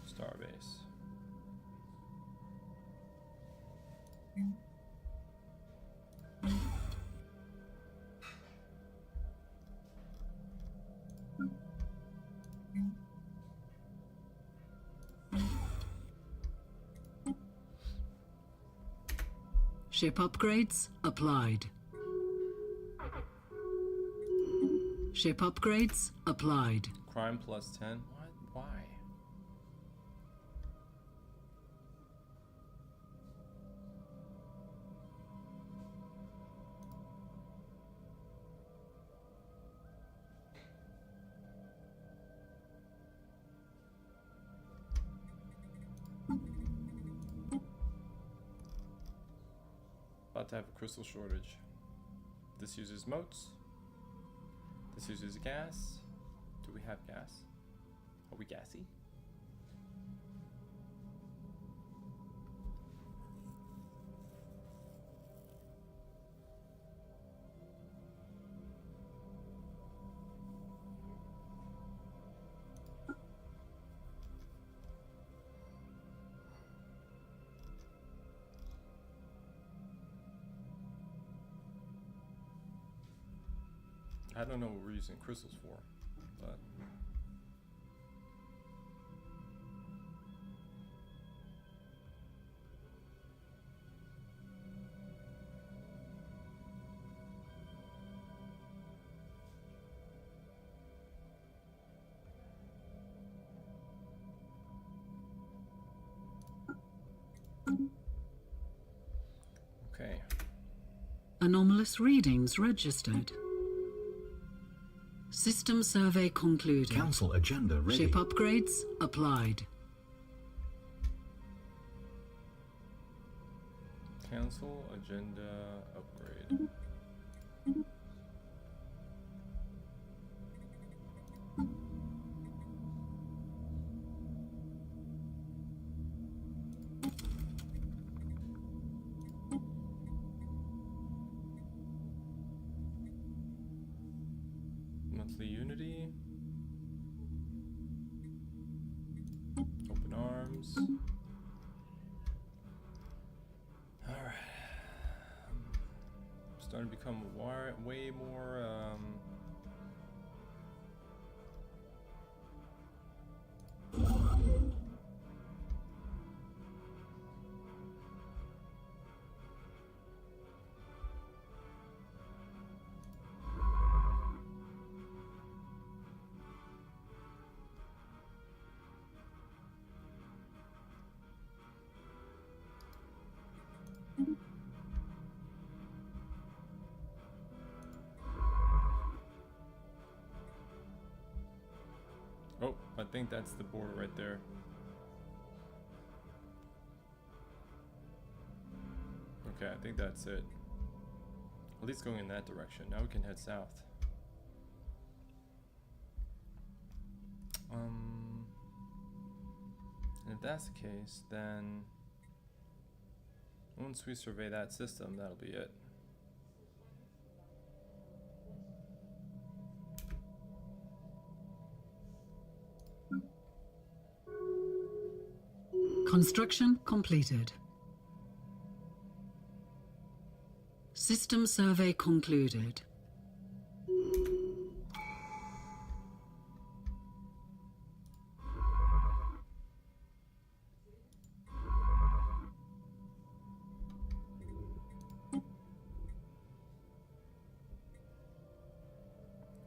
Starbase. Ship upgrades applied. Ship upgrades applied. Crime plus 10. What? Why? About to have a crystal shortage. This uses motes. This uses gas. Do we have gas? Are we gassy? I don't know what we're using crystals for, but okay. Anomalous readings registered. System survey concluded. Council agenda ready. Ship upgrades applied. Cancel agenda upgrade. Monthly Unity. Open arms. Alright. Starting to become way more oh, I think that's the border right there. Okay, I think that's it. At least going in that direction. Now we can head south. And if that's the case, then once we survey that system, that'll be it. Construction completed. System survey concluded.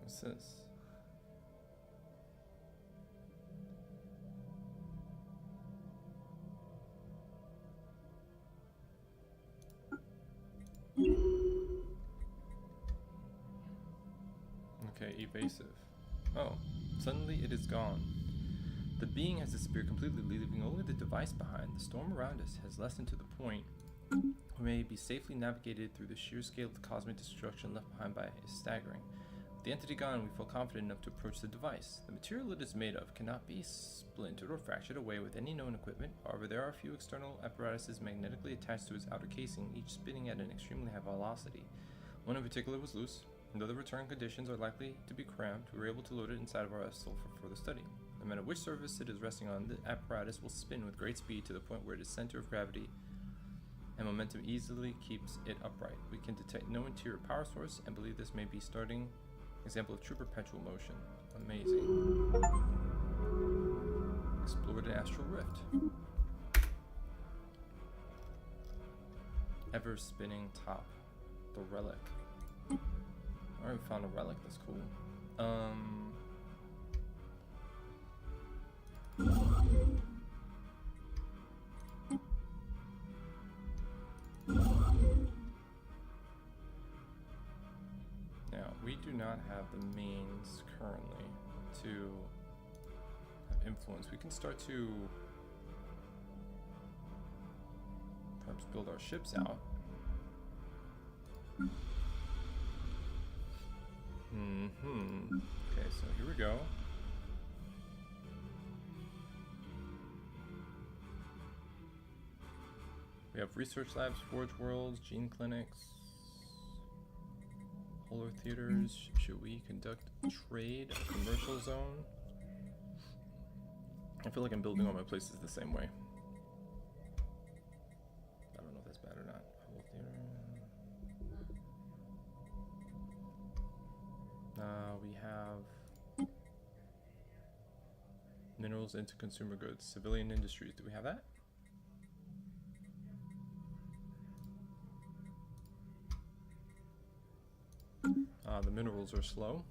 What's this? Okay, evasive. Oh, suddenly it is gone. The being has disappeared completely, leaving only the device behind. The storm around us has lessened to the point we may be safely navigated through the sheer scale of the cosmic destruction left behind by is staggering. With the entity gone, we feel confident enough to approach the device. The material it is made of cannot be splintered or fractured away with any known equipment. However, there are a few external apparatuses magnetically attached to its outer casing, each spinning at an extremely high velocity. One in particular was loose, and though the return conditions are likely to be cramped, we were able to load it inside of our vessel for further study. No matter which surface it is resting on, the apparatus will spin with great speed to the point where its center of gravity and momentum easily keeps it upright. We can detect no interior power source and believe this may be starting example of true perpetual motion. Amazing. Explored an astral rift. Ever spinning top. The relic. Alright, we found a relic, that's cool. Now, we do not have the means currently to have influence. We can start to perhaps build our ships out. Okay, so here we go. We have research labs, forge worlds, gene clinics, polar theaters. Should we conduct trade, a commercial zone? I feel like I'm building all my places the same way. I don't know if that's bad or not. Polar theater. We have minerals into consumer goods, civilian industries. Do we have that? The minerals are slow.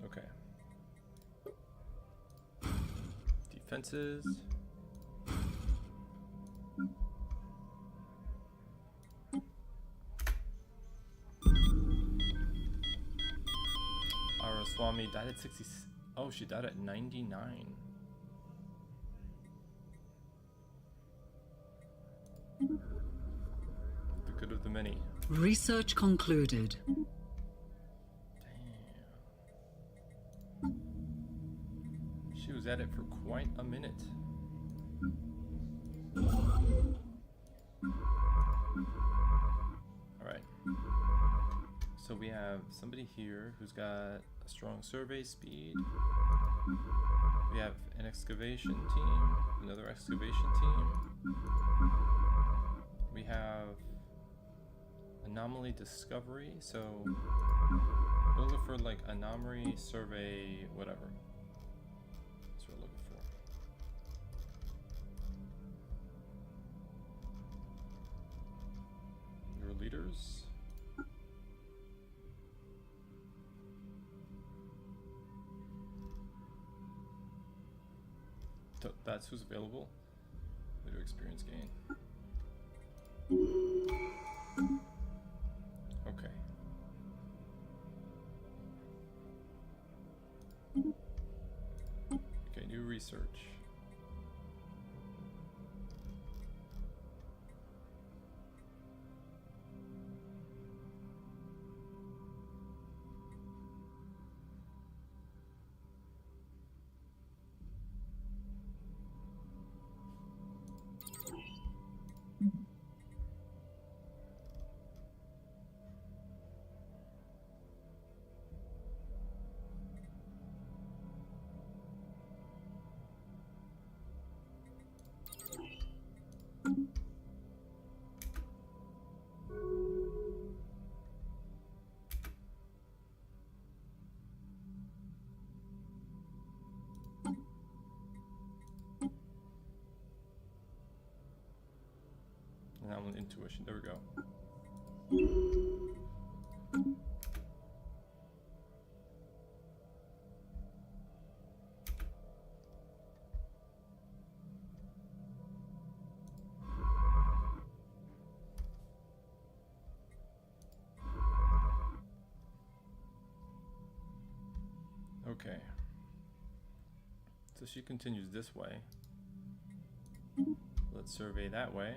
Okay. Defenses. Swami died at 60. Oh, she died at 99. The good of the many. Research concluded. Damn. She was at it for quite a minute. Alright. So we have somebody here who's got a strong survey speed. We have an excavation team, another excavation team. We have anomaly discovery, so we'll look for like anomaly, survey, whatever. That's what we're looking for. Your leaders. That's who's available. Leader experience gain. Okay. Okay, new research. Now on intuition. There we go. Okay. So she continues this way. Let's survey that way.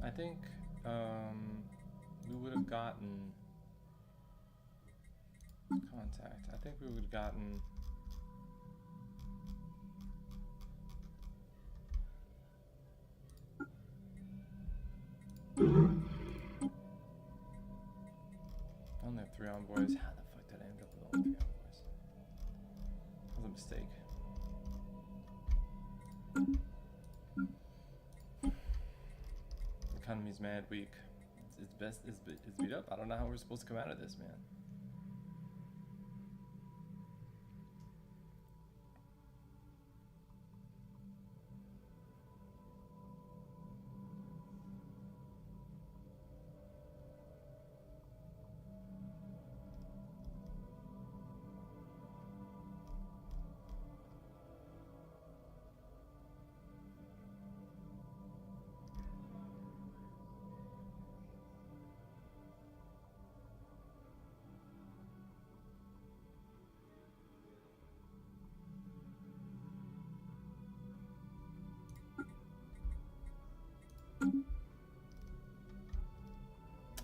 I think we would have gotten contact. I think we would have gotten I only have 3 envoys. How the fuck did I end up with only 3 envoys? That was a mistake. Economy's mad weak. It's beat up. I don't know how we're supposed to come out of this, man.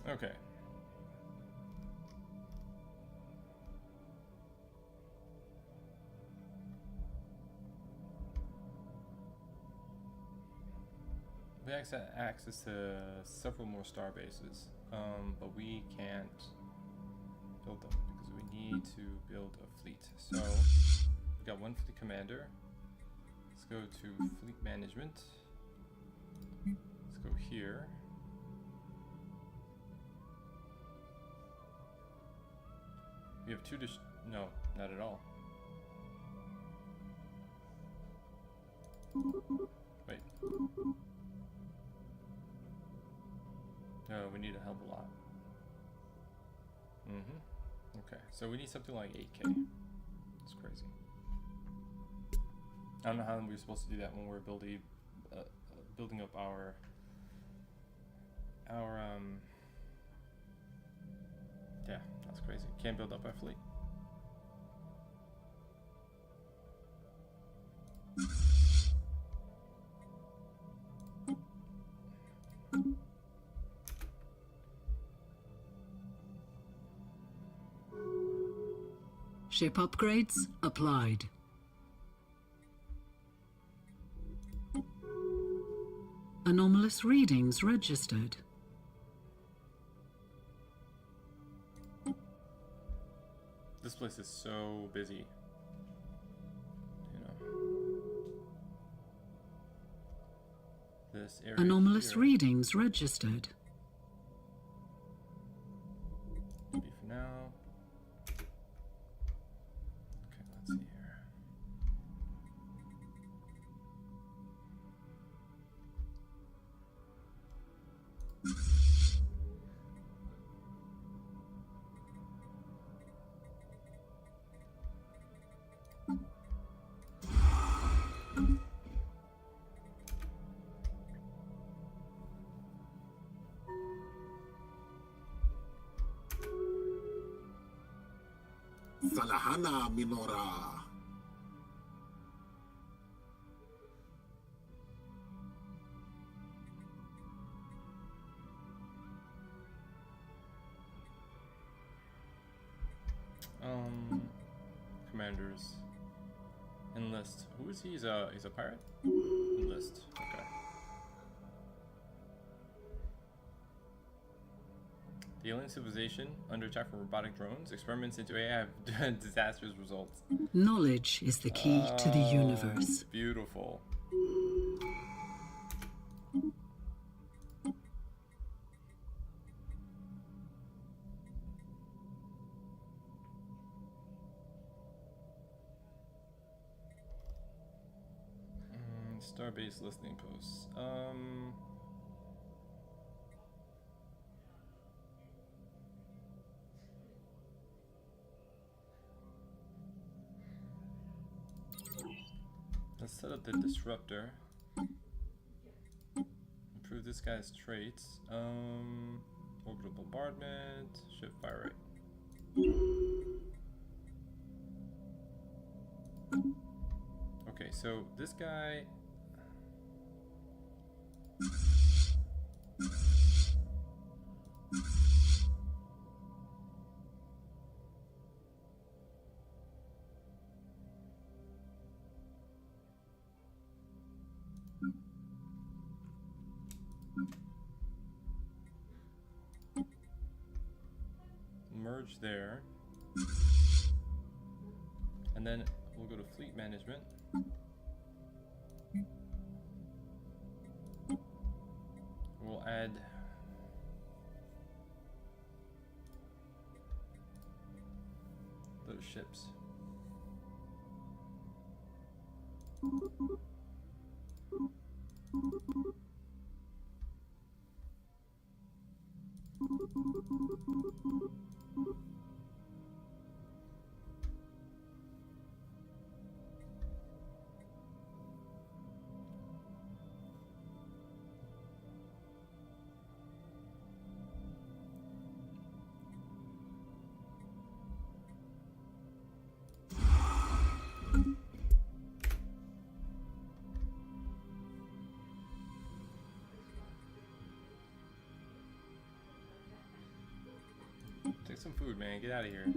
Okay. We have access to several more star bases, but we can't build them because we need to build a fleet. So we got one fleet commander. Let's go to fleet management. Let's go here. We have two no, not at all. Wait. No, we need a hell of a lot. Okay, so we need something like 8K. It's crazy. I don't know how we're supposed to do that when we're building up our yeah, that's crazy. Can't build up our fleet. Ship upgrades applied. Anomalous readings registered. This place is so busy. You know. This area Anomalous here readings registered. will be for now. Okay, let's see here. Salahana Minora. Commanders. Enlist. Who is he? He's a pirate? Enlist. Okay. The alien civilization under attack from robotic drones. Experiments into AI have disastrous results. Knowledge is the key to the universe. Beautiful. Starbase listening posts. Let's set up the disruptor. Improve this guy's traits. Orbital bombardment, ship fire rate. Okay, so this guy. Merge there, and then we'll go to fleet management. We'll add those ships. get some food, man. Get out of here.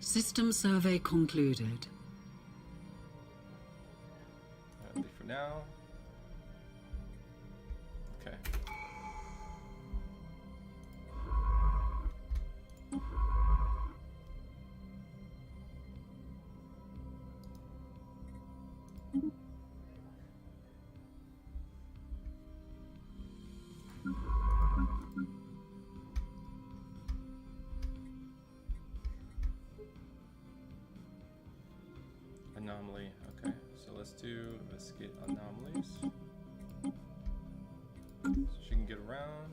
System survey concluded. Leave for now. Okay. Anomaly. Okay, so let's do investigate anomalies. So she can get around.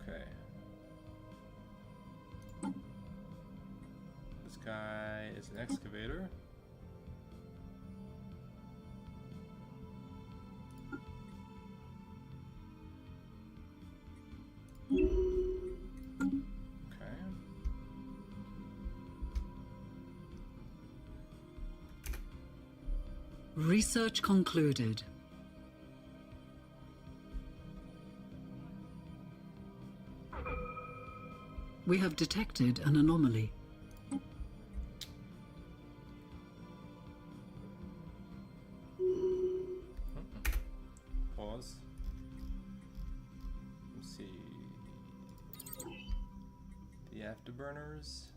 Okay. This guy is an excavator. Okay. Research concluded. We have detected an anomaly. Pause. Let's see. The afterburners.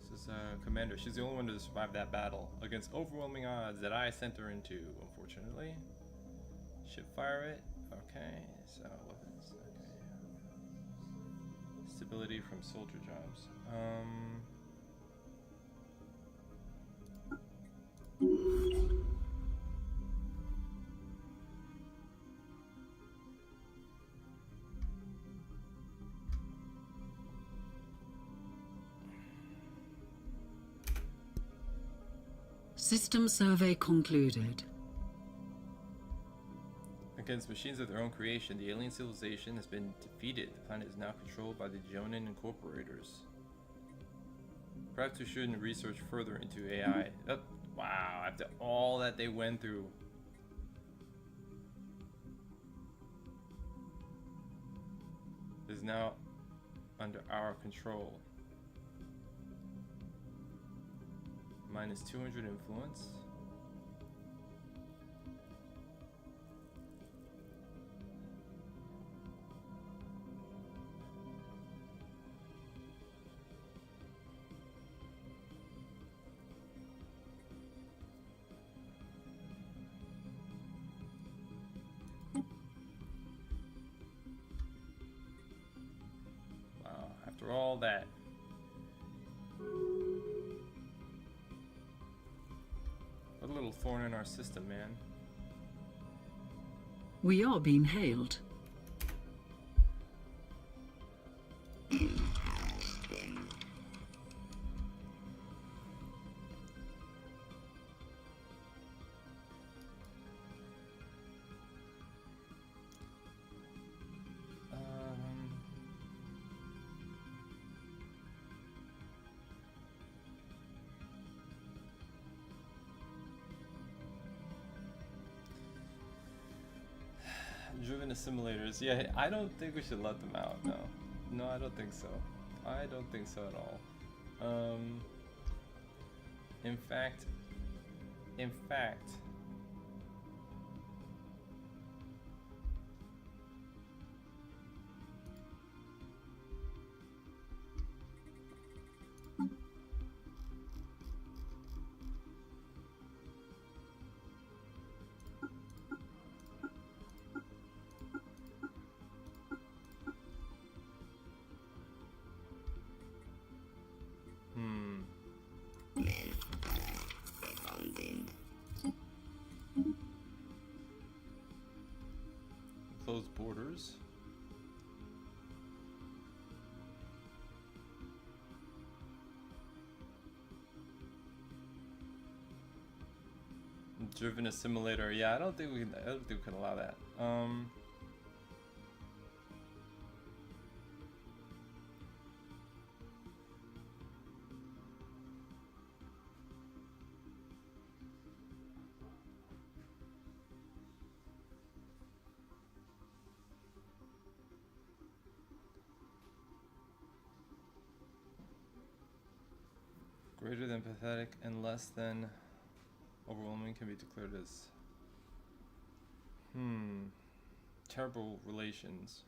This is Commander. She's the only one to survive that battle against overwhelming odds that I sent her into, unfortunately. Ship fire it. Okay, so weapons. Okay. Stability from soldier jobs. System survey concluded. Against machines of their own creation, the alien civilization has been defeated. The planet is now controlled by the Jonan Incorporators. Perhaps we shouldn't research further into AI. Oh, wow, after all that they went through. Is now under our control. Minus 200 influence. Wow, after all that. What a little thorn in our system, man. We are being hailed. Driven simulators. Yeah, I don't think we should let them out. No. No, I don't think so. I don't think so at all. In fact, closed borders. Driven a simulator. Yeah, I don't think we can allow that. Greater than pathetic and less than overwhelming can be declared as terrible relations.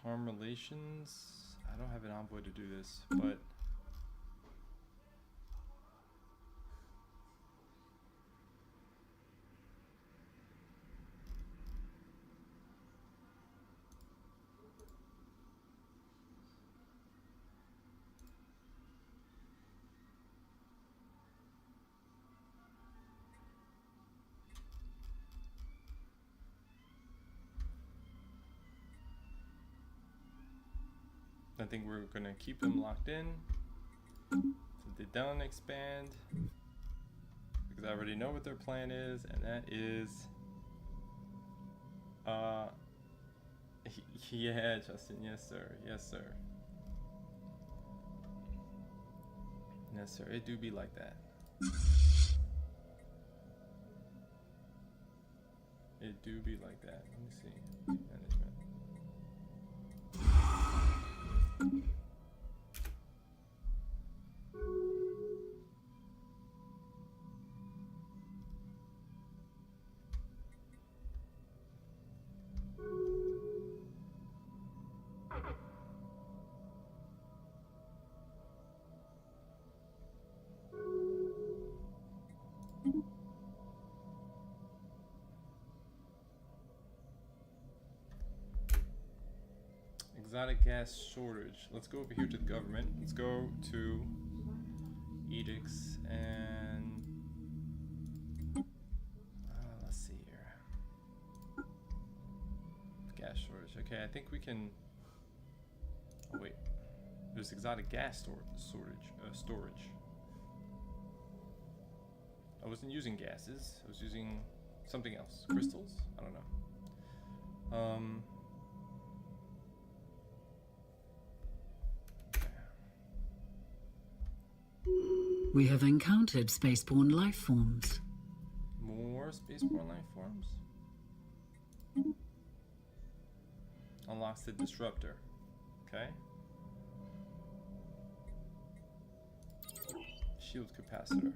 Harm relations? I don't have an envoy to do this, but I think we're gonna keep them locked in so they don't expand, because I already know what their plan is, and that is yeah, Justin, yes sir, yes sir, yes sir, it do be like that. It do be like that. Let me see. Management. Exotic gas shortage. Let's go over here to the government. Let's go to edicts and let's see here. Gas shortage. Okay, I think we can. Oh wait, there's exotic gas storage. I wasn't using gases. I was using something else. Crystals? I don't know. We have encountered spaceborne life forms. More spaceborne life forms? Unlocks the disruptor. Okay. Shield capacitor.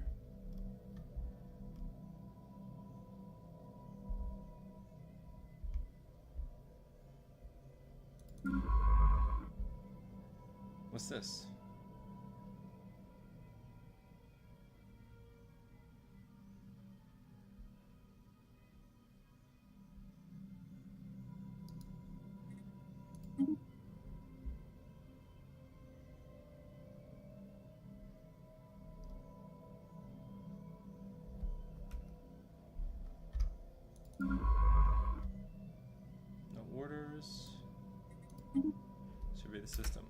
What's this? No orders. Survey the system.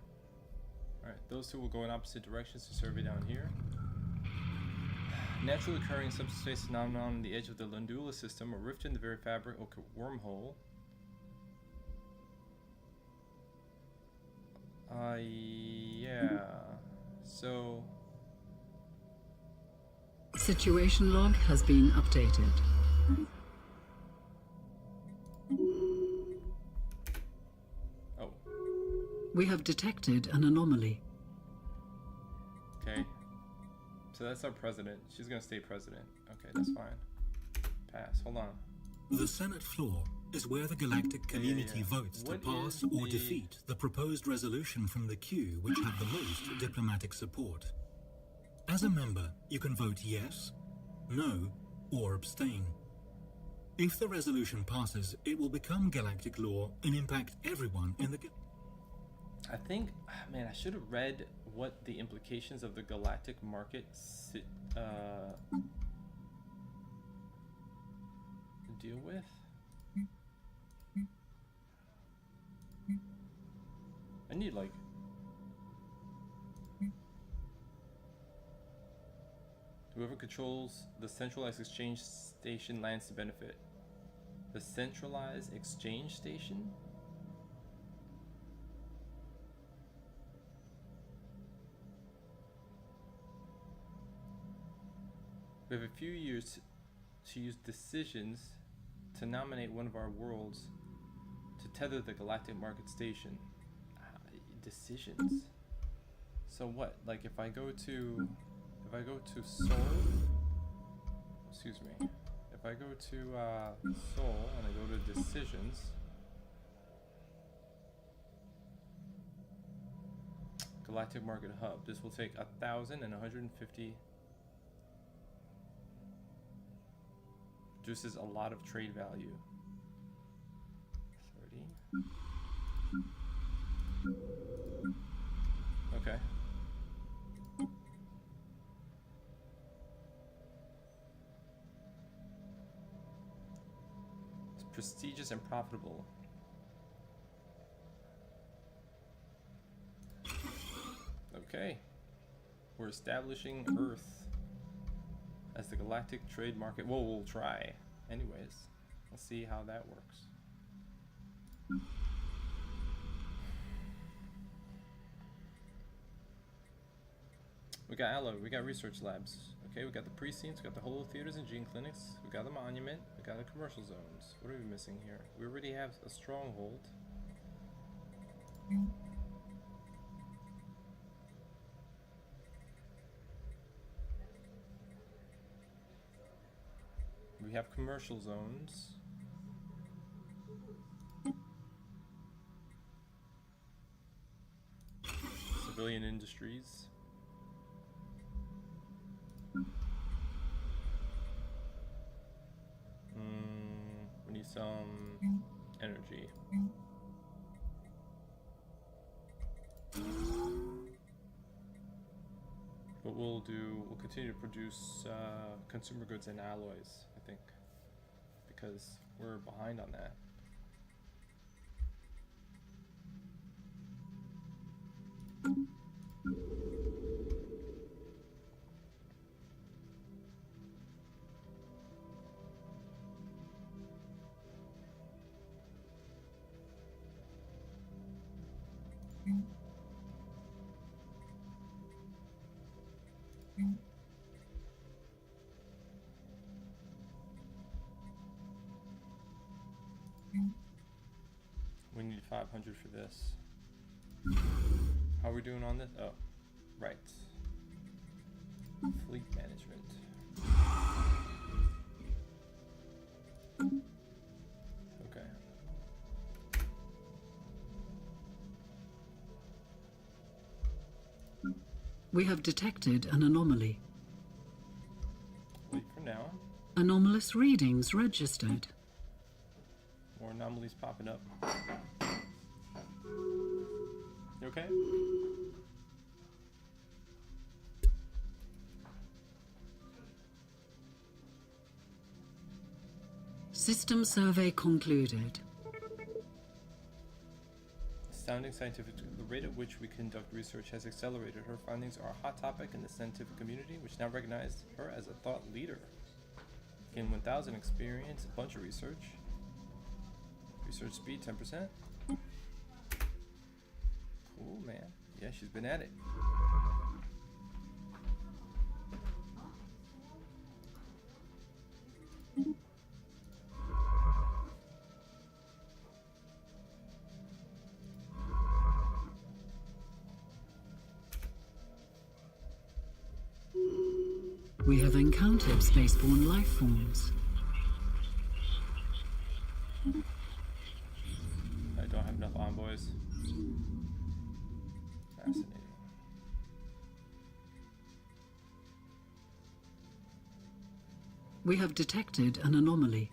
Alright, those two will go in opposite directions to survey down here. Naturally occurring subspace phenomenon on the edge of the Lundula system, a rift in the very fabric of a wormhole. Yeah. So. Situation log has been updated. Oh. We have detected an anomaly. Okay. So that's our president. She's gonna stay president. Okay, that's fine. Pass. Hold on. The Senate floor is where the galactic community votes to What pass is or the- defeat the proposed resolution from the queue which have the most diplomatic support. As a member, you can vote yes, no, or abstain. If the resolution passes, it will become galactic law and impact everyone in the I think, man, I should have read what the implications of the galactic market deal with. I need like whoever controls the centralized exchange station lands to benefit. The centralized exchange station? We have a few years to use decisions to nominate one of our worlds to tether the galactic market station. Decisions. So what? Like if I go to Soul, excuse me. If I go to Soul and I go to decisions, Galactic Market Hub. This will take 1,150. Reduces a lot of trade value. 30. Okay. It's prestigious and profitable. Okay. We're establishing Earth as the galactic trade market. Well, we'll try. Anyways, let's see how that works. We got alloy, we got research labs. Okay, we got the precincts, we got the holo theaters and gene clinics, we got the monument, we got the commercial zones. What are we missing here? We already have a stronghold. We have commercial zones. Civilian industries. We need some energy. But we'll continue to produce consumer goods and alloys, I think, because we're behind on that. We need 500 for this. How are we doing on this? Oh, right. Fleet management. Okay. We have detected an anomaly. Wait for now. Anomalous readings registered. More anomalies popping up. You okay? System survey concluded. Astounding scientific. The rate at which we conduct research has accelerated. Her findings are a hot topic in the scientific community, which now recognize her as a thought leader. Gain 1,000 experience, a bunch of research. Research speed 10%. Cool, man. Yeah, she's been at it. We have encountered spaceborne life forms. I don't have enough envoys. Fascinating. We have detected an anomaly.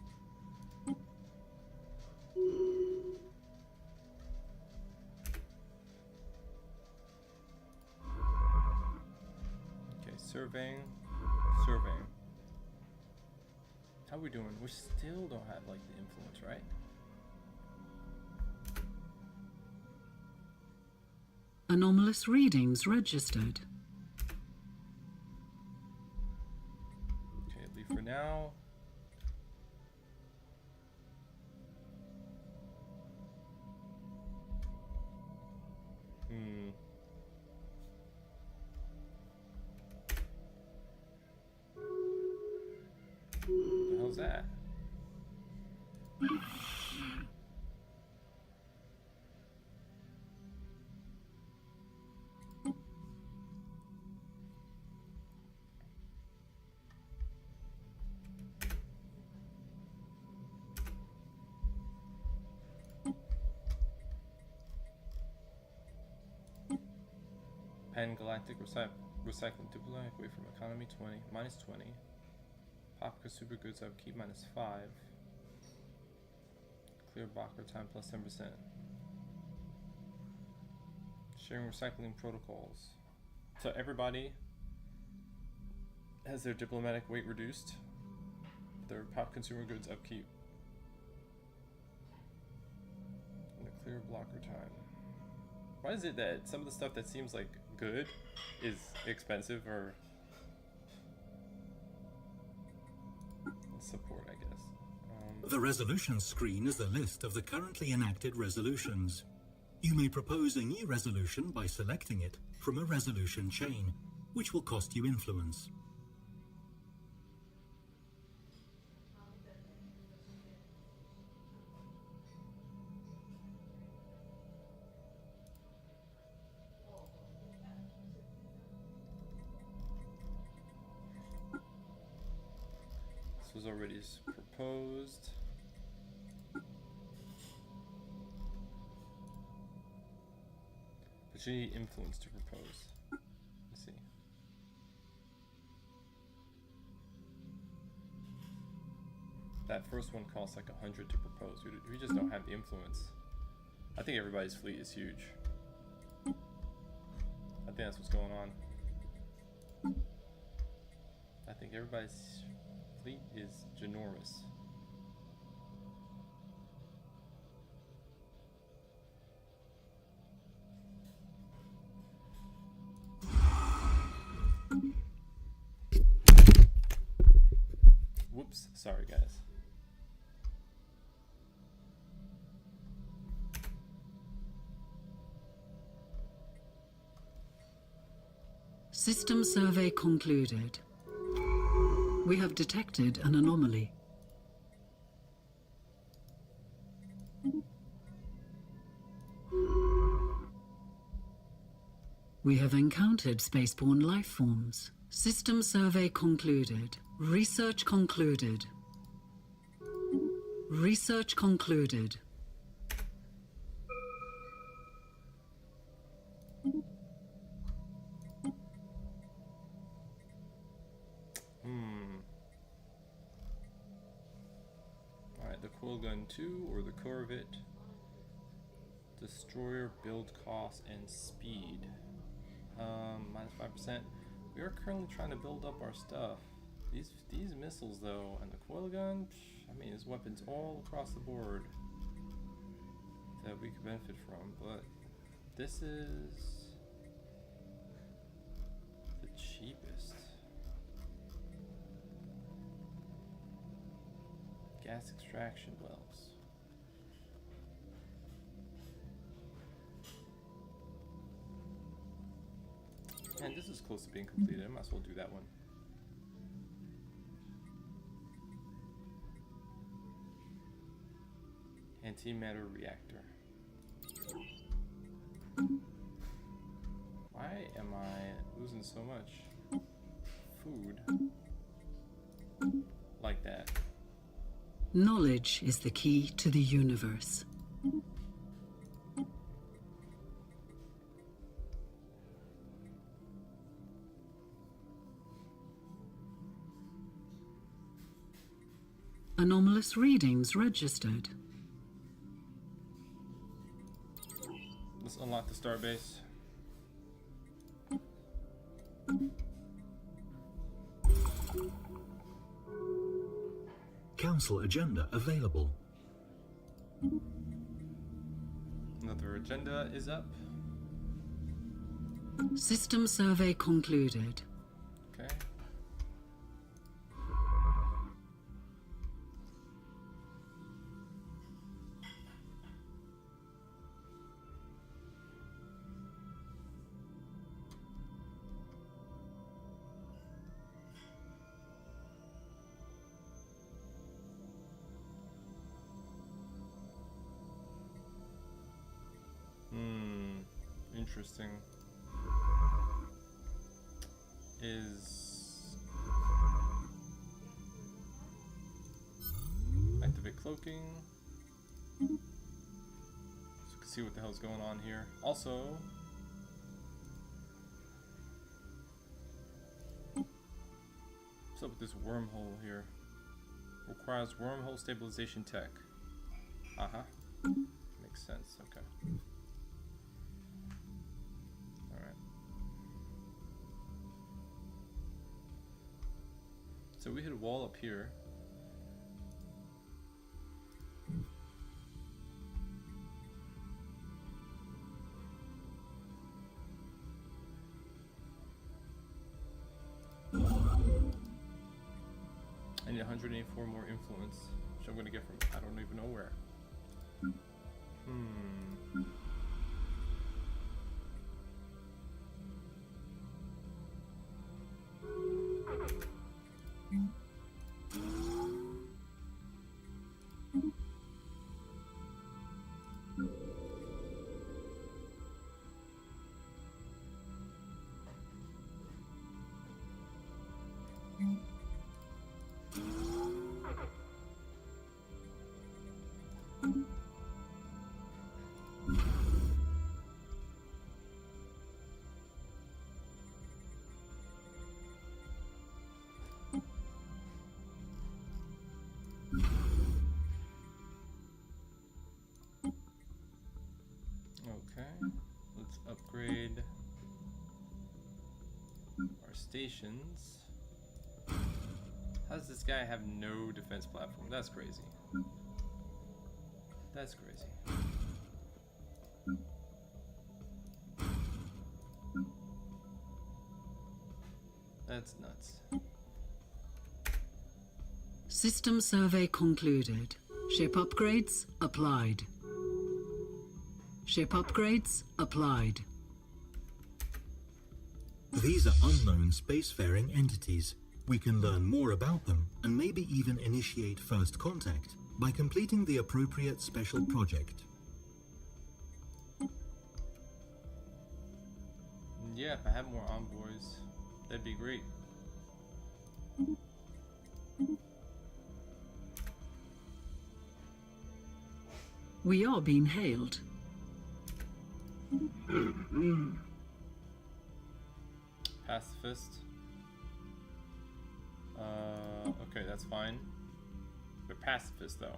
Okay, surveying. How are we doing? We still don't have like the influence, right? Anomalous readings registered. Okay, leave for now. What the hell's that? Pan-galactic recycling diplomatic weight from economy 20, minus 20. Paprika super goods upkeep minus 5. Clear blocker time plus 10%. Sharing recycling protocols. So everybody has their diplomatic weight reduced. Their pop consumer goods upkeep. And the clear blocker time. Why is it that some of the stuff that seems like good is expensive or support, I guess? The resolution screen is the list of the currently enacted resolutions. You may propose a new resolution by selecting it from a resolution chain, which will cost you influence. This was already proposed. But you need influence to propose. Let's see. That first one costs like 100 to propose. We just don't have the influence. I think everybody's fleet is huge. I think that's what's going on. I think everybody's fleet is ginormous. Whoops, sorry guys. System survey concluded. We have detected an anomaly. We have encountered spaceborne life forms. System survey concluded. Research concluded. Research concluded. Alright, the Quill Gun 2 or the Corvette. Destroyer build cost and speed. Minus 5%. We are currently trying to build up our stuff. These missiles though, and the Coil Gun, I mean, there's weapons all across the board that we could benefit from, but this is the cheapest. Gas extraction wells. And this is close to being completed. I might as well do that one. Antimatter reactor. Why am I losing so much food like that? Knowledge is the key to the universe. Anomalous readings registered. Let's unlock the starbase. Council agenda available. Another agenda is up. System survey concluded. Okay. Interesting. Is activate cloaking, so you can see what the hell's going on here. Also, What's up with this wormhole here? Requires wormhole stabilization tech. Makes sense, okay. Alright. So we hit a wall up here. I need 184 more influence, which I'm going to get from I don't even know where. Okay, let's upgrade our stations. How does this guy have no defense platform? That's crazy. That's crazy. That's nuts. System survey concluded. Ship upgrades applied. Ship upgrades applied. These are unknown spacefaring entities. We can learn more about them and maybe even initiate first contact by completing the appropriate special project. Yeah, if I had more envoys, that'd be great. We are being hailed. Pacifist. Okay, that's fine. They're pacifist though.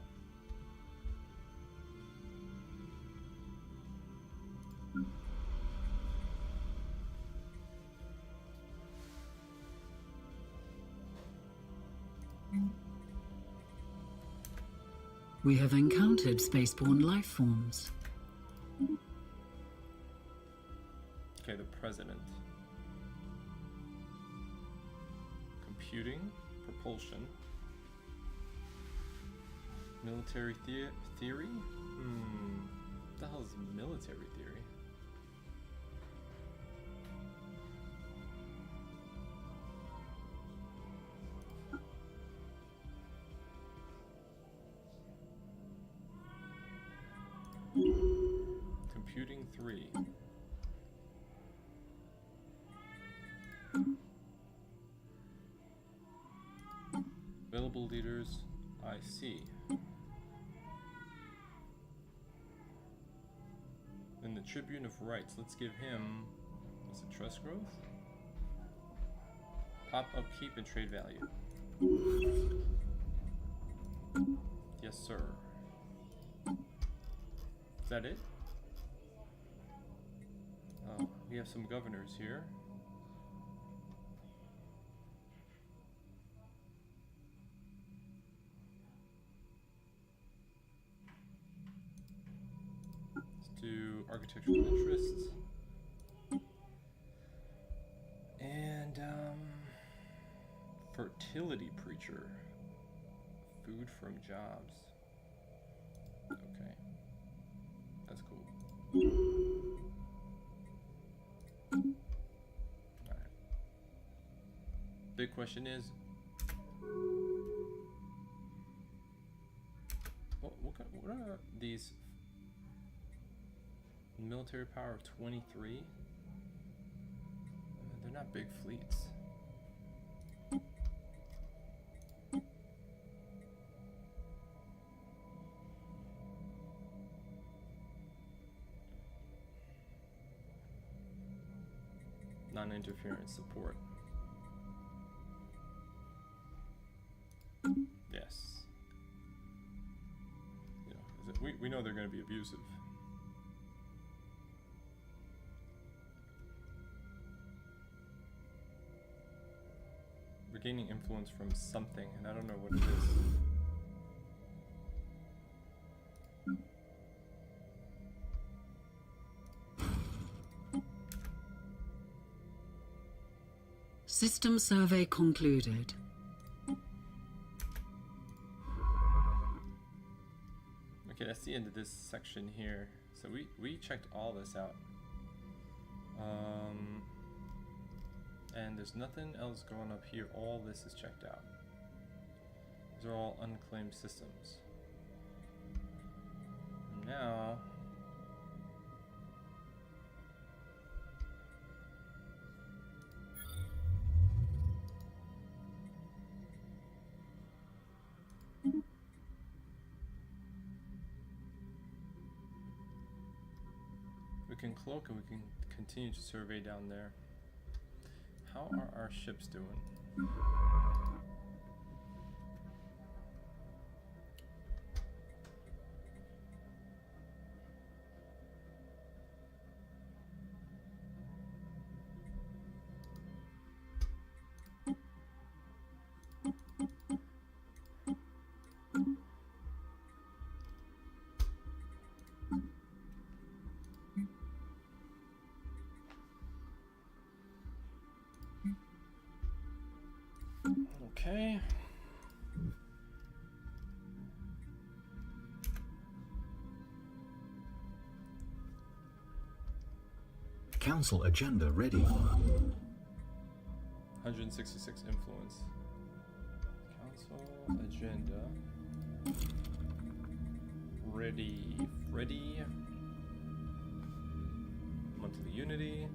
We have encountered spaceborne life forms. Okay, the president. Computing, propulsion, military theory? What the hell is military theory? Computing 3. Available leaders, I see. And the Tribune of Rights, let's give him, what's it, trust growth? Pop upkeep and trade value. Yes, sir. Is that it? Oh, we have some governors here. To architectural interests and fertility preacher, food from jobs. Okay, that's cool. All right. Big question is, what are these? Military power of 23? They're not big fleets. Non-interference support. we know they're going to be abusive. We're gaining influence from something, and I don't know what it is. System survey concluded. Okay, that's the end of this section here. So we checked all this out. And there's nothing else going up here. All this is checked out. These are all unclaimed systems. Now we can cloak and we can continue to survey down there. How are our ships doing? Okay. Council agenda ready. 166 influence. Council agenda. Ready. Ready. Monthly unity.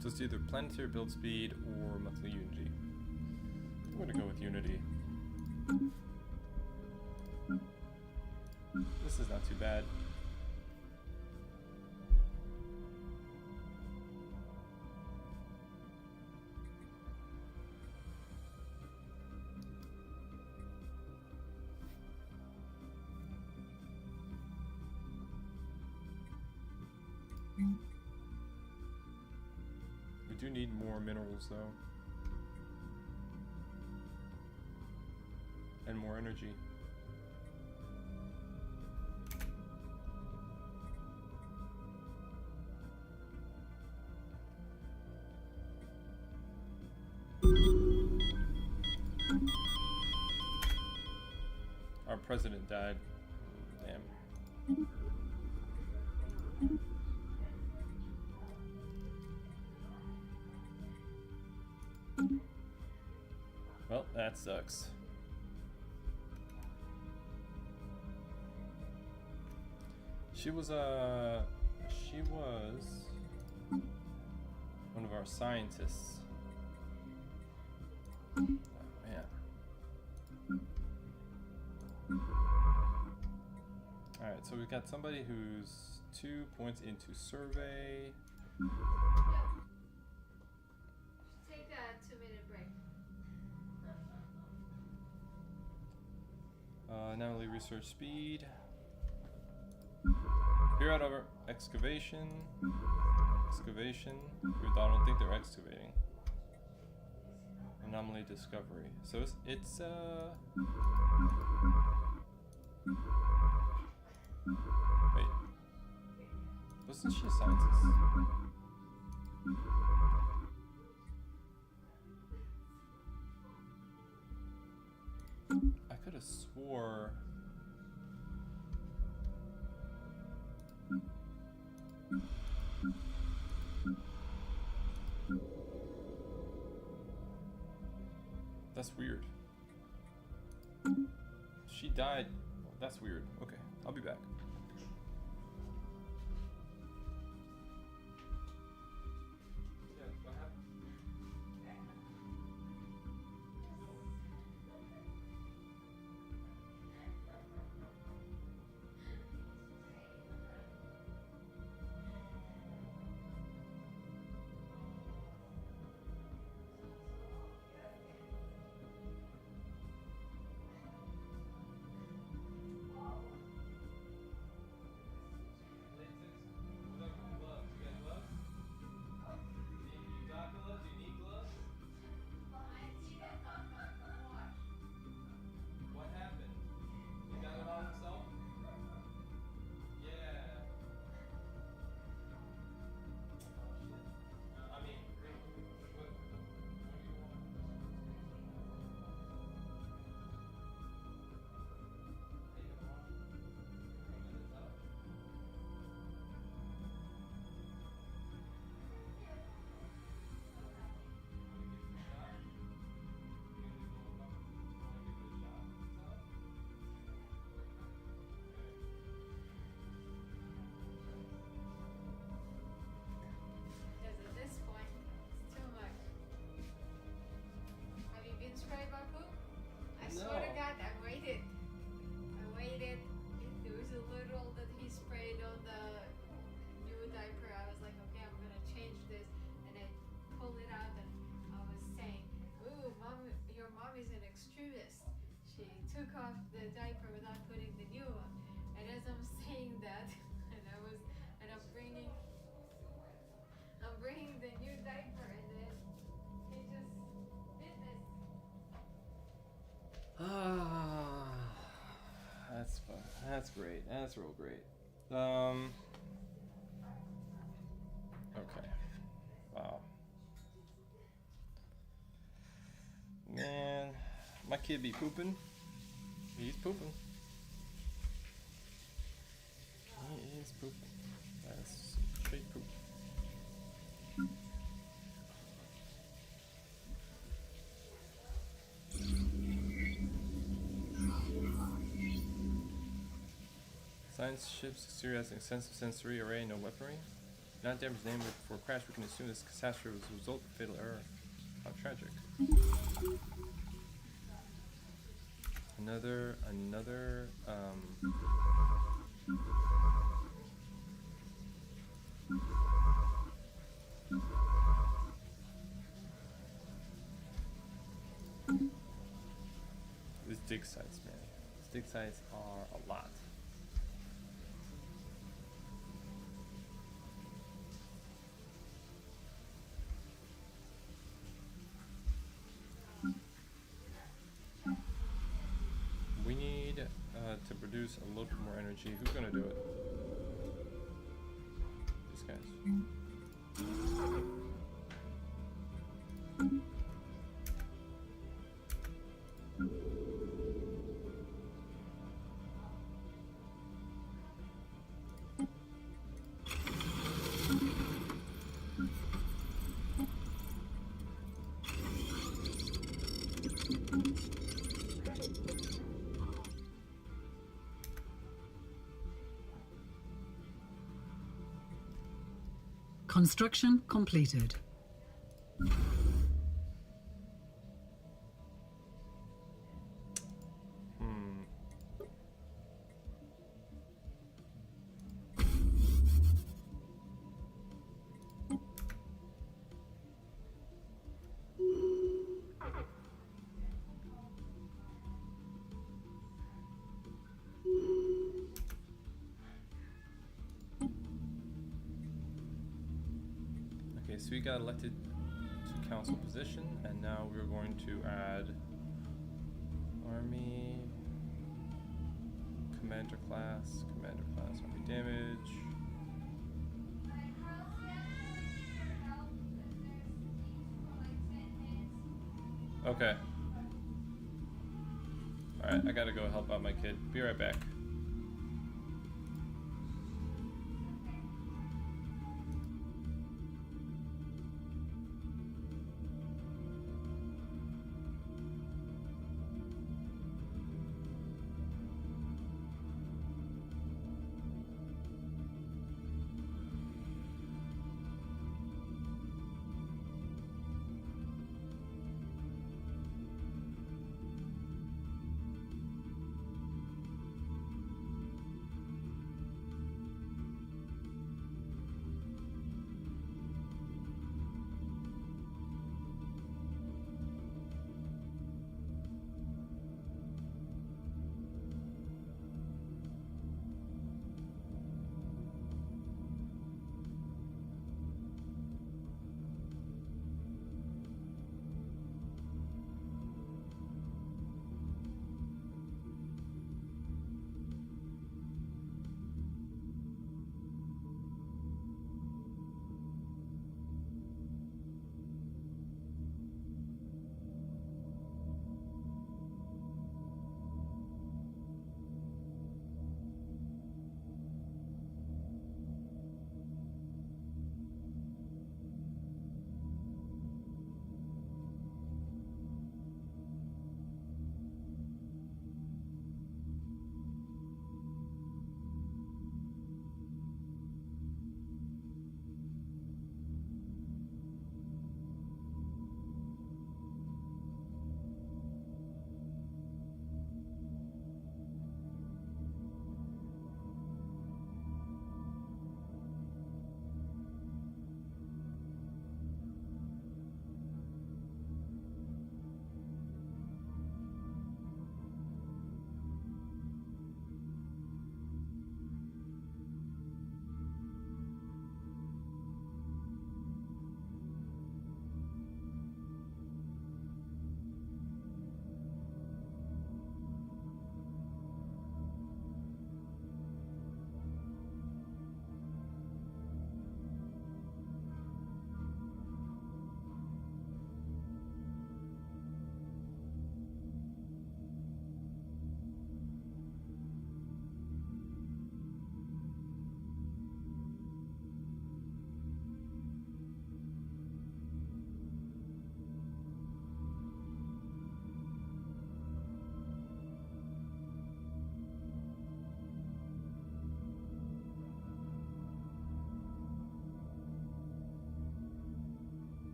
So it's either planetary build speed or monthly unity. I'm gonna go with unity. This is not too bad. We do need more minerals though. And more energy. Our president died. Damn. Well, that sucks. She was one of our scientists. Oh, man. Alright, so we've got somebody who's 2 points into survey. Take a 2-minute break. Anomaly research speed. Period over excavation. Excavation. I don't think they're excavating. Anomaly discovery. So it's wait. Wasn't she a scientist? I could have swore. That's weird. She died. That's weird. Okay, I'll be back. she took off the diaper without putting the new one. And as I'm saying that, and I'm bringing the new diaper, and then he just did this. Ah, that's fun. That's great. That's real great. Okay. Wow. Man, my kid be pooping. He's pooping. He is pooping. That's straight poop. Science ships exterior has an extensive sensory array, no weaponry. Not damage the name before crash, we can assume this catastrophe was a result of fatal error. How tragic. Another these dig sites, man. These dig sites are a lot. We need to produce a little bit more energy. Who's gonna do it? These guys. Construction completed. So we got elected to council position, and now we're going to add army, commander class, army damage. Okay. Alright, I gotta go help out my kid. Be right back.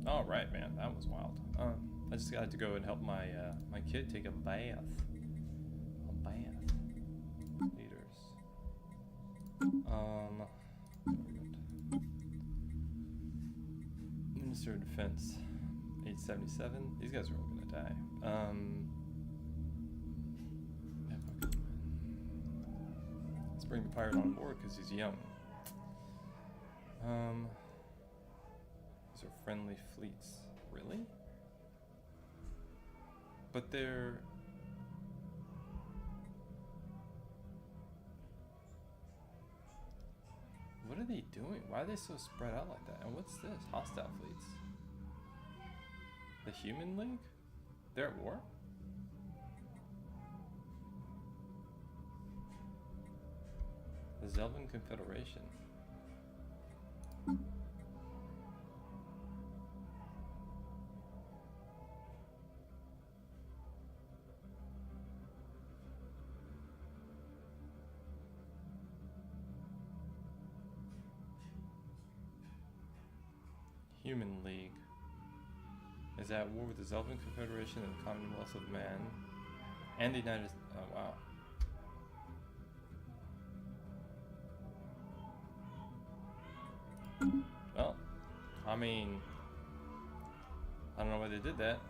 All right, man, that was wild. I just got to go and help my my kid take a bath. A bath. Leaders. Minister of Defense, 877. These guys are all gonna die. Let's bring the pirate on board because he's young. These are friendly fleets. Really? But they're... What are they doing? Why are they so spread out like that? And what's this? Hostile fleets? The Human League? They're at war? The Zelvin Confederation. Human League is at war with the Zelvin Confederation and the Commonwealth of Man and the United... Oh, wow. Well, I mean, I don't know why they did that.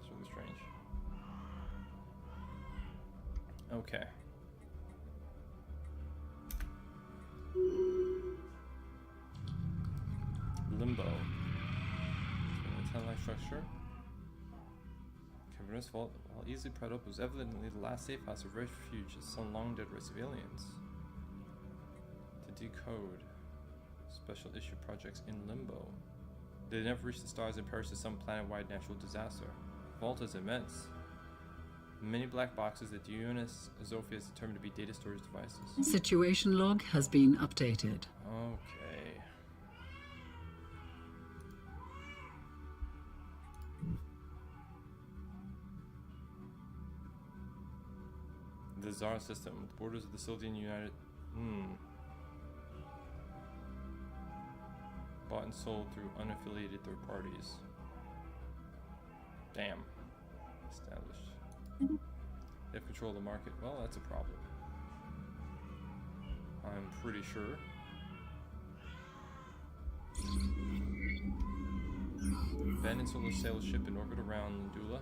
It's really strange. Okay. Limbo. It's a 10-like structure. Cavernous vault, while easily pried up, was evidently the last safe house of refuge of some long-dead race of aliens. To decode special issue projects in Limbo. They never reached the stars and perished in some planet-wide natural disaster. The vault is immense. Many black boxes that the UNS Zofia has determined to be data storage devices. Situation log has been updated. Okay. The Tsar system, with the borders of the Sildian United... Bought and sold through unaffiliated third parties. Damn. Established. They have control of the market. Well, that's a problem. I'm pretty sure. Abandoned solar sail ship in orbit around Lindula.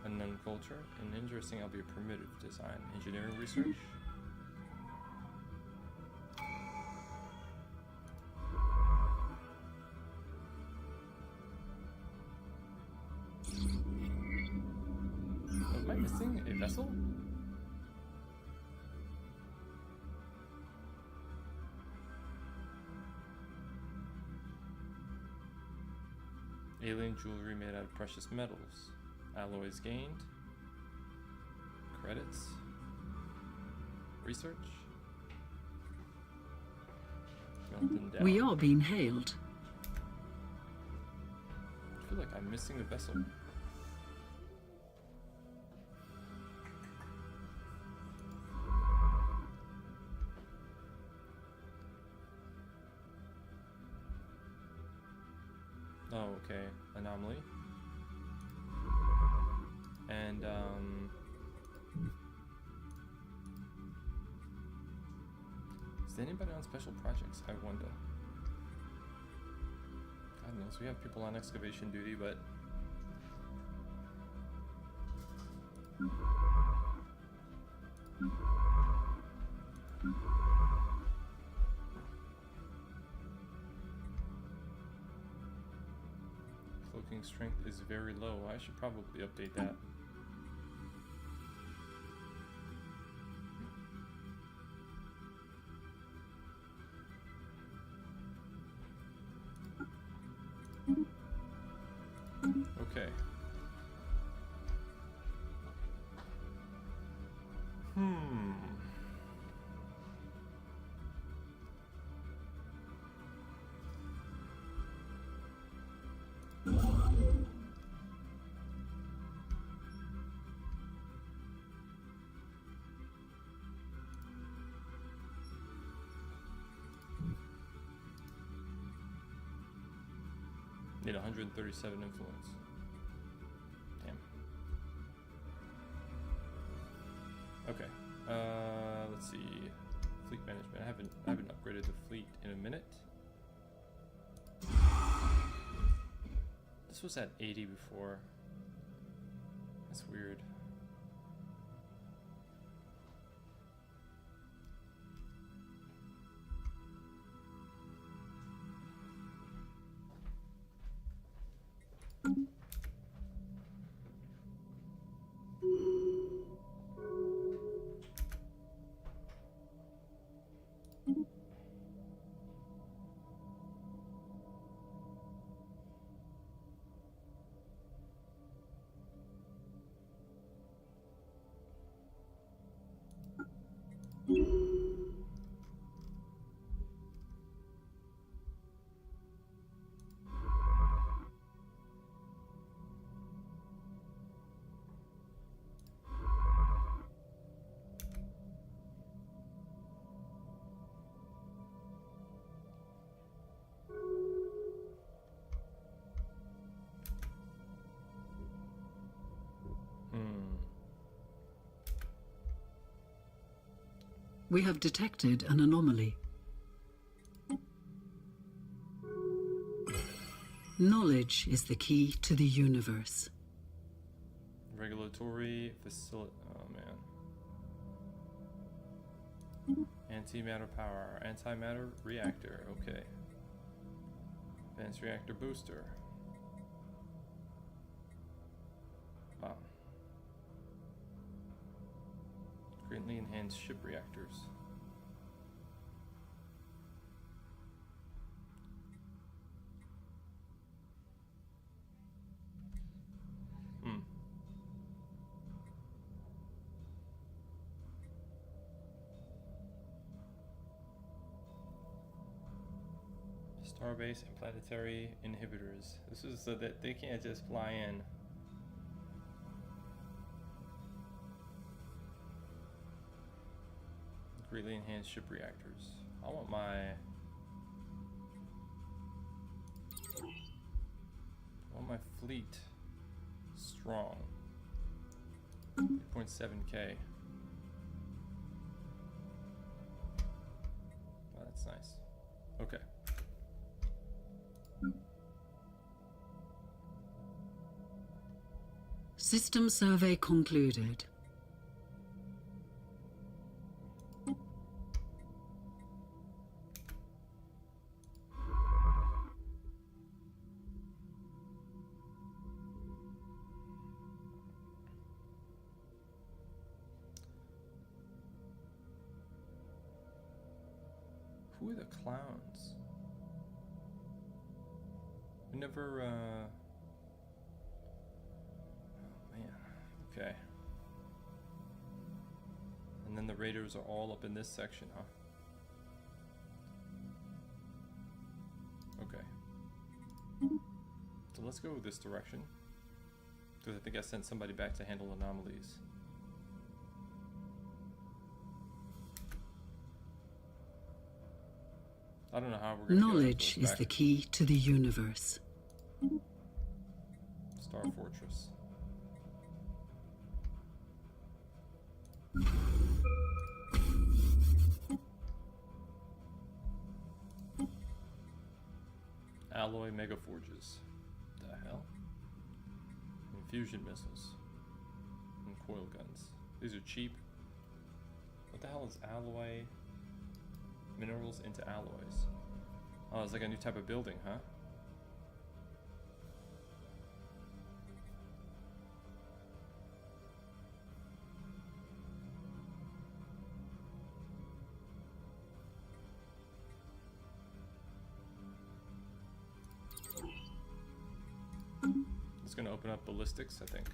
Unknown culture. An interesting, albeit primitive design. Engineering research. Am I missing a vessel? Alien jewelry made out of precious metals. Alloys gained. Credits. Research. Melted down. We are being hailed. I feel like I'm missing a vessel. Oh, okay. Anomaly. And, is anybody on special projects? I wonder. God knows, we have people on excavation duty, but... Cloaking strength is very low. I should probably update that. Okay. Need 137 influence. Damn. Okay. Let's see. Fleet management. I haven't upgraded the fleet in a minute. This was at 80 before. That's weird. We have detected an anomaly. Knowledge is the key to the universe. Regulatory facility. Oh man. Antimatter power. Antimatter reactor. Okay. Advanced reactor booster. Wow. Greatly enhanced ship reactors. Starbase and planetary inhibitors. This is so that they can't just fly in. Greatly enhanced ship reactors. I want my fleet strong. 8.7k. Oh, that's nice. Okay. System survey concluded. Who are the clowns? We never, oh man, okay. And then the raiders are all up in this section, huh? Okay. So let's go this direction. Because I think I sent somebody back to handle anomalies. I don't know how we're going to Knowledge is the key to the universe. Star Fortress. Alloy mega forges. The hell? Infusion missiles. And coil guns. These are cheap. What the hell is alloy? Minerals into alloys. Oh, it's like a new type of building, huh? It's gonna open up ballistics, I think.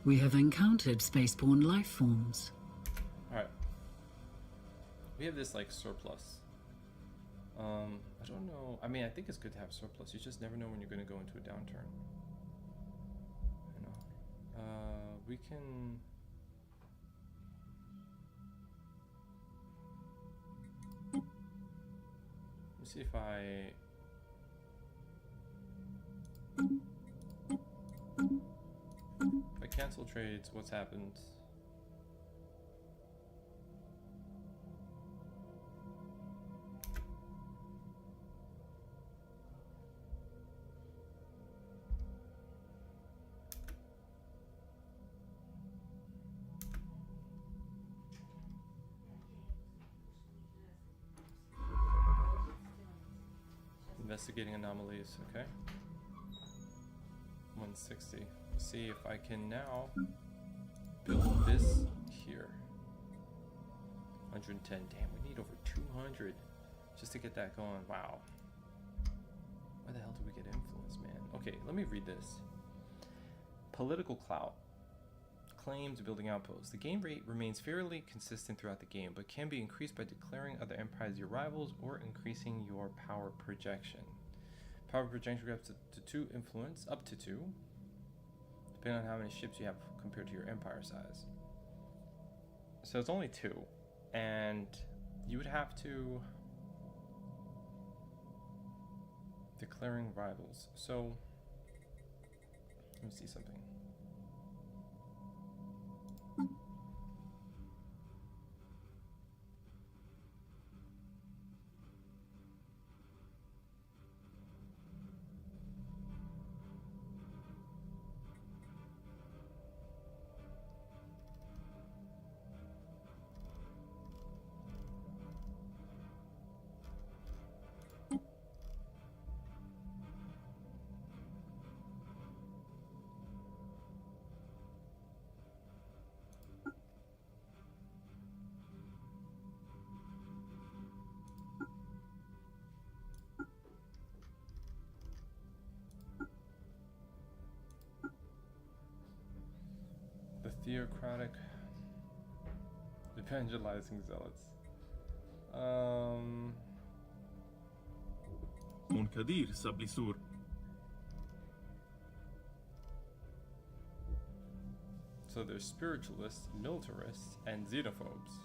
We have encountered spaceborne life forms. Alright. We have this like surplus. I don't know. I mean, I think it's good to have surplus. You just never know when you're gonna go into a downturn. You know? We can. Let me see if I. If I cancel trades, what's happened? Investigating anomalies, okay. 160. Let's see if I can now build this here. 110. Damn, we need over 200 just to get that going. Wow. Where the hell do we get influence, man? Okay, let me read this. Political clout. Claims building outposts. The game rate remains fairly consistent throughout the game, but can be increased by declaring other empires your rivals or increasing your power projection. Power projection up to 2 influence, up to 2, depending on how many ships you have compared to your empire size. So it's only 2, and you would have to declaring rivals. So let me see something. Theocratic evangelizing zealots. منكدير سبلسور. So there's spiritualists, militarists, and xenophobes.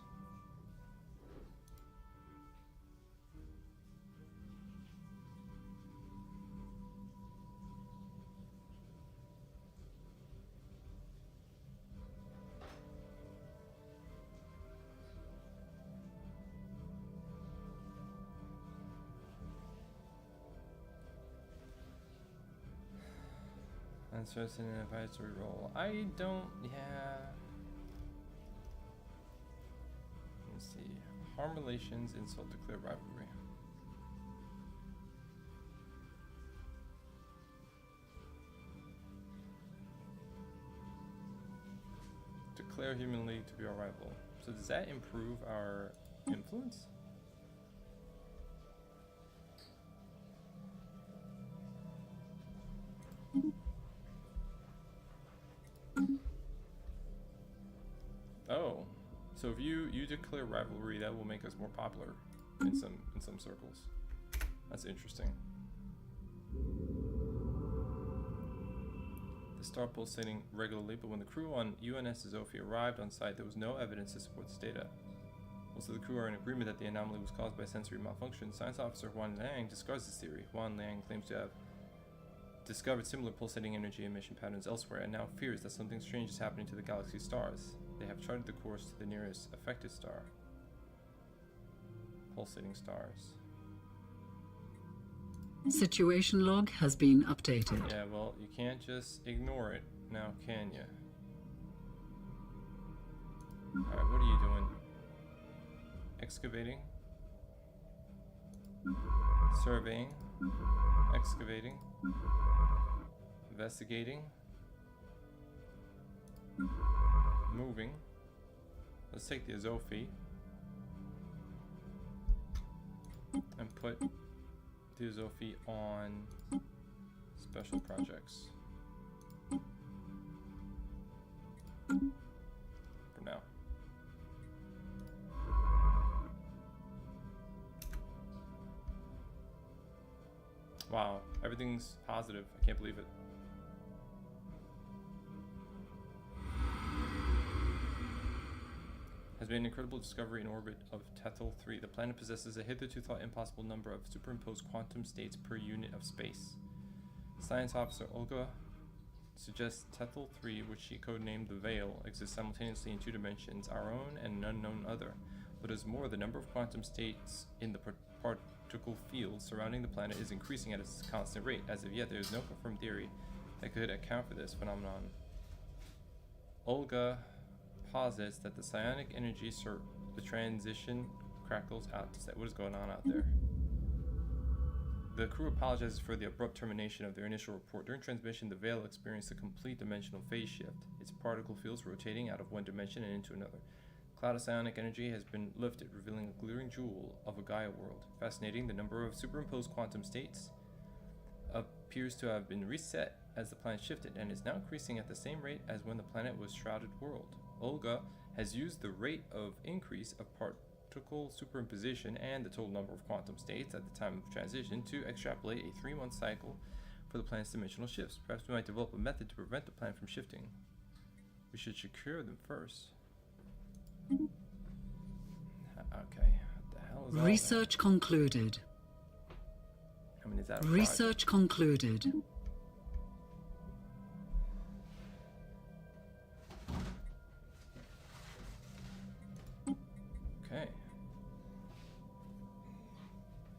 Interested in an advisory role. I don't, yeah. Let's see. Harm relations, insult, declare rivalry. Declare Human League to be our rival. So does that improve our influence? Oh, so if you declare rivalry, that will make us more popular in some circles. That's interesting. The star pulsating regularly, but when the crew on UNS Zofia arrived on site, there was no evidence to support this data. Also, the crew are in agreement that the anomaly was caused by sensory malfunction. Science officer Huan Liang discards this theory. Huan Liang claims to have discovered similar pulsating energy emission patterns elsewhere, and now fears that something strange is happening to the galaxy's stars. They have charted the course to the nearest affected star. Pulsating stars. Situation log has been updated. Yeah, well, you can't just ignore it now, can you? Alright, what are you doing? Excavating? Surveying? Excavating? Investigating? Moving. Let's take the Azofi and put the Azofi on special projects for now. Wow, everything's positive. I can't believe it. has made an incredible discovery in orbit of Tethel 3. The planet possesses a hitherto thought impossible number of superimposed quantum states per unit of space. Science officer Olga suggests Tethel 3, which she codenamed the Veil, exists simultaneously in 2 dimensions, our own and an unknown other. What is more, the number of quantum states in the particle field surrounding the planet is increasing at a constant rate. As of yet, there is no confirmed theory that could account for this phenomenon. Olga posits that the psionic energy the transition crackles out to say what is going on out there. The crew apologizes for the abrupt termination of their initial report. During transmission, the Veil experienced a complete dimensional phase shift, its particle fields rotating out of one dimension and into another. A cloud of psionic energy has been lifted, revealing a glittering jewel of a Gaia world. Fascinating, the number of superimposed quantum states appears to have been reset as the planet shifted, and is now increasing at the same rate as when the planet was shrouded world. Olga has used the rate of increase of particle superimposition and the total number of quantum states at the time of transition to extrapolate a 3-month cycle for the planet's dimensional shifts. Perhaps we might develop a method to prevent the planet from shifting. We should secure them first. Okay, what the hell is all Research concluded. that? I mean, is that a Research concluded. Okay.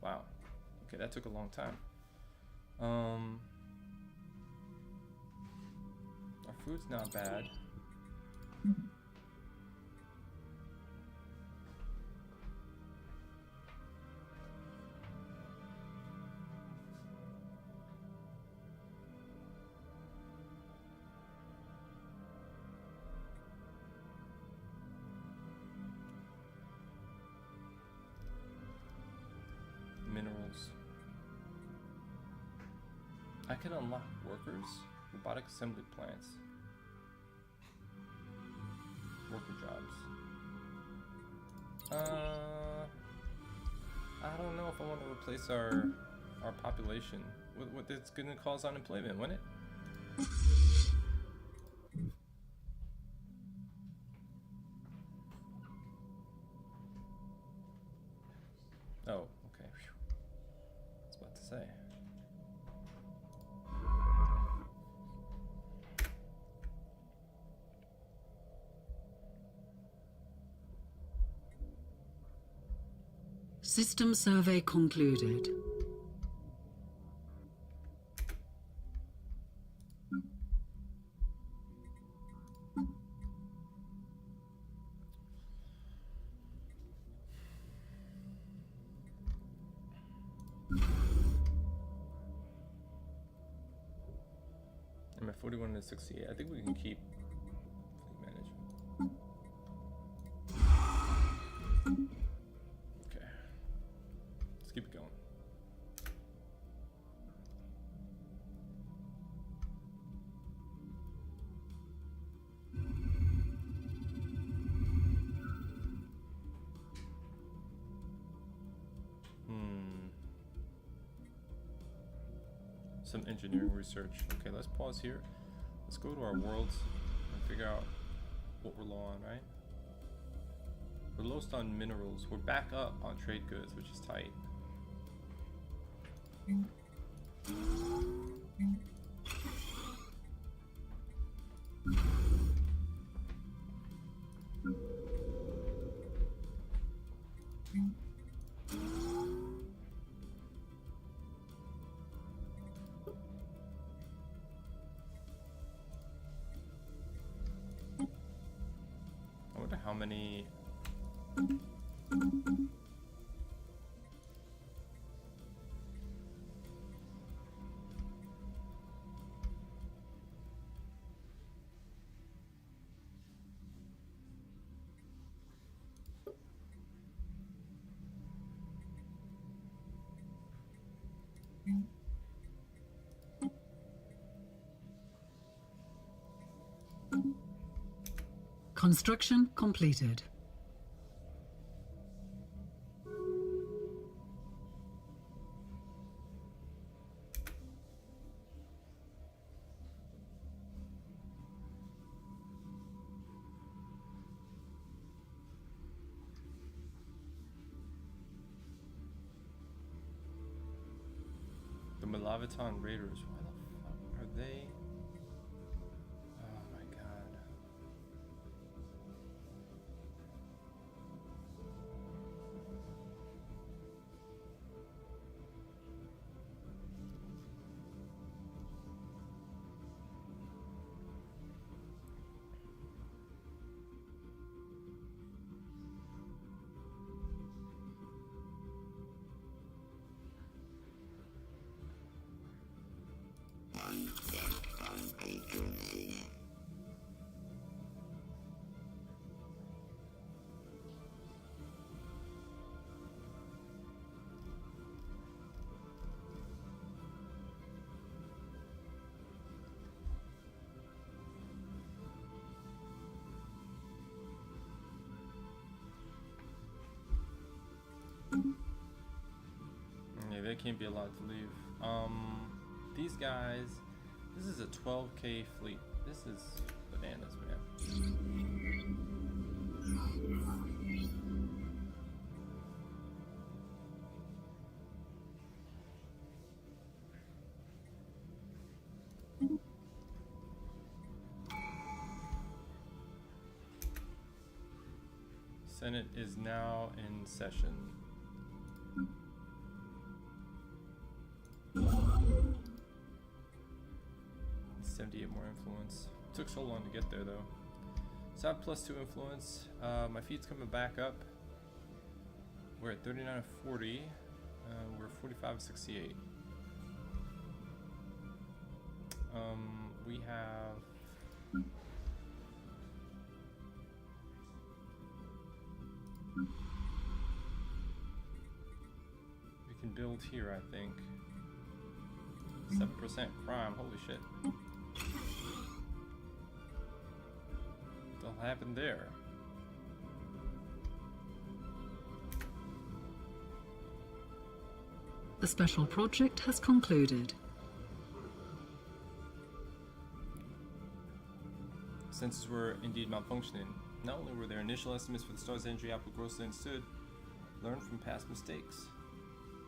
Wow. Okay, that took a long time. Our food's not bad. Minerals. I can unlock workers, robotic assembly plants, worker jobs. I don't know if I want to replace our population. What that's gonna cause unemployment, wouldn't it? Oh, okay. Phew. I was about to say. System survey concluded. I'm at 41 to 68. I think we can keep fleet management. Okay. Let's keep it going. Some engineering research. Okay, let's pause here. Let's go to our worlds and figure out what we're low on, right? We're lowest on minerals. We're back up on trade goods, which is tight. I wonder how many. Construction completed. Malaviton Raiders. Why the fuck are they? Oh my god. Yeah, they can't be allowed to leave. These guys, this is a 12k fleet. This is bananas, man. Senate is now in session. 78 more influence. Took so long to get there though. So I have +2 influence. My feed's coming back up. We're at 39 of 40. We're 45 of 68. We have we can build here, I think. 7% crime, holy shit. What happened there? The special project has concluded. Sensors were indeed malfunctioning. Not only were their initial estimates for the star's energy output grossly understood, learn from past mistakes.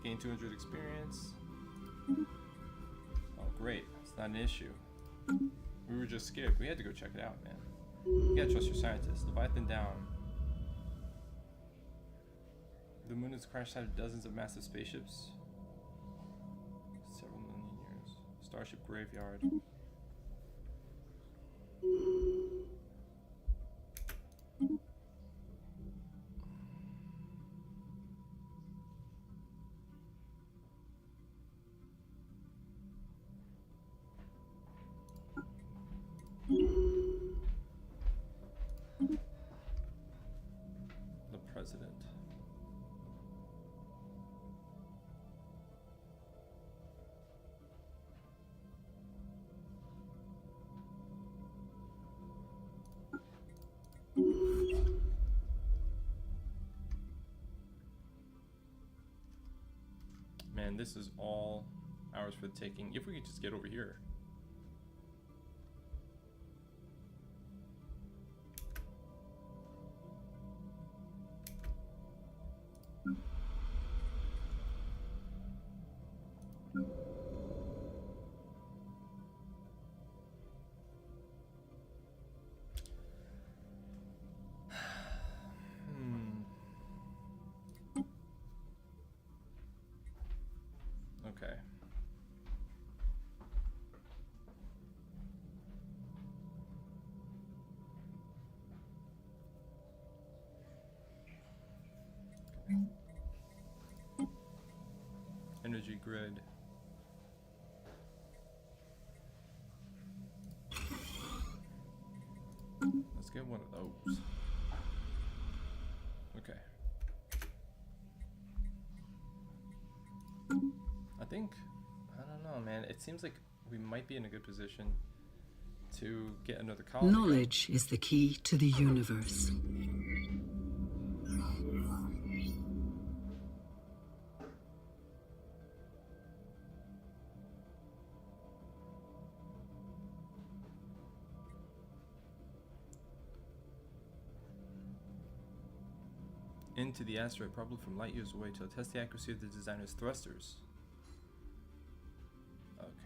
Gain 200 experience. Oh great, it's not an issue. We were just scared. We had to go check it out, man. You gotta trust your scientists. Leviathan down. The moon has crashed out of dozens of massive spaceships. Several million years. Starship graveyard. The president. Man, this is all ours for the taking. If we could just get over here. Okay. Energy grid. Let's get one of those. Okay. I don't know, man. It seems like we might be in a good position to get another colony. Knowledge is the key to the universe. Into the asteroid, probably from light years away, to test the accuracy of the designer's thrusters.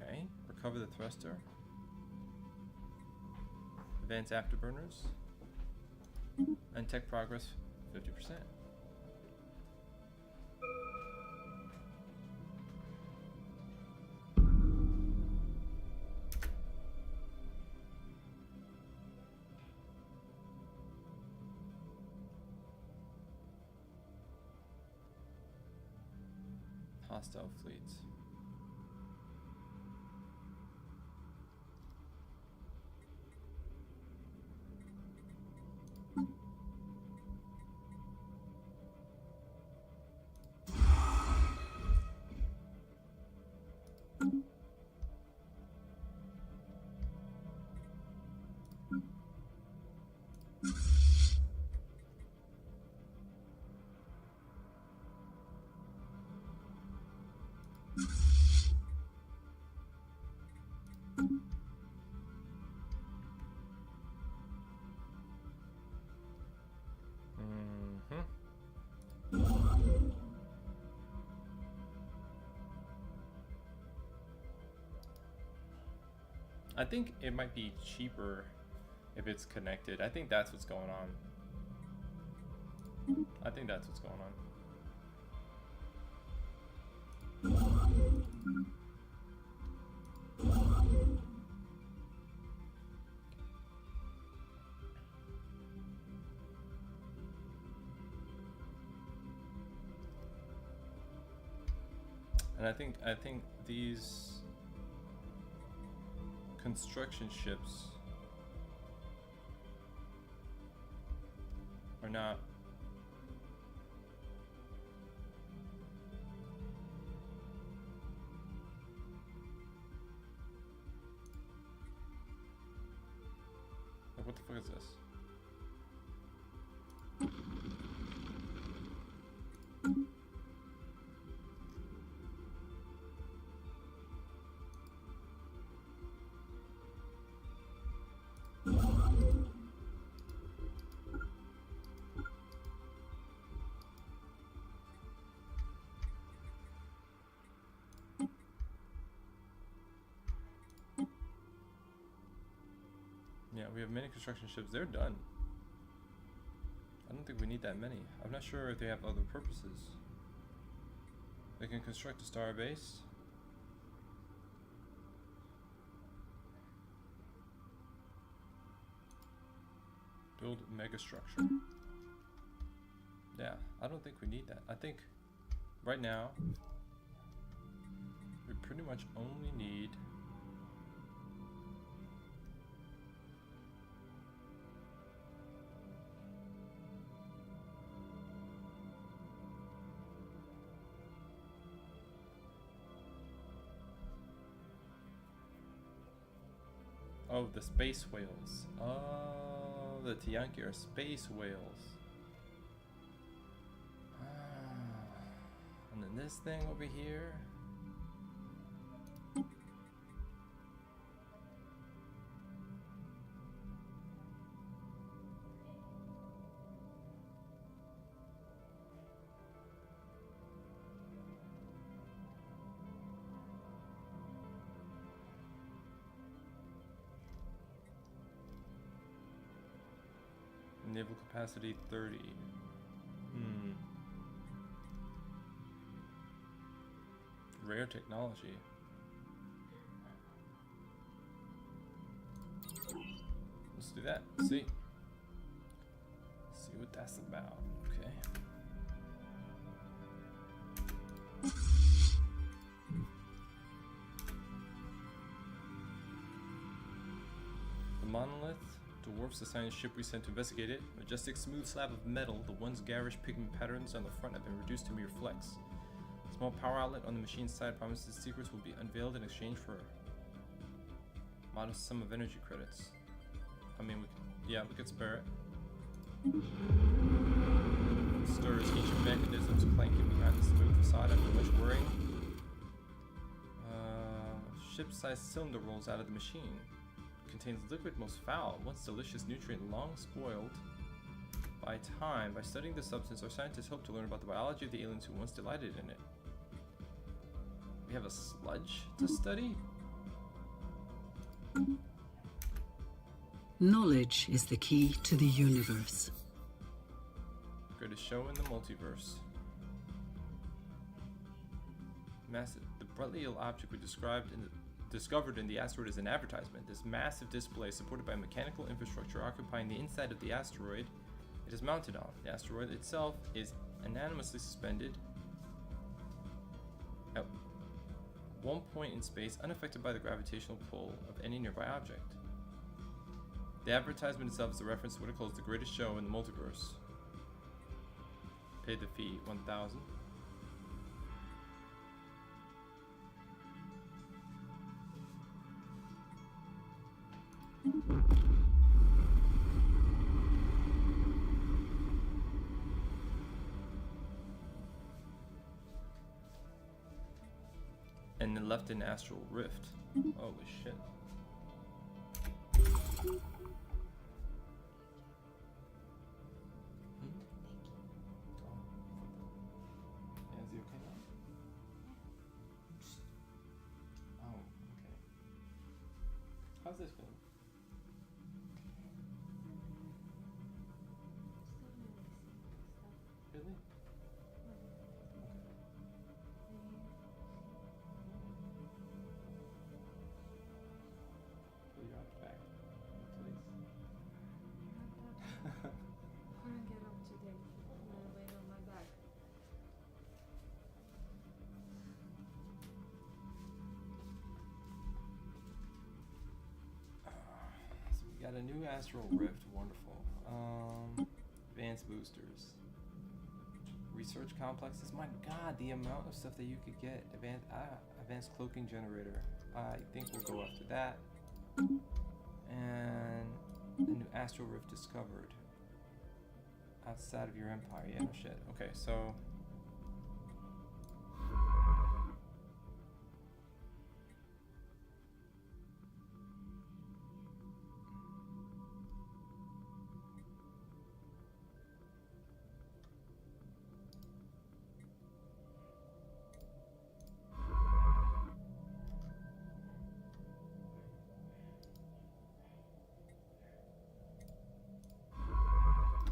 Okay. Recover the thruster. Advance afterburners. And tech progress 50%. Hostile fleets. I think it might be cheaper if it's connected. I think that's what's going on. I think that's what's going on. And I think these construction ships are not like, what the fuck is this? Yeah, we have many construction ships. They're done. I don't think we need that many. I'm not sure if they have other purposes. They can construct a star base. Build mega structure. Yeah, I don't think we need that. I think right now we pretty much only need the space whales. Oh, the Tiyanki are space whales. And then this thing over here. Naval capacity 30. Rare technology. Let's do that. See what that's about. Okay. The monolith. Dwarfs the science ship we sent to investigate it. Majestic smooth slab of metal, the once garish pigment patterns on the front have been reduced to mere flecks. Small power outlet on the machine's side promises secrets will be unveiled in exchange for a modest sum of energy credits. I mean, we could spare it. Stirs ancient mechanisms clanking behind the smooth facade after much worrying. Ship-sized cylinder rolls out of the machine. Contains liquid most foul, once delicious nutrient long spoiled by time. By studying the substance, our scientists hope to learn about the biology of the aliens who once delighted in it. We have a sludge to study? Knowledge is the key to the universe. Greatest show in the multiverse. Massive. The brightly yellow object we discovered in the asteroid is an advertisement. This massive display, supported by mechanical infrastructure occupying the inside of the asteroid it is mounted on. The asteroid itself is anonymously suspended at one point in space, unaffected by the gravitational pull of any nearby object. The advertisement itself is a reference to what it calls the greatest show in the multiverse. Pay the fee, 1,000. And then left an astral rift. Holy shit. Yeah, is he okay now? Oh, okay. How's this feeling? Really? Pull your arms back, please. Couldn't get up today. The weight on my back. So we got a new astral rift, wonderful. Advanced boosters. Research complexes. My god, the amount of stuff that you could get. Advanced cloaking generator. I think we'll go after that. And a new astral rift discovered. Outside of your empire. Yeah, no shit. Okay, so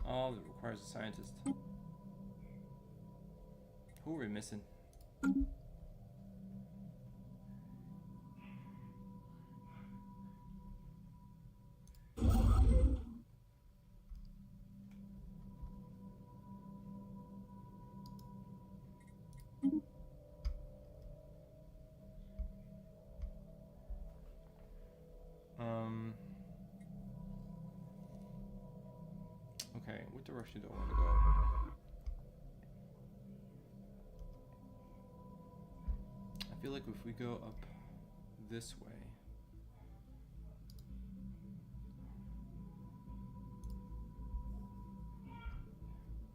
all that requires a scientist. Who are we missing? Okay, what direction do I want to go? I feel like if we go up this way.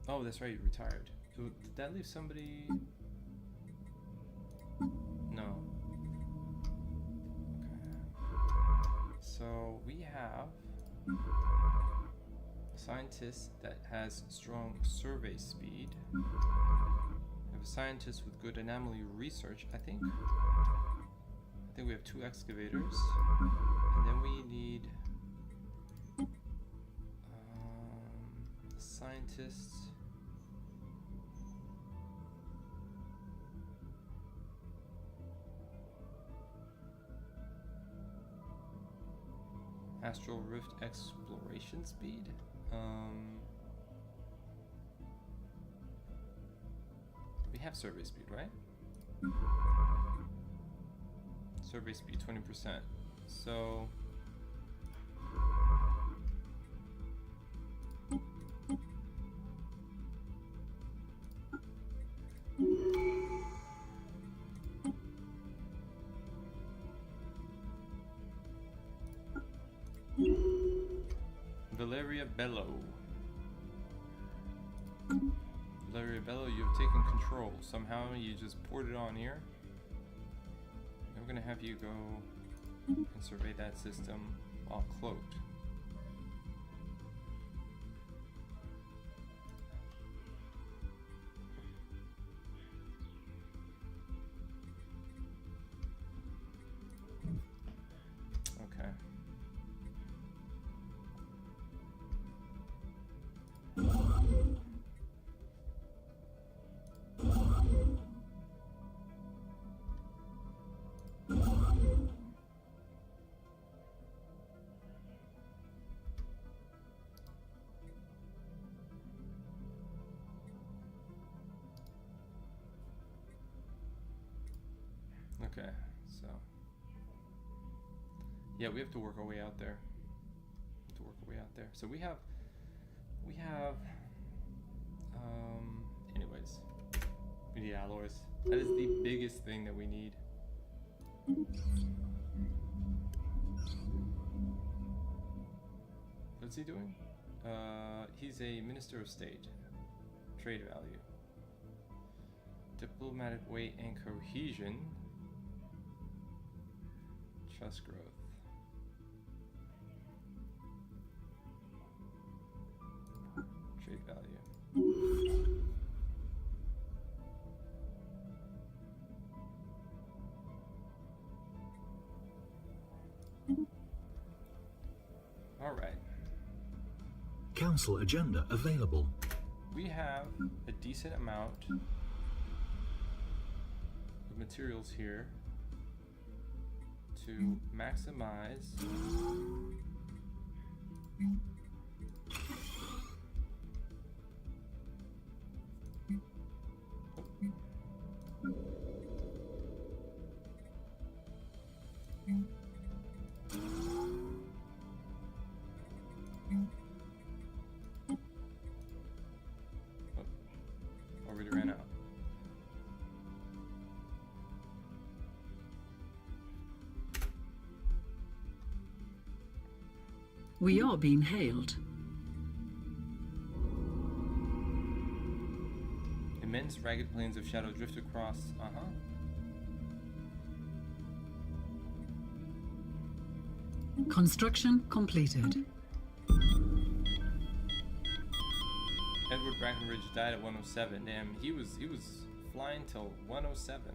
Oh, that's right, you retired. So did that leave somebody? No. Okay. So we have a scientist that has strong survey speed. We have a scientist with good anomaly research, I think. I think we have 2 excavators. And then we need scientists. Astral Rift exploration speed. We have survey speed, right? Survey speed 20%. So Valeria Bello. Valeria Bello, you have taken control. Somehow you just poured it on here. And we're gonna have you go and survey that system while cloaked. Okay. Okay, so yeah, we have to work our way out there. So we have anyways, we need alloys. That is the biggest thing that we need. What's he doing? He's a minister of state. Trade value. Diplomatic weight and cohesion. Trust growth. Trade value. All right. Council agenda available. We have a decent amount of materials here to maximize already ran out. We are being hailed. Immense ragged plains of shadow drift across. Construction completed. Edward Brackenridge died at 107. Damn, he was flying till 107.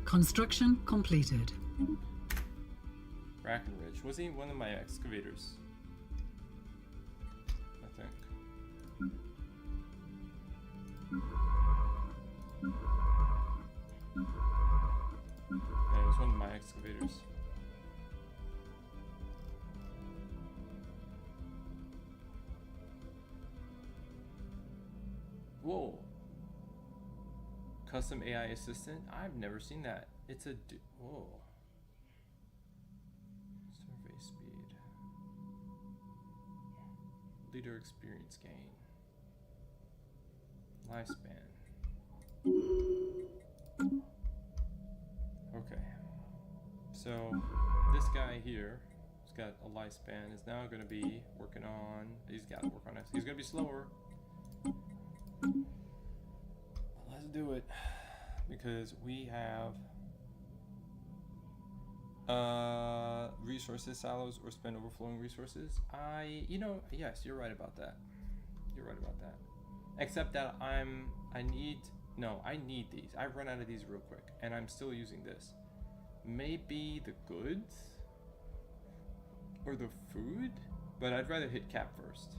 Construction completed. Brackenridge. Was he one of my excavators? I think. Yeah, he was one of my excavators. Whoa. Custom AI assistant? I've never seen that. It's a whoa. Survey speed. Leader experience gain. Lifespan. Okay. So this guy here who's got a lifespan is now going to be working on. He's got to work on it. He's going to be slower. Let's do it because we have resources silos or spend overflowing resources. Yes, you're right about that. Except that I need these. I've run out of these real quick and I'm still using this. Maybe the goods or the food, but I'd rather hit cap first.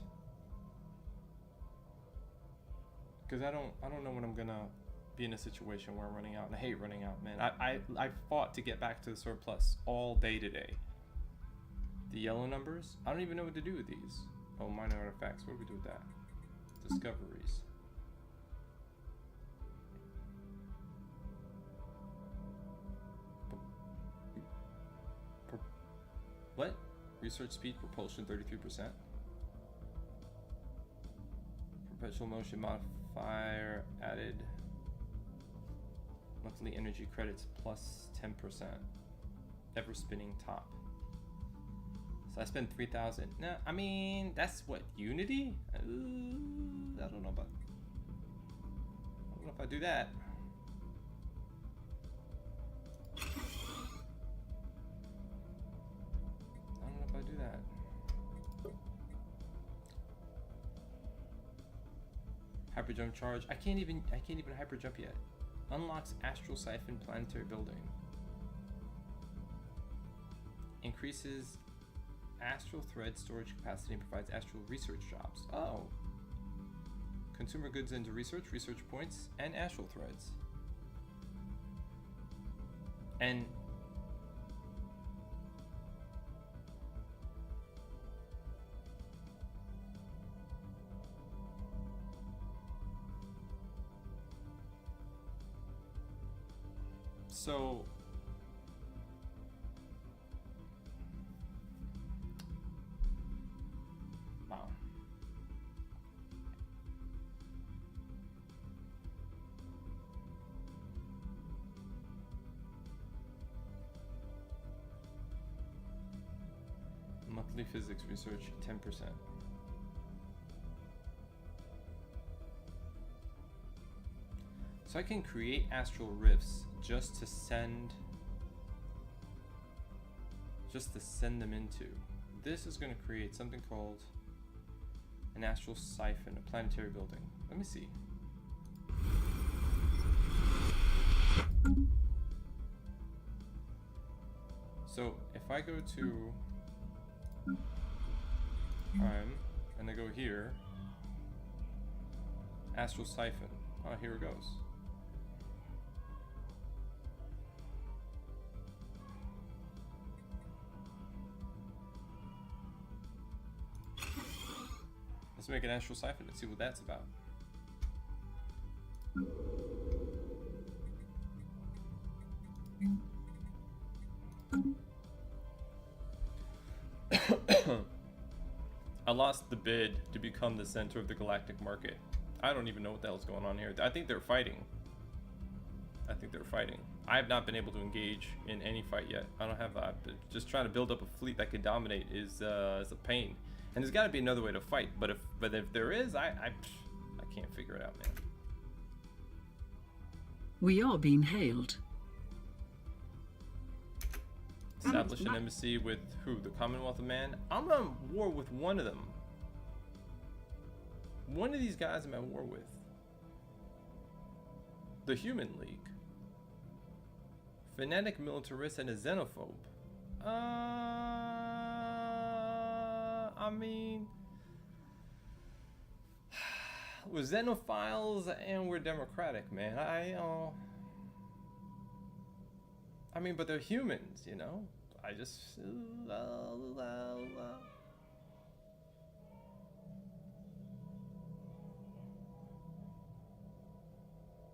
Because I don't know when I'm gonna be in a situation where I'm running out, and I hate running out, man. I fought to get back to the surplus all day today. The yellow numbers, I don't even know what to do with these. Oh, minor artifacts. What do we do with that? Discoveries. What? Research speed propulsion 33%. Perpetual motion modifier added. Monthly energy credits plus 10%. Ever spinning top. So I spend 3,000. Nah, I mean, that's what, Unity? I don't know if I do that. Hyperjump charge. I can't even hyperjump yet. Unlocks astral siphon planetary building. Increases astral thread storage capacity and provides astral research jobs. Oh. Consumer goods into research points, and astral threads. And So wow. Monthly physics research 10%. So I can create astral rifts just to send them into. This is going to create something called an astral siphon, a planetary building. Let me see. So if I go to Prime and I go here, astral siphon. Oh, here it goes. Let's make an astral siphon and see what that's about. I lost the bid to become the center of the galactic market. I don't even know what the hell's going on here. I think they're fighting. I have not been able to engage in any fight yet. I don't have. Just trying to build up a fleet that can dominate is a pain. And there's got to be another way to fight. But if there is, I can't figure it out, man. We are being hailed. Establish an embassy with who? The Commonwealth of Man? I'm on war with one of them. One of these guys I'm at war with. The Human League. Fanatic militarist and a xenophobe. I mean, we're xenophiles and we're democratic, man. I mean, but they're humans, you know? I just...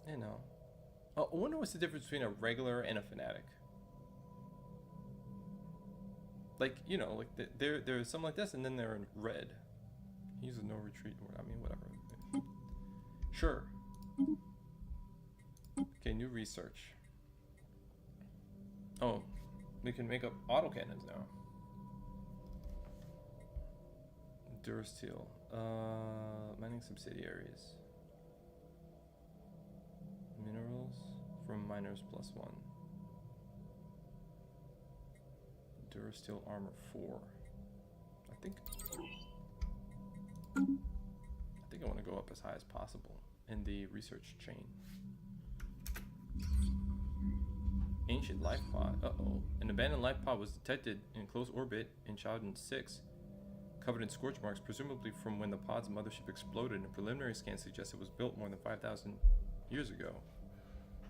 You know. Oh, I wonder what's the difference between a regular and a fanatic. Like, you know, like there's something like this and then they're in red. Use a no retreat word. I mean, whatever. Sure. Okay, new research. Oh, we can make up autocannons now. Durasteel. Mining subsidiaries. Minerals from miners +1. Durasteel armor 4. I think I want to go up as high as possible in the research chain. Ancient life pod. Uh-oh. An abandoned life pod was detected in close orbit in Chowden 6, covered in scorch marks, presumably from when the pod's mothership exploded, and preliminary scans suggest it was built more than 5,000 years ago.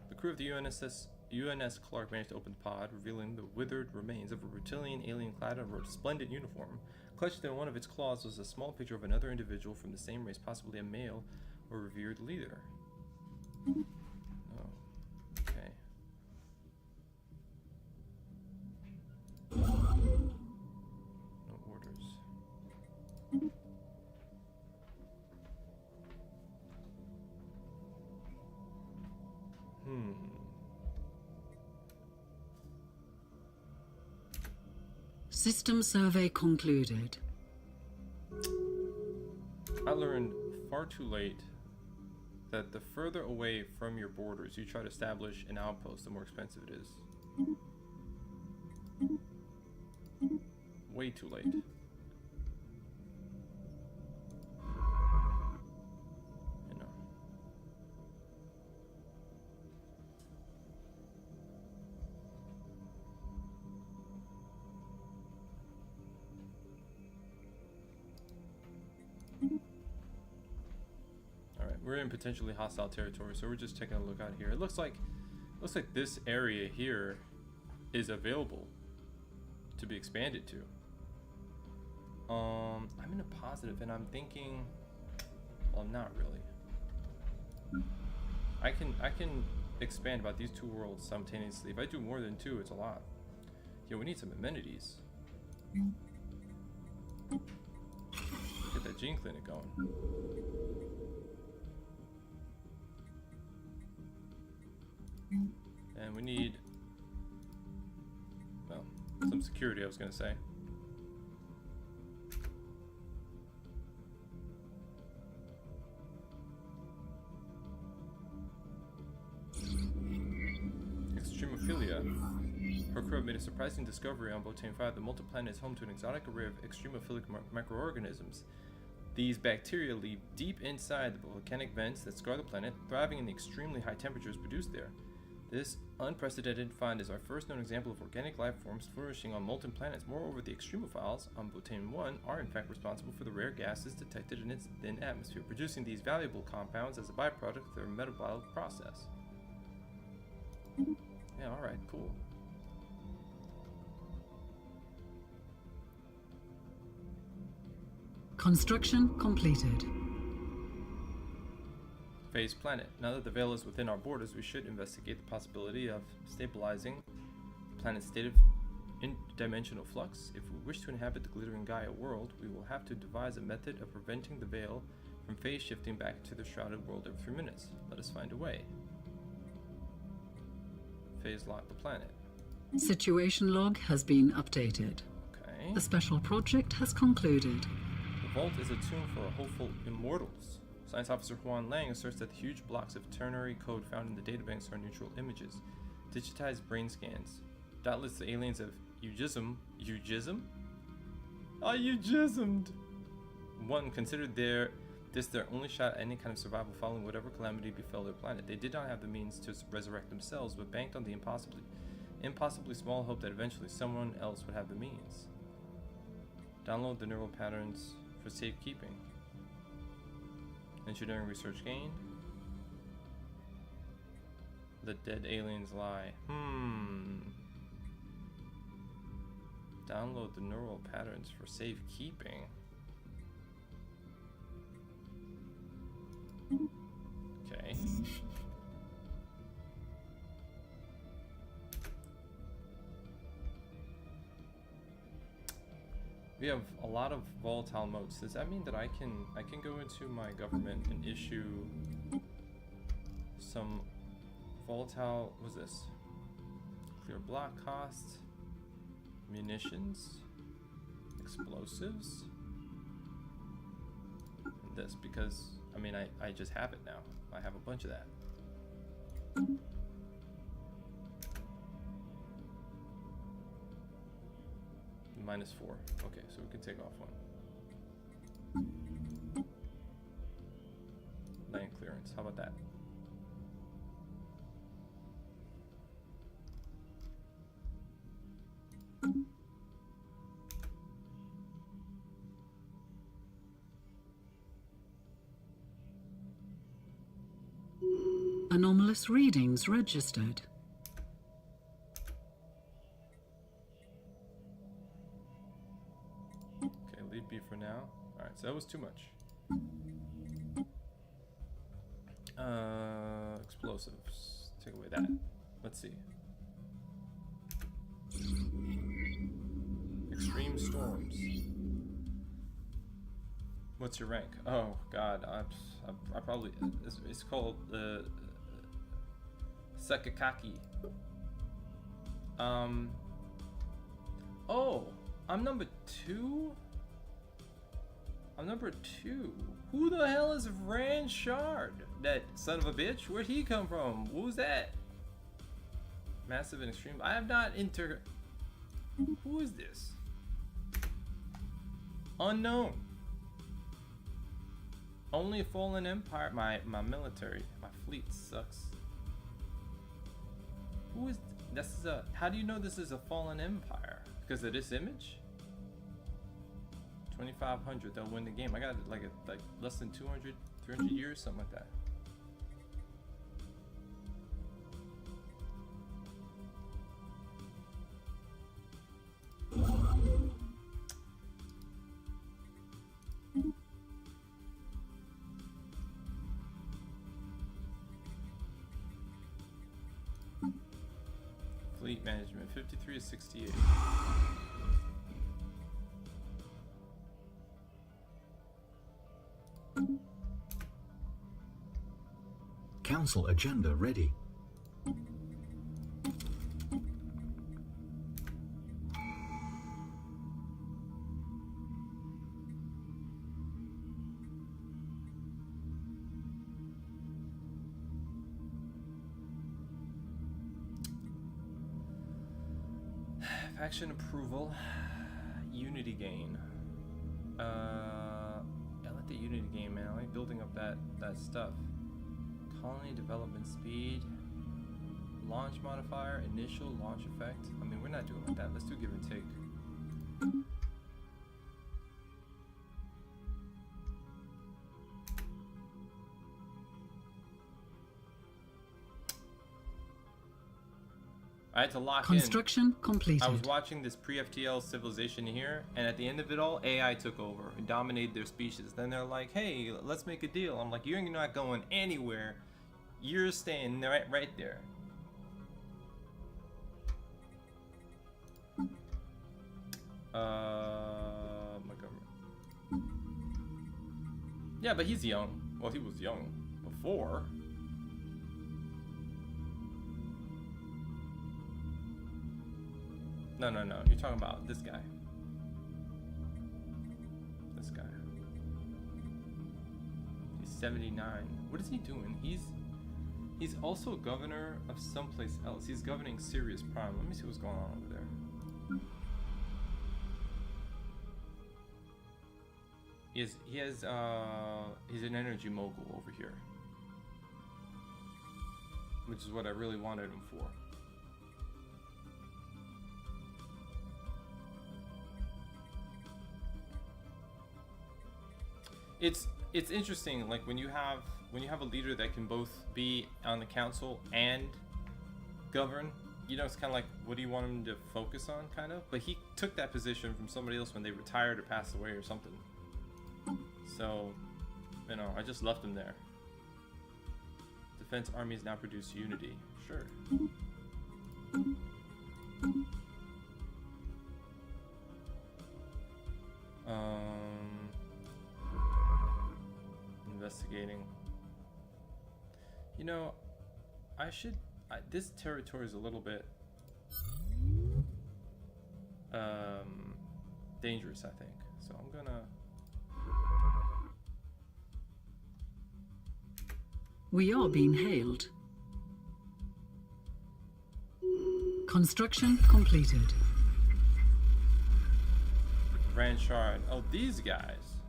The crew of the UNS Clark managed to open the pod, revealing the withered remains of a reptilian alien clad in a resplendent uniform. Clutched in one of its claws was a small picture of another individual from the same race, possibly a male or revered leader. Oh, okay. No orders. System survey concluded. I learned far too late that the further away from your borders you try to establish an outpost, the more expensive it is. Way too late. You know. Alright, we're in potentially hostile territory, so we're just taking a look out here. It looks like this area here is available to be expanded to. I'm in a positive, and I'm thinking, well, I'm not really. I can expand about these two worlds simultaneously. If I do more than 2, it's a lot. Yeah, we need some amenities. Get that gene clinic going. And we need, well, some security, I was gonna say. Extremophilia. Her crew have made a surprising discovery on Botane 5. The multiplanet is home to an exotic array of extremophilic microorganisms. These bacteria live deep inside the volcanic vents that scar the planet, thriving in the extremely high temperatures produced there. This unprecedented find is our first known example of organic life forms flourishing on molten planets. Moreover, the extremophiles on Botane 1 are in fact responsible for the rare gases detected in its thin atmosphere, producing these valuable compounds as a byproduct of their metabolic process. Yeah, alright, cool. Construction completed. Phase planet. Now that the Veil is within our borders, we should investigate the possibility of stabilizing the planet's state of interdimensional flux. If we wish to inhabit the glittering Gaia world, we will have to devise a method of preventing the Veil from phase shifting back to the shrouded world every 3 minutes. Let us find a way. Phase lock the planet. Situation log has been updated. Okay. The special project has concluded. The vault is a tomb for hopeful immortals. Science Officer Juan Lang asserts that the huge blocks of ternary code found in the databanks are neutral images. Digitized brain scans. Doubtless the aliens of Eugism. Oh, Eugismed! One considered this their only shot at any kind of survival following whatever calamity befell their planet. They did not have the means to resurrect themselves, but banked on the impossibly small hope that eventually someone else would have the means. Download the neural patterns for safekeeping. Engineering research gained. The dead aliens lie. Download the neural patterns for safekeeping. Okay. We have a lot of volatile modes. Does that mean that I can go into my government and issue some volatile, what's this? Clear block costs, munitions, explosives, and this, because I mean I just have it now. I have a bunch of that. -4. Okay, so we can take off one. Land clearance. How about that? Anomalous readings registered. Okay, leave B for now. Alright, so that was too much. Explosives. Take away that. Let's see. Extreme storms. What's your rank? Oh God, I probably it's called Sekakaki. Oh, I'm number 2. I'm number 2. Who the hell is Ranchard? That son of a bitch? Where'd he come from? What was that? Massive and extreme. I have not Who is this? Unknown. Only a fallen empire. My military, my fleet sucks. Who is this? Is a. How do you know this is a fallen empire? Because of this image. 2,500. They'll win the game. I got like less than 200, 300 years, something like that. Fleet management, 53 to 68. Council agenda ready. Faction approval, unity gain. I like the unity gain, man. I like building up that stuff. Colony development speed, launch modifier, initial launch effect. I mean, we're not doing like that. Let's do give and take. I had to lock Construction completed. I was watching this pre-FTL civilization here, and at the end of it all, AI took over and dominated their species. Then they're like, hey, let's make a deal. I'm like, you're not going anywhere. You're staying right there. My government. Yeah, but he's young. Well, he was young before. No. You're talking about this guy. This guy. He's 79. What is he doing? He's also governor of someplace else. He's governing Sirius Prime. Let me see what's going on over there. He's an energy mogul over here, which is what I really wanted him for. It's interesting, like when you have a leader that can both be on the council and govern, you know, it's kind of like, what do you want him to focus on, kind of? But he took that position from somebody else when they retired or passed away or something. So, you know, I just left him there. Defense armies now produce unity. Sure. Investigating. You know, this territory is a little bit dangerous, I think. So I'm gonna. We are being hailed. Construction completed. Ranchard. Oh, these guys.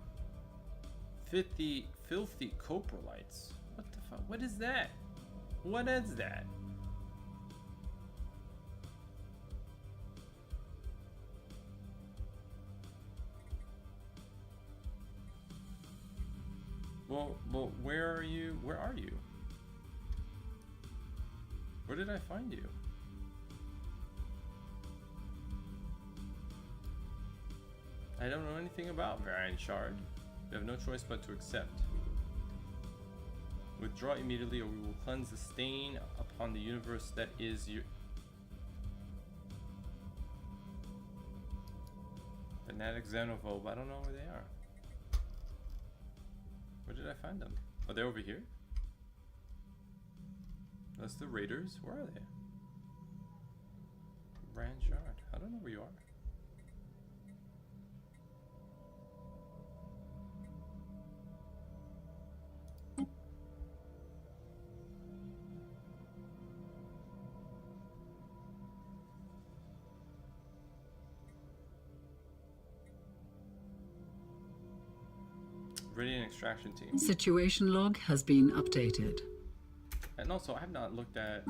Filthy coprolites. What the fuck? What is that? What is that? Well, where are you? Where are you? Where did I find you? I don't know anything about Ranchard. You have no choice but to accept. Withdraw immediately or we will cleanse the stain upon the universe that is your... Fanatic Xenophobe. I don't know where they are. Where did I find them? Are they over here? That's the Raiders. Where are they? Ranchard. I don't know where you are. Ready an extraction team. Situation log has been updated. And also, I have not looked at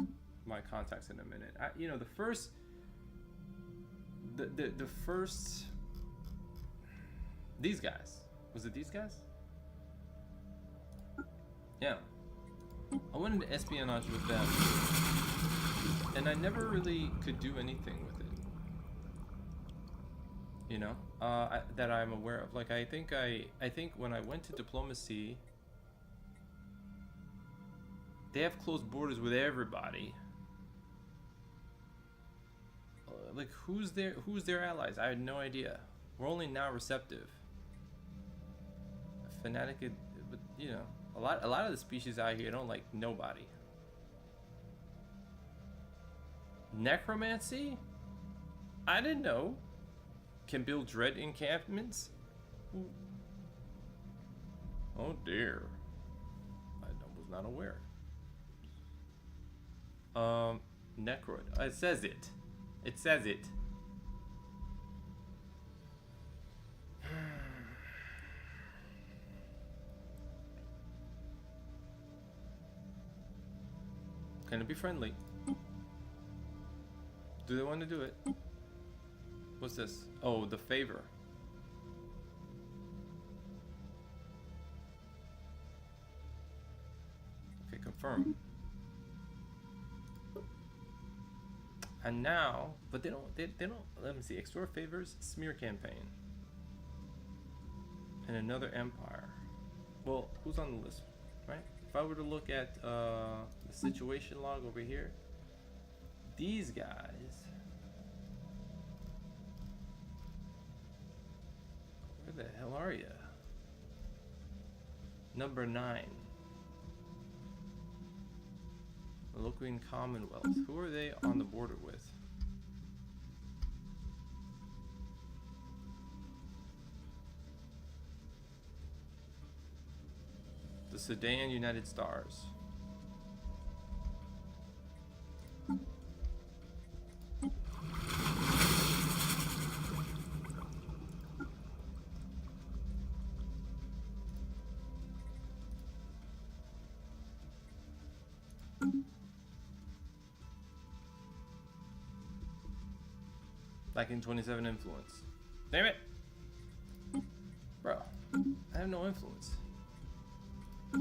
my contacts in a minute. You know, the first, these guys. Was it these guys? Yeah. I went into espionage with them, and I never really could do anything with it. You know, that I'm aware of. Like, I think when I went to diplomacy, they have closed borders with everybody. like who's their allies? I had no idea. We're only now receptive. Fanatic, but you know, a lot of the species out here don't like nobody. Necromancy? I didn't know. Can build dread encampments? Oh dear. I was not aware. Necroid. It says it. It says it. Can it be friendly? Do they want to do it? What's this? Oh, the favor. Okay, confirm. And now, but they don't, let me see, extort favors, smear campaign. And another empire. Well, who's on the list, right? If I were to look at the situation log over here, these guys, where the hell are you? Number 9. Locating Commonwealth. Who are they on the border with? The Sudan United Stars. Lacking 27 influence. Damn it! Bro, I have no influence. I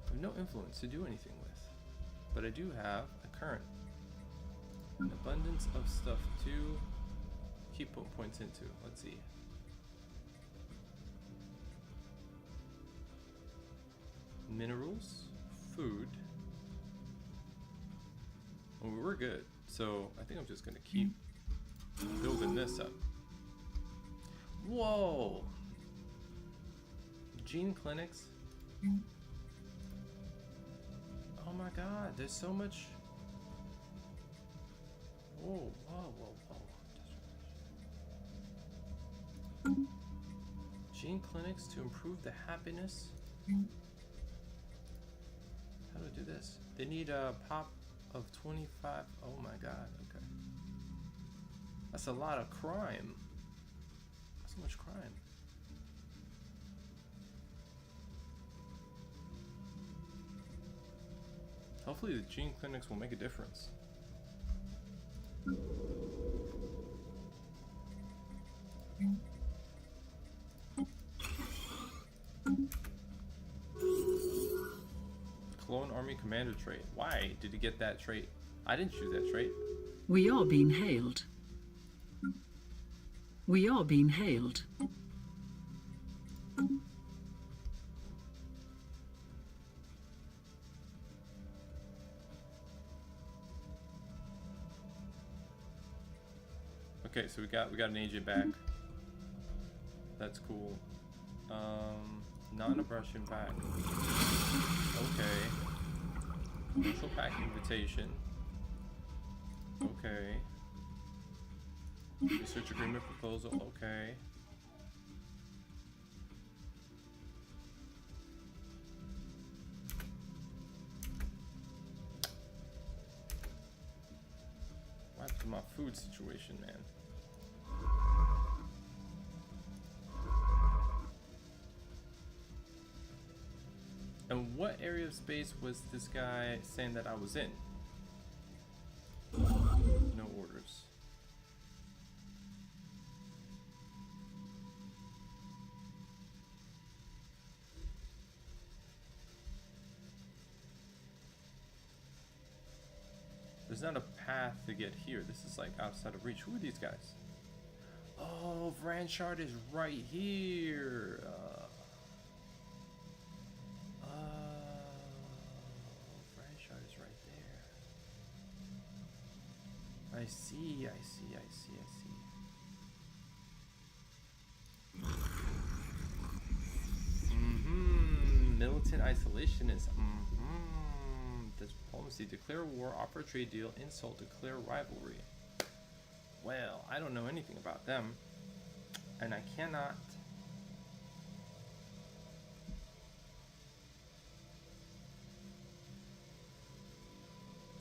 have no influence to do anything with. But I do have a current. An abundance of stuff to keep points into. Let's see. Minerals, food. Well, we're good. So I think I'm just gonna keep building this up. Whoa! Gene clinics. Oh my god, there's so much. Whoa, whoa, whoa, whoa. Gene clinics to improve the happiness. How do I do this? They need a pop of 25. Oh my god, okay. That's a lot of crime. So much crime. Hopefully the gene clinics will make a difference. Clone Army Commander trait. Why did you get that trait? I didn't choose that trait. We are being hailed. We are being hailed. Okay, so we got an agent back. That's cool. Non-aggression pack. Okay. Neutral pack invitation. Okay. Research agreement proposal. Okay. What happened to my food situation, man? And what area of space was this guy saying that I was in? No orders. There's not a path to get here. This is like outside of reach. Who are these guys? Oh, Branchard is right here. I see, I see, I see, I see. Militant isolationist. Diplomacy. Declare war, offer a trade deal, insult, declare rivalry. Well, I don't know anything about them. And I cannot...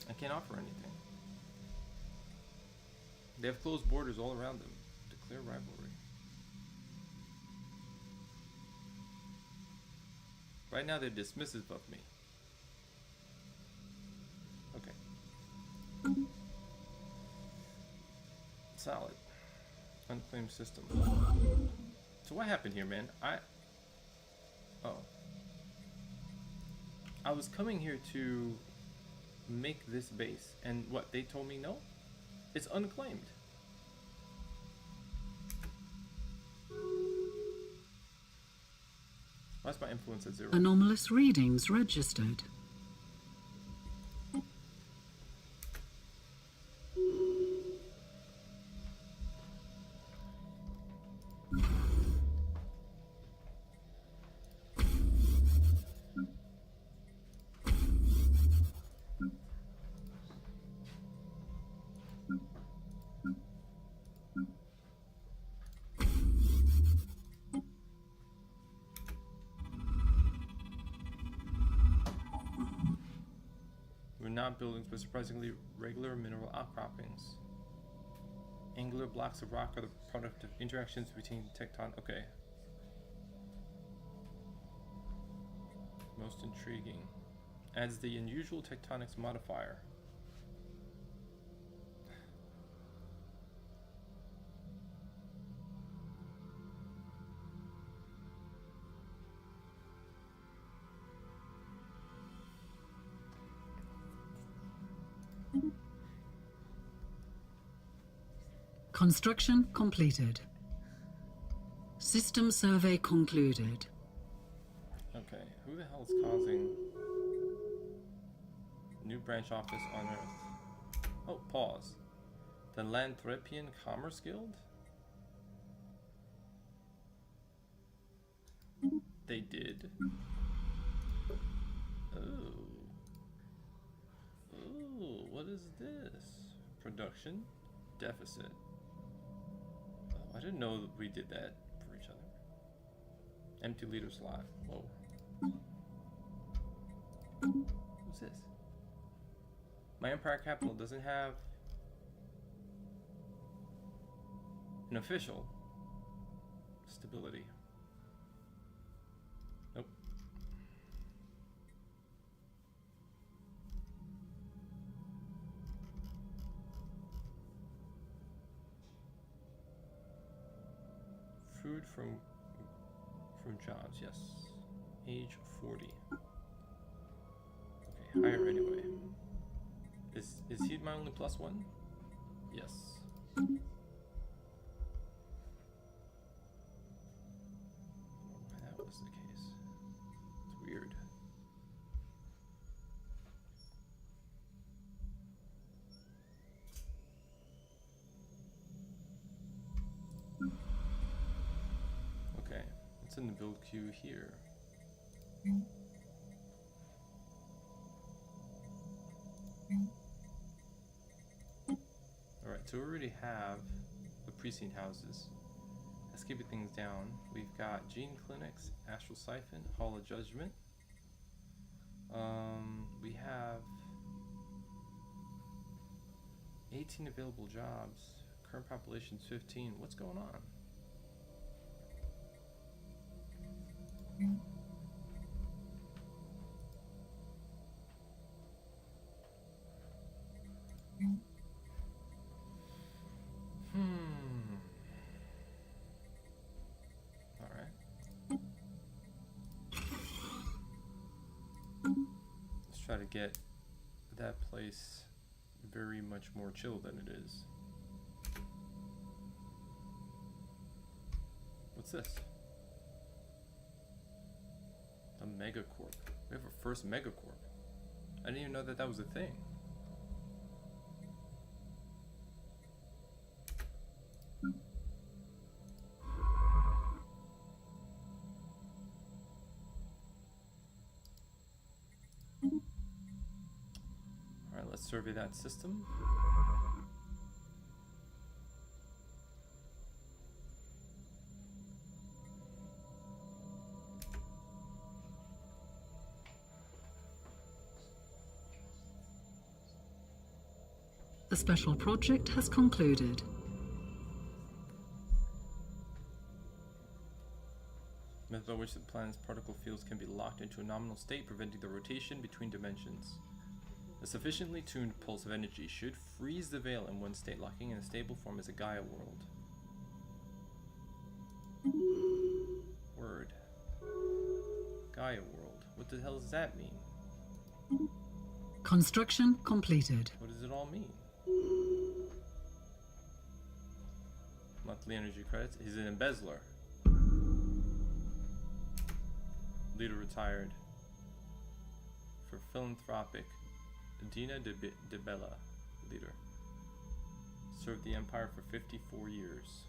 I can't offer anything. They have closed borders all around them. Declare rivalry. Right now they're dismissive of me. Okay. Solid. Unclaimed system. So what happened here, man? Oh. I was coming here to make this base, and what, they told me no? It's unclaimed. Why's my influence at 0? Anomalous readings registered. Not buildings, but surprisingly regular mineral outcroppings. Angular blocks of rock are the product of interactions between tecton. Okay. Most intriguing. Adds the unusual tectonics modifier. Construction completed. System survey concluded. Okay, who the hell is causing new branch office on Earth? Oh, pause. The Lanthropian Commerce Guild? They did. Oh. Oh, what is this? Production deficit. I didn't know that we did that for each other. Empty leader slot. Whoa. What's this? My Empire Capital doesn't have an official stability. Nope. Food from jobs, yes. Age 40. Okay, higher anyway. Is he my only +1? Yes. Why that was the case. It's weird. Okay, what's in the build queue here? Alright, so we already have the precinct houses. Let's keep things down. We've got Gene Clinics, Astral Siphon, Hall of Judgment. We have 18 available jobs. Current population's 15. What's going on? Try to get that place very much more chill than it is. What's this? A megacorp. We have a first megacorp. I didn't even know that that was a thing. survey that system. The special project has concluded. Method by which the planet's particle fields can be locked into a nominal state, preventing the rotation between dimensions. A sufficiently tuned pulse of energy should freeze the veil in one state, locking in a stable form as a Gaia world. Word. Gaia world. What the hell does that mean? Construction completed. What does it all mean? Monthly energy credits. He's an embezzler. Leader retired. For philanthropic. Dina de Bella, leader. Served the Empire for 54 years.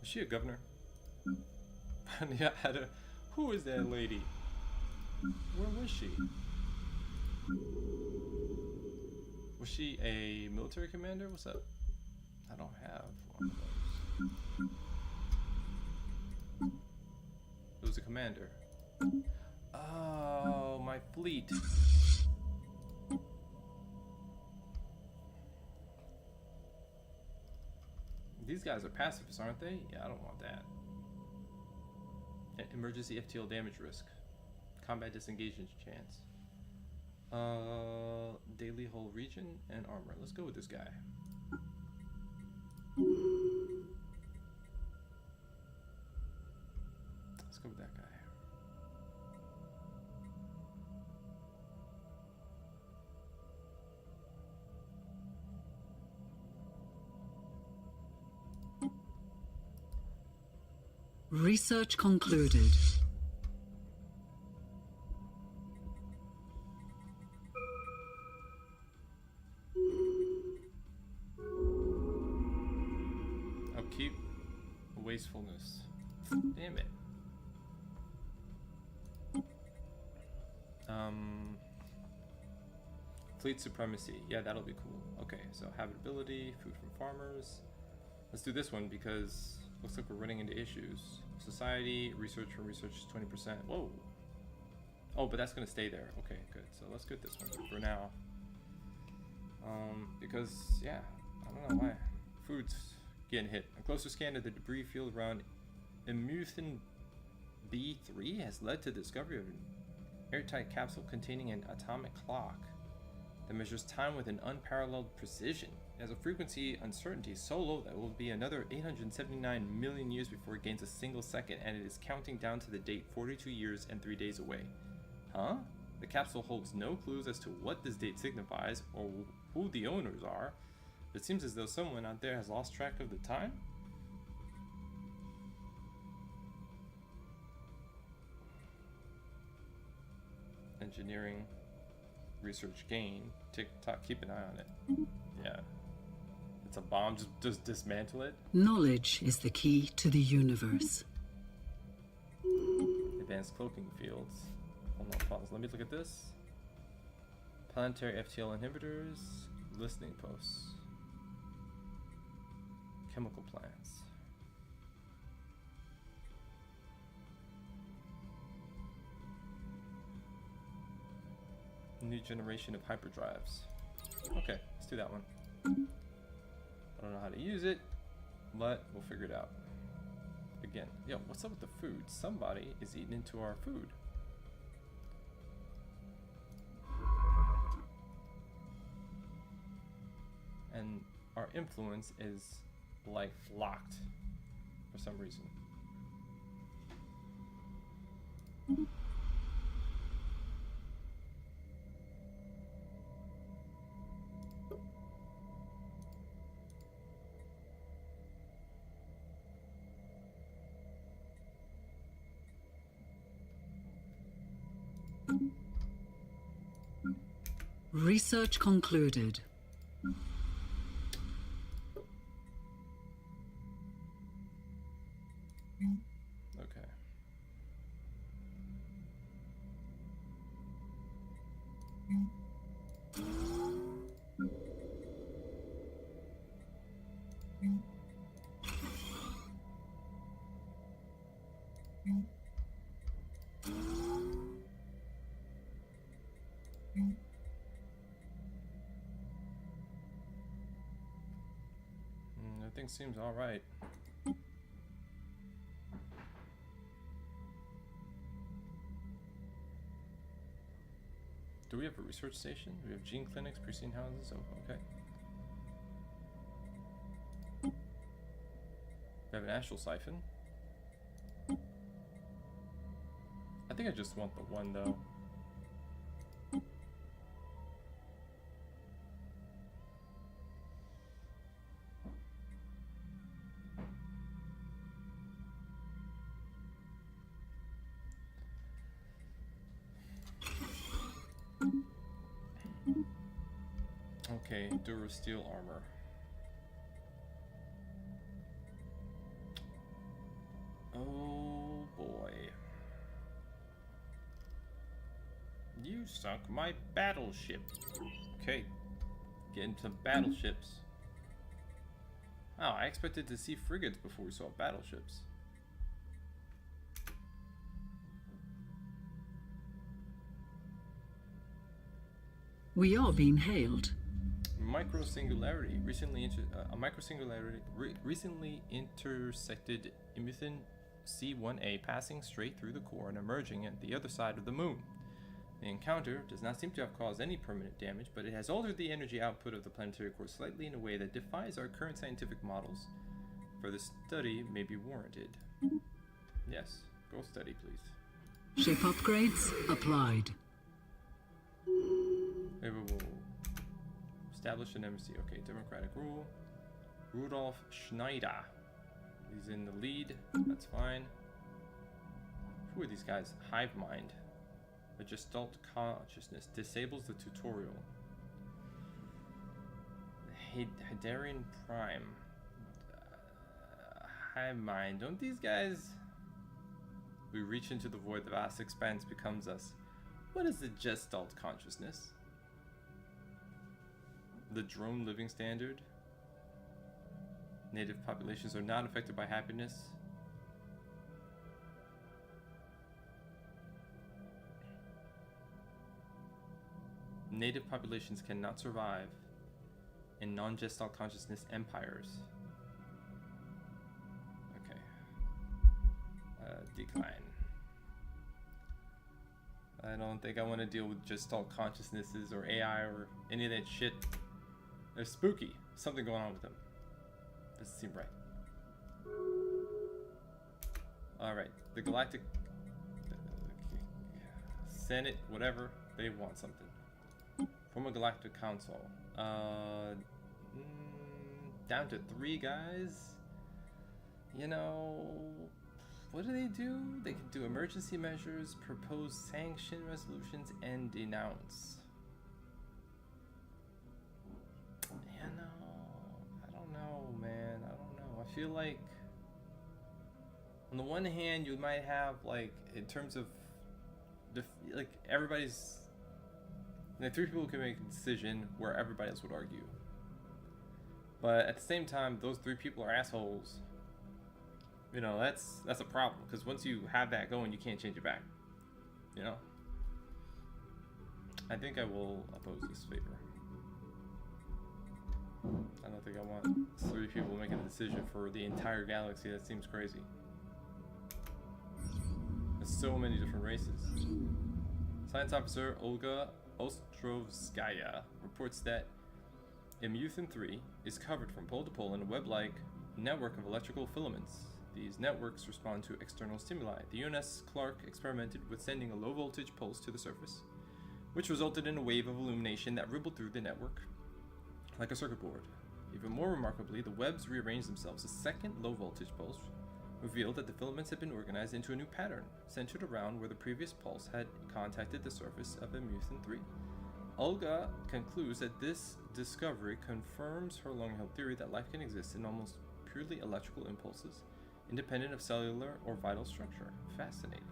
Was she a governor? Yeah, who is that lady? Where was she? Was she a military commander? What's up? I don't have one of those. It was a commander. Oh, my fleet. These guys are pacifists, aren't they? Yeah, I don't want that. Emergency FTL damage risk. Combat disengagement chance. Daily hull region and armor. Let's go with this guy. Let's go with that guy. Research concluded. Upkeep. Wastefulness. Damn it. Fleet supremacy. Yeah, that'll be cool. Okay, so habitability, food from farmers. Let's do this one because looks like we're running into issues. Society, research from research is 20%. Whoa. Oh, but that's gonna stay there. Okay, good. So let's get this one for now. Because yeah, I don't know why. Food's getting hit. A closer scan of the debris field around Immersion B3 has led to the discovery of an airtight capsule containing an atomic clock that measures time with an unparalleled precision. It has a frequency uncertainty so low that it will be another 879 million years before it gains a single second, and it is counting down to the date 42 years and 3 days away. Huh? The capsule holds no clues as to what this date signifies or who the owners are. It seems as though someone out there has lost track of the time. Engineering, research gain, tick-tock, keep an eye on it. Yeah. It's a bomb, just dismantle it. Knowledge is the key to the universe. Advanced cloaking fields. Hold on, pause. Let me look at this. Planetary FTL inhibitors, listening posts, chemical plants. New generation of hyperdrives. Okay, let's do that one. I don't know how to use it, but we'll figure it out. Again, yo, what's up with the food? Somebody is eating into our food. And our influence is like locked for some reason. Research concluded. Okay. Everything seems all right. Do we have a research station? We have gene clinics, precinct houses. Oh, okay. We have an astral siphon. I think I just want the one though. Okay, Durasteel armor. Oh boy. You sunk my battleship. Okay, getting some battleships. Oh, I expected to see frigates before we saw battleships. We are being hailed. Microsingularity recently intersected Immersion C1A, passing straight through the core and emerging at the other side of the moon. The encounter does not seem to have caused any permanent damage, but it has altered the energy output of the planetary core slightly in a way that defies our current scientific models. Further study may be warranted. Yes, go study, please. Ship upgrades applied. Wait. Establish an embassy. Okay, democratic rule. Rudolf Schneider. He's in the lead. That's fine. Who are these guys? Hive mind. A gestalt consciousness disables the tutorial. Hadarian Prime. Hive mind. Don't these guys... We reach into the void. The vast expanse becomes us. What is the gestalt consciousness? The drone living standard. Native populations are not affected by happiness. Native populations cannot survive in non-gestalt consciousness empires. Okay. Decline. I don't think I want to deal with gestalt consciousnesses or AI or any of that shit. They're spooky. Something going on with them. Doesn't seem right. Alright. The Galactic Senate, whatever, they want something. From a Galactic Council. Down to 3 guys. You know, what do? They can do emergency measures, propose sanction resolutions, and denounce. You know, I don't know, man. I don't know. I feel like, on the one hand, you might have, like, in terms of, like, everybody's, like, 3 people can make a decision where everybody else would argue. But at the same time, those 3 people are assholes. You know, that's a problem, because once you have that going, you can't change it back. You know? I think I will oppose this favor. I don't think I want 3 people making a decision for the entire galaxy. That seems crazy. There's so many different races. Science officer Olga Ostrovskaya reports that Immersion 3 is covered from pole to pole in a web-like network of electrical filaments. These networks respond to external stimuli. The UNS Clark experimented with sending a low-voltage pulse to the surface, which resulted in a wave of illumination that rippled through the network like a circuit board. Even more remarkably, the webs rearranged themselves. A second low-voltage pulse revealed that the filaments had been organized into a new pattern, centered around where the previous pulse had contacted the surface of Immersion 3. Olga concludes that this discovery confirms her long-held theory that life can exist in almost purely electrical impulses, independent of cellular or vital structure. Fascinating.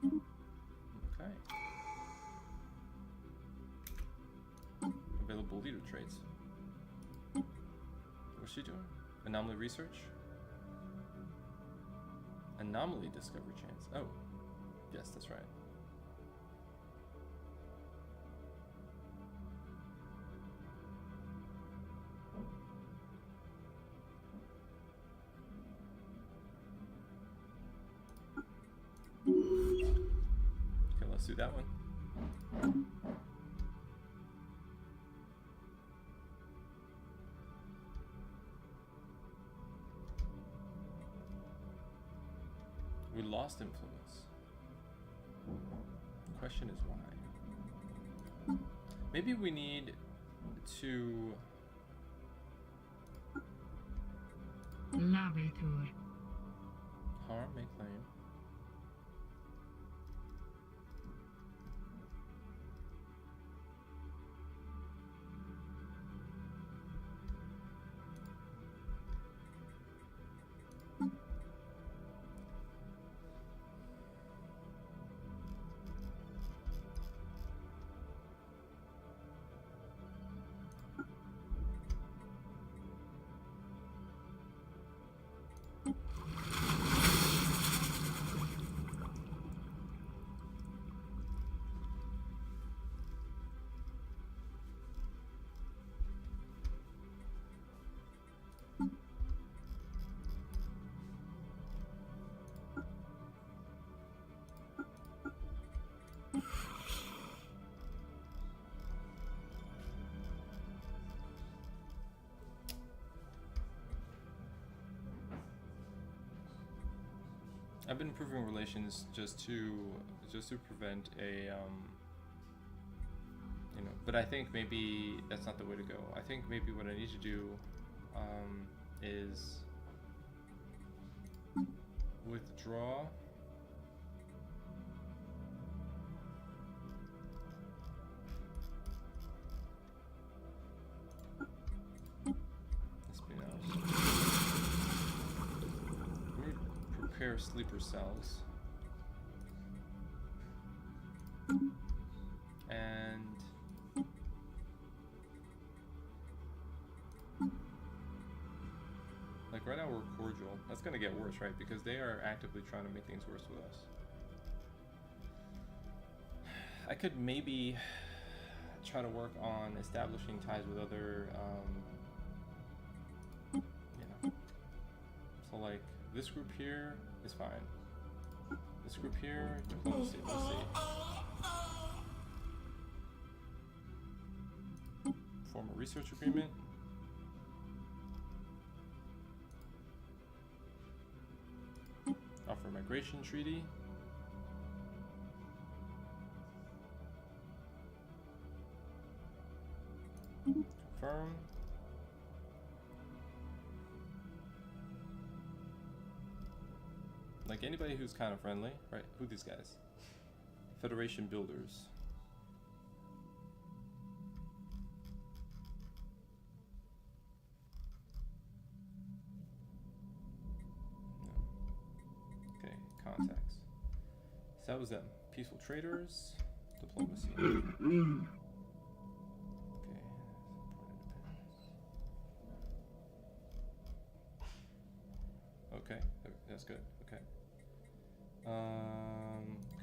Okay. Available leader traits. What's she doing? Anomaly research? Anomaly discovery chance. Oh. Yes, that's right. Okay, let's do that one. We lost influence. The question is why. Maybe we need to Lavetur. harm, make claim. I've been improving relations just to prevent a you know, but I think maybe that's not the way to go. I think maybe what I need to do is withdraw espionage. Let me prepare sleeper cells. And like right now we're cordial. That's gonna get worse, right? Because they are actively trying to make things worse with us. I could maybe try to work on establishing ties with other, you know. So like this group here is fine. This group here, diplomacy. Let's see. Form a research agreement. Offer a migration treaty. Confirm. Like anybody who's kind of friendly, right? Who are these guys? Federation builders. Okay, contacts. So that was them. Peaceful traders, diplomacy. Okay, that's good. Okay.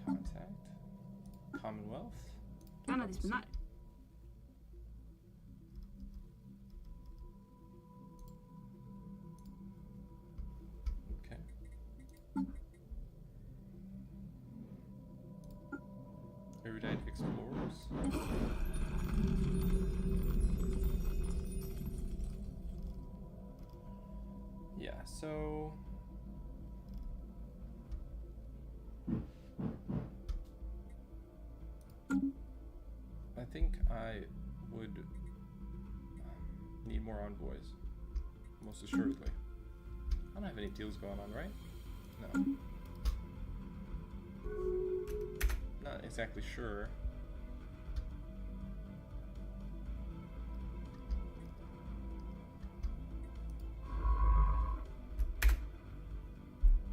Contact. Commonwealth. Gärna disciplinar. Okay. Erudite explorers. Yeah, so I think I would need more envoys, most assuredly. I don't have any deals going on, right? No. Not exactly sure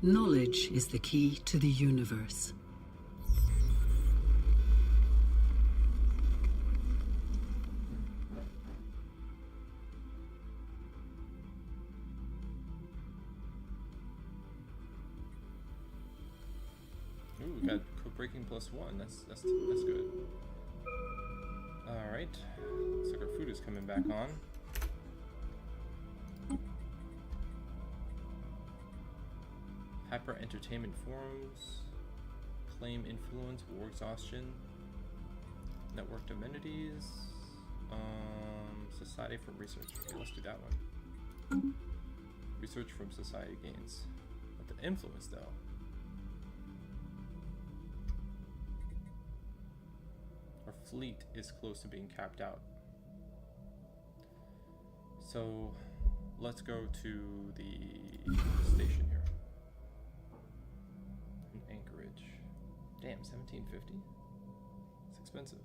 Knowledge is the key to the universe. Ooh, we got breaking +1. That's good. All right. Looks like our food is coming back on. Hyper entertainment forums. Claim influence. War exhaustion. Networked amenities. Society from research. Okay, let's do that one. Research from society gains. But the influence though. Our fleet is close to being capped out. So let's go to the station here. In Anchorage. Damn, 1750? It's expensive.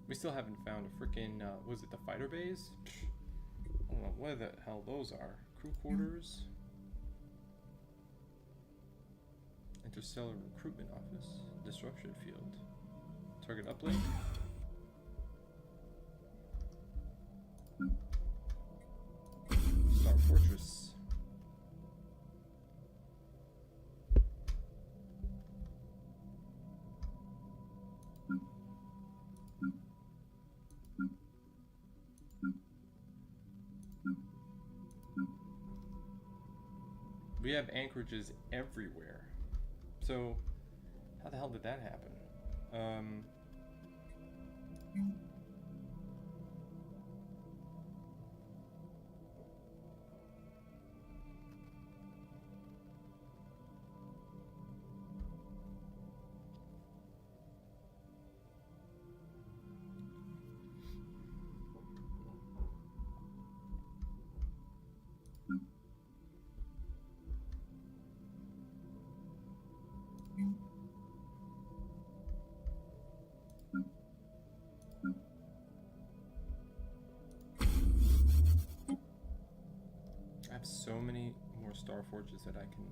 We still haven't found a freaking, was it the fighter bays? I don't know where the hell those are. Crew quarters. Interstellar recruitment office. Disruption field. Target uplink. Star Fortress. We have anchorages everywhere. So, how the hell did that happen? I have so many more Star Forges that I can...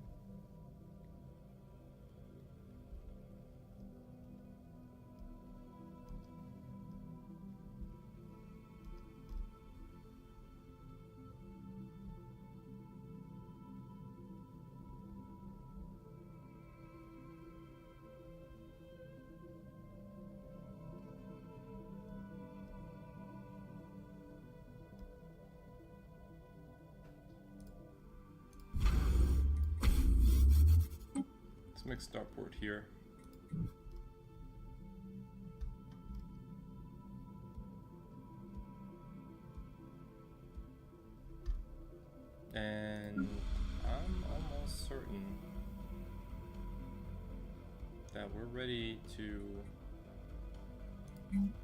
Make starport here. And I'm almost certain that we're ready to... Damn,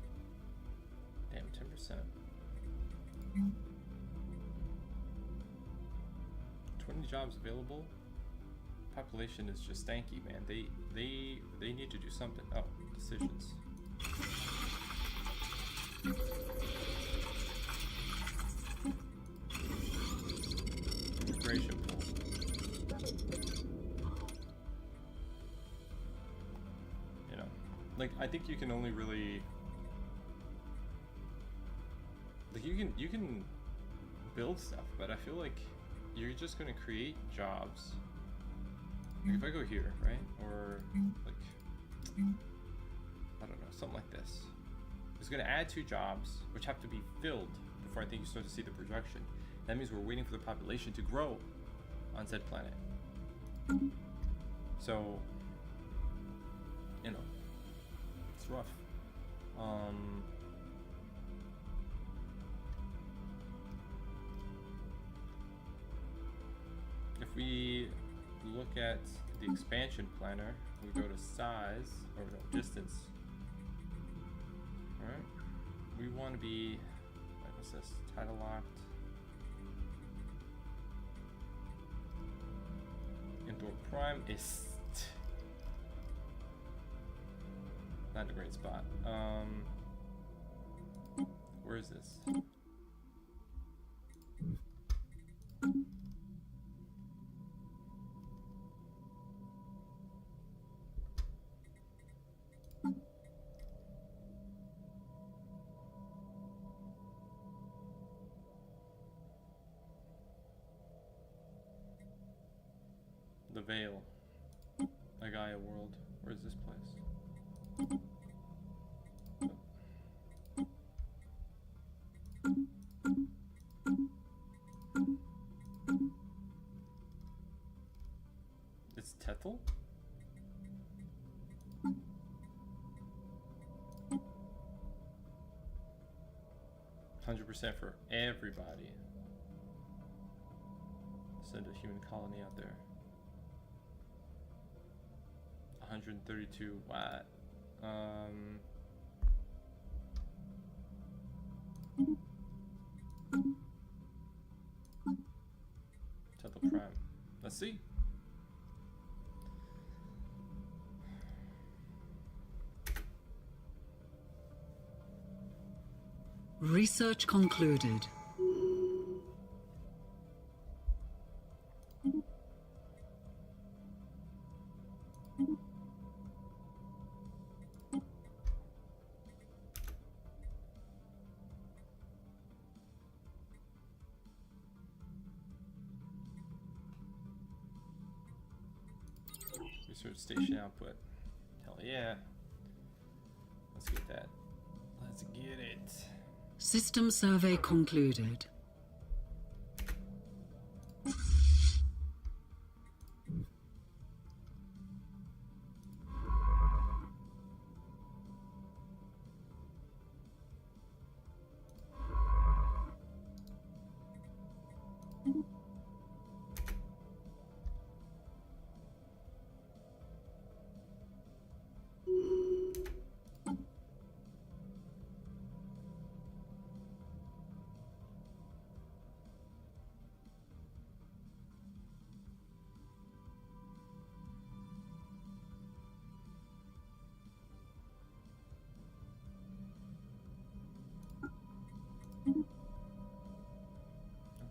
10%. 20 jobs available. Population is just stanky, man. They need to do something. Oh, decisions. Immigration pool. You know, like I think you can only really like you can build stuff, but I feel like you're just gonna create jobs. Like if I go here, right? Or like, I don't know, something like this. It's gonna add 2 jobs, which have to be filled before I think you start to see the production. That means we're waiting for the population to grow on said planet. So, you know, it's rough. If we look at the expansion planner, we go to size, or no, distance. Alright. We want to be, what's this? Title locked. Indoor prime is not a great spot. Where is this? Veil. A Gaia world. Where's this place? It's Tetzel? %100% for everybody. Send a human colony out there. 132 watt. Tetzel Prime. Let's see. Research concluded. Research station output. Hell yeah. Let's get that. Let's get it. System survey concluded.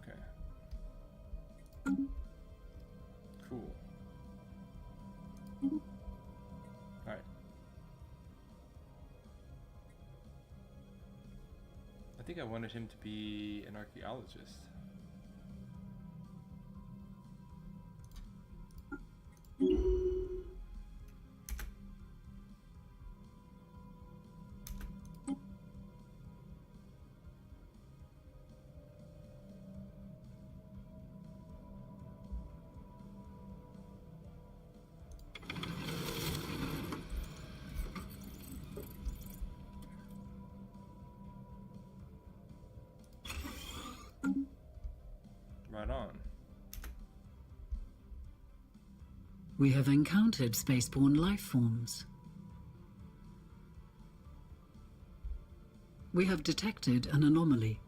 Okay. Cool. Alright. I think I wanted him to be an archaeologist. Right on. We have encountered spaceborne life forms. We have detected an anomaly.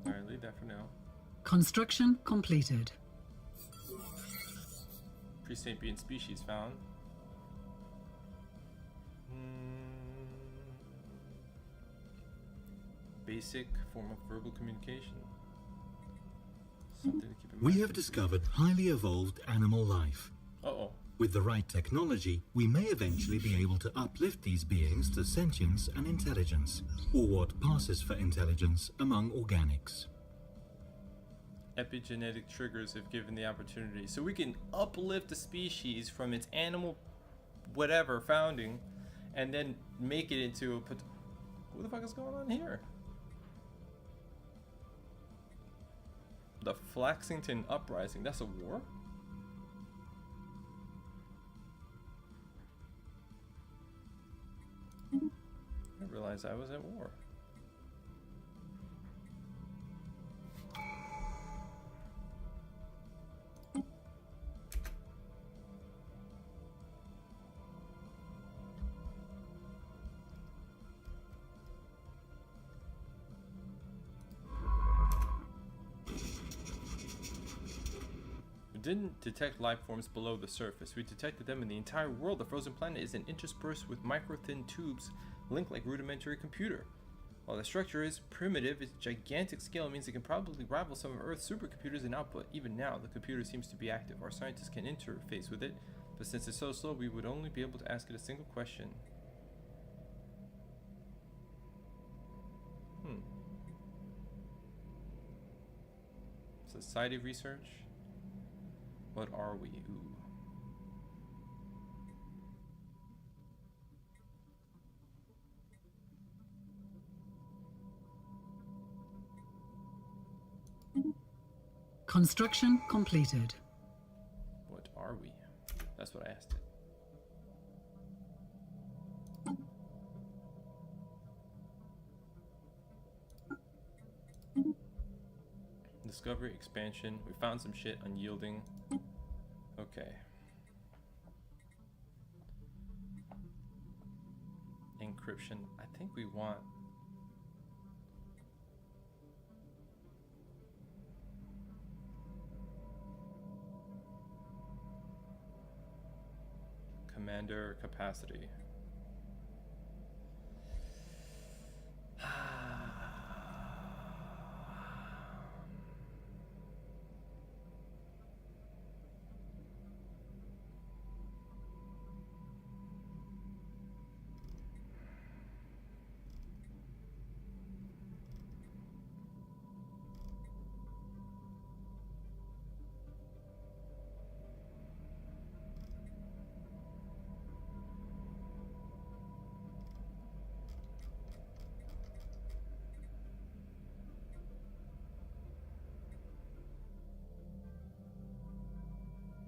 Alright, leave that for now. Construction completed. Pre-sapient species found. Basic form of verbal communication. Something to keep in mind. We have discovered highly evolved animal life. Uh-oh. With the right technology, we may eventually be able to uplift these beings to sentience and intelligence, or what passes for intelligence among organics. Epigenetic triggers if given the opportunity. So we can uplift a species from its animal whatever founding and then make it into a what the fuck is going on here? The Flaxington Uprising. That's a war? I realized I was at war. Didn't detect life forms below the surface. We detected them in the entire world. The frozen planet is interspersed with micro-thin tubes linked like rudimentary computer. While the structure is primitive, its gigantic scale means it can probably rival some of Earth's supercomputers in output. Even now, the computer seems to be active. Our scientists can interface with it, but since it's so slow, we would only be able to ask it a single question. Society research? What are we? Ooh. Construction completed. What are we? That's what I asked it. Discovery, expansion. We found some shit unyielding. Okay. Encryption. I think we want... Commander capacity.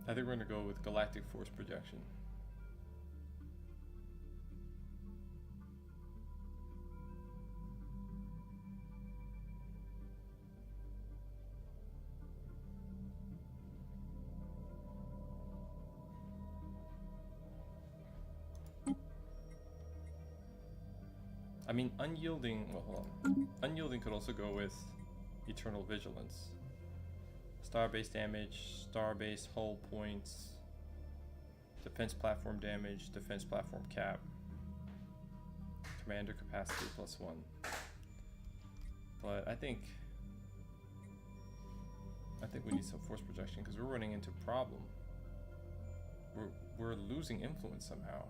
I think we're going to go with galactic force projection. I mean, unyielding, well, hold on. Unyielding could also go with eternal vigilance. Star-based damage, star-based hull points, defense platform damage, defense platform cap, commander capacity +1. But I think we need some force projection because we're running into a problem. We're losing influence somehow.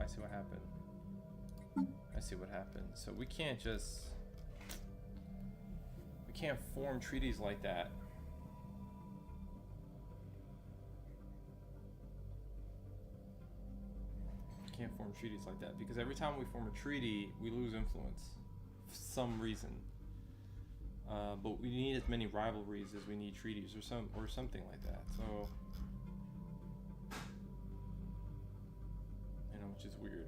I see what happened. I see what happened. So we can't form treaties like that. Can't form treaties like that because every time we form a treaty, we lose influence for some reason. But we need as many rivalries as we need treaties, or something like that. So, you know, which is weird.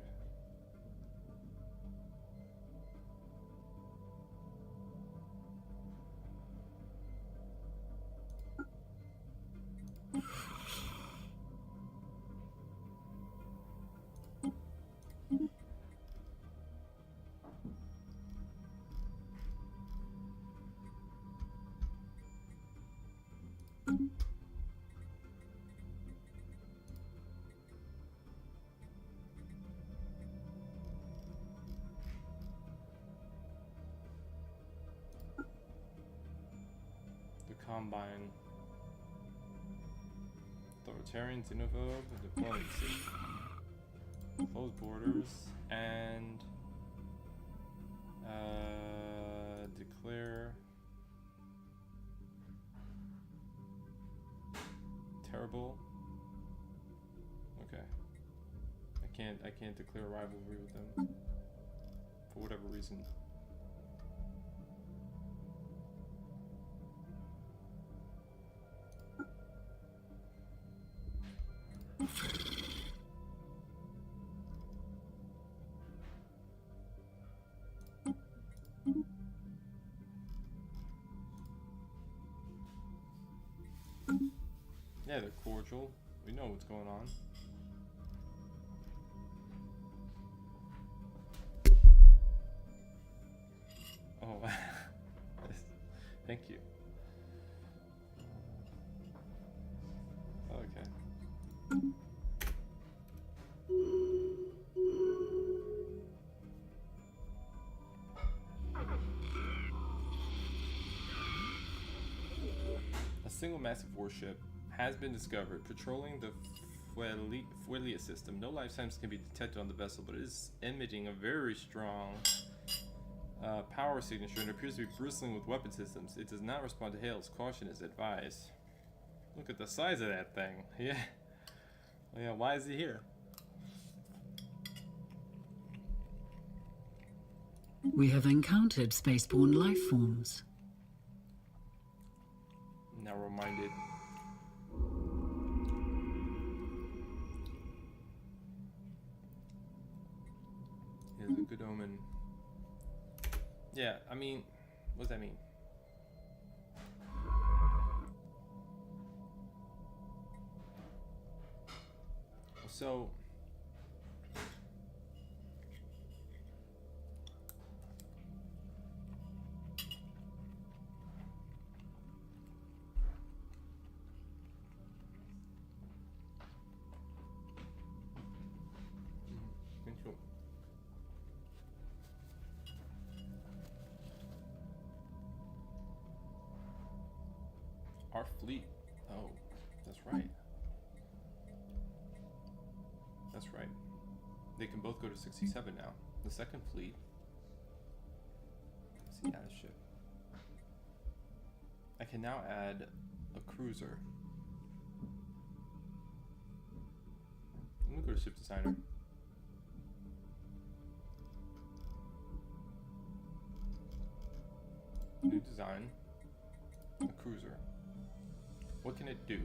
Combine authoritarian, xenophobe, diplomacy, closed borders, and declare terrible. Okay, I can't declare rivalry with them for whatever reason. Yeah, they're cordial. We know what's going on. Oh, thank you. Okay. single massive warship has been discovered patrolling the Fuelia system. No life signs can be detected on the vessel, but it is emitting a very strong power signature and appears to be bristling with weapon systems. It does not respond to hails. Caution is advised. Look at the size of that thing. Yeah. Yeah, why is he here? We have encountered spaceborne life forms. Now we're reminded. Is a good omen. Yeah, I mean, what does that mean? So cool. Our fleet. Oh, that's right. That's right. They can both go to 67 now. The second fleet. Let's see, add a ship. I can now add a cruiser. I'm gonna go to ship designer. New design. A cruiser. What can it do?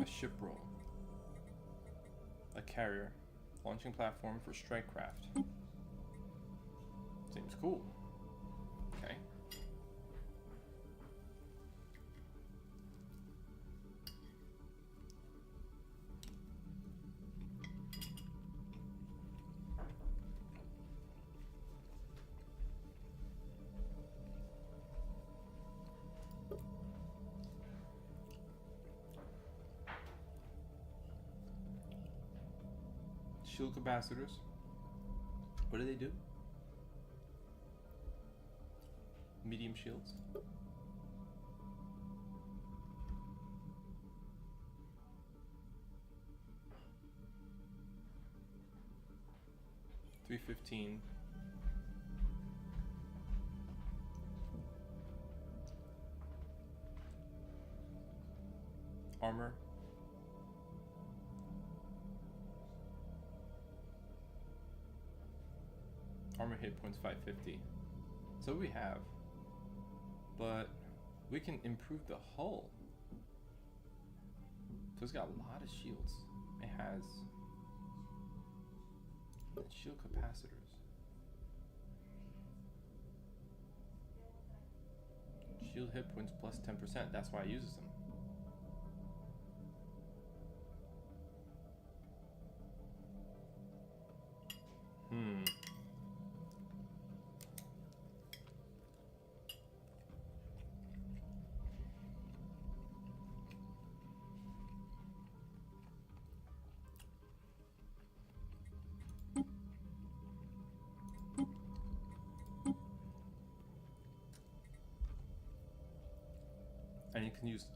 A ship roll. A carrier. Launching platform for strike craft. Seems cool. Okay. Shield capacitors. What do they do? Medium shields. $315. Armor. Armor hit points 550. So we have, but we can improve the hull. So it's got a lot of shields. It has shield capacitors. Shield hit points plus 10%. That's why it uses them. And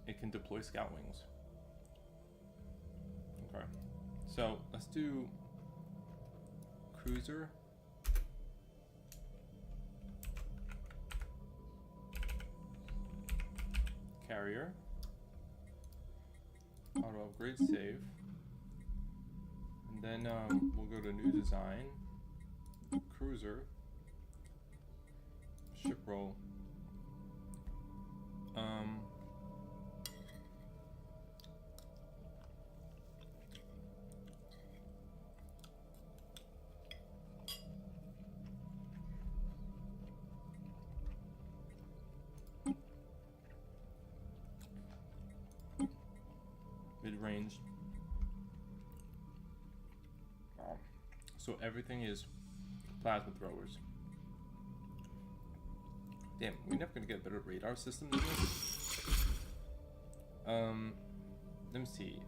it can deploy scout wings. Okay. So let's do cruiser. Carrier. Auto upgrade, save. And then we'll go to new design. Cruiser. Ship roll. Mid-range. So everything is plasma throwers. Damn, we're never gonna get a better radar system than this. Let me see.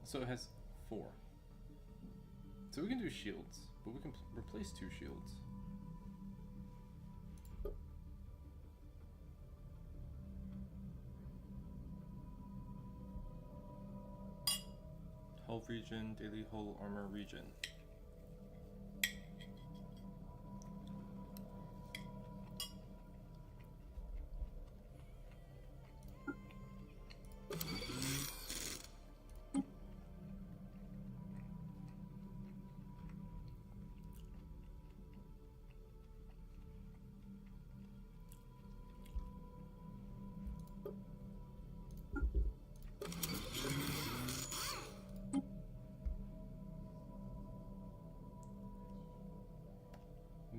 So it has 4. So we can do shields, but we can replace 2 shields. Hull region, daily hull armor region.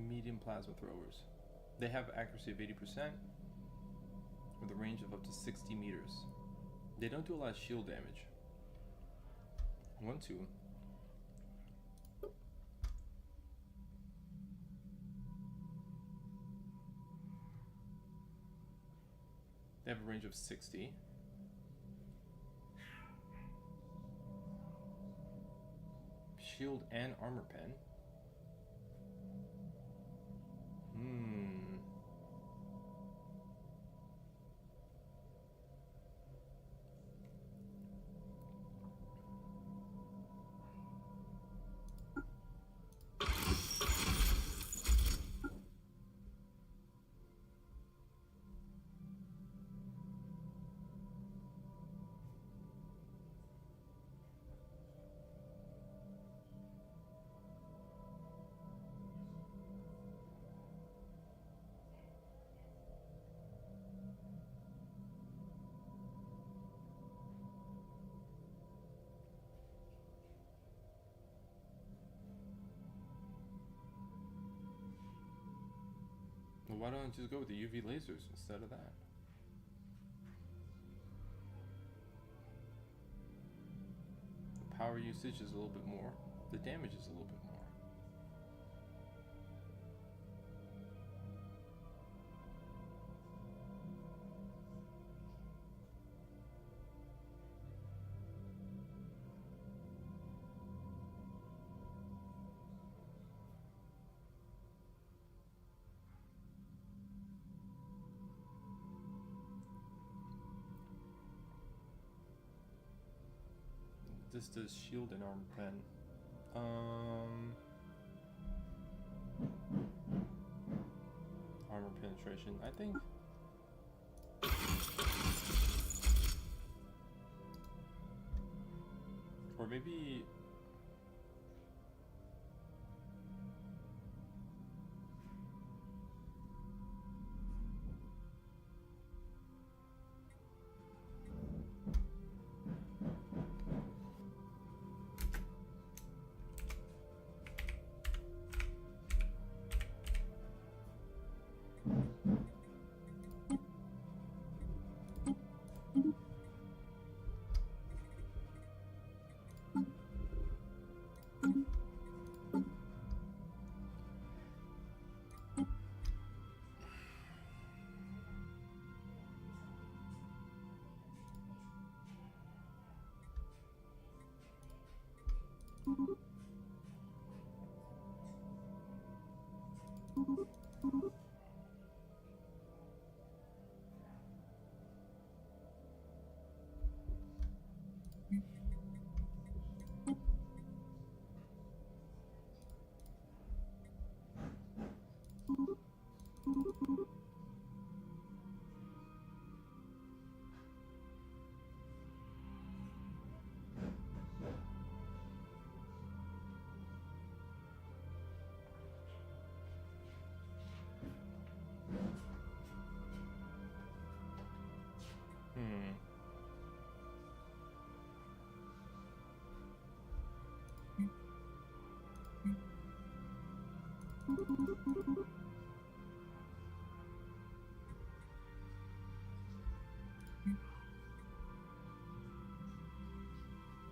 Medium plasma throwers. They have accuracy of 80% with a range of up to 60 meters. They don't do a lot of shield damage. 1, 2. They have a range of 60. Shield and armor pen. Well, why don't I just go with the UV lasers instead of that? The power usage is a little bit more. The damage is a little bit more. This does shield and armor pen. Armor penetration, I think. Or maybe.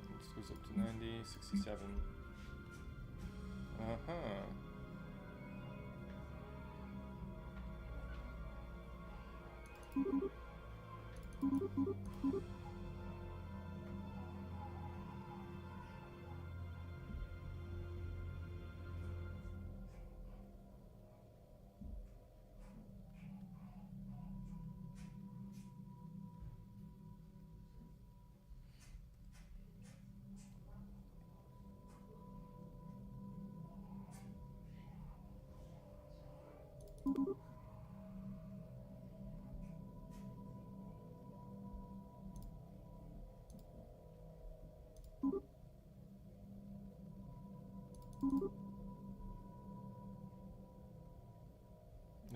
This goes up to 90, 67.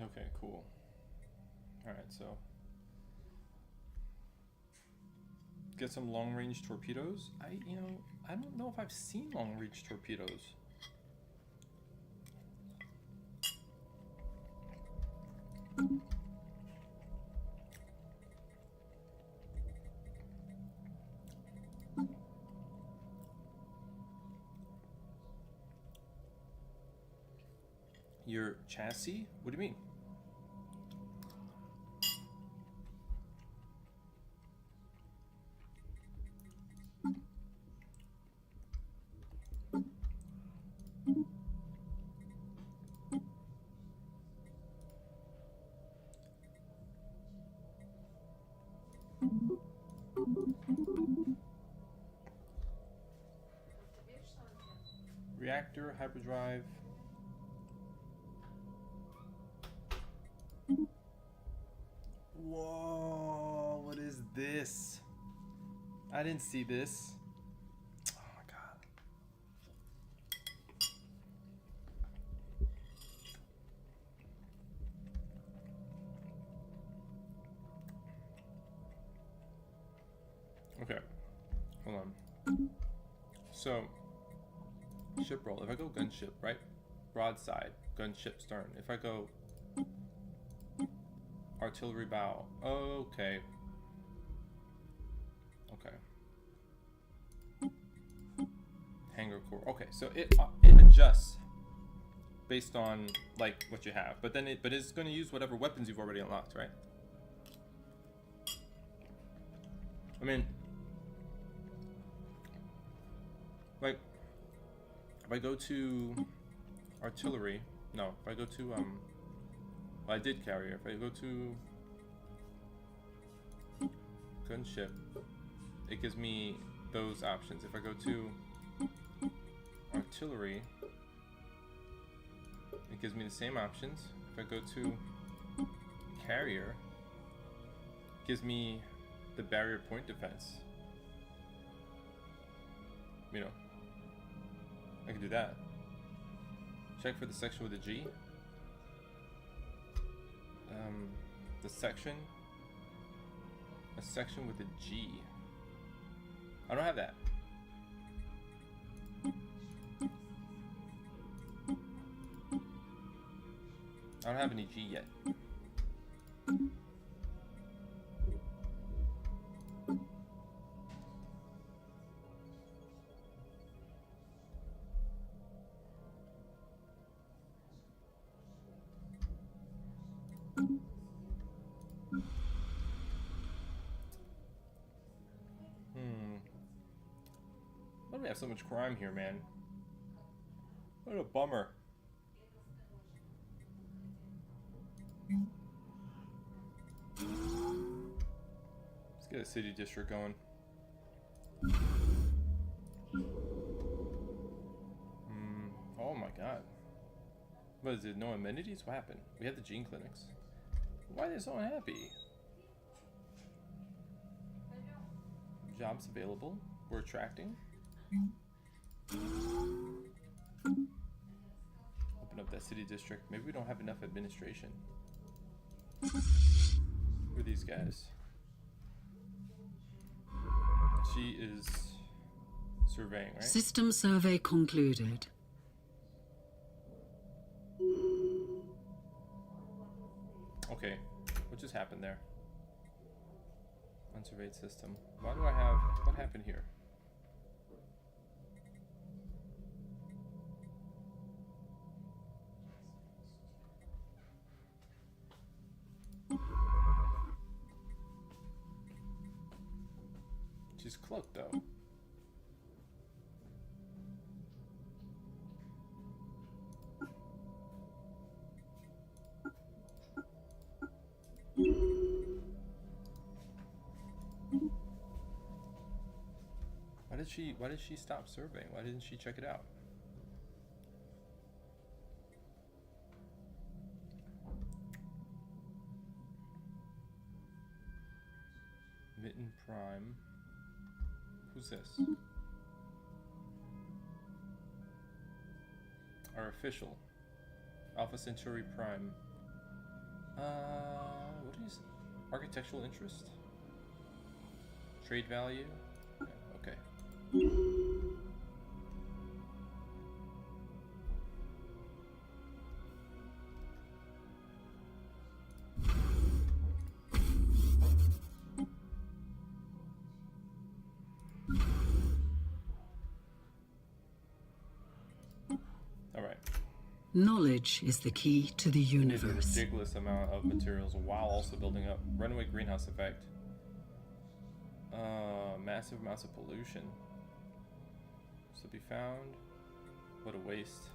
Okay, cool. Alright, so get some long-range torpedoes. I don't know if I've seen long-range torpedoes. Your chassis? What do you mean? Reactor, hyperdrive. Whoa, what is this? I didn't see this. Oh my god. Okay, hold on. So, ship roll. If I go gunship, right? Broadside, gunship stern. If I go artillery bow, okay. Okay. Hangar core. Okay, so it adjusts based on like what you have, but it's going to use whatever weapons you've already unlocked, right? I mean, like if I go to artillery, no, if I go to well, I did carrier. If I go to gunship, it gives me those options. If I go to artillery, it gives me the same options. If I go to carrier, it gives me the barrier point defense. You know, I can do that. Check for the section with a G. The section. A section with a G. I don't have that. I don't have any G yet. Why do we have so much crime here, man? What a bummer. Let's get a city district going. Oh my god. What is it? No amenities? What happened? We had the gene clinics. Why are they so unhappy? Jobs available. We're attracting. Open up that city district. Maybe we don't have enough administration. Who are these guys? She is surveying, right? System survey concluded. Okay, what just happened there? Unsurveyed system. Why do I have... What happened here? She's cloaked though. Why did she stop surveying? Why didn't she check it out? Mitten Prime. Who's this? Our official. Alpha Centauri Prime. What is architectural interest? Trade value? Okay. Alright. Knowledge is the key to the Using a universe. ridiculous amount of materials while also building up runaway greenhouse effect. Massive amounts of pollution. So be found. What a waste.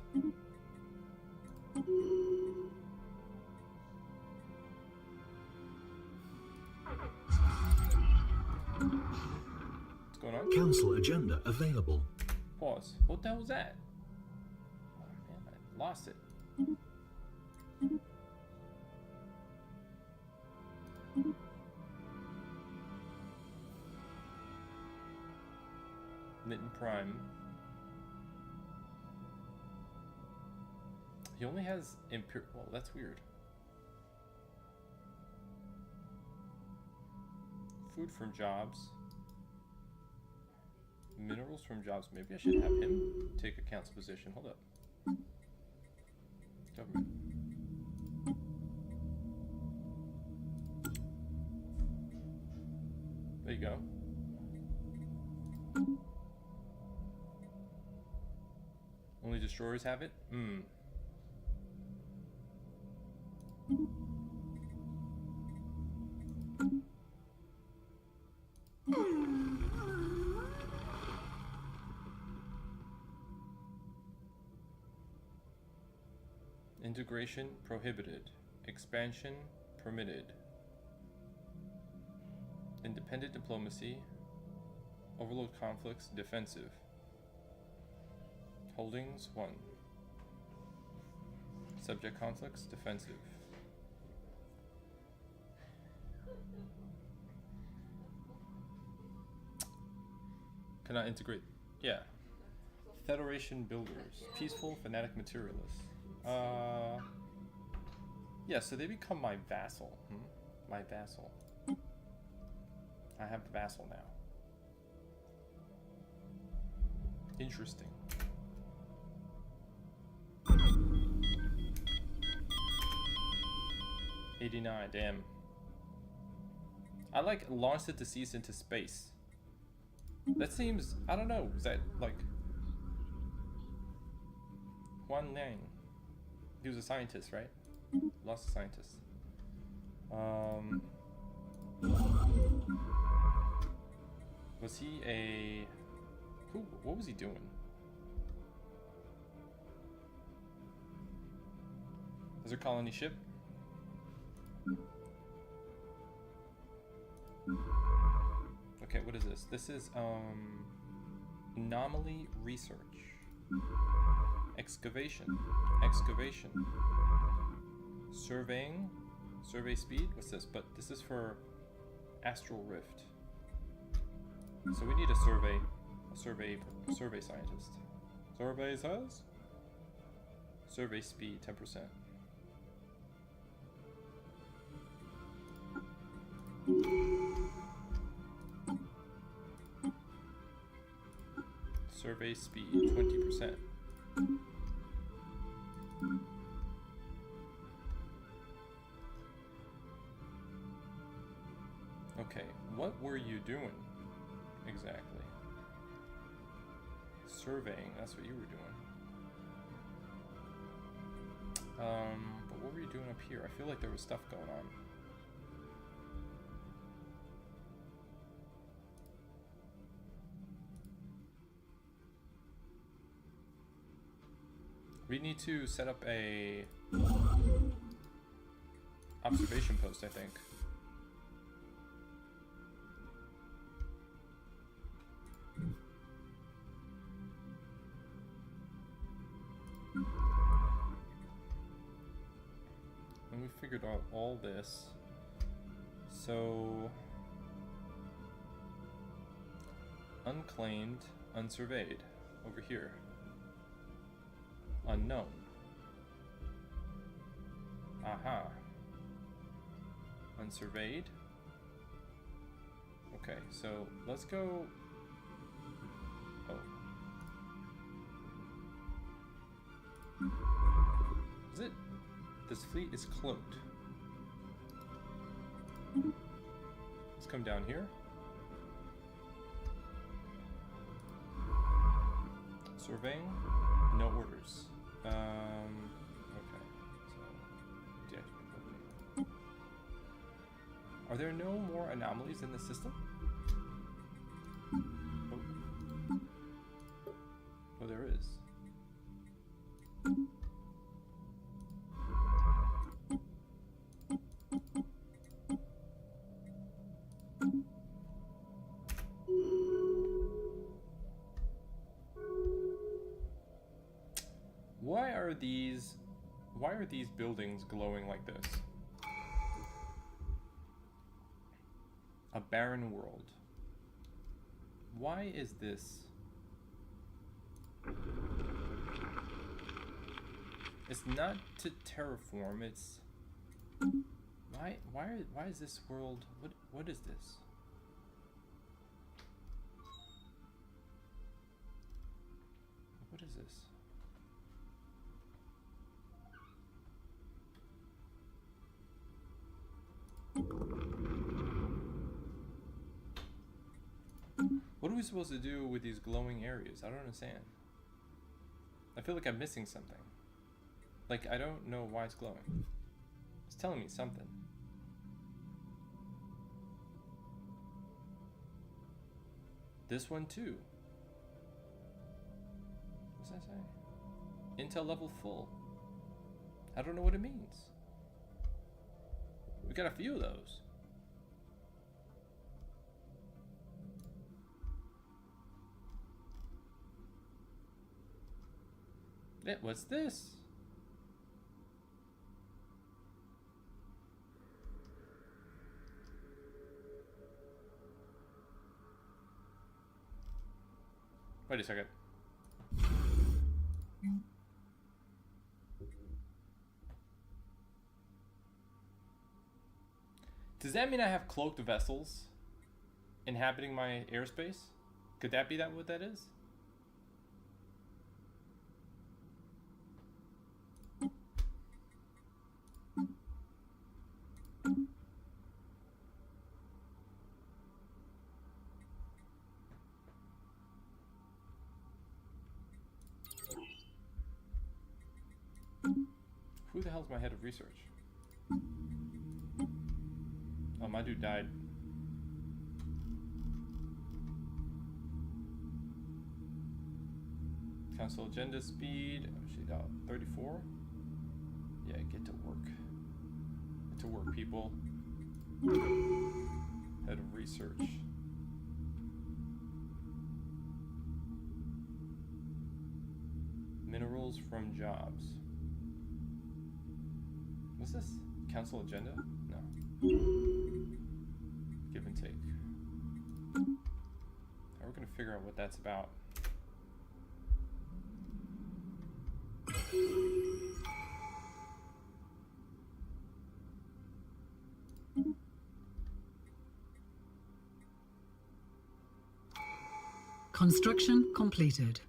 What's going on? Council agenda available. Pause. What the hell was that? Oh man, I lost it. Mitten Prime. He only has Imperial. Well, that's weird. Food from jobs. Minerals from jobs. Maybe I should have him take a council position. Hold up. Government. There you go. Only destroyers have it? Hmm. Integration prohibited. Expansion permitted. Independent diplomacy. Overload conflicts defensive. Holdings 1. Subject conflicts defensive. Cannot integrate. Yeah. Federation builders. Peaceful fanatic materialists. Yeah, so they become my vassal. My vassal. I have a vassal now. Interesting. '89, damn. I like launched it to cease into space. That seems, I don't know, is that like Huan Liang? He was a scientist, right? Lost a scientist. Was he a what was he doing? Is there a colony ship? Okay, what is this? This is anomaly research. Excavation. Surveying. Survey speed. What's this? But this is for astral rift. So we need a survey scientist. Survey says? Survey speed 10%. Survey speed 20%. Okay, what were you doing exactly? Surveying, that's what you were doing. But what were you doing up here? I feel like there was stuff going on. We need to set up a observation post, I think. And we figured out all this. So Unclaimed, unsurveyed. Over here. Unknown. Aha. Unsurveyed. Okay, so let's go. Oh. Is it? This fleet is cloaked. Let's come down here. Surveying, no orders. Okay. So, deactivate. Are there no more anomalies in the system? Oh, oh there is. Why are these buildings glowing like this? A barren world. Why is this? It's not to terraform, it's why is this world what is this? What is this? What are we supposed to do with these glowing areas? I don't understand. I feel like I'm missing something. Like, I don't know why it's glowing. It's telling me something. This one too. What's that say? Intel level full. I don't know what it means. We got a few of those. Yeah, what's this? Wait a second. Does that mean I have cloaked vessels inhabiting my airspace? Could that be what that is? Who the hell's my head of research? Oh, my dude died. Council agenda speed. Oh, shit, 34? Yeah, get to work. Get to work, people. Head of research. Minerals from jobs. What's this? Council agenda? No. Give and take. Now we're gonna figure out what that's about. Construction completed.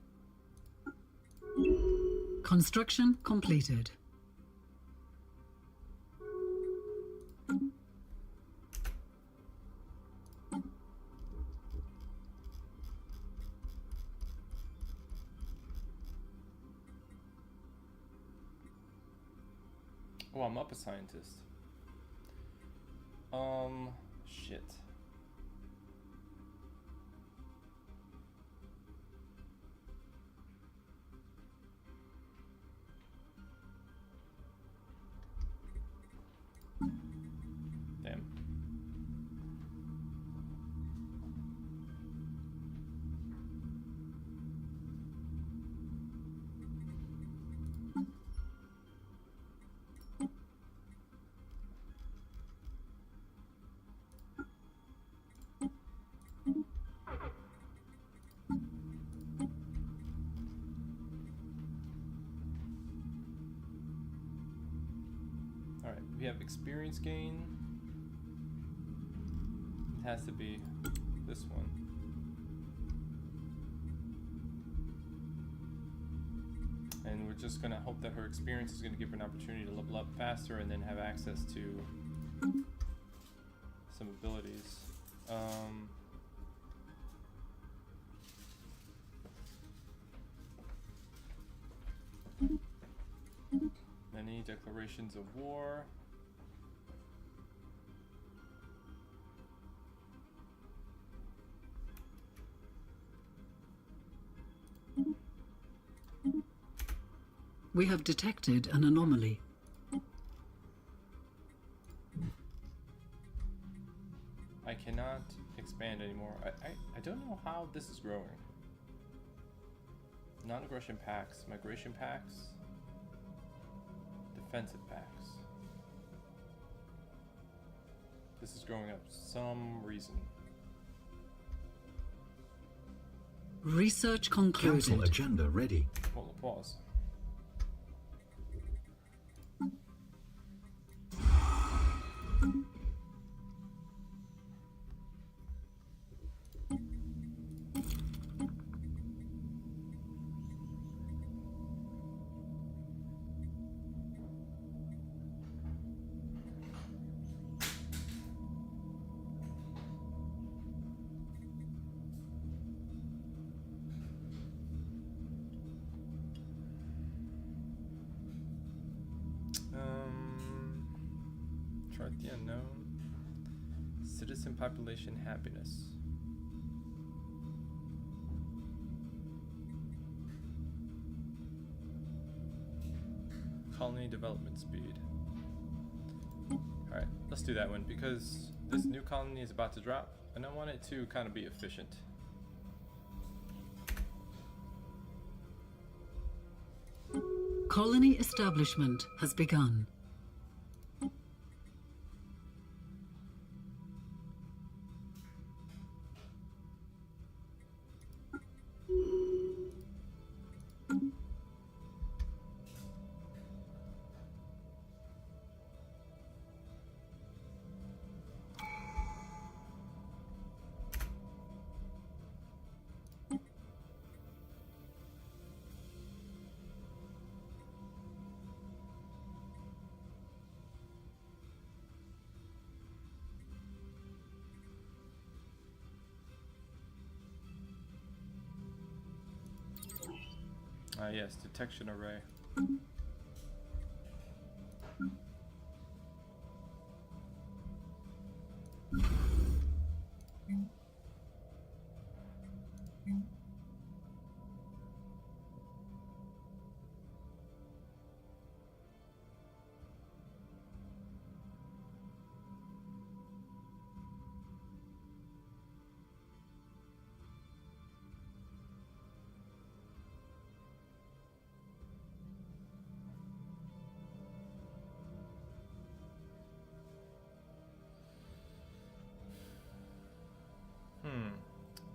Construction completed. Oh, I'm up a scientist. Shit. Damn. Alright, we have experience gain. It has to be this one. And we're just gonna hope that her experience is gonna give her an opportunity to level up faster and then have access to some abilities. Many declarations of war. We have detected an anomaly. I cannot expand anymore. I don't know how this is growing. Non-aggression packs, migration packs, defensive packs. This is growing up for some reason. Research Council concluded. agenda ready. Hold on, pause. Chart the unknown. Citizen population happiness. Colony development speed. Alright, let's do that one because this new colony is about to drop and I want it to kind of be efficient. Colony establishment has begun. Yes, detection array.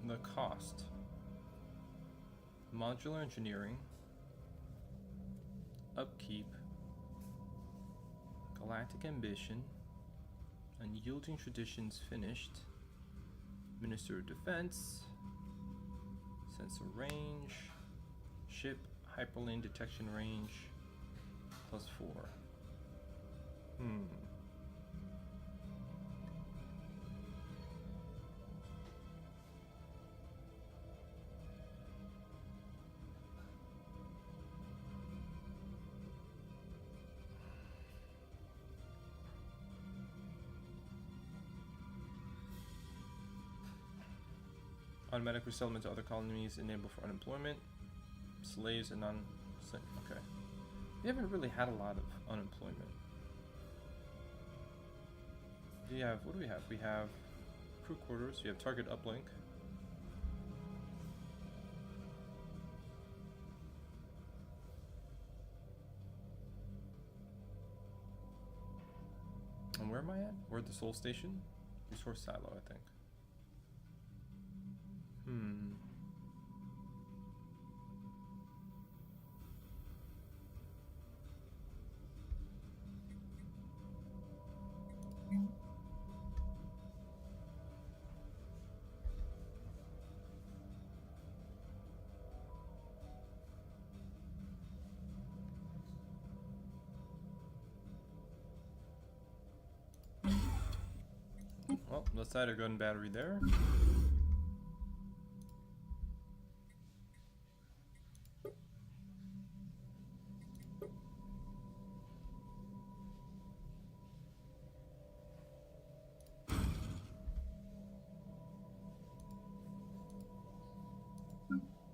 The cost. Modular engineering. Upkeep. Galactic ambition. Unyielding traditions finished. Minister of Defense. Sensor range. Ship hyperlane detection range. +4. Automatic resettlement to other colonies enabled for unemployment. Slaves and okay. We haven't really had a lot of unemployment. What do we have? We have crew quarters, we have target uplink. And where am I at? We're at the Soul Station? Resource silo, I think. Outsider gun battery there.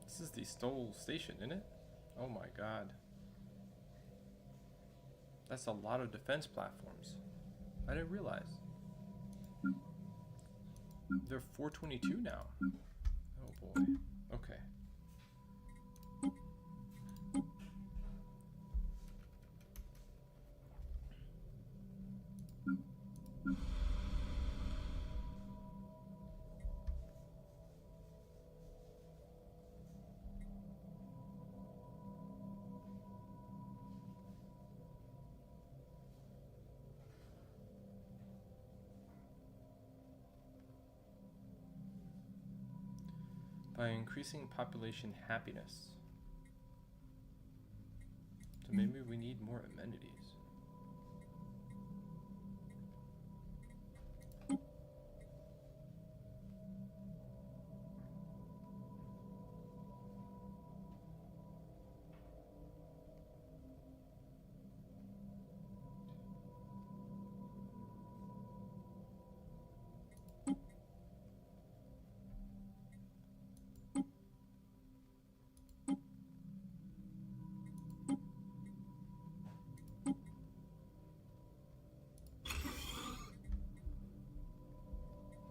This is the Stoll station, isn't it? Oh my god. That's a lot of defense platforms. I didn't realize. They're 422 now. Oh boy. Okay. By increasing population happiness. So maybe we need more amenities.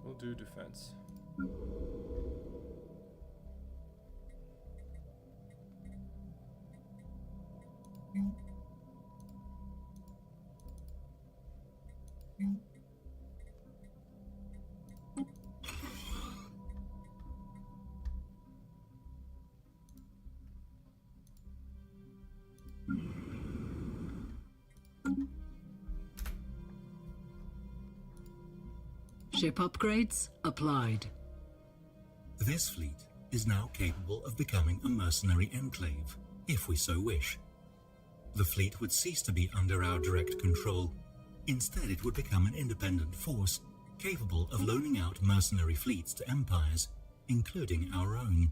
We'll do defense. Ship upgrades applied. This fleet is now capable of becoming a mercenary enclave, if we so wish. The fleet would cease to be under our direct control. Instead, it would become an independent force, capable of loaning out mercenary fleets to empires, including our own.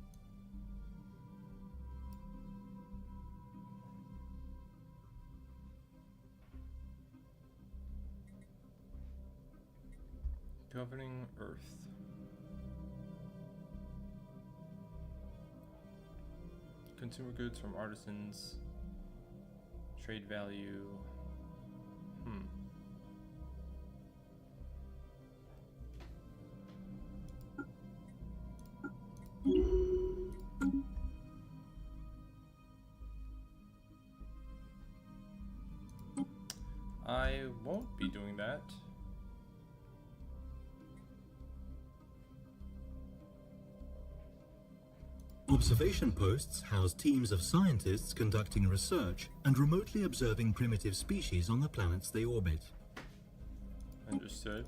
Governing Earth. Consumer goods from artisans. Trade value. I won't be doing that. Observation posts house teams of scientists conducting research and remotely observing primitive species on the planets they orbit. Understood.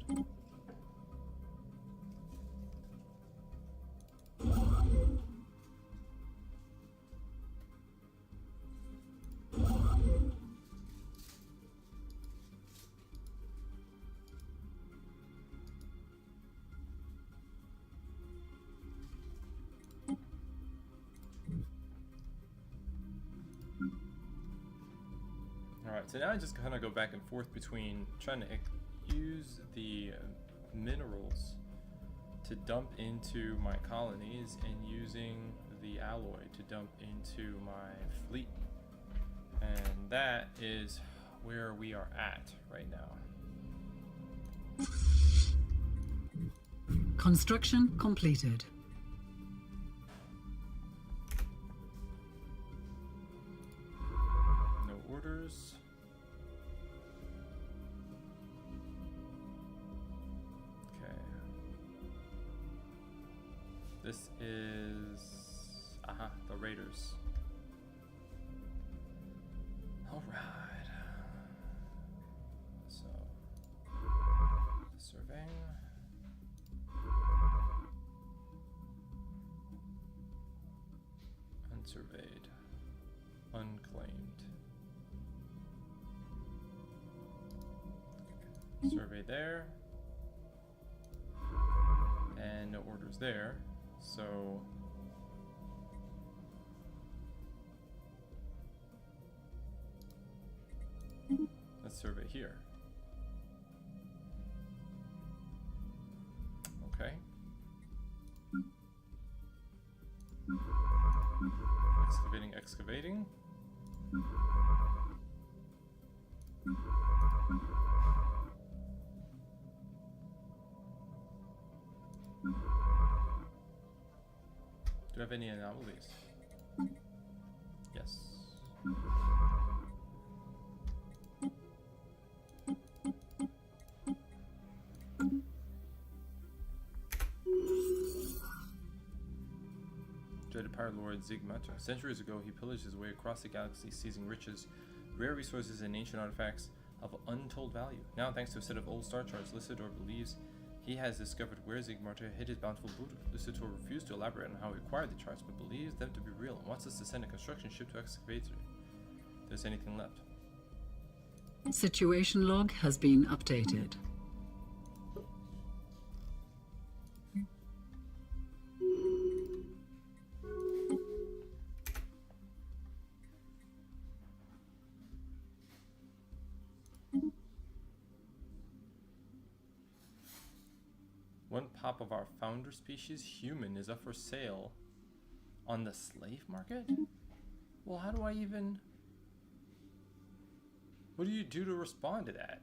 Alright, so now I just kind of go back and forth between trying to use the minerals to dump into my colonies and using the alloy to dump into my fleet. And that is where we are at right now. Construction completed. No orders. This is the Raiders. All right. So surveying. Unsurveyed. Unclaimed. Survey there. And no orders there. So let's survey here. Okay. Excavating. Do I have any anomalies? Yes. Dreaded Pirate Lord Zigmata. Centuries ago, he pillaged his way across the galaxy, seizing riches, rare resources, and ancient artifacts of untold value. Now, thanks to a set of old star charts, Lysator believes he has discovered where Zigmata hid his bountiful booty. Lysator refused to elaborate on how he acquired the charts, but believes them to be real and wants us to send a construction ship to excavate it. If there's anything left. Situation log has been updated. One pop of our founder species, human, is up for sale on the slave market? Well, how do I even... What do you do to respond to that?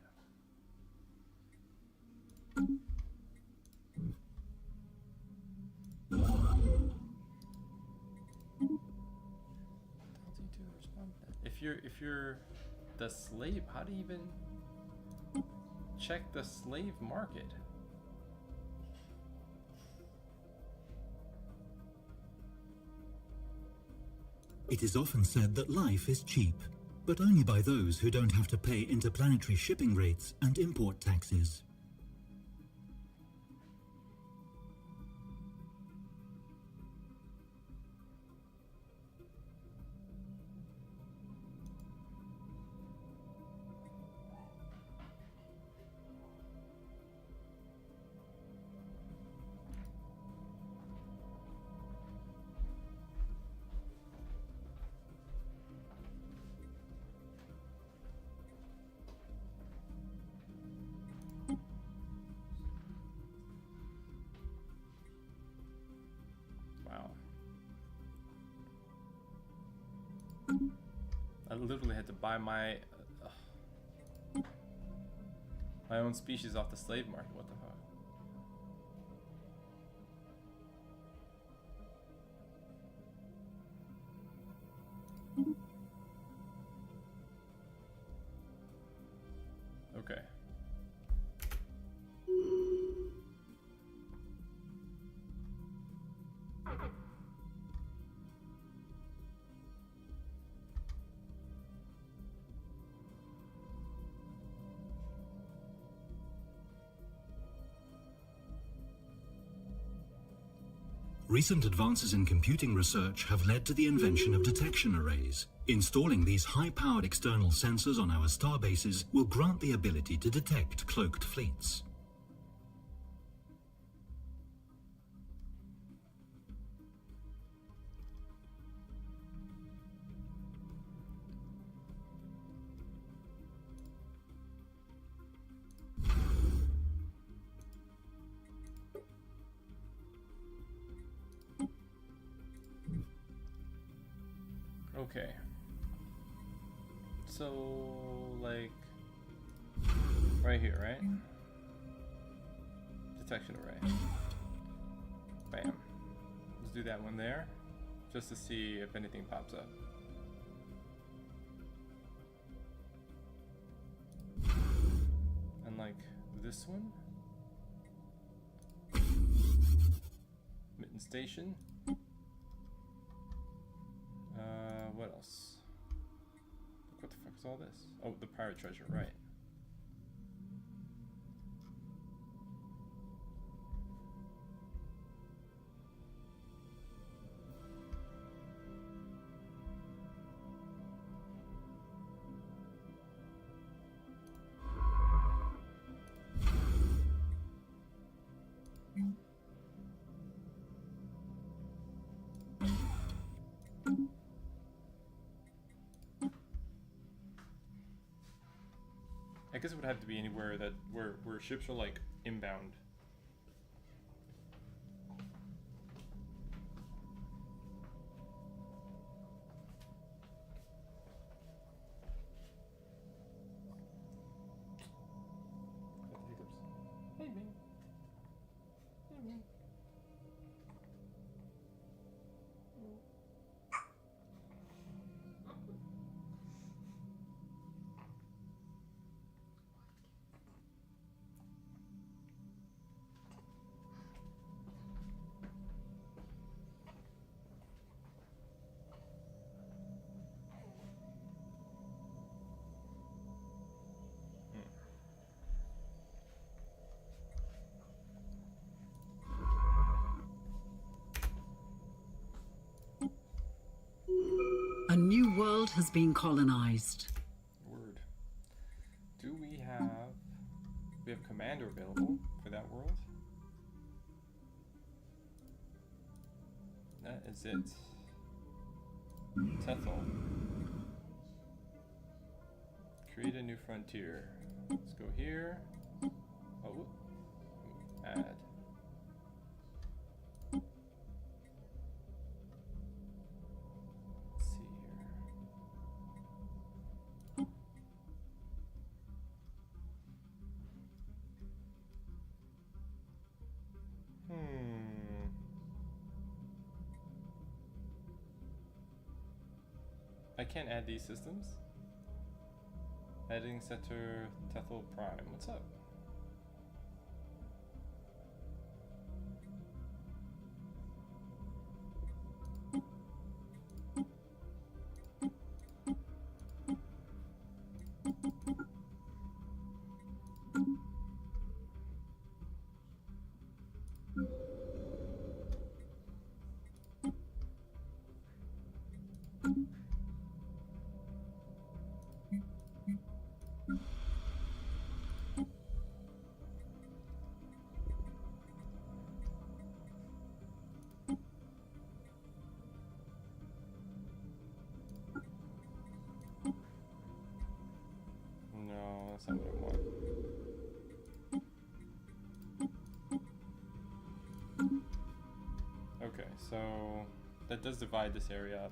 If you're the slave, how do you even check the slave market? It is often said that life is cheap, but only by those who don't have to pay interplanetary shipping rates and import taxes. I literally had to buy my own species off the slave market. What the fuck? Okay. Recent advances in computing research have led to the invention of detection arrays. Installing these high-powered external sensors on our starbases will grant the ability to detect cloaked fleets. Okay. So, like, right here, right? Detection array. Bam. Let's do that one there, just to see if anything pops up. And like this one. Mitten station. What else? What the fuck is all this? Oh, the pirate treasure, right. I guess it would have to be anywhere that where ships are like inbound. Got the hiccups. Hey man. Hey man. A new world has been colonized. Word. Do we have a commander available for that world? That is it. Tethel. Create a new frontier. Let's go here. Oh, add. Let's see here. I can't add these systems. Adding center Tethel Prime. What's up? No, that's not what I want. Okay, so that does divide this area up.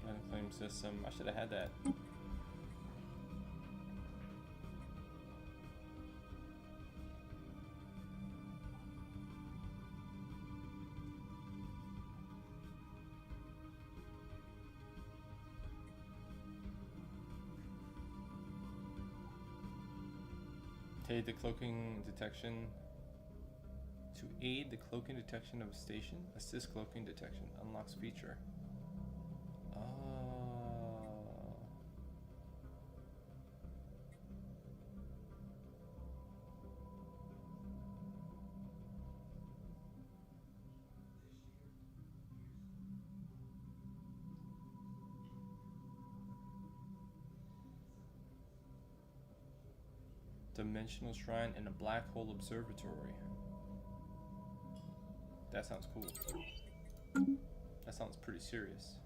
Unclaimed system. I should have had that. Aid the cloaking detection. To aid the cloaking detection of a station, assist cloaking detection. Unlocks feature. Oh. Dimensional shrine and a black hole observatory. That sounds cool. That sounds pretty serious.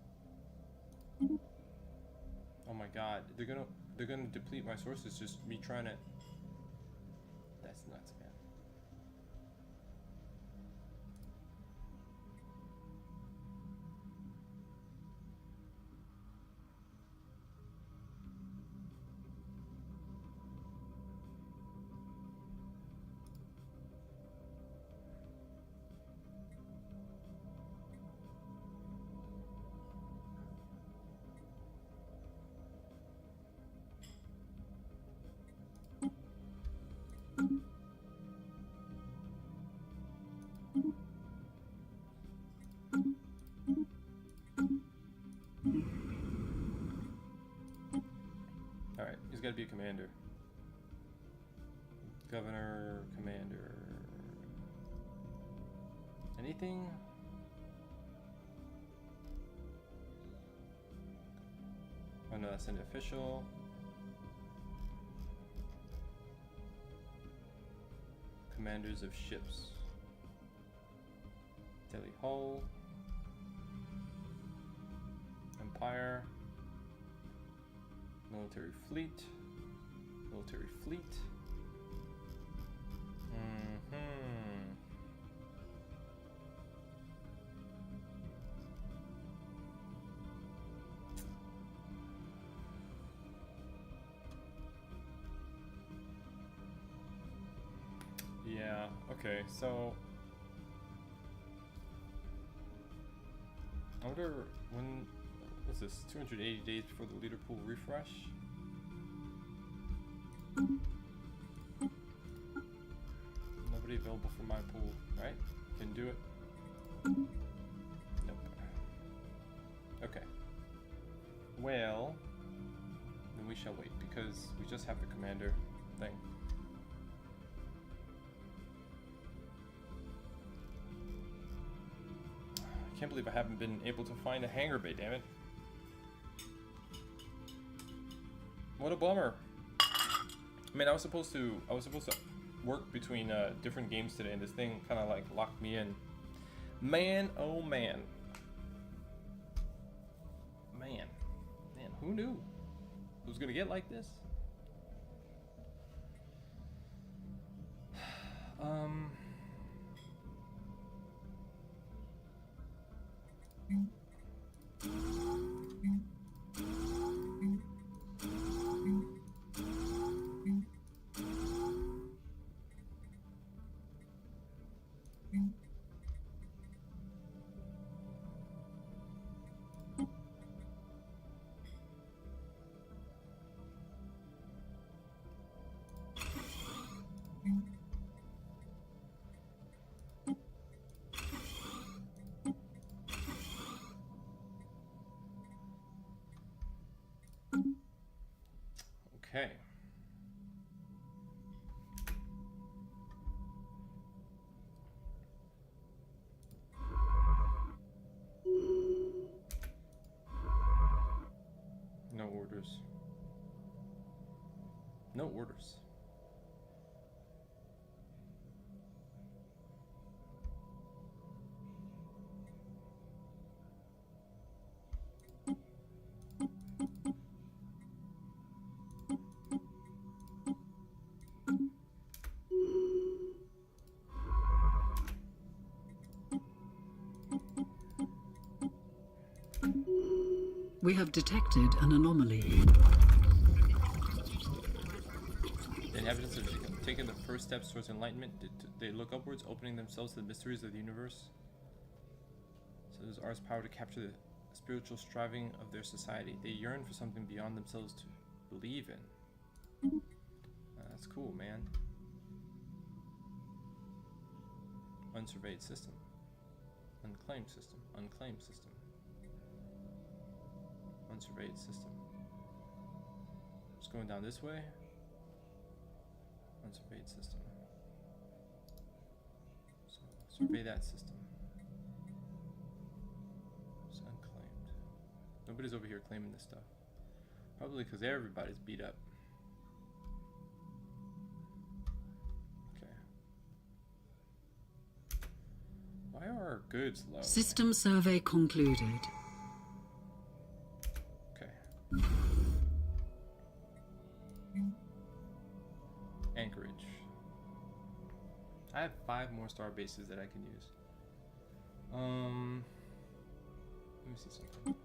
Oh my god, they're gonna deplete my sources just me trying to. That's nuts, man. Alright, he's gotta be a commander. Governor, commander. Anything? Oh no, that's an official. commanders of ships. Daily Hull. Empire. Military fleet. Military fleet. Yeah, okay, so I wonder when, what's this, 280 days before the leader pool refresh? Nobody available for my pool, right? Can do it. Nope. Okay. Well, then we shall wait because we just have the commander thing. I can't believe I haven't been able to find a hangar bay, damn it. What a bummer. I mean, I was supposed to work between different games today, and this thing kind of like locked me in. Man, oh man. Man, who knew it was gonna get like this? Okay. No orders. No orders. We have detected an anomaly. The inhabitants have taken the first steps towards enlightenment. They look upwards, opening themselves to the mysteries of the universe. So it is ours power to capture the spiritual striving of their society. They yearn for something beyond themselves to believe in. That's cool, man. Unsurveyed system. Unclaimed system. Unclaimed system. Unsurveyed system. Just going down this way. Unsurveyed system. So survey that system. It's unclaimed. Nobody's over here claiming this stuff. Probably because everybody's beat up. Okay. Why are our goods low? System survey concluded. Okay. Anchorage. I have 5 more star bases that I can use. Let me see something.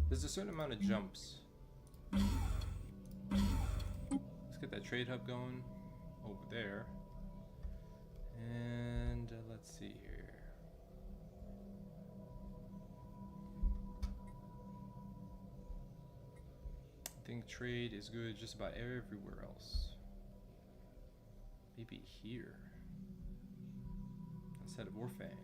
There's a certain amount of jumps. Let's get that trade hub going over there. And let's see here. I think trade is good just about everywhere else. Maybe here. Instead of Warfang.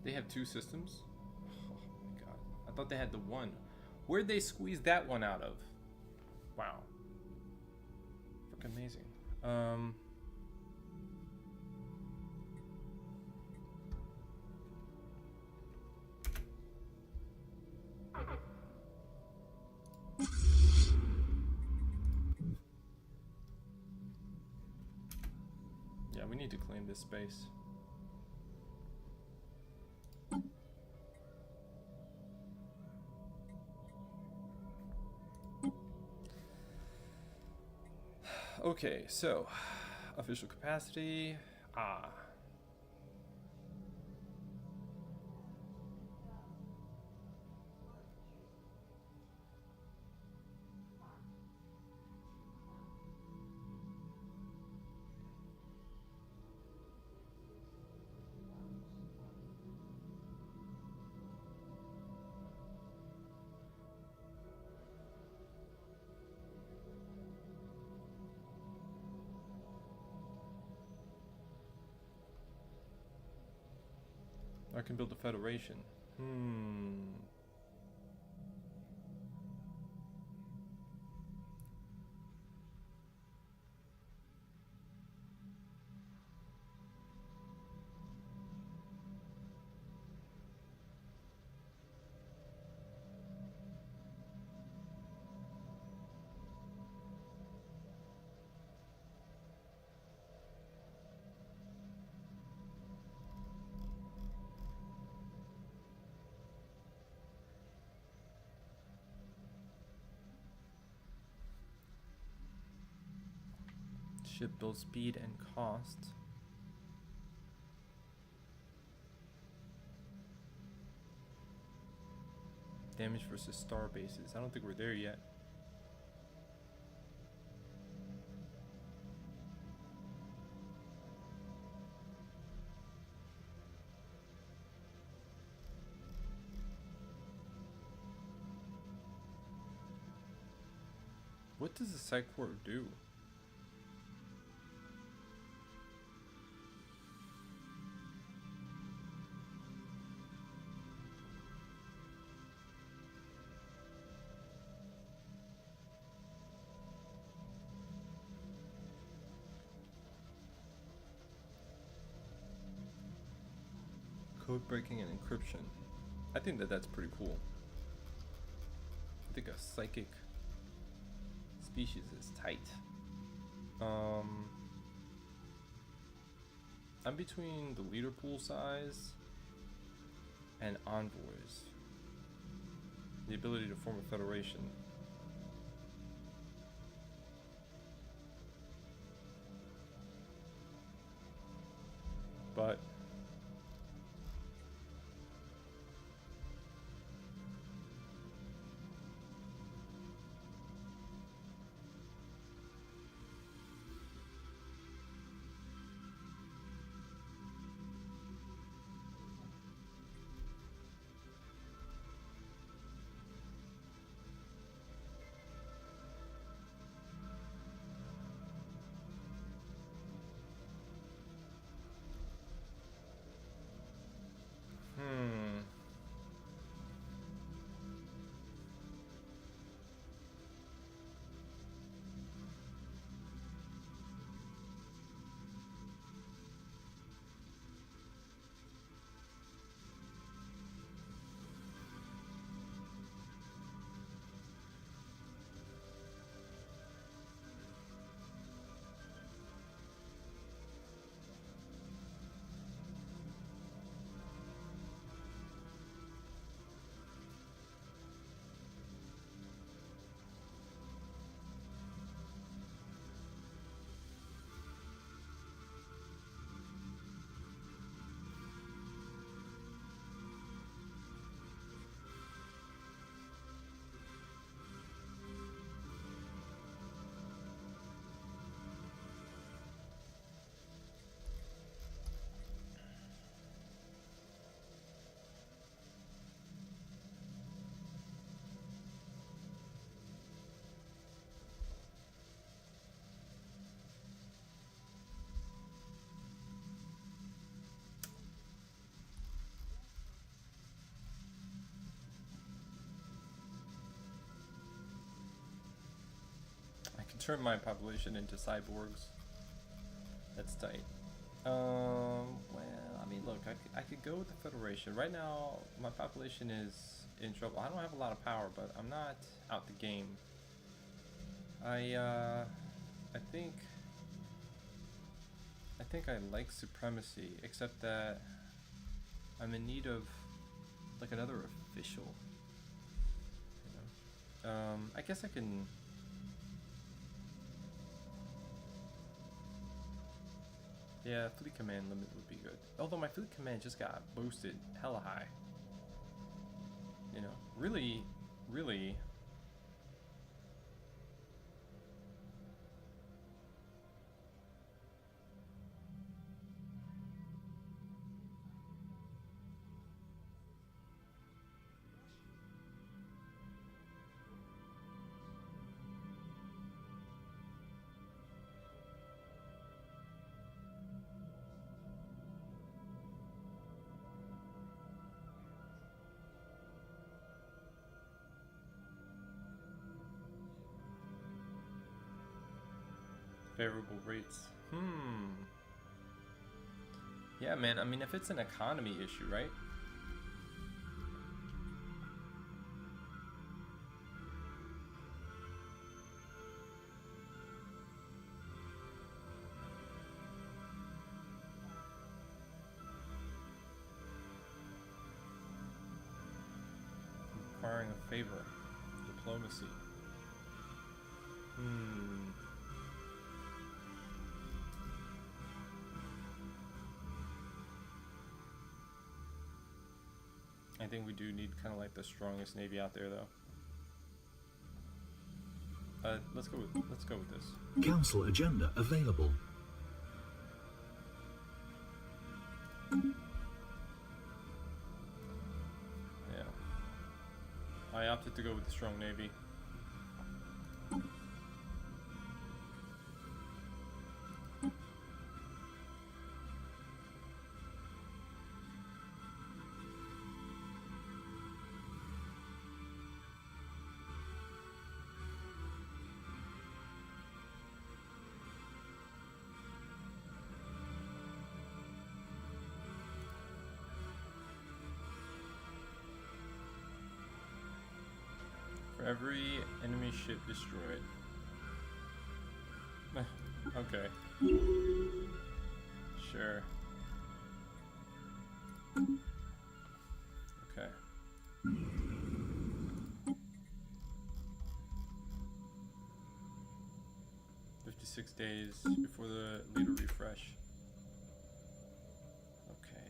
They have 2 systems? Oh my god. I thought they had the one. Where'd they squeeze that one out of? Wow. Freaking amazing. Yeah, we need to claim this space. Okay, so official capacity. I can build a federation. Ship build speed and cost. Damage versus star bases. I don't think we're there yet. What does the Psych Port do? Code breaking and encryption. I think that that's pretty cool. I think a psychic species is tight. I'm between the leader pool size and envoys. The ability to form a federation. But turn my population into cyborgs. That's tight. Well, I mean, look, I could go with the Federation. Right now, my population is in trouble. I don't have a lot of power, but I'm not out the game. I think I like supremacy, except that I'm in need of like another official. You know? I guess I can. Yeah, fleet command limit would be good. Although my fleet command just got boosted hella high. You know, really. Favorable rates. Yeah, man, I mean, if it's an economy issue, right? Requiring a favor. Diplomacy. I think we do need kind of like the strongest navy out there, though. Let's go with this. Council agenda available. Yeah. I opted to go with the strong navy. Every enemy ship destroyed. Okay. Sure. Okay. "56 days before the leader refresh." Okay.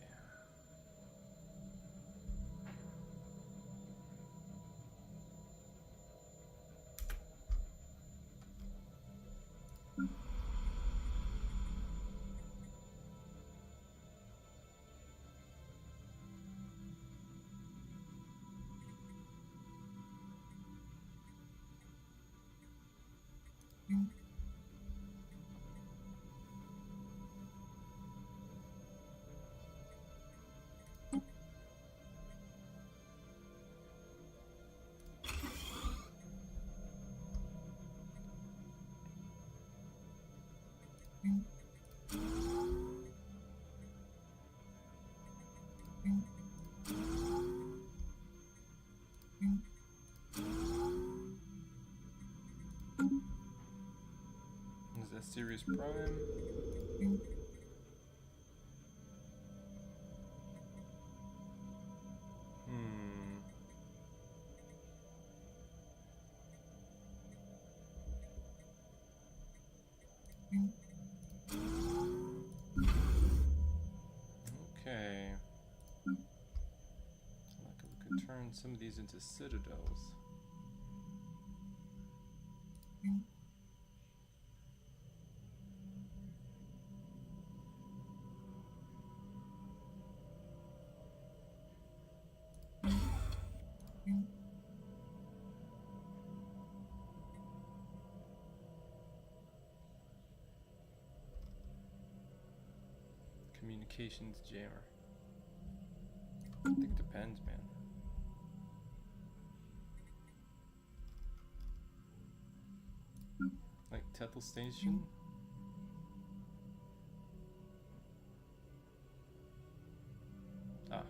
Is that Sirius Prime? Okay. Like we could turn some of these into citadels. Communications jammer. I think it depends, man. Like Tethel Station? Ah.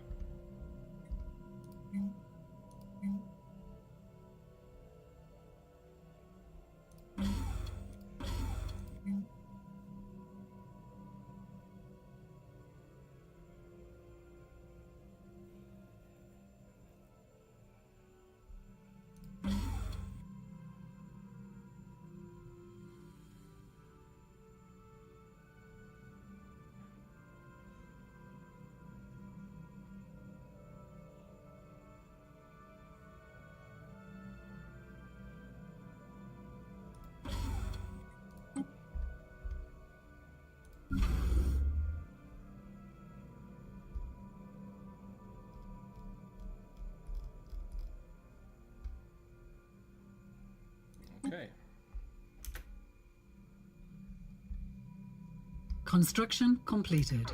Okay. Construction completed.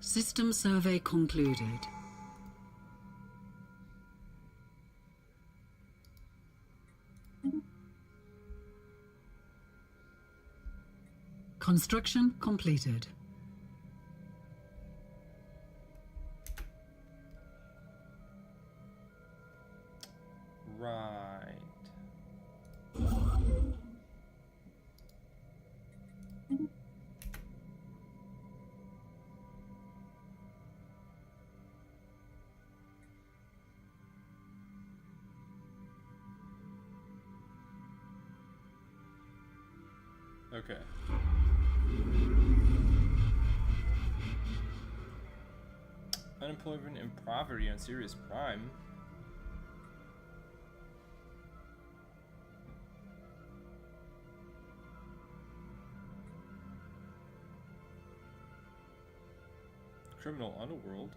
System survey concluded. Construction completed. Right. Okay. Unemployment and poverty on Sirius Prime. Criminal Underworld.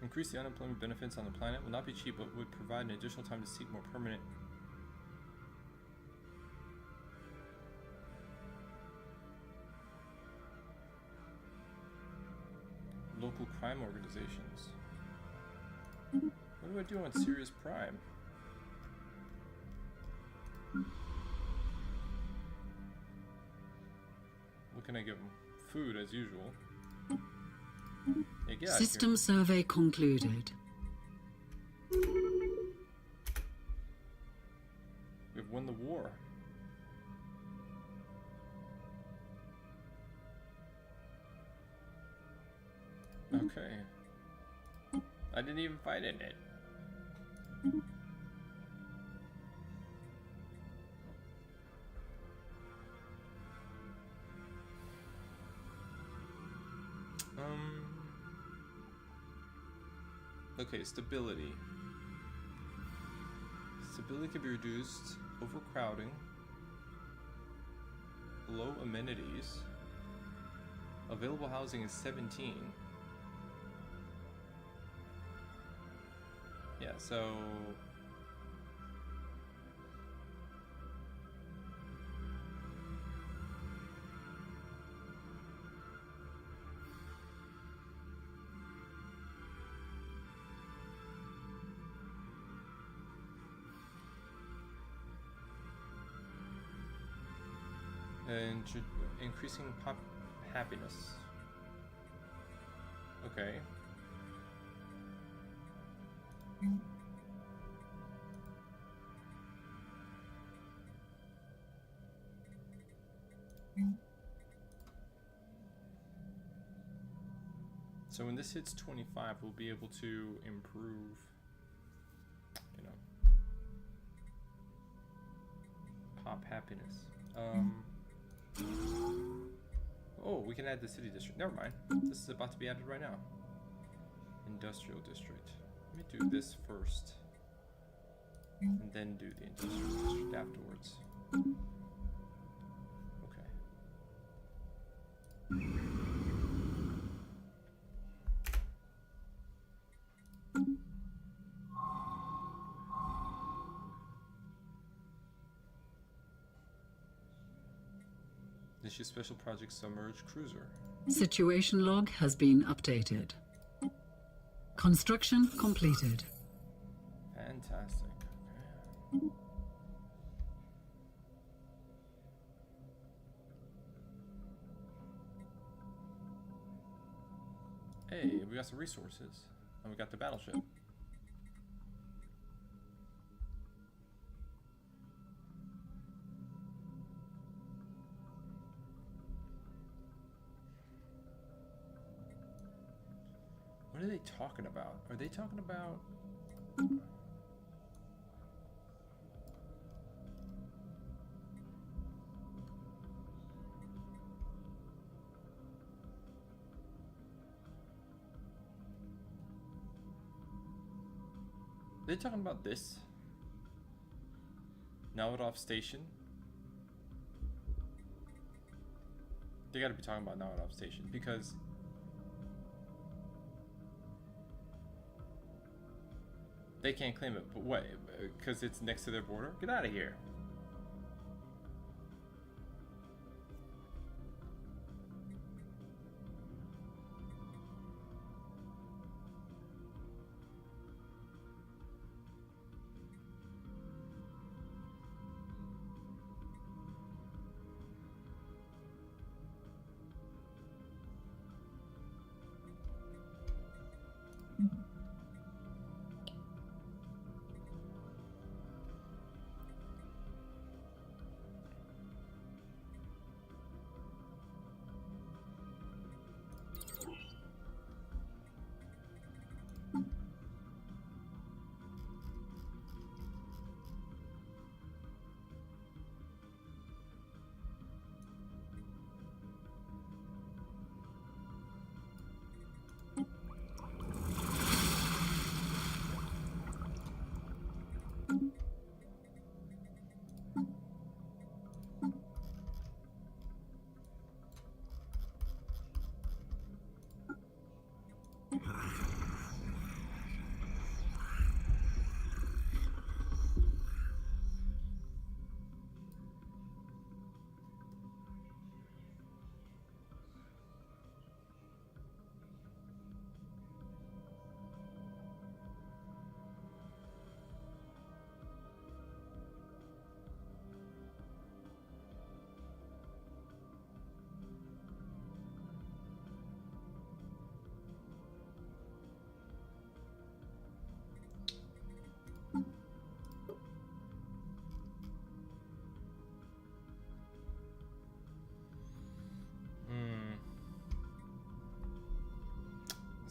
Increase the unemployment benefits on the planet. Will not be cheap, but would provide an additional time to seek more permanent. Local crime organizations. What do I do on Sirius Prime? What can I give them? Food, as usual. Yeah, get out of System here. survey concluded. We've won the war. Okay. I didn't even fight in it. Okay, stability. Stability can be reduced, overcrowding, low amenities. Available housing is 17. Yeah, so and increasing happiness. Okay. So when this hits 25, we'll be able to improve, you know, pop happiness. Oh, we can add the city district. Never mind. This is about to be added right now. Industrial district. Let me do this first. And then do the industrial district afterwards. Okay. Issue Special Project Submerged Cruiser. Situation log has been updated. Construction completed. Fantastic. Okay. Hey, we got some resources. And we got the battleship. What are they talking about? Are they talking about... Are they talking about this? Naladov Station? They gotta be talking about Naladov Station because they can't claim it, but what? Because it's next to their border? Get out of here.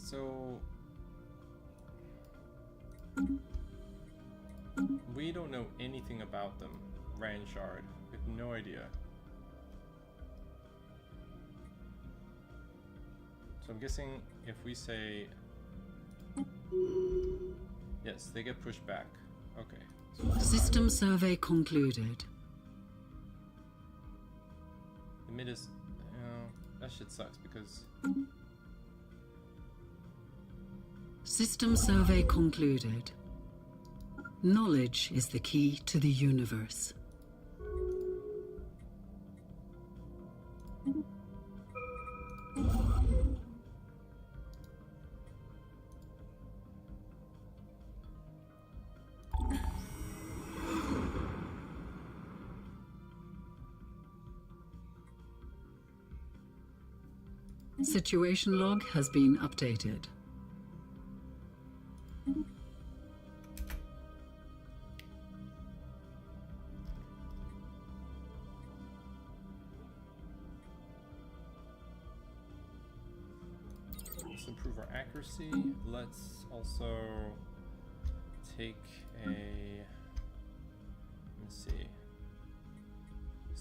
So we don't know anything about them, Ranshard. We have no idea. So I'm guessing if we say yes, they get pushed back. Okay. System survey concluded. The mid is, that shit sucks because System survey concluded. Knowledge is the key to the universe. Situation log has been updated. let's improve our accuracy. Let's also take a, let's see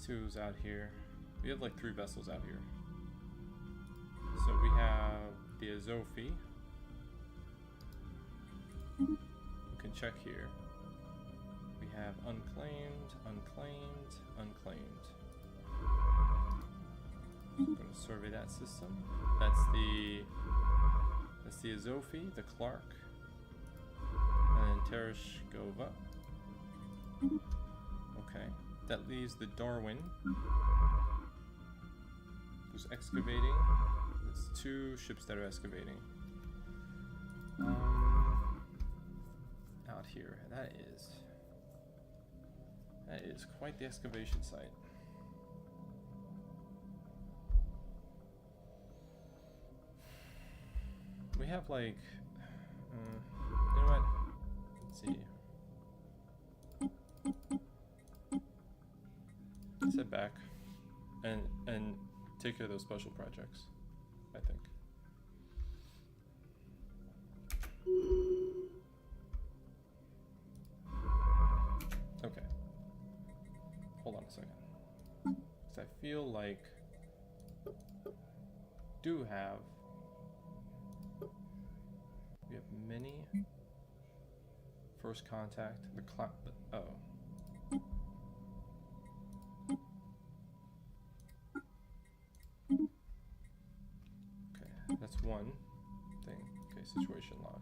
who's out here. We have like 3 vessels out here. So we have the Azofi. We can check here. We have unclaimed, unclaimed, unclaimed. I'm going to survey that system. That's the Azofi, the Clark, and Tereshkova. Okay, that leaves the Darwin. Who's excavating? There's 2 ships that are excavating. Out here. That is quite the excavation site. We have like, you know what? Let's see. Let's head back and take care of those special projects, I think. Okay. Hold on a second. Because I feel like we have many first contact, oh. Okay, that's one thing. Okay, situation log.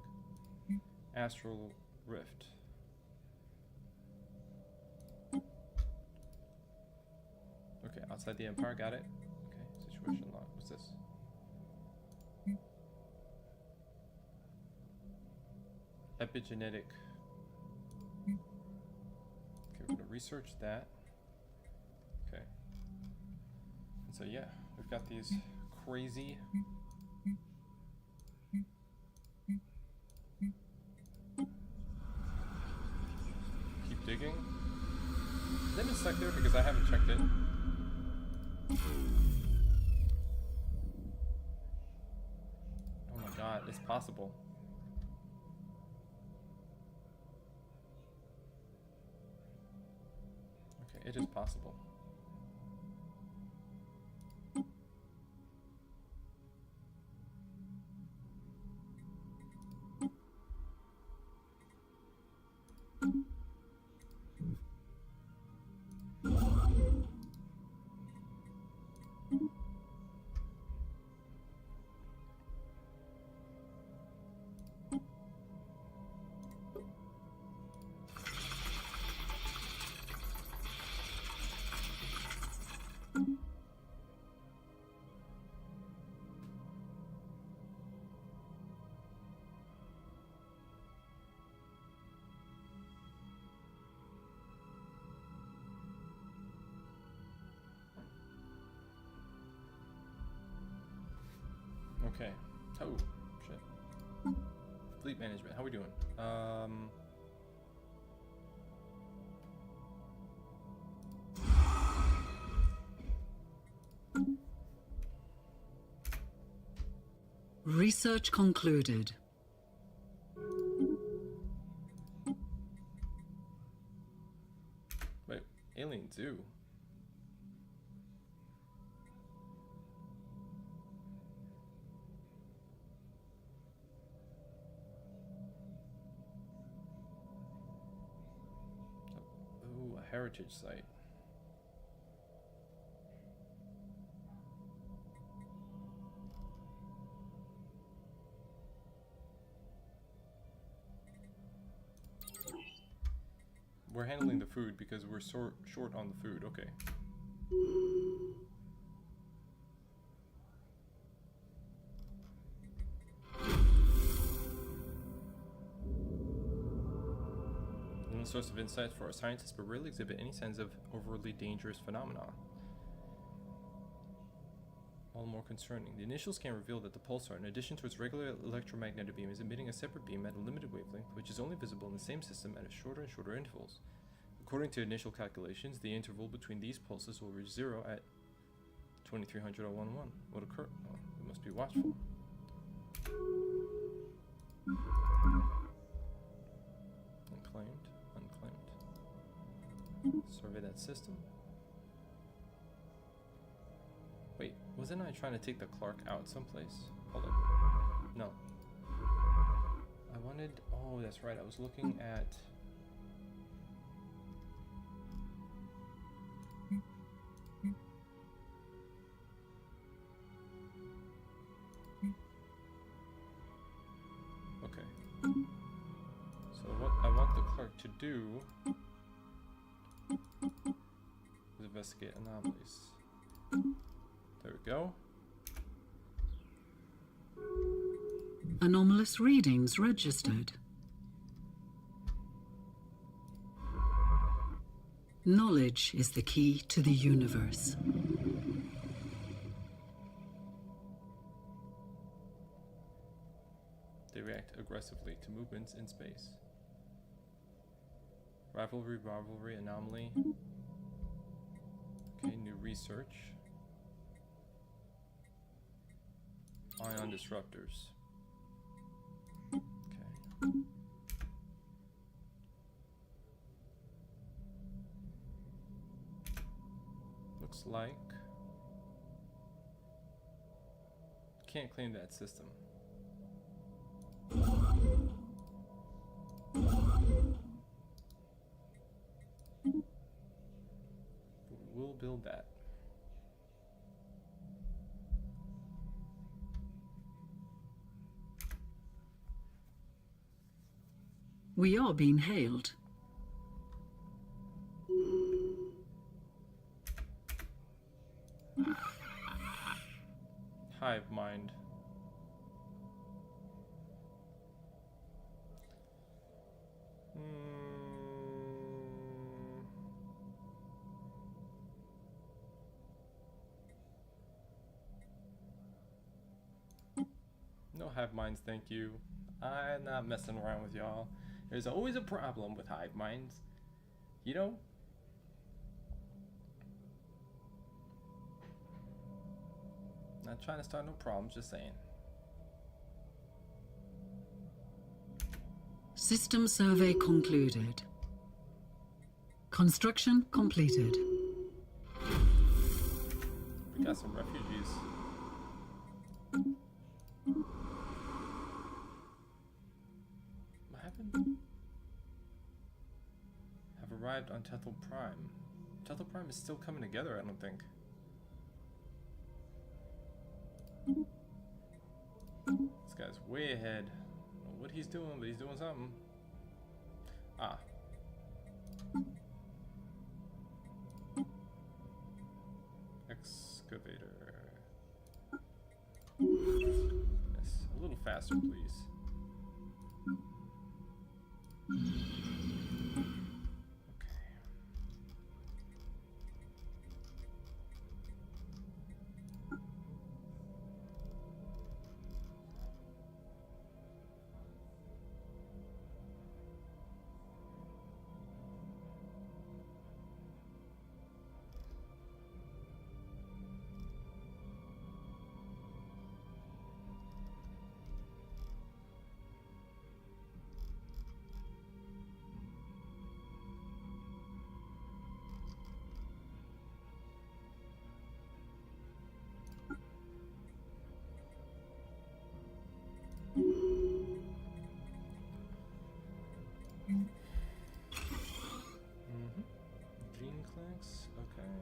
Astral rift. Okay, outside the Empire, got it. Okay, situation log. What's this? Epigenetic. Okay, we're gonna research that. Okay. And so yeah, we've got these crazy keep digging. Then it's stuck there because I haven't checked it. Oh my god, it's possible. It is possible. Okay. Oh, shit. Fleet management. How we doing? Research concluded. Wait, alien zoo. Ooh, a heritage site. We're handling the food because we're short on the food. Okay. One source of insight for our scientists, but rarely exhibit any signs of overly dangerous phenomena. All the more concerning. The initial scan revealed that the pulsar, in addition to its regular electromagnetic beam, is emitting a separate beam at a limited wavelength, which is only visible in the same system at shorter and shorter intervals. According to initial calculations, the interval between these pulses will reach 0 at 2300.011. What occurred? Oh, we must be watchful. Unclaimed. Survey that system. Wait, wasn't I trying to take the Clark out someplace? Hold up. No. I wanted... Oh, that's right. I was looking at... Okay. So what I want the Clark to do is investigate anomalies. Do There we go. Anomalous readings registered. Knowledge is the key to the universe. They react aggressively to movements in space. Rivalry, anomaly. Okay, new research. Ion disruptors. Okay. Looks like can't claim that system. We'll build that. We are being hailed. Hive mind. No hive minds, thank you. I'm not messing around with y'all. There's always a problem with hive minds. You know? Not trying to start no problems, just saying. System survey concluded. Construction completed. We got some refugees. What happened? Have arrived on Tethel Prime. Tethel Prime is still coming together, I don't think. This guy's way ahead. I don't know what he's doing, but he's doing something. Ah. Excavator. Yes, a little faster, please. Gene clicks, okay.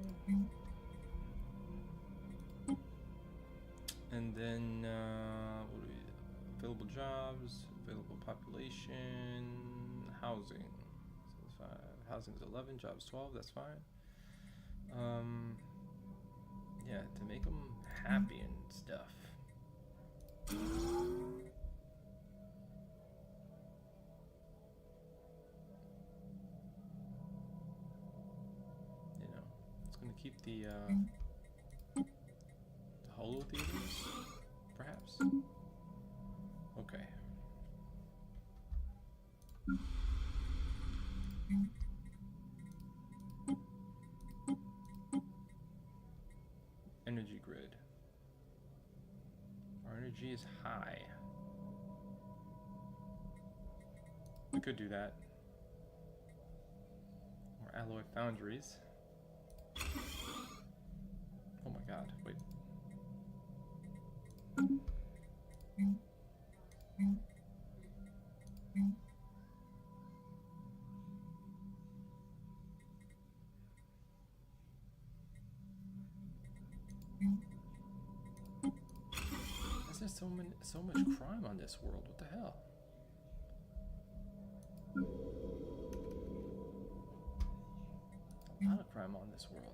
And then, what do we, available jobs, available population, housing. So that's 5. Housing's 11, jobs 12, that's fine. Yeah, to make them happy and stuff. Keep the holo theaters, perhaps? Okay. Energy grid. Our energy is high. We could do that. Or alloy foundries. Oh my god, wait. Is there so much crime on this world? What the hell? A lot of crime on this world.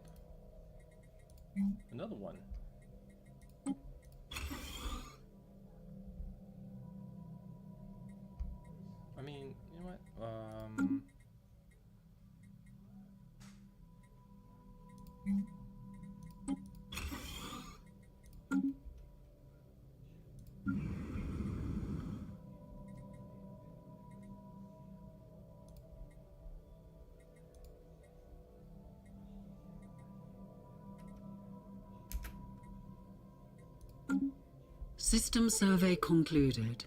Another one. I mean, you know what? System survey concluded.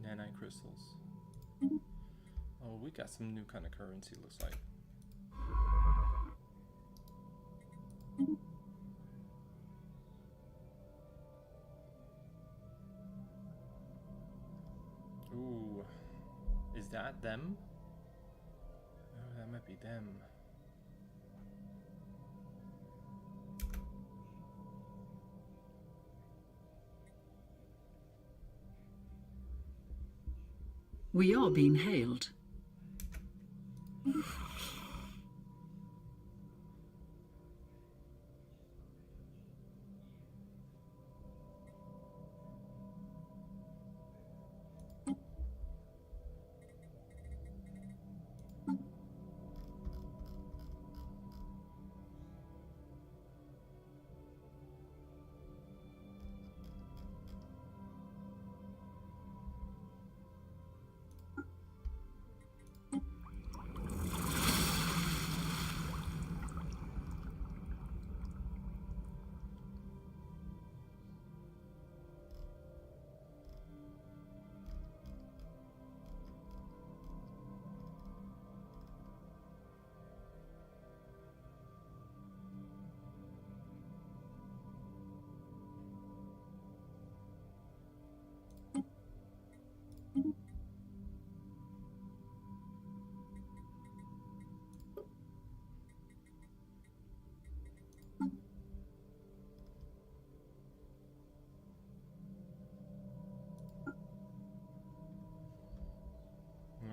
Nanite crystals. Oh, we got some new kind of currency, looks like. Ooh. Is that them? Oh, that might be them. We are being hailed.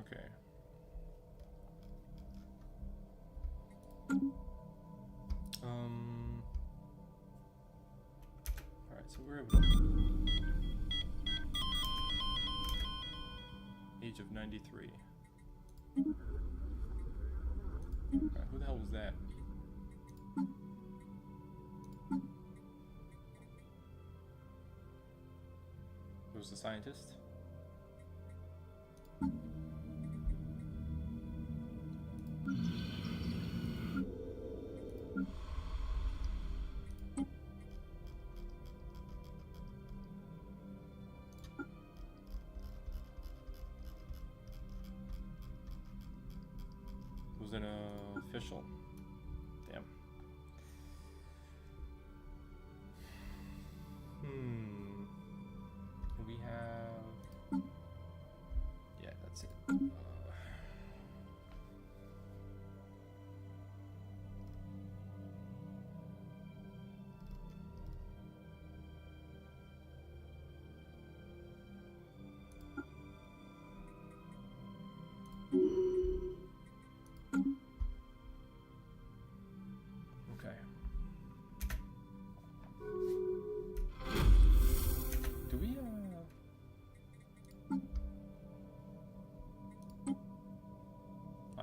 Okay. Alright, so we're able Age of 93. Alright, who the hell was that? It was the scientist? Was an official. Damn. We have. Yeah, that's it. Okay. Do we,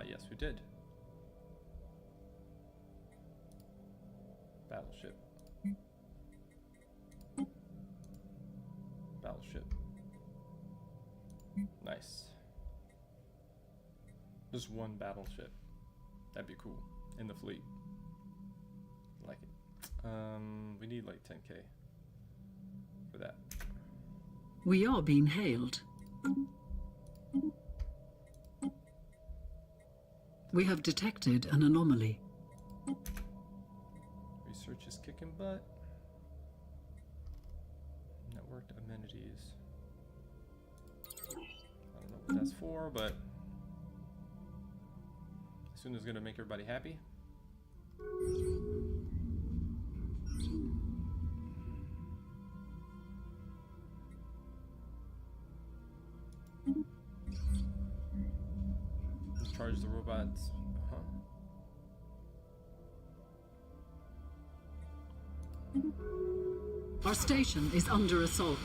yes, we did. Battleship. Battleship. Nice. Just one battleship. That'd be cool. In the fleet. Like it. We need like 10k for that. We are being hailed. We have detected an anomaly. Research is kicking butt. Networked amenities. I don't know what that's for, but as soon as it's gonna make everybody happy. Charge the robots. Our station is under assault.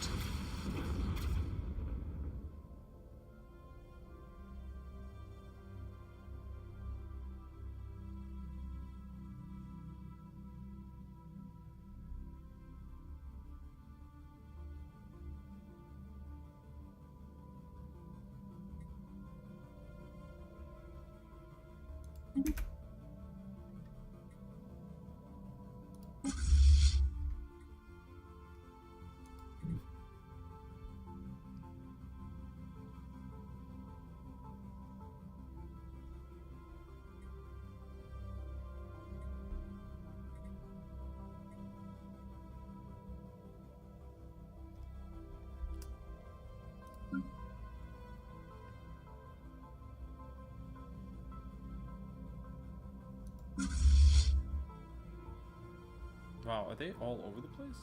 Wow, are they all over the place?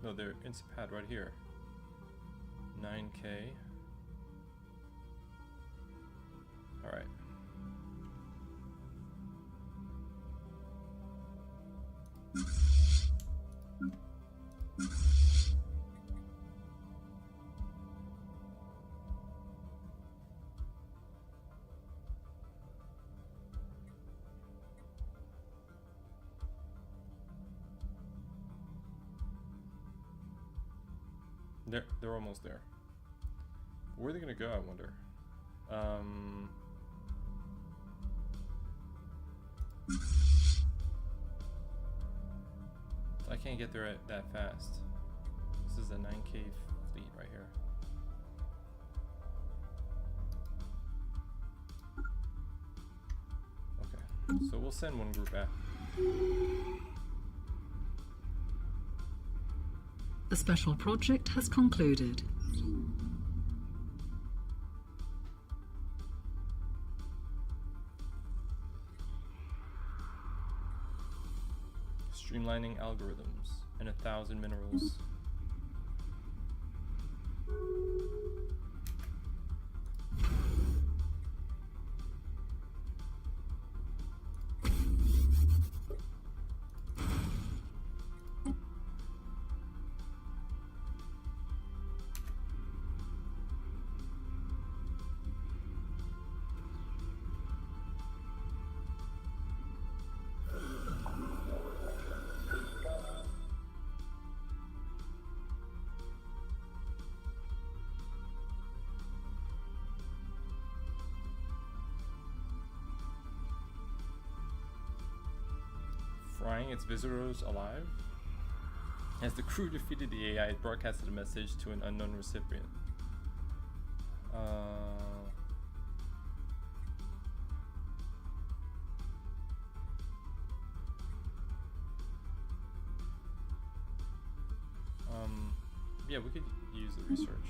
No, they're in pad right here. 9K. Alright. They're almost there. Where are they gonna go, I wonder? I can't get there that fast. This is a 9K fleet right here. Okay, so we'll send one group back. The special project has concluded. Streamlining algorithms and 1,000 minerals. Frying its visitors alive? As the crew defeated the AI, it broadcasted a message to an unknown recipient. Yeah, we could use the research.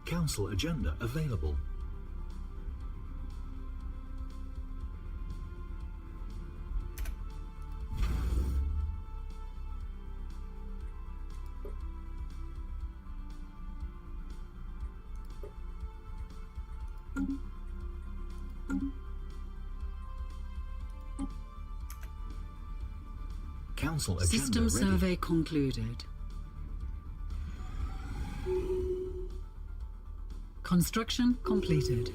Council agenda available. Council agenda System ready. survey concluded. Construction completed.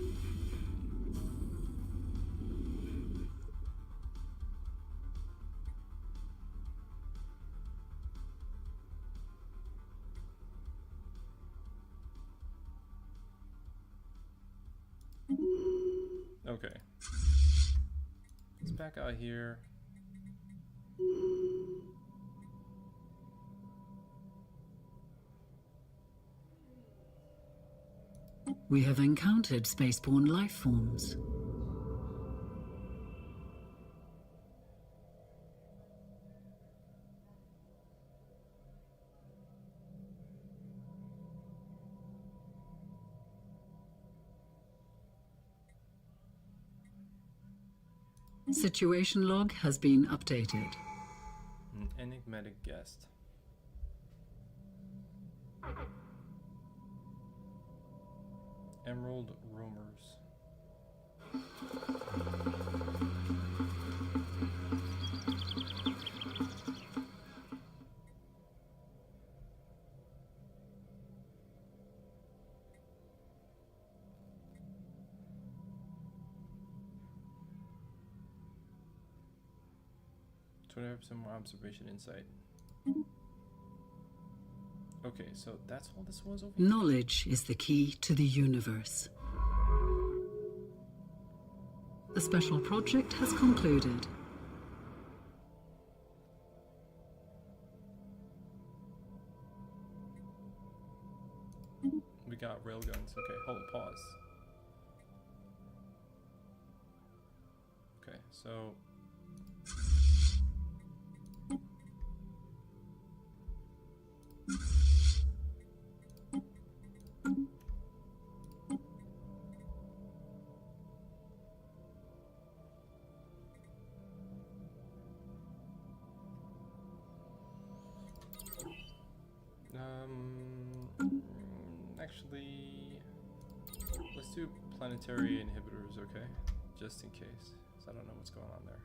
Okay. Let's back out here. We have encountered spaceborne life forms. Situation log has been updated. An enigmatic guest. Emerald roamers. 25% more observation insight. Okay, so that's all this was over here? Knowledge is the key to the universe. The special project has concluded. We got railguns. Okay, hold, pause. Okay, so... Actually, let's do planetary inhibitors, okay? Just in case, 'cause I don't know what's going on there.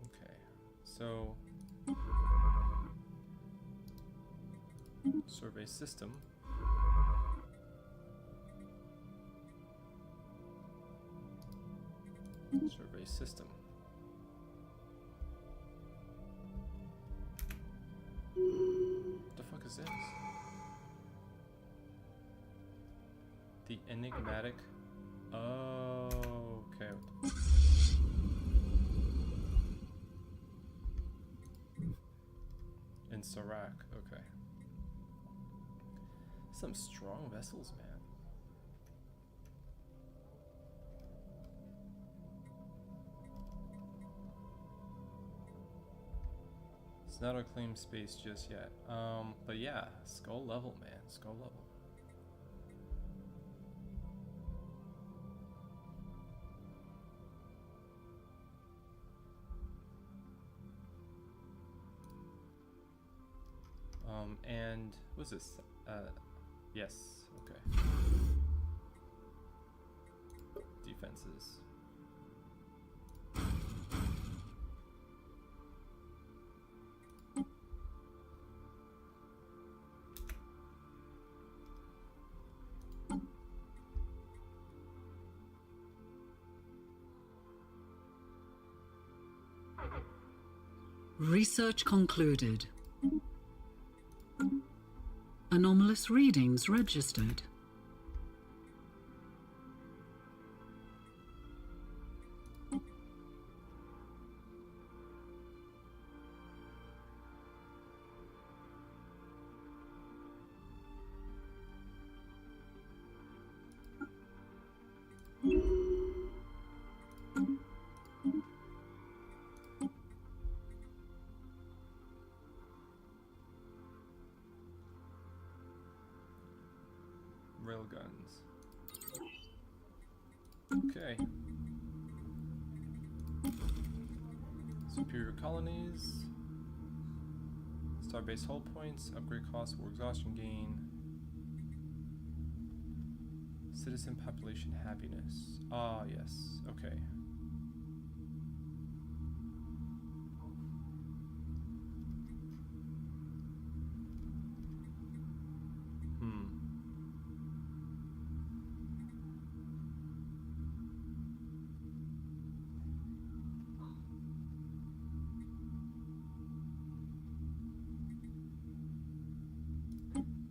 Okay, so survey system. Survey system. What the fuck is this? The enigmatic. Oh, okay. In Serac, okay. Some strong vessels, man. It's not our claim space just yet. But yeah, skull level, man. Skull level. And what's this? Yes, okay. Defenses. Research concluded. Anomalous readings registered. Railguns. Okay. Superior colonies. Starbase hull points. Upgrade costs or exhaustion gain. Citizen population happiness. Ah, yes. Okay.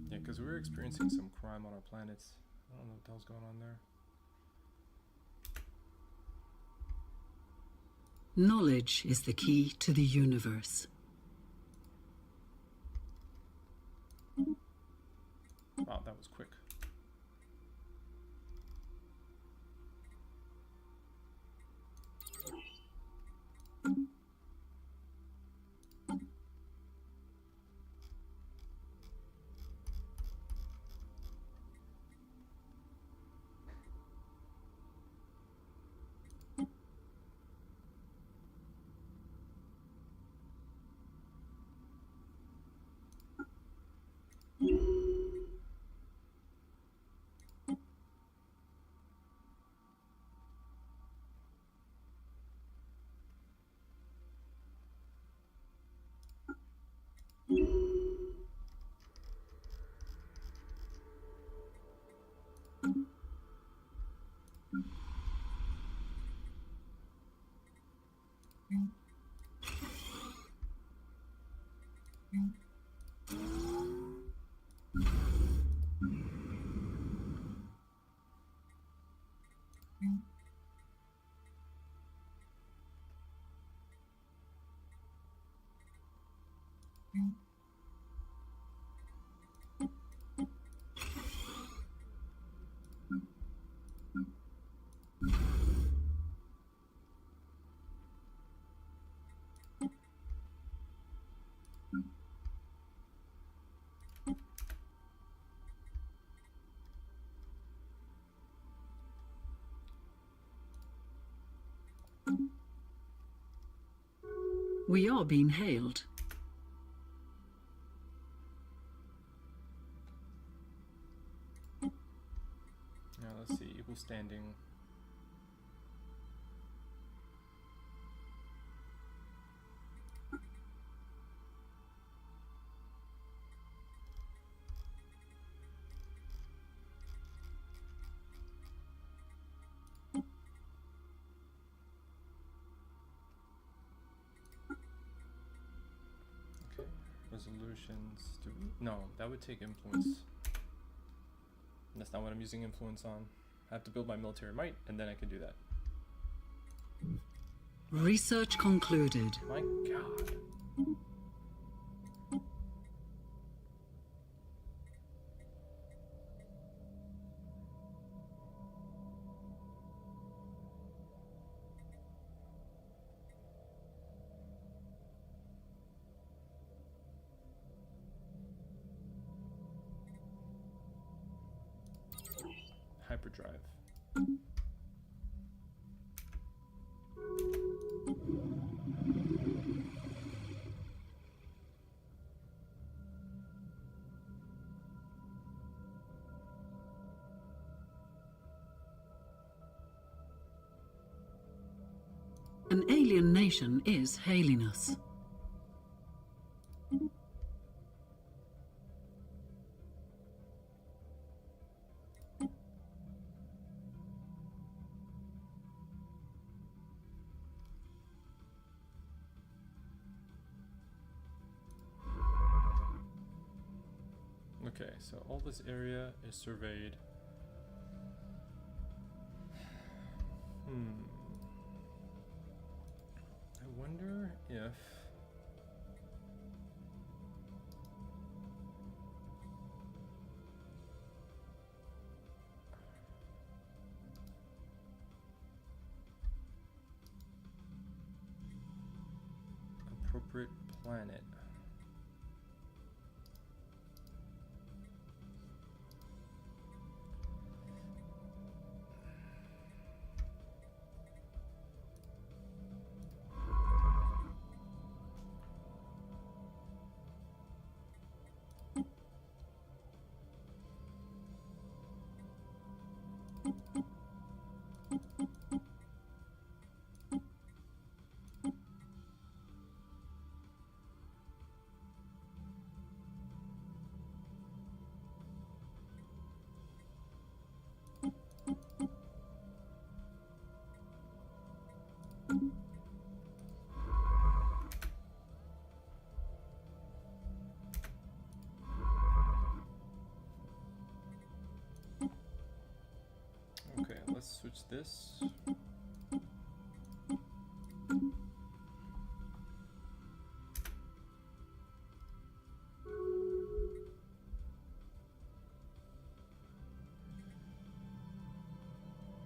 Because we're experiencing some crime on our planets. I don't know what the hell's going on there. Knowledge is the key to the universe. Wow, that was quick. We are being hailed. Now let's see who's standing. Okay, resolutions. Do we? No, that would take influence. That's not what I'm using influence on. I have to build my military might, and then I can do that. Research concluded. My God. Hyperdrive. An alien nation is hailing us. Okay, so all this area is surveyed. I wonder if appropriate planet. Okay, let's switch this.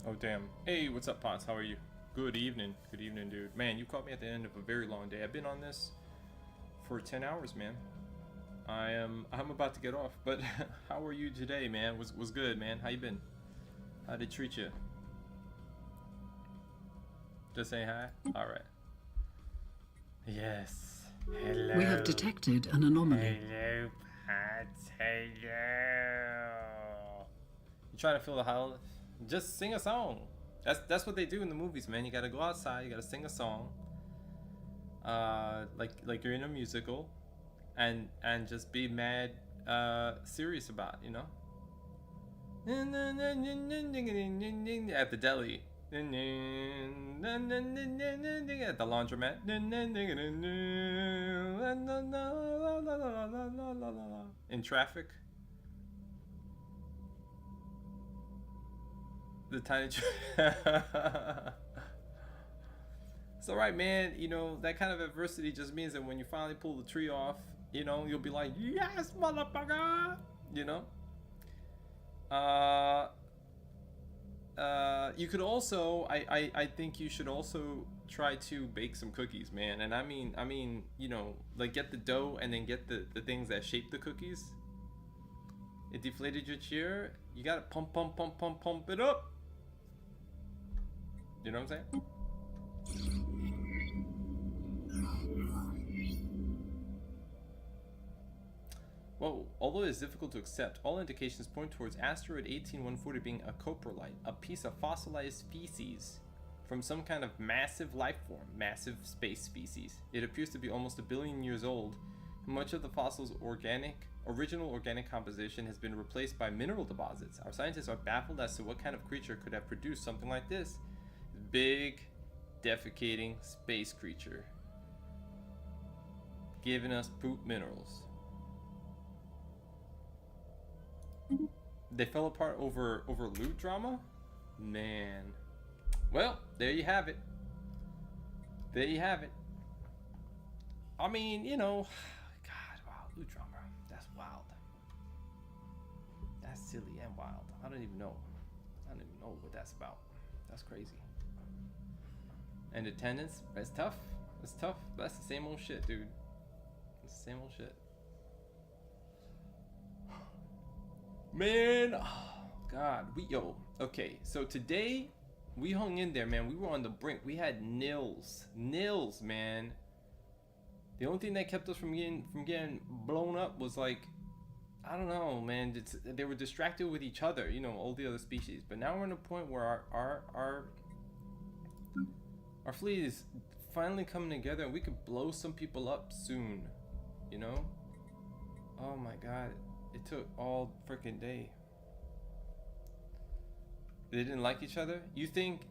Oh damn. Hey, what's up, Potts? How are you? Good evening. Good evening, dude. Man, you caught me at the end of a very long day. I've been on this for 10 hours, man. I'm about to get off, but how are you today, man? Was good, man. How you been? How'd it treat you? Just say hi? Alright. Yes. Hello. We have detected an anomaly. Hello, Potts. Hello. You trying to feel the howl? Just sing a song. That's what they do in the movies, man. You gotta go outside, you gotta sing a song. Like you're in a musical, and just be mad serious about it, you know? At the deli. At the laundromat. In traffic. The tiny It's alright, man. You know, that kind of adversity just means that when you finally pull the tree off, you know, you'll be like, yes, motherfucker! You know? You could also, I think you should also try to bake some cookies, man. And I mean, you know, like get the dough and then get the things that shape the cookies. It deflated your chair. You gotta pump it up. You know what I'm saying? Whoa, although it is difficult to accept, all indications point towards asteroid 18140 being a coprolite, a piece of fossilized species from some kind of massive life form, massive space species. It appears to be almost 1 billion years old. Much of the fossil's original organic composition has been replaced by mineral deposits. Our scientists are baffled as to what kind of creature could have produced something like this. Big, defecating space creature. Giving us poop minerals. They fell apart over loot drama? Man. Well, there you have it. There you have it. I mean, you know, God, wow, loot drama. That's wild. That's silly and wild. I don't even know what that's about. That's crazy. And attendance, that's tough. It's tough. But that's the same old shit, dude. It's the same old shit. Man, oh God, okay, so today we hung in there, man. We were on the brink. We had nils, man. The only thing that kept us from getting blown up was like, I don't know, man. They were distracted with each other, you know, all the other species. But now we're in a point where our fleet is finally coming together, and we could blow some people up soon, you know. Oh my God. It took all freaking day. They didn't like each other? You think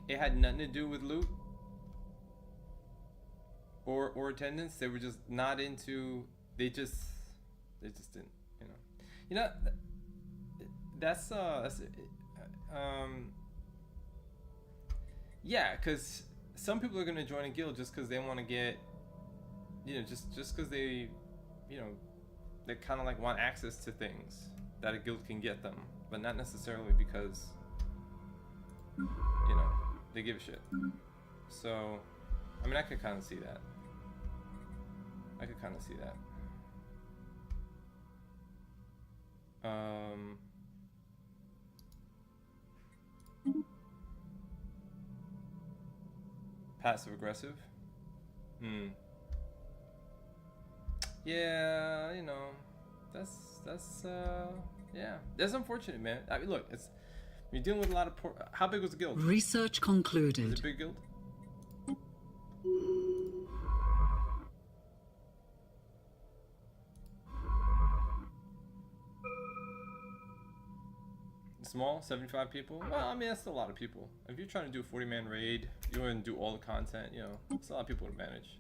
it had nothing to do with loot? Or attendance? They were just not into, they just didn't, you know. You know, yeah, cuz some people are going to join a guild just cuz they want to get, you know, just cuz they, you know, they kind of like want access to things that a guild can get them, but not necessarily because, you know, they give a shit. So, I mean, I could kind of see that. Passive aggressive? Yeah, you know, that's yeah, that's unfortunate, man. I mean, look, you're dealing with a lot of poor. How big was the guild? Research Was concluded. it a big guild? Small, 75 people. Well, I mean, that's a lot of people. If you're trying to do a 40-man raid, you want to do all the content, you know, it's a lot of people to manage.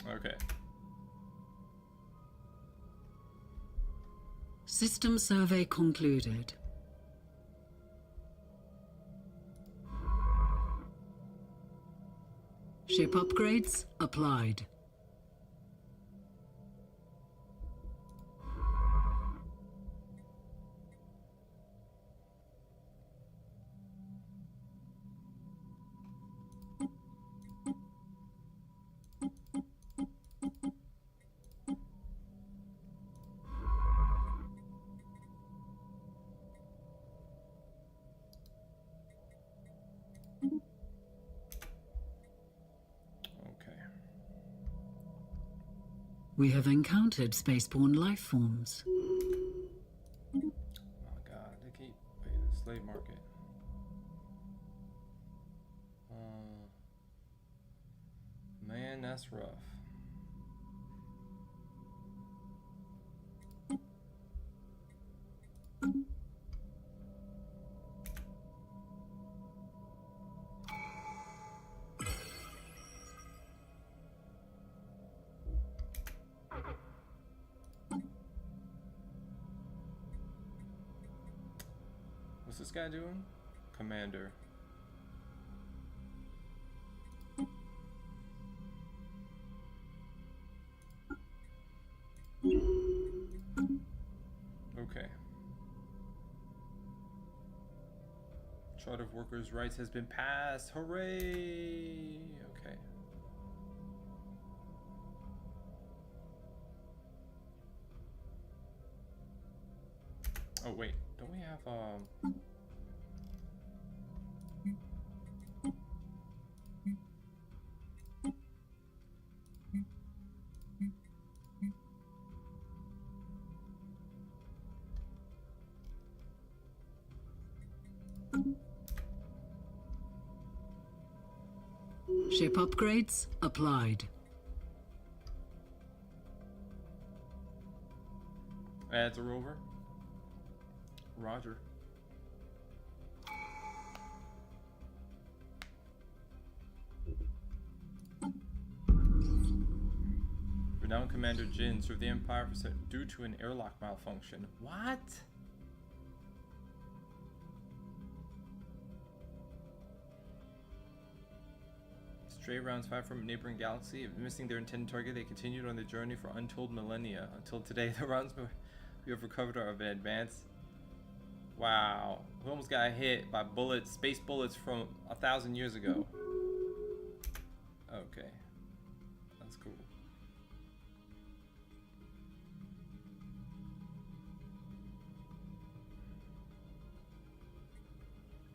Okay. System survey concluded. Ship upgrades applied. We have encountered spaceborne life forms. Oh my God, they keep the slave market. Man, that's rough. What's this guy doing? Commander. Okay. Charter of Workers' Rights has been passed. Hooray! Okay. Oh wait, don't we have Ship upgrades applied. adds a rover? Roger. Renowned Commander Jin served the Empire for due to an airlock malfunction. What? Stray rounds fired from a neighboring galaxy. Missing their intended target, they continued on their journey for untold millennia. Until today, the rounds we have recovered are of an advance. Wow. We almost got hit by bullets, space bullets from 1,000 years ago. Okay. That's cool.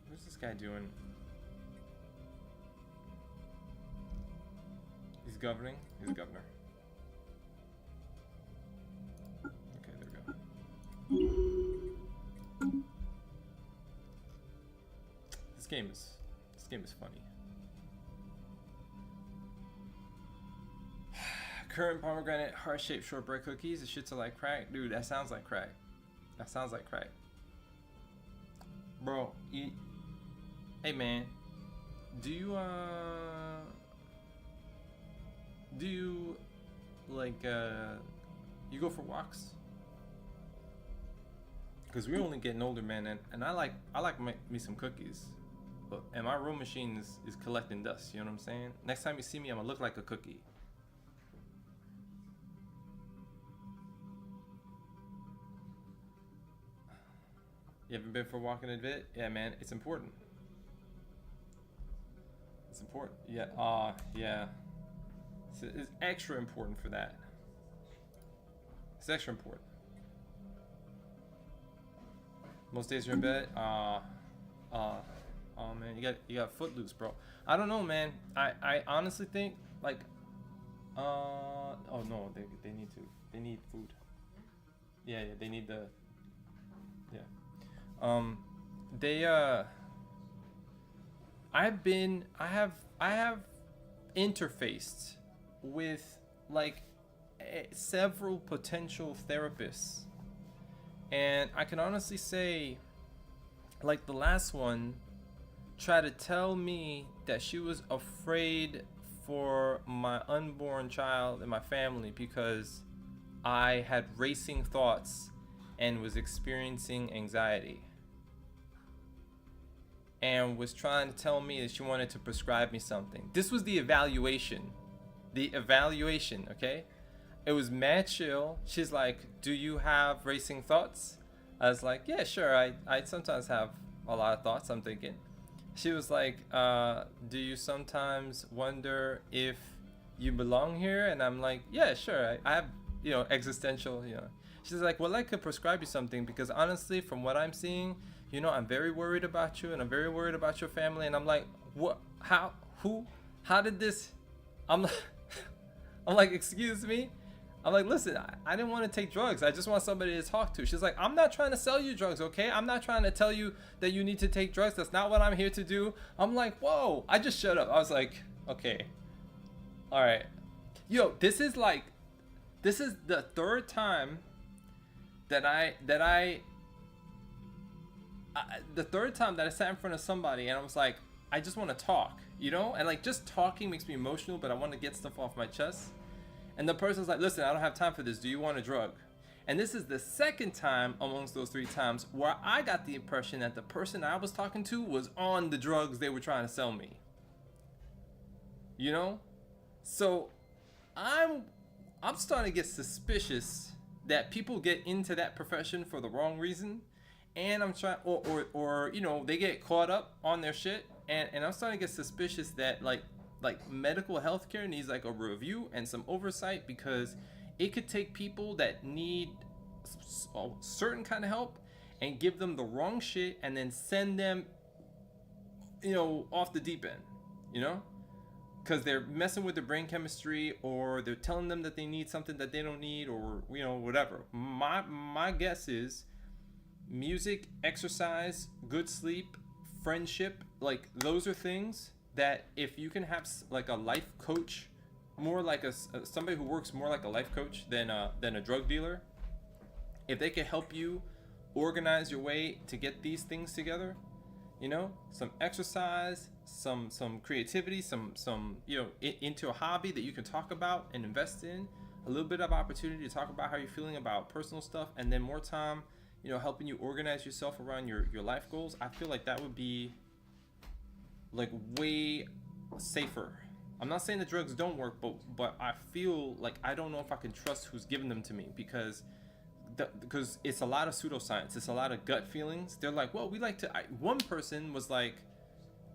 What's this guy doing? He's governing? He's a governor. Okay, there we go. This game is funny. Current pomegranate heart-shaped shortbread cookies. The shits are like crack. Dude, that sounds like crack. That sounds like crack. Bro, hey man, do you like you go for walks? Because we're only getting older, man, and I like me some cookies, but and my room machine is collecting dust. You know what I'm saying? Next time you see me, I'm gonna look like a cookie. You haven't been for a walk in a bit? Yeah, man, it's important. It's important. Yeah. Yeah. It's extra important for that. It's extra important. Most days you're in bed. Oh man, you got footloose, bro. I don't know, man. I honestly think like, oh no, they need food. Yeah, they need the. Yeah. I have interfaced with like several potential therapists, and I can honestly say, like the last one tried to tell me that she was afraid for my unborn child and my family because I had racing thoughts and was experiencing anxiety, and was trying to tell me that she wanted to prescribe me something. This was the evaluation. Okay? It was mad chill. She's like, do you have racing thoughts? I was like, yeah, sure. I sometimes have a lot of thoughts, I'm thinking. She was like, do you sometimes wonder if you belong here? And I'm like, yeah, sure. I have, existential, She's like, well, I could prescribe you something because honestly, from what I'm seeing, I'm very worried about you and I'm very worried about your family. And I'm like, what? How? Who? How did this? I'm like, excuse me? I'm like, listen, I didn't want to take drugs. I just want somebody to talk to. She's like, I'm not trying to sell you drugs, okay? I'm not trying to tell you that you need to take drugs. That's not what I'm here to do. I'm like, whoa. I just shut up. I was like, okay. All right. Yo, this is the third time that I sat in front of somebody and I was like, I just want to talk, and like just talking makes me emotional, but I want to get stuff off my chest. And the person's like, listen, I don't have time for this. Do you want a drug? And this is the second time amongst those 3 times where I got the impression that the person I was talking to was on the drugs they were trying to sell me. So I'm starting to get suspicious that people get into that profession for the wrong reason, and I'm trying, or you know, they get caught up on their shit, and I'm starting to get suspicious that like medical healthcare needs like a review and some oversight, because it could take people that need a certain kind of help and give them the wrong shit and then send them, you know, off the deep end, you know, because they're messing with their brain chemistry, or they're telling them that they need something that they don't need, or, you know, whatever. My guess is music, exercise, good sleep, friendship, like those are things that if you can have like a life coach, more like somebody who works more like a life coach than a drug dealer, if they can help you organize your way to get these things together, you know, some exercise, some creativity, some you know, into a hobby that you can talk about and invest in, a little bit of opportunity to talk about how you're feeling about personal stuff, and then more time, you know, helping you organize yourself around your life goals. I feel like that would be like way safer. I'm not saying the drugs don't work, but I feel like I don't know if I can trust who's giving them to me, because it's a lot of pseudoscience. It's a lot of gut feelings. They're like, well, we like to. One person was like,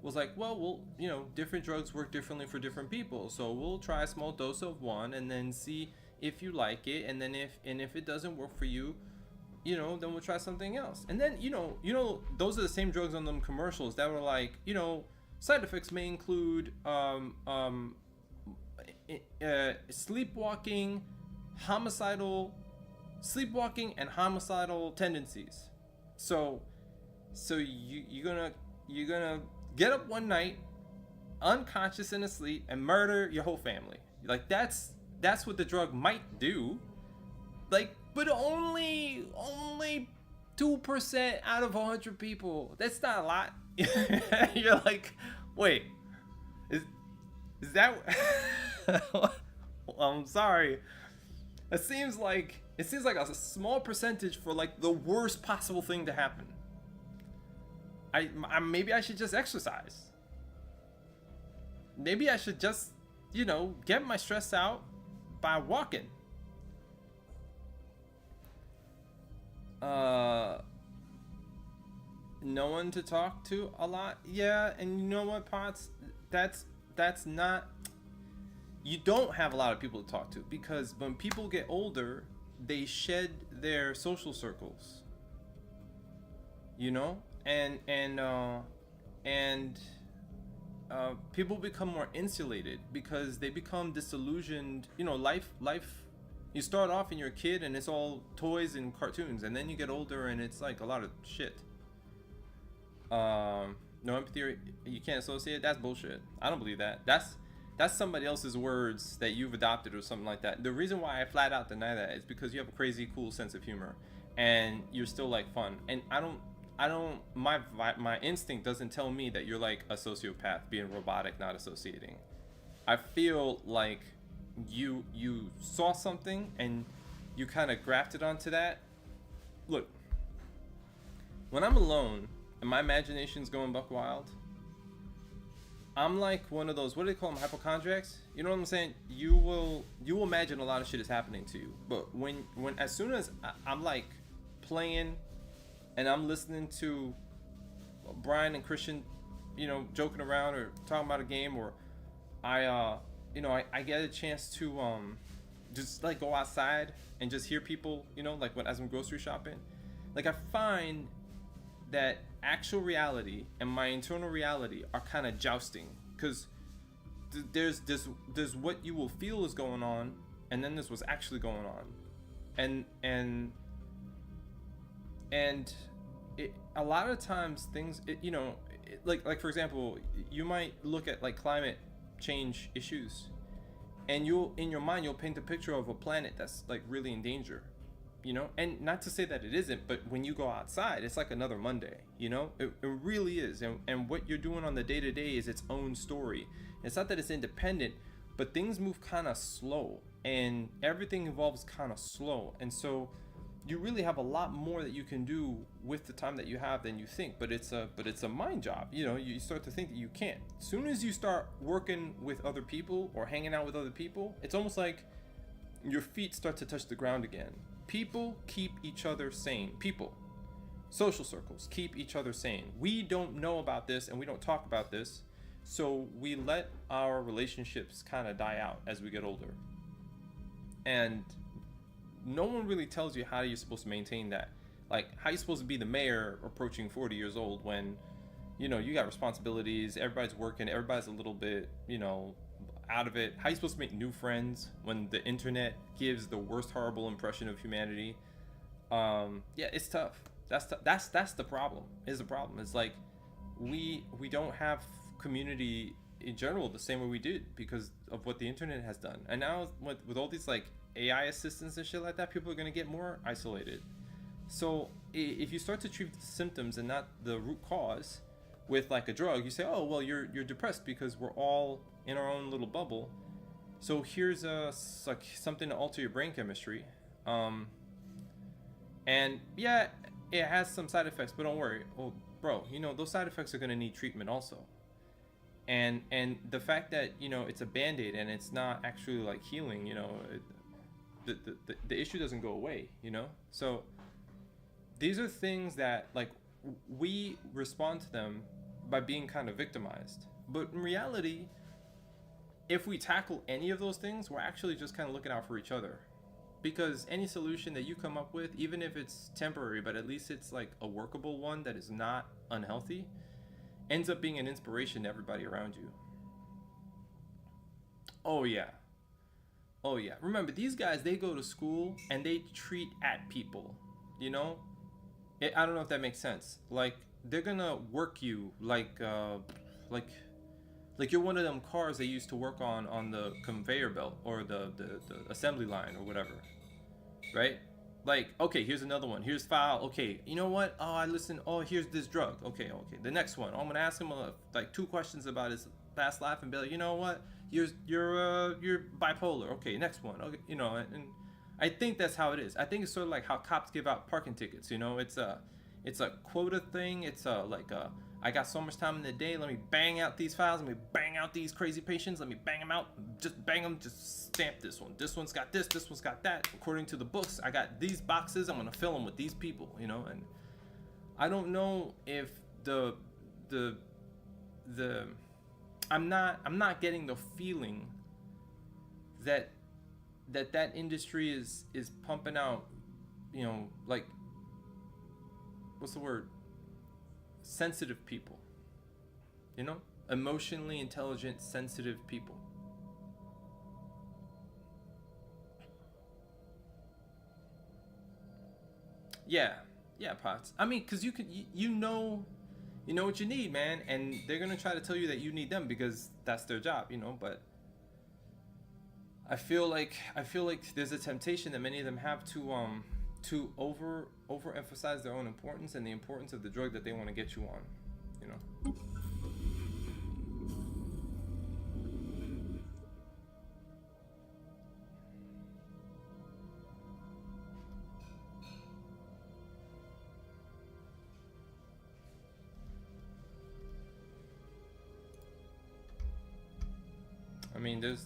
well, we'll, you know, different drugs work differently for different people, so we'll try a small dose of one and then see if you like it, and then if it doesn't work for you, you know, then we'll try something else. And then you know, those are the same drugs on them commercials that were like, you know, side effects may include sleepwalking and homicidal tendencies. So you're gonna get up one night unconscious and asleep and murder your whole family. Like that's what the drug might do. Like, but only 2% out of 100 people. That's not a lot. You're like, wait, is that I'm sorry. It seems like a small percentage for like the worst possible thing to happen. Maybe I should just exercise. Maybe I should just, you know, get my stress out by walking. No one to talk to a lot. Yeah, and you know what, Potts? That's not. You don't have a lot of people to talk to, because when people get older, they shed their social circles. You know, and people become more insulated because they become disillusioned. You know, life. You start off and you're a kid and it's all toys and cartoons, and then you get older and it's like a lot of shit. No empathy, you can't associate. That's bullshit. I don't believe that. That's somebody else's words that you've adopted or something like that. The reason why I flat out deny that is because you have a crazy cool sense of humor and you're still like fun. And my instinct doesn't tell me that you're like a sociopath being robotic, not associating. I feel like you saw something and you kind of grafted onto that. Look, when I'm alone and my imagination's going buck wild, I'm like one of those, what do they call them, hypochondriacs? You know what I'm saying? You will imagine a lot of shit is happening to you, but when as soon as I'm like playing and I'm listening to Brian and Christian, you know, joking around or talking about a game, or I get a chance to just like go outside and just hear people, you know, like as I'm grocery shopping, like I find that actual reality and my internal reality are kind of jousting, because there's what you will feel is going on, and then there's what's actually going on, and a lot of times things, like for example, you might look at like climate change issues, and in your mind you'll paint a picture of a planet that's like really in danger, you know, and not to say that it isn't, but when you go outside, it's like another Monday, you know, it really is, and what you're doing on the day-to-day is its own story. It's not that it's independent, but things move kind of slow, and everything evolves kind of slow, and so you really have a lot more that you can do with the time that you have than you think, but it's a mind job. You know, you start to think that you can't. As soon as you start working with other people or hanging out with other people, it's almost like your feet start to touch the ground again. People keep each other sane. People. social circles, keep each other sane. We don't know about this and we don't talk about this, so we let our relationships kind of die out as we get older. And no one really tells you how you're supposed to maintain that. Like, how you supposed to be the mayor approaching 40 years old when, you know, you got responsibilities, everybody's working, everybody's a little bit, you know, out of it. How you supposed to make new friends when the internet gives the worst horrible impression of humanity? Yeah, it's tough. That's the problem. Is the problem. It's like we don't have community in general the same way we did because of what the internet has done. And now with all these like AI assistants and shit like that, people are going to get more isolated. So if you start to treat the symptoms and not the root cause with like a drug, you say, oh well, you're depressed because we're all in our own little bubble. So here's like something to alter your brain chemistry. And yeah, it has some side effects, but don't worry. Oh, bro, you know, those side effects are going to need treatment also. And the fact that, you know, it's a band-aid and it's not actually like healing, you know, the issue doesn't go away, you know? So these are things that like we respond to them by being kind of victimized. But in reality, if we tackle any of those things, we're actually just kind of looking out for each other. Because any solution that you come up with, even if it's temporary, but at least it's like a workable one that is not unhealthy, ends up being an inspiration to everybody around you. Oh yeah. Oh yeah. Remember, these guys, they go to school and they treat at people, you know? I don't know if that makes sense. Like, they're gonna work you like you're one of them cars they used to work on the conveyor belt or the assembly line or whatever, right? Like, okay, here's another one. Here's file. Okay, you know what? Oh, I listen. Oh, here's this drug. Okay. The next one. I'm gonna ask him like 2 questions about his past life and be like, you know what? You're bipolar. Okay, next one. Okay, you know, and I think that's how it is. I think it's sort of like how cops give out parking tickets. You know, it's a quota thing. It's I got so much time in the day. Let me bang out these files. Let me bang out these crazy patients. Let me bang them out. Just bang them. Just stamp this one. This one's got this. This one's got that. According to the books, I got these boxes. I'm gonna fill them with these people. You know, and I don't know if I'm not getting the feeling that industry is pumping out, you know, like, what's the word? Sensitive people, you know, emotionally intelligent, sensitive people. Yeah, Potts. I mean, because you know what you need, man, and they're gonna try to tell you that you need them because that's their job, you know. But I feel like there's a temptation that many of them have to overemphasize their own importance and the importance of the drug that they want to get you on, you know. I mean, there's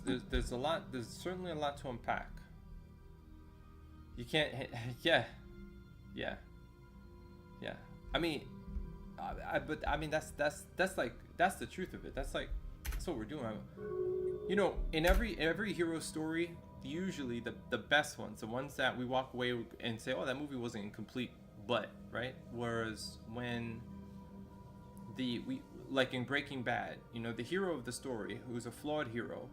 certainly a lot to unpack. You can't, yeah. I mean, but I mean that's the truth of it. That's what we're doing. You know, in every hero story, usually the best ones, the ones that we walk away and say, oh, that movie wasn't incomplete, but right. Whereas when like in Breaking Bad, you know, the hero of the story, who's a flawed hero,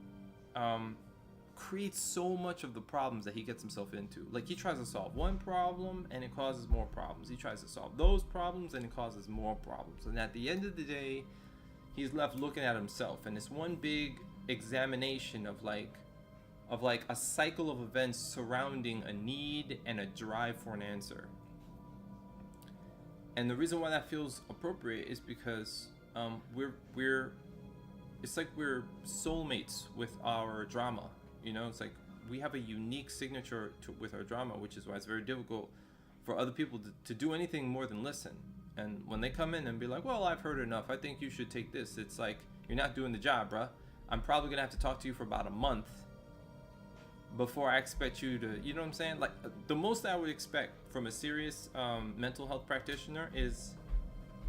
creates so much of the problems that he gets himself into. Like, he tries to solve one problem and it causes more problems. He tries to solve those problems and it causes more problems. And at the end of the day, he's left looking at himself. And it's one big examination of like a cycle of events surrounding a need and a drive for an answer. And the reason why that feels appropriate is because it's like we're soulmates with our drama. You know, it's like we have a unique signature with our drama, which is why it's very difficult for other people to do anything more than listen. And when they come in and be like, well, I've heard enough, I think you should take this, it's like, you're not doing the job, bruh. I'm probably gonna have to talk to you for about a month before I expect you to, you know what I'm saying? Like, the most I would expect from a serious mental health practitioner is,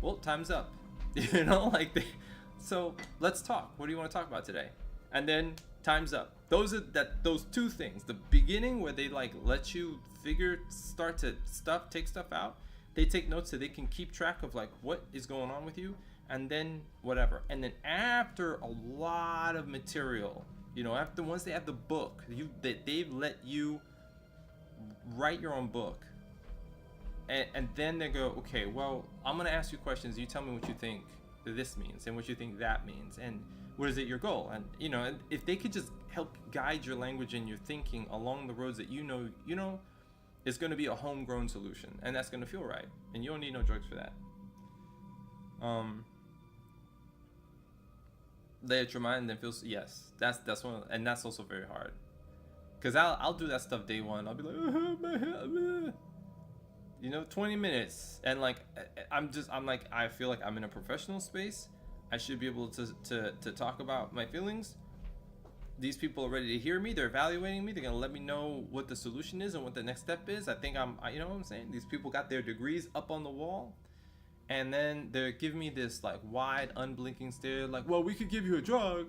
well, time's up. You know, like, so let's talk. What do you want to talk about today? And then time's up. Those two things. The beginning where they like let you start to take stuff out. They take notes so they can keep track of like what is going on with you, and then whatever. And then after a lot of material, you know, after once they have the book, they've let you write your own book. And then they go, okay, well, I'm gonna ask you questions. You tell me what you think this means and what you think that means, and what is it your goal? And you know, if they could just help guide your language and your thinking along the roads that you know, it's gonna be a homegrown solution, and that's gonna feel right. And you don't need no drugs for that. Let your mind then feels yes. That's one, and that's also very hard. Cause I'll do that stuff day one. I'll be like, you know, 20 minutes, and like I feel like I'm in a professional space. I should be able to talk about my feelings. These people are ready to hear me. They're evaluating me. They're gonna let me know what the solution is and what the next step is. I think you know what I'm saying? These people got their degrees up on the wall, and then they're giving me this like wide, unblinking stare, like, well, we could give you a drug.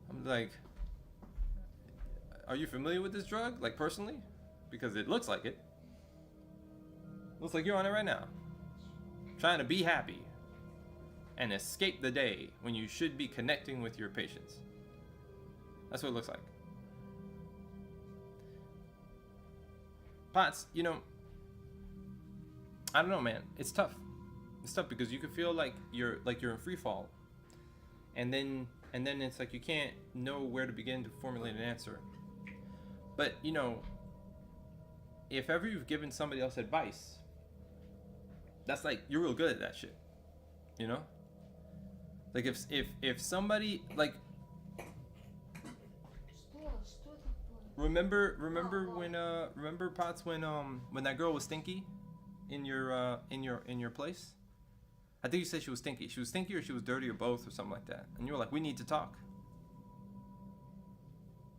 I'm like, are you familiar with this drug, like personally? Because it looks like it. Looks like you're on it right now, trying to be happy and escape the day when you should be connecting with your patients. That's what it looks like. Potts, you know, I don't know, man. It's tough. It's tough because you can feel like you're in free fall, and then it's like you can't know where to begin to formulate an answer. But you know, if ever you've given somebody else advice, that's like you're real good at that shit, you know. Like if somebody like remember Potts when that girl was stinky in your place. I think you said she was stinky. She was stinky or she was dirty or both or something like that. And you were like, we need to talk.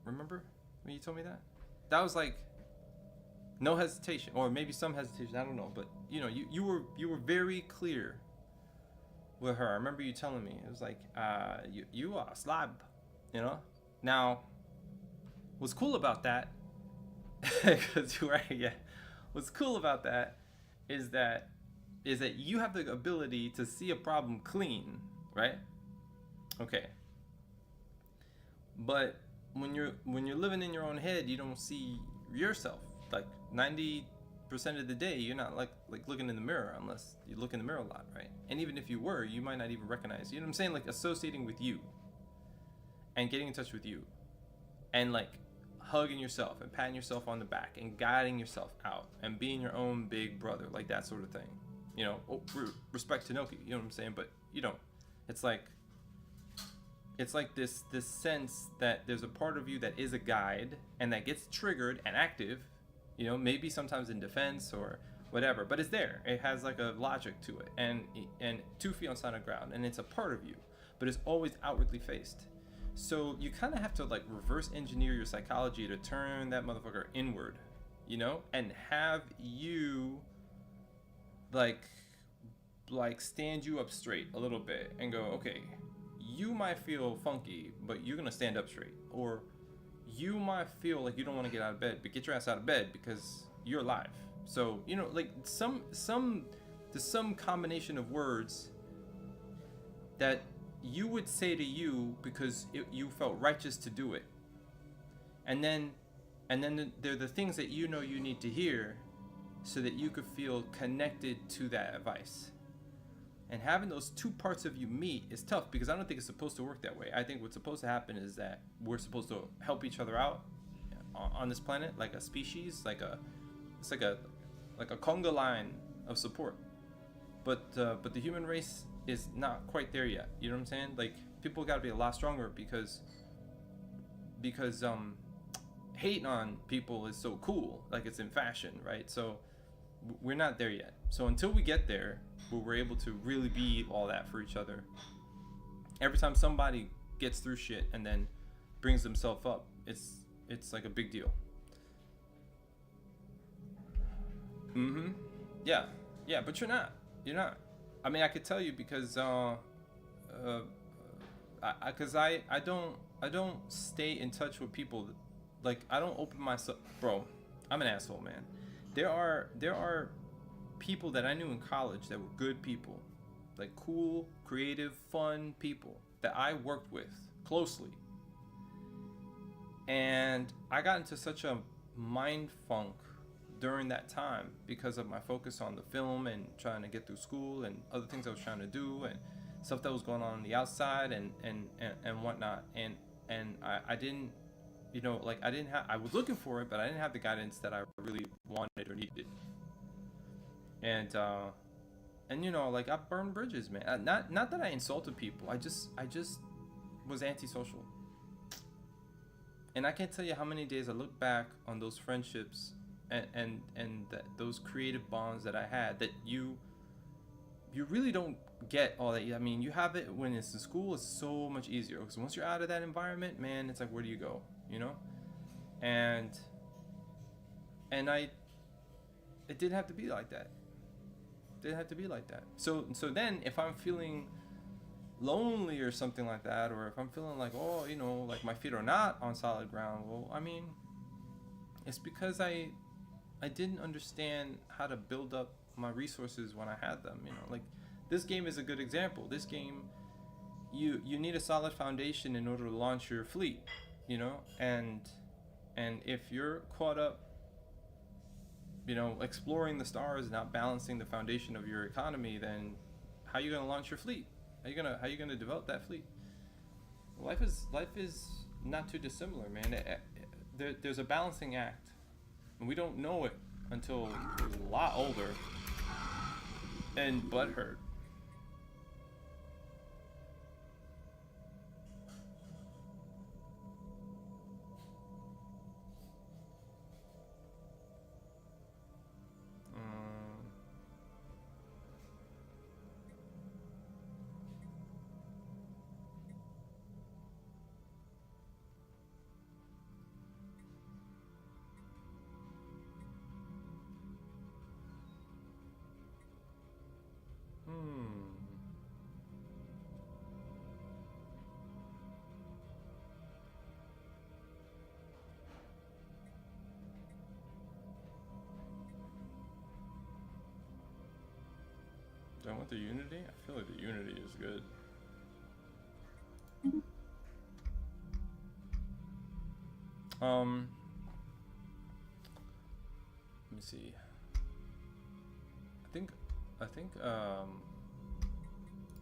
Remember when you told me that? That was like no hesitation, or maybe some hesitation. I don't know, but you know, you were very clear with her. I remember you telling me it was like, you are a slob, you know. Now, what's cool about that? Because you're right, yeah. What's cool about that is that you have the ability to see a problem clean, right? Okay. But when you're living in your own head, you don't see yourself. Like 90% of the day, you're not like looking in the mirror unless you look in the mirror a lot, right? And even if you were, you might not even recognize. You know what I'm saying? Like associating with you and getting in touch with you and like hugging yourself and patting yourself on the back and guiding yourself out and being your own big brother, like that sort of thing. You know, respect to Noki, you know what I'm saying? But you don't. It's like this sense that there's a part of you that is a guide and that gets triggered and active, you know, maybe sometimes in defense or whatever, but it's there. It has like a logic to it, and 2 feet on solid ground, and it's a part of you, but it's always outwardly faced. So you kind of have to like reverse engineer your psychology to turn that motherfucker inward, you know, and have you like stand you up straight a little bit and go, okay, you might feel funky, but you're gonna stand up straight. Or you might feel like you don't want to get out of bed, but get your ass out of bed because you're alive. So, you know, like there's some combination of words that you would say to you because you felt righteous to do it. And then they're the things that you know you need to hear so that you could feel connected to that advice. And having those two parts of you meet is tough because I don't think it's supposed to work that way. I think what's supposed to happen is that we're supposed to help each other out on this planet, like a species, it's like a conga line of support. But the human race is not quite there yet. You know what I'm saying? Like people got to be a lot stronger because hating on people is so cool, like it's in fashion, right? So we're not there yet. So until we get there, where we're able to really be all that for each other, every time somebody gets through shit and then brings himself up, it's like a big deal. Yeah, but you're not. I mean, I could tell you because I don't stay in touch with people. Like, I don't open myself, bro. I'm an asshole, man. There are people that I knew in college that were good people, like cool, creative, fun people that I worked with closely. And I got into such a mind funk during that time because of my focus on the film and trying to get through school and other things I was trying to do and stuff that was going on the outside and whatnot. And I didn't, like, I was looking for it, but I didn't have the guidance that I really wanted or needed. And like, I burned bridges, man. Not that I insulted people. I just was antisocial. And I can't tell you how many days I look back on those friendships and those creative bonds that I had that you really don't get all that. I mean, you have it when it's in school. It's so much easier because once you're out of that environment, man, it's like, where do you go? And it didn't have to be like that. So then if I'm feeling lonely or something like that, or if I'm feeling like, like my feet are not on solid ground, well, I mean, it's because I didn't understand how to build up my resources when I had them. Like, this game is a good example. This game, you need a solid foundation in order to launch your fleet, and if you're caught up, exploring the stars and not balancing the foundation of your economy, then how are you going to launch your fleet? How are you gonna develop that fleet? Life is not too dissimilar, man. There's a balancing act, and we don't know it until we're a lot older and butthurt. Do I want the Unity? I feel like the Unity is good. Let me see. I think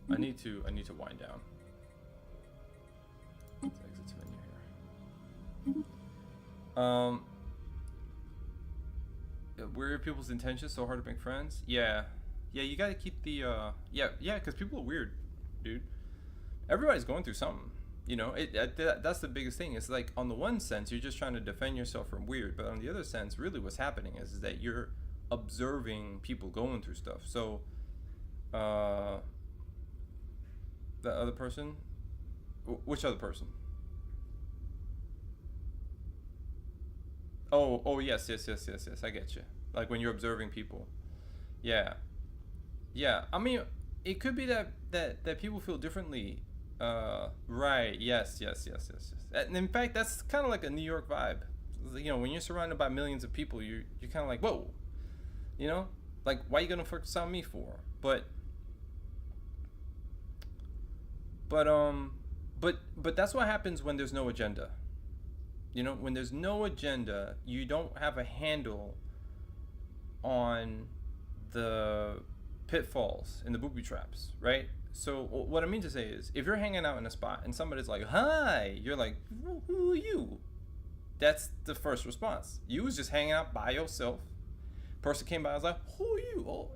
I need to wind down. Let's exit to menu here. Where are people's intentions? So hard to make friends? Yeah, you gotta keep the yeah, because people are weird, dude. Everybody's going through something, that's the biggest thing. It's like, on the one sense, you're just trying to defend yourself from weird, but on the other sense, really what's happening is that you're observing people going through stuff. So the other person, which other person? Oh yes, I get you. Like, when you're observing people. Yeah, I mean, it could be that people feel differently. Right, yes. And in fact, that's kind of like a New York vibe. When you're surrounded by millions of people, you're kind of like, whoa, like, why are you gonna focus on me for? But that's what happens when there's no agenda. When there's no agenda, you don't have a handle on the pitfalls and the booby traps, right? So what I mean to say is, if you're hanging out in a spot and somebody's like, hi, you're like, who are you? That's the first response. You was just hanging out by yourself. Person came by, I was like, who are you? Oh,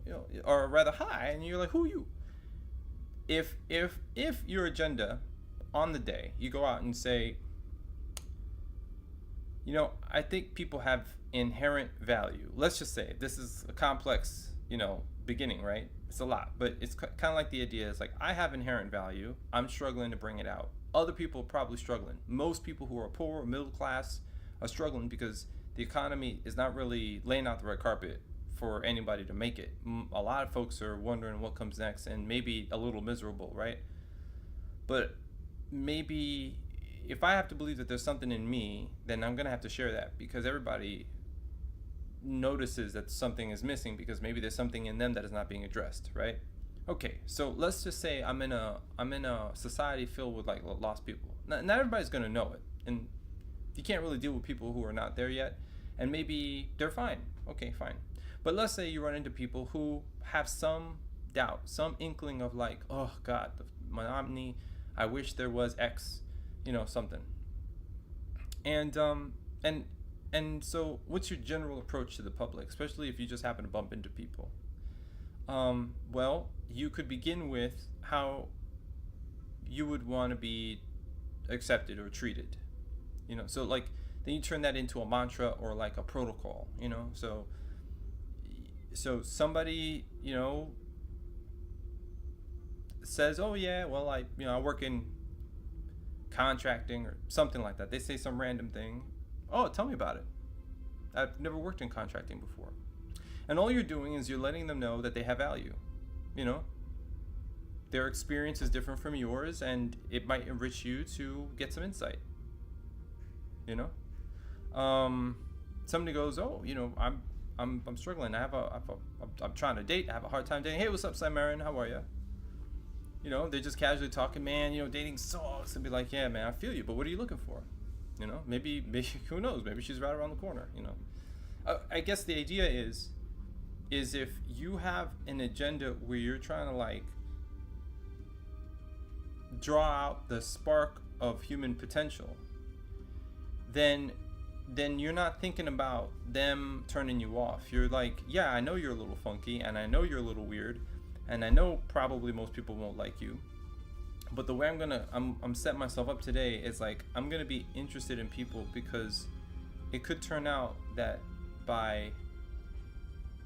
or rather, hi, and you're like, who are you? If your agenda on the day, you go out and say, I think people have inherent value. Let's just say this is a complex, beginning, right? It's a lot, but it's kind of like the idea is like, I have inherent value. I'm struggling to bring it out. Other people are probably struggling. Most people who are poor or middle class are struggling because the economy is not really laying out the red carpet for anybody to make it. A lot of folks are wondering what comes next and maybe a little miserable, right? But maybe if I have to believe that there's something in me, then I'm gonna have to share that, because everybody notices that something is missing because maybe there's something in them that is not being addressed, right? Okay, so let's just say I'm in a society filled with like lost people. Not everybody's gonna know it, and you can't really deal with people who are not there yet, and maybe they're fine. Okay, fine. But let's say you run into people who have some doubt, some inkling of like, oh God, the monotony. I wish there was X, something. And so what's your general approach to the public, especially if you just happen to bump into people? Well, you could begin with how you would want to be accepted or treated, so like then you turn that into a mantra or like a protocol, so somebody, says, oh yeah, well, I work in contracting or something like that. They say some random thing. Oh, tell me about it. I've never worked in contracting before. And all you're doing is you're letting them know that they have value. Their experience is different from yours, and it might enrich you to get some insight. Somebody goes, oh, I'm struggling. I'm trying to date. I have a hard time dating. Hey, what's up, Simarian? How are you? They're just casually talking, man, dating sucks. And be like, yeah, man, I feel you, but what are you looking for? Maybe, who knows? Maybe she's right around the corner, I guess the idea is if you have an agenda where you're trying to like draw out the spark of human potential, then you're not thinking about them turning you off. You're like, yeah, I know you're a little funky, and I know you're a little weird, and I know probably most people won't like you, but the way I'm setting myself up today is like, I'm gonna be interested in people because it could turn out that by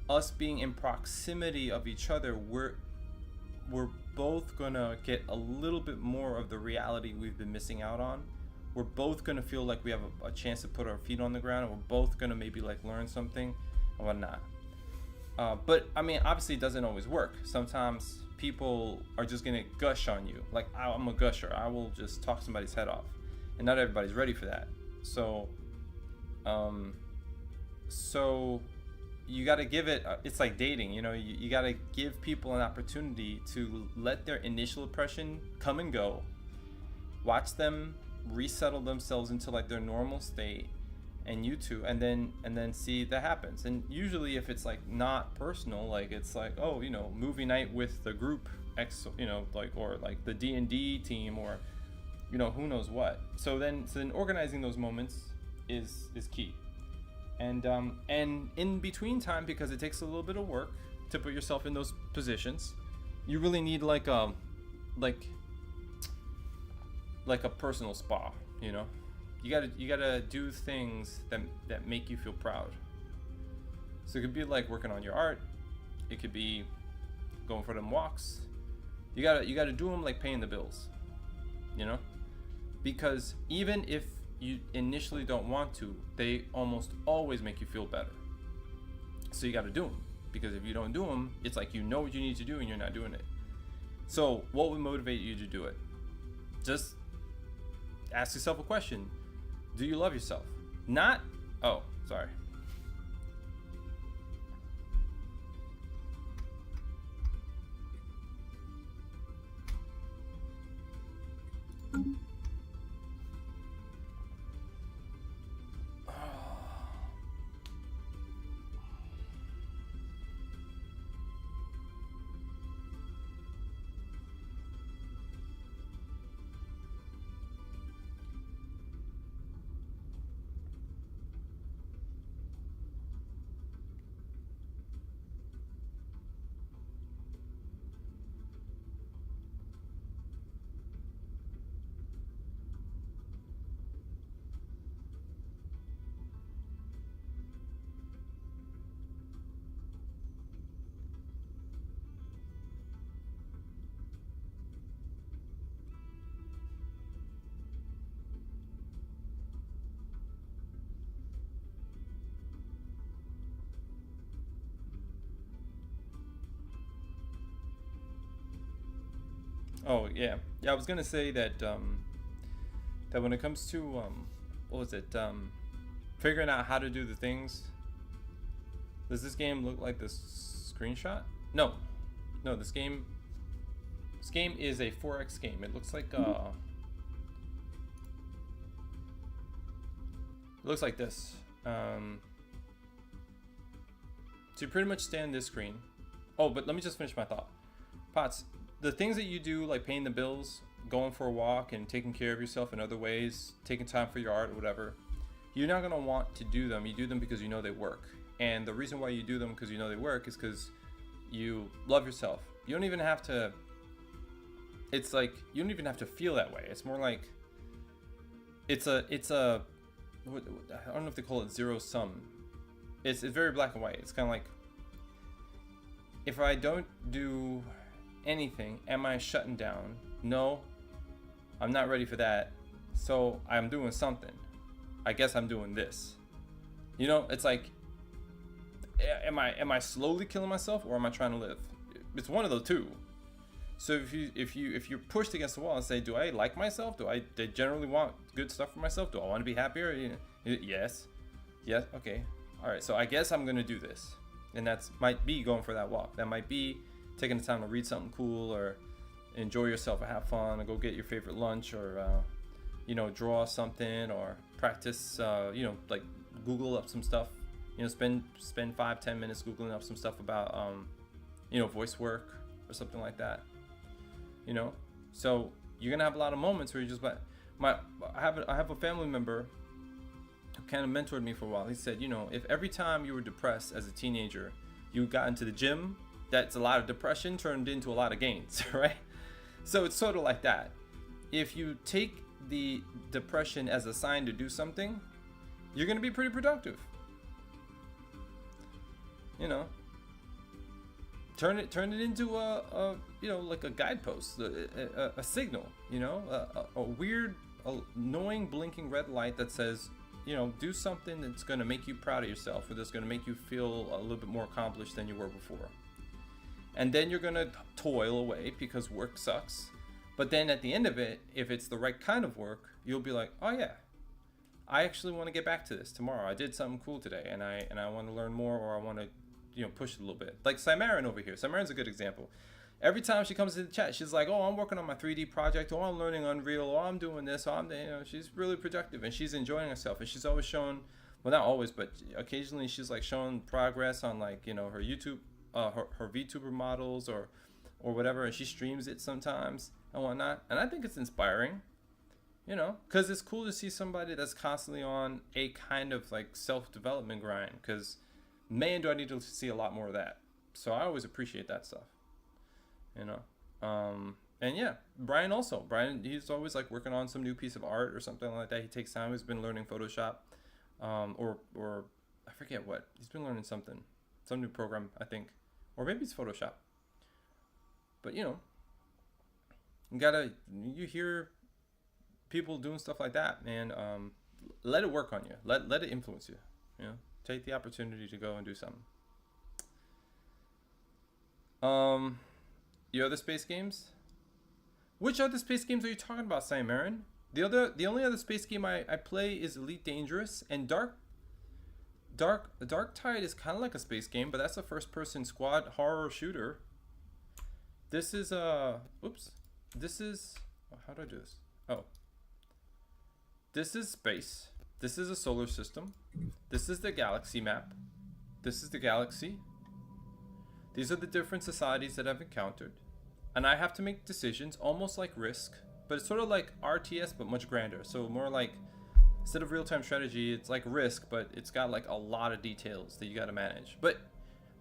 us being in proximity of each other, we're both gonna get a little bit more of the reality we've been missing out on. We're both gonna feel like we have a chance to put our feet on the ground, and we're both gonna maybe like learn something and whatnot. But I mean, obviously it doesn't always work. Sometimes people are just gonna gush on you. Like, I'm a gusher. I will just talk somebody's head off, and not everybody's ready for that. So you got to give it. It's like dating. You got to give people an opportunity to let their initial impression come and go. Watch them resettle themselves into like their normal state, and and then see that happens. And usually if it's like not personal, like it's like, oh, movie night with the group X, or like the D&D team, or who knows what. So then organizing those moments is key. And in between time, because it takes a little bit of work to put yourself in those positions, you really need like a personal spa. You gotta do things that make you feel proud. So it could be like working on your art. It could be going for them walks. You gotta do them like paying the bills, because even if you initially don't want to, they almost always make you feel better. So you gotta do them, because if you don't do them, it's like what you need to do and you're not doing it. So what would motivate you to do it? Just ask yourself a question. Do you love yourself? Not, oh, sorry. Oh yeah, yeah. I was gonna say that that when it comes to what was it? Figuring out how to do the things. Does this game look like this screenshot? No, no. This game is a 4X game. It looks like it looks like this. So you pretty much stay on this screen. Oh, but let me just finish my thought. Pots, the things that you do, like paying the bills, going for a walk, and taking care of yourself in other ways, taking time for your art or whatever, you're not gonna want to do them. You do them because you know they work. And the reason why you do them because you know they work is because you love yourself. You don't even have to, it's like, you don't even have to feel that way. It's more like, it's a, I don't know if they call it zero sum. It's very black and white. It's kind of like, if I don't do anything, am I shutting down? No, I'm not ready for that. So I'm doing something. I guess I'm doing this. You know, it's like, am I slowly killing myself, or am I trying to live? It's one of the two. So if you're pushed against the wall and say, do I like myself? Do I generally want good stuff for myself? Do I want to be happier? Yes. Yes. Okay. All right. So I guess I'm gonna do this, and that's might be going for that walk. That might be taking the time to read something cool, or enjoy yourself, or have fun, or go get your favorite lunch, or you know, draw something, or practice. You know, like Google up some stuff. You know, spend 5-10 minutes Googling up some stuff about you know, voice work or something like that. You know, so you're gonna have a lot of moments where you just I have a family member who kind of mentored me for a while. He said, you know, if every time you were depressed as a teenager, you got into the gym, that's a lot of depression turned into a lot of gains, right? So it's sort of like that. If you take the depression as a sign to do something, you're gonna be pretty productive. You know, turn it into a you know, like a guidepost, a signal. You know, a weird, annoying blinking red light that says, you know, do something that's going to make you proud of yourself, or that's going to make you feel a little bit more accomplished than you were before. And then you're going to toil away because work sucks. But then at the end of it, if it's the right kind of work, you'll be like, oh yeah, I actually want to get back to this tomorrow. I did something cool today, and I want to learn more, or I want to, you know, push it a little bit. Like Cimaran over here. Cimaran's a good example. Every time she comes to the chat, she's like, oh, I'm working on my 3D project, or I'm learning Unreal, or I'm doing this, or you know, she's really productive, and she's enjoying herself, and she's always shown, well, not always, but occasionally she's like showing progress on, like, you know, her YouTube, her VTuber models, or whatever, and she streams it sometimes and whatnot. And I think it's inspiring, you know, because it's cool to see somebody that's constantly on a kind of like self-development grind, because man, do I need to see a lot more of that. So I always appreciate that stuff. You know, and yeah, Brian, he's always like working on some new piece of art or something like that. He takes time. He's been learning Photoshop, or I forget what. He's been learning some new program, I think, or maybe it's Photoshop. But you know, you hear people doing stuff like that, man. Let it work on you. Let it influence you. You know, take the opportunity to go and do something. Your other space games? Which other space games are you talking about, Cimaran? The only other space game I play is Elite Dangerous, and Darktide is kind of like a space game, but that's a first-person squad horror shooter. This is This is, how do I do this? Oh, this is space. This is a solar system. This is the galaxy map. This is the galaxy. These are the different societies that I've encountered. And I have to make decisions, almost like Risk, but it's sort of like RTS, but much grander. So more like, instead of real-time strategy, it's like Risk, but it's got like a lot of details that you got to manage. But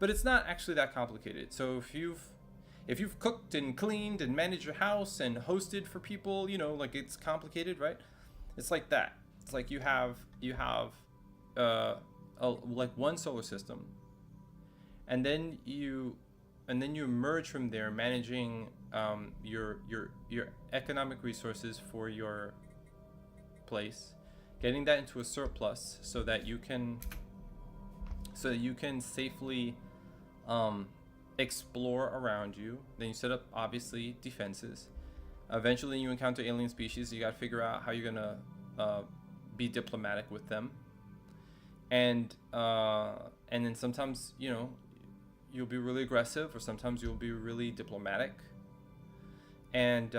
it's not actually that complicated. So if you've cooked and cleaned and managed your house and hosted for people, you know, like it's complicated, right? It's like that. It's like you have like one solar system, and then you emerge from there managing your economic resources for your place, getting that into a surplus so that you can safely explore around you. Then you set up obviously defenses, Eventually, you encounter alien species. You got to figure out how you're gonna be diplomatic with them. And then sometimes, you know, you'll be really aggressive, or sometimes you'll be really diplomatic. And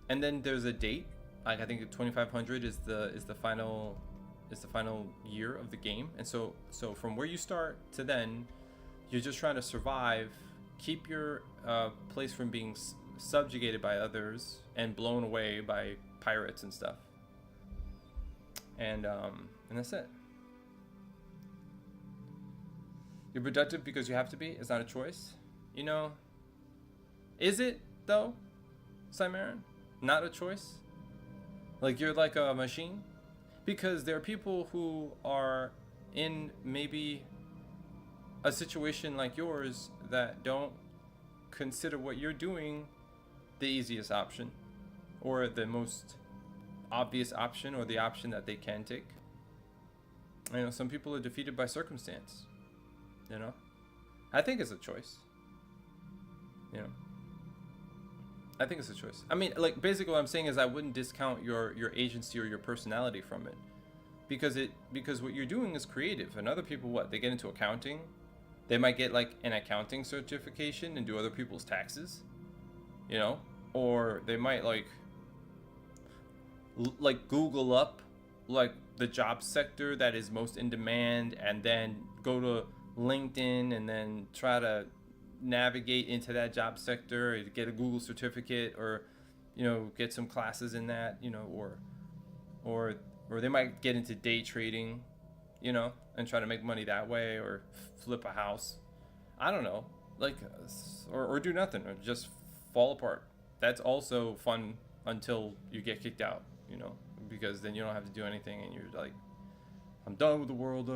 then there's a date. Like I think 2500 is the final year of the game. And so from where you start to then, you're just trying to survive, keep your place from being subjugated by others and blown away by pirates and stuff. And that's it. You're productive because you have to be. It's not a choice. You know, is it though, Cimmerian? Not a choice? Like you're like a machine? Because there are people who are in maybe a situation like yours that don't consider what you're doing the easiest option, or the most obvious option, or the option that they can take. You know, some people are defeated by circumstance. You know, I think it's a choice. You know, I think it's a choice. I mean, like, basically what I'm saying is I wouldn't discount your agency or your personality from it, because what you're doing is creative. And other people, what, they get into accounting, they might get like an accounting certification and do other people's taxes, you know, or they might like Google up like the job sector that is most in demand, and then go to LinkedIn and then try to navigate into that job sector, get a Google certificate, or, you know, get some classes in that, you know, or they might get into day trading, you know, and try to make money that way, or flip a house. I don't know, like, or do nothing, or just fall apart. That's also fun until you get kicked out, you know, because then you don't have to do anything and you're like, I'm done with the world.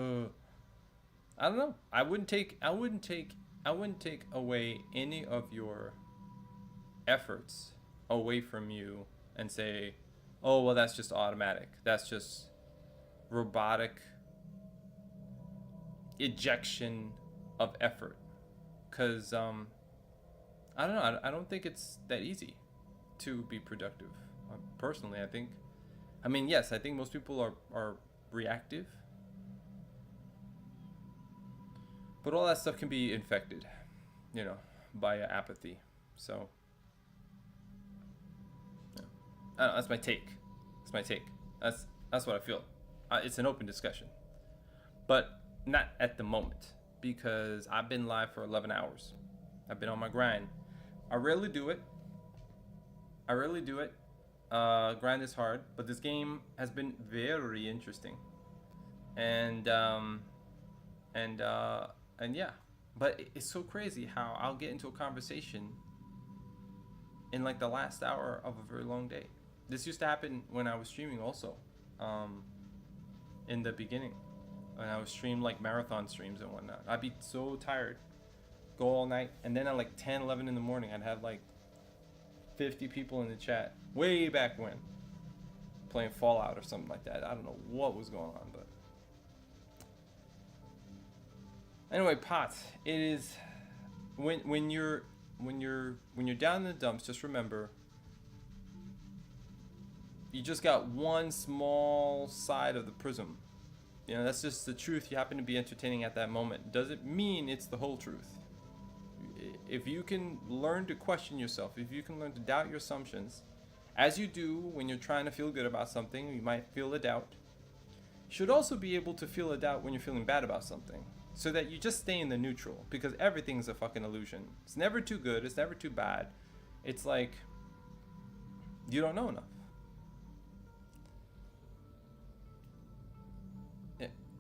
I don't know. I wouldn't take away any of your efforts away from you and say, oh, well, that's just automatic. That's just robotic ejection of effort. Because, I don't know. I don't think it's that easy to be productive. Personally, I mean, yes, I think most people are reactive. But all that stuff can be infected, you know, by apathy. So, yeah. I don't know, that's my take. That's what I feel. It's an open discussion, but not at the moment, because I've been live for 11 hours. I've been on my grind. I rarely do it. Grind is hard, but this game has been very interesting, and yeah, but it's so crazy how I'll get into a conversation in like the last hour of a very long day. This used to happen when I was streaming also, in the beginning, when I was stream like marathon streams and whatnot. I'd be so tired, go all night, and then at like 10, 11 in the morning, I'd have like 50 people in the chat, way back when, playing Fallout or something like that. I don't know what was going on, but anyway, Potts, it is when you're down in the dumps, just remember, you just got one small side of the prism. You know, that's just the truth you happen to be entertaining at that moment. Doesn't mean it's the whole truth. If you can learn to question yourself, if you can learn to doubt your assumptions, as you do when you're trying to feel good about something, you might feel a doubt. You should also be able to feel a doubt when you're feeling bad about something, so that you just stay in the neutral, because everything's a fucking illusion. It's never too good, it's never too bad. It's like you don't know enough.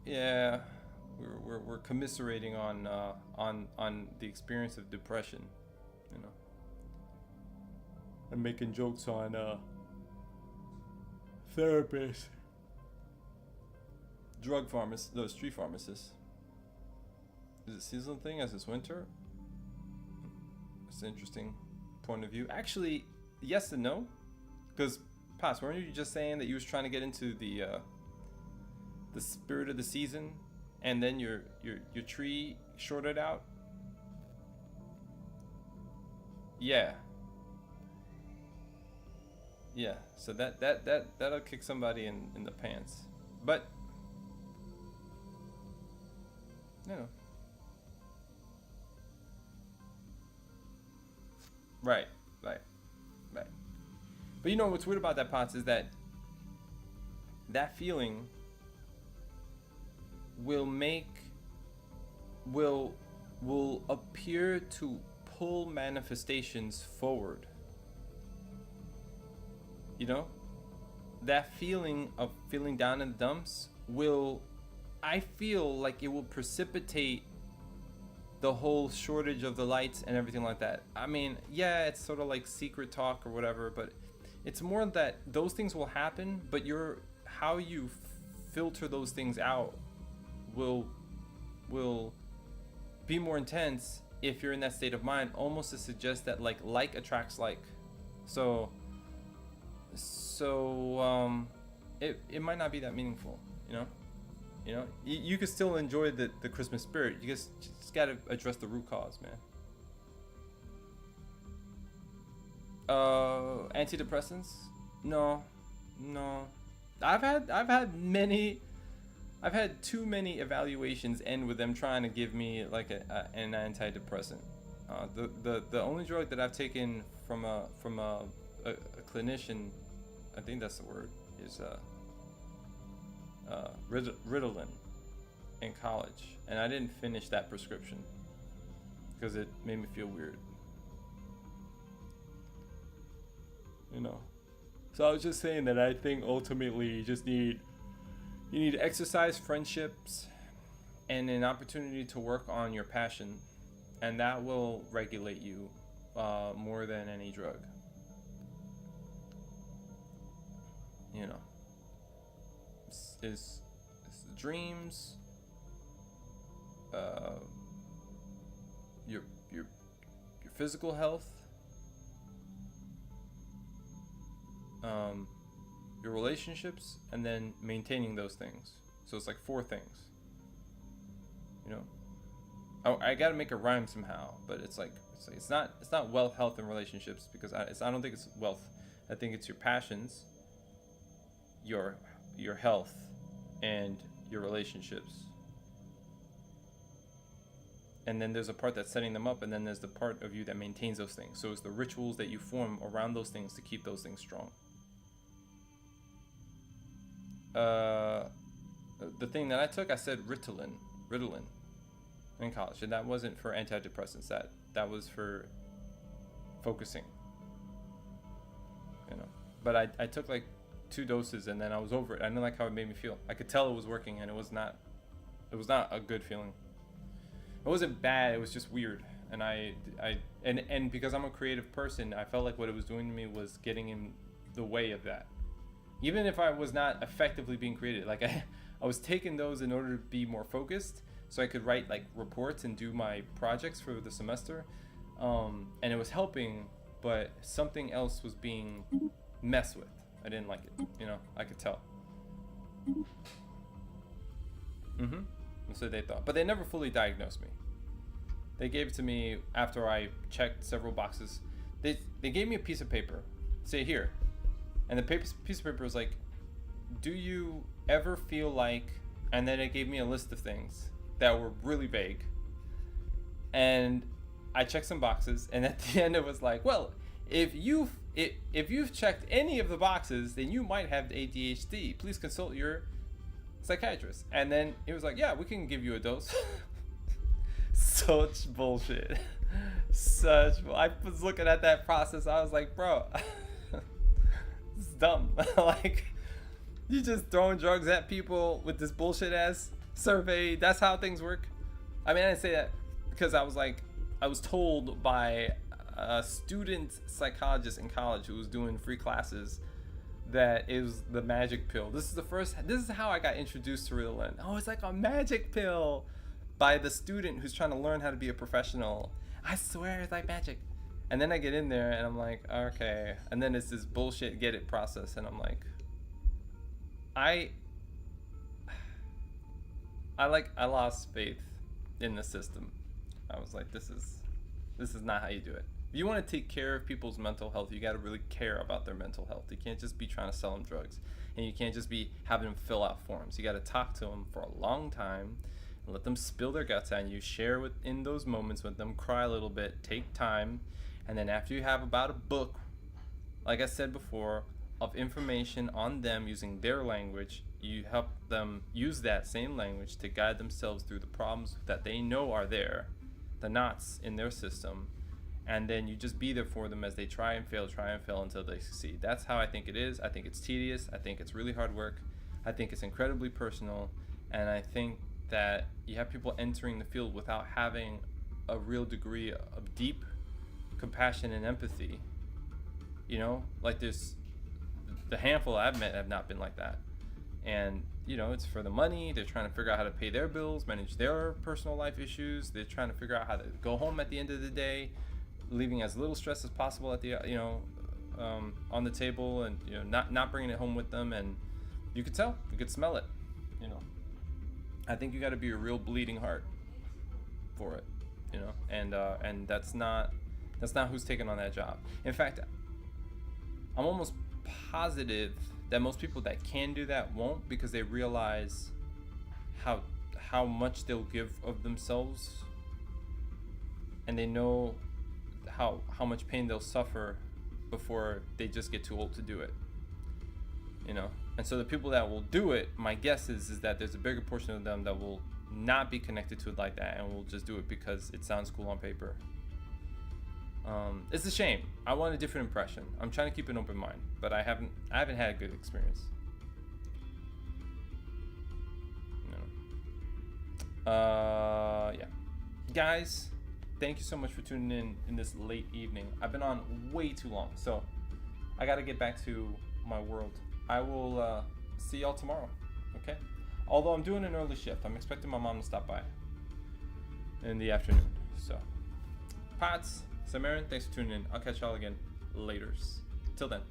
Yeah, we're commiserating on the experience of depression, you know, and making jokes on therapists, drug pharmacists, those street pharmacists. Is it seasonal thing as it's winter? It's an interesting point of view. Actually, yes and no, because Paz, weren't you just saying that you was trying to get into the spirit of the season, and then your tree shorted out? Yeah. Yeah, so that'll kick somebody in the pants. But you know. Right. But you know what's weird about that, Potts, is that feeling will appear to pull manifestations forward. You know? That feeling of feeling down in the dumps I feel like it will precipitate the whole shortage of the lights and everything like that. I mean, yeah, it's sort of like secret talk or whatever, but it's more that those things will happen, but how you filter those things out will be more intense if you're in that state of mind, almost to suggest that like attracts like. So it might not be that meaningful, you know? You could still enjoy the Christmas spirit. You just gotta address the root cause, man. Antidepressants? No. I've had too many evaluations end with them trying to give me like an antidepressant. The only drug that I've taken from a clinician, I think that's the word, is Ritalin in college, and I didn't finish that prescription because it made me feel weird. So I was just saying that I think ultimately you need exercise, friendships, and an opportunity to work on your passion, and that will regulate you more than any drug. It's dreams, your physical health, your relationships, and then maintaining those things. So it's like 4 things. I gotta make a rhyme somehow, but it's not wealth, health, and relationships, because I don't think it's wealth. I think it's your passions, your health, and your relationships. And then there's a part that's setting them up, and then there's the part of you that maintains those things. So it's the rituals that you form around those things to keep those things strong. The thing that I took, I said Ritalin in college, and that wasn't for antidepressants. That was for focusing. But I took like 2 doses, and then I was over it. I didn't like how it made me feel. I could tell it was working, and it was not a good feeling. It wasn't bad, it was just weird. And and because I'm a creative person, I felt like what it was doing to me was getting in the way of that. Even if I was not effectively being creative, like I was taking those in order to be more focused, so I could write like reports and do my projects for the semester. And it was helping, but something else was being messed with. I didn't like it, I could tell. So they thought, but they never fully diagnosed me. They gave it to me after I checked several boxes. They gave me a piece of paper, say here, and the piece of paper was like, do you ever feel like, and then it gave me a list of things that were really vague, and I checked some boxes, and at the end it was like, well, if you've checked any of the boxes, then you might have ADHD. Please consult your psychiatrist. And then it was like, yeah, we can give you a dose. Such bullshit. I was looking at that process, I was like, bro, this is dumb. Like, you just throwing drugs at people with this bullshit ass survey. That's how things work. I mean, I didn't say that because I was told by a student psychologist in college who was doing free classes that it was the magic pill. This is how I got introduced to Ritalin. Oh, it's like a magic pill, by the student who's trying to learn how to be a professional. I swear it's like magic. And then I get in there and I'm like, okay. And then it's this bullshit get it process, and I'm like, I lost faith in the system. I was like, this is not how you do it. If you want to take care of people's mental health, you got to really care about their mental health. You can't just be trying to sell them drugs, and you can't just be having them fill out forms. You got to talk to them for a long time and let them spill their guts out, and you share in those moments with them, cry a little bit, take time, and then after you have about a book, like I said before, of information on them using their language, you help them use that same language to guide themselves through the problems that they know are there, the knots in their system, and then you just be there for them as they try and fail until they succeed. That's how I think it is. I think it's tedious. I think it's really hard work. I think it's incredibly personal, and I think that you have people entering the field without having a real degree of deep compassion and empathy. You know, like there's the handful I've met have not been like that. And, you know, it's for the money. They're trying to figure out how to pay their bills, manage their personal life issues. They're trying to figure out how to go home at the end of the day, leaving as little stress as possible at the, on the table, and, you know, not bringing it home with them. And you could tell, you could smell it, you know. I think you got to be a real bleeding heart for it, you know, and that's not who's taking on that job. In fact, I'm almost positive that most people that can do that won't, because they realize how much they'll give of themselves, and they know how much pain they'll suffer before they just get too old to do it, you know. And so the people that will do it, my guess is that there's a bigger portion of them that will not be connected to it like that, and will just do it because it sounds cool on paper. It's a shame. I want a different impression. I'm trying to keep an open mind, but I haven't had a good experience. No. Yeah. Guys, thank you so much for tuning in this late evening. I've been on way too long, so I gotta get back to my world. I will see y'all tomorrow, okay? Although I'm doing an early shift. I'm expecting my mom to stop by in the afternoon, so. Pots. Samarin, thanks for tuning in. I'll catch y'all again laters. Till then.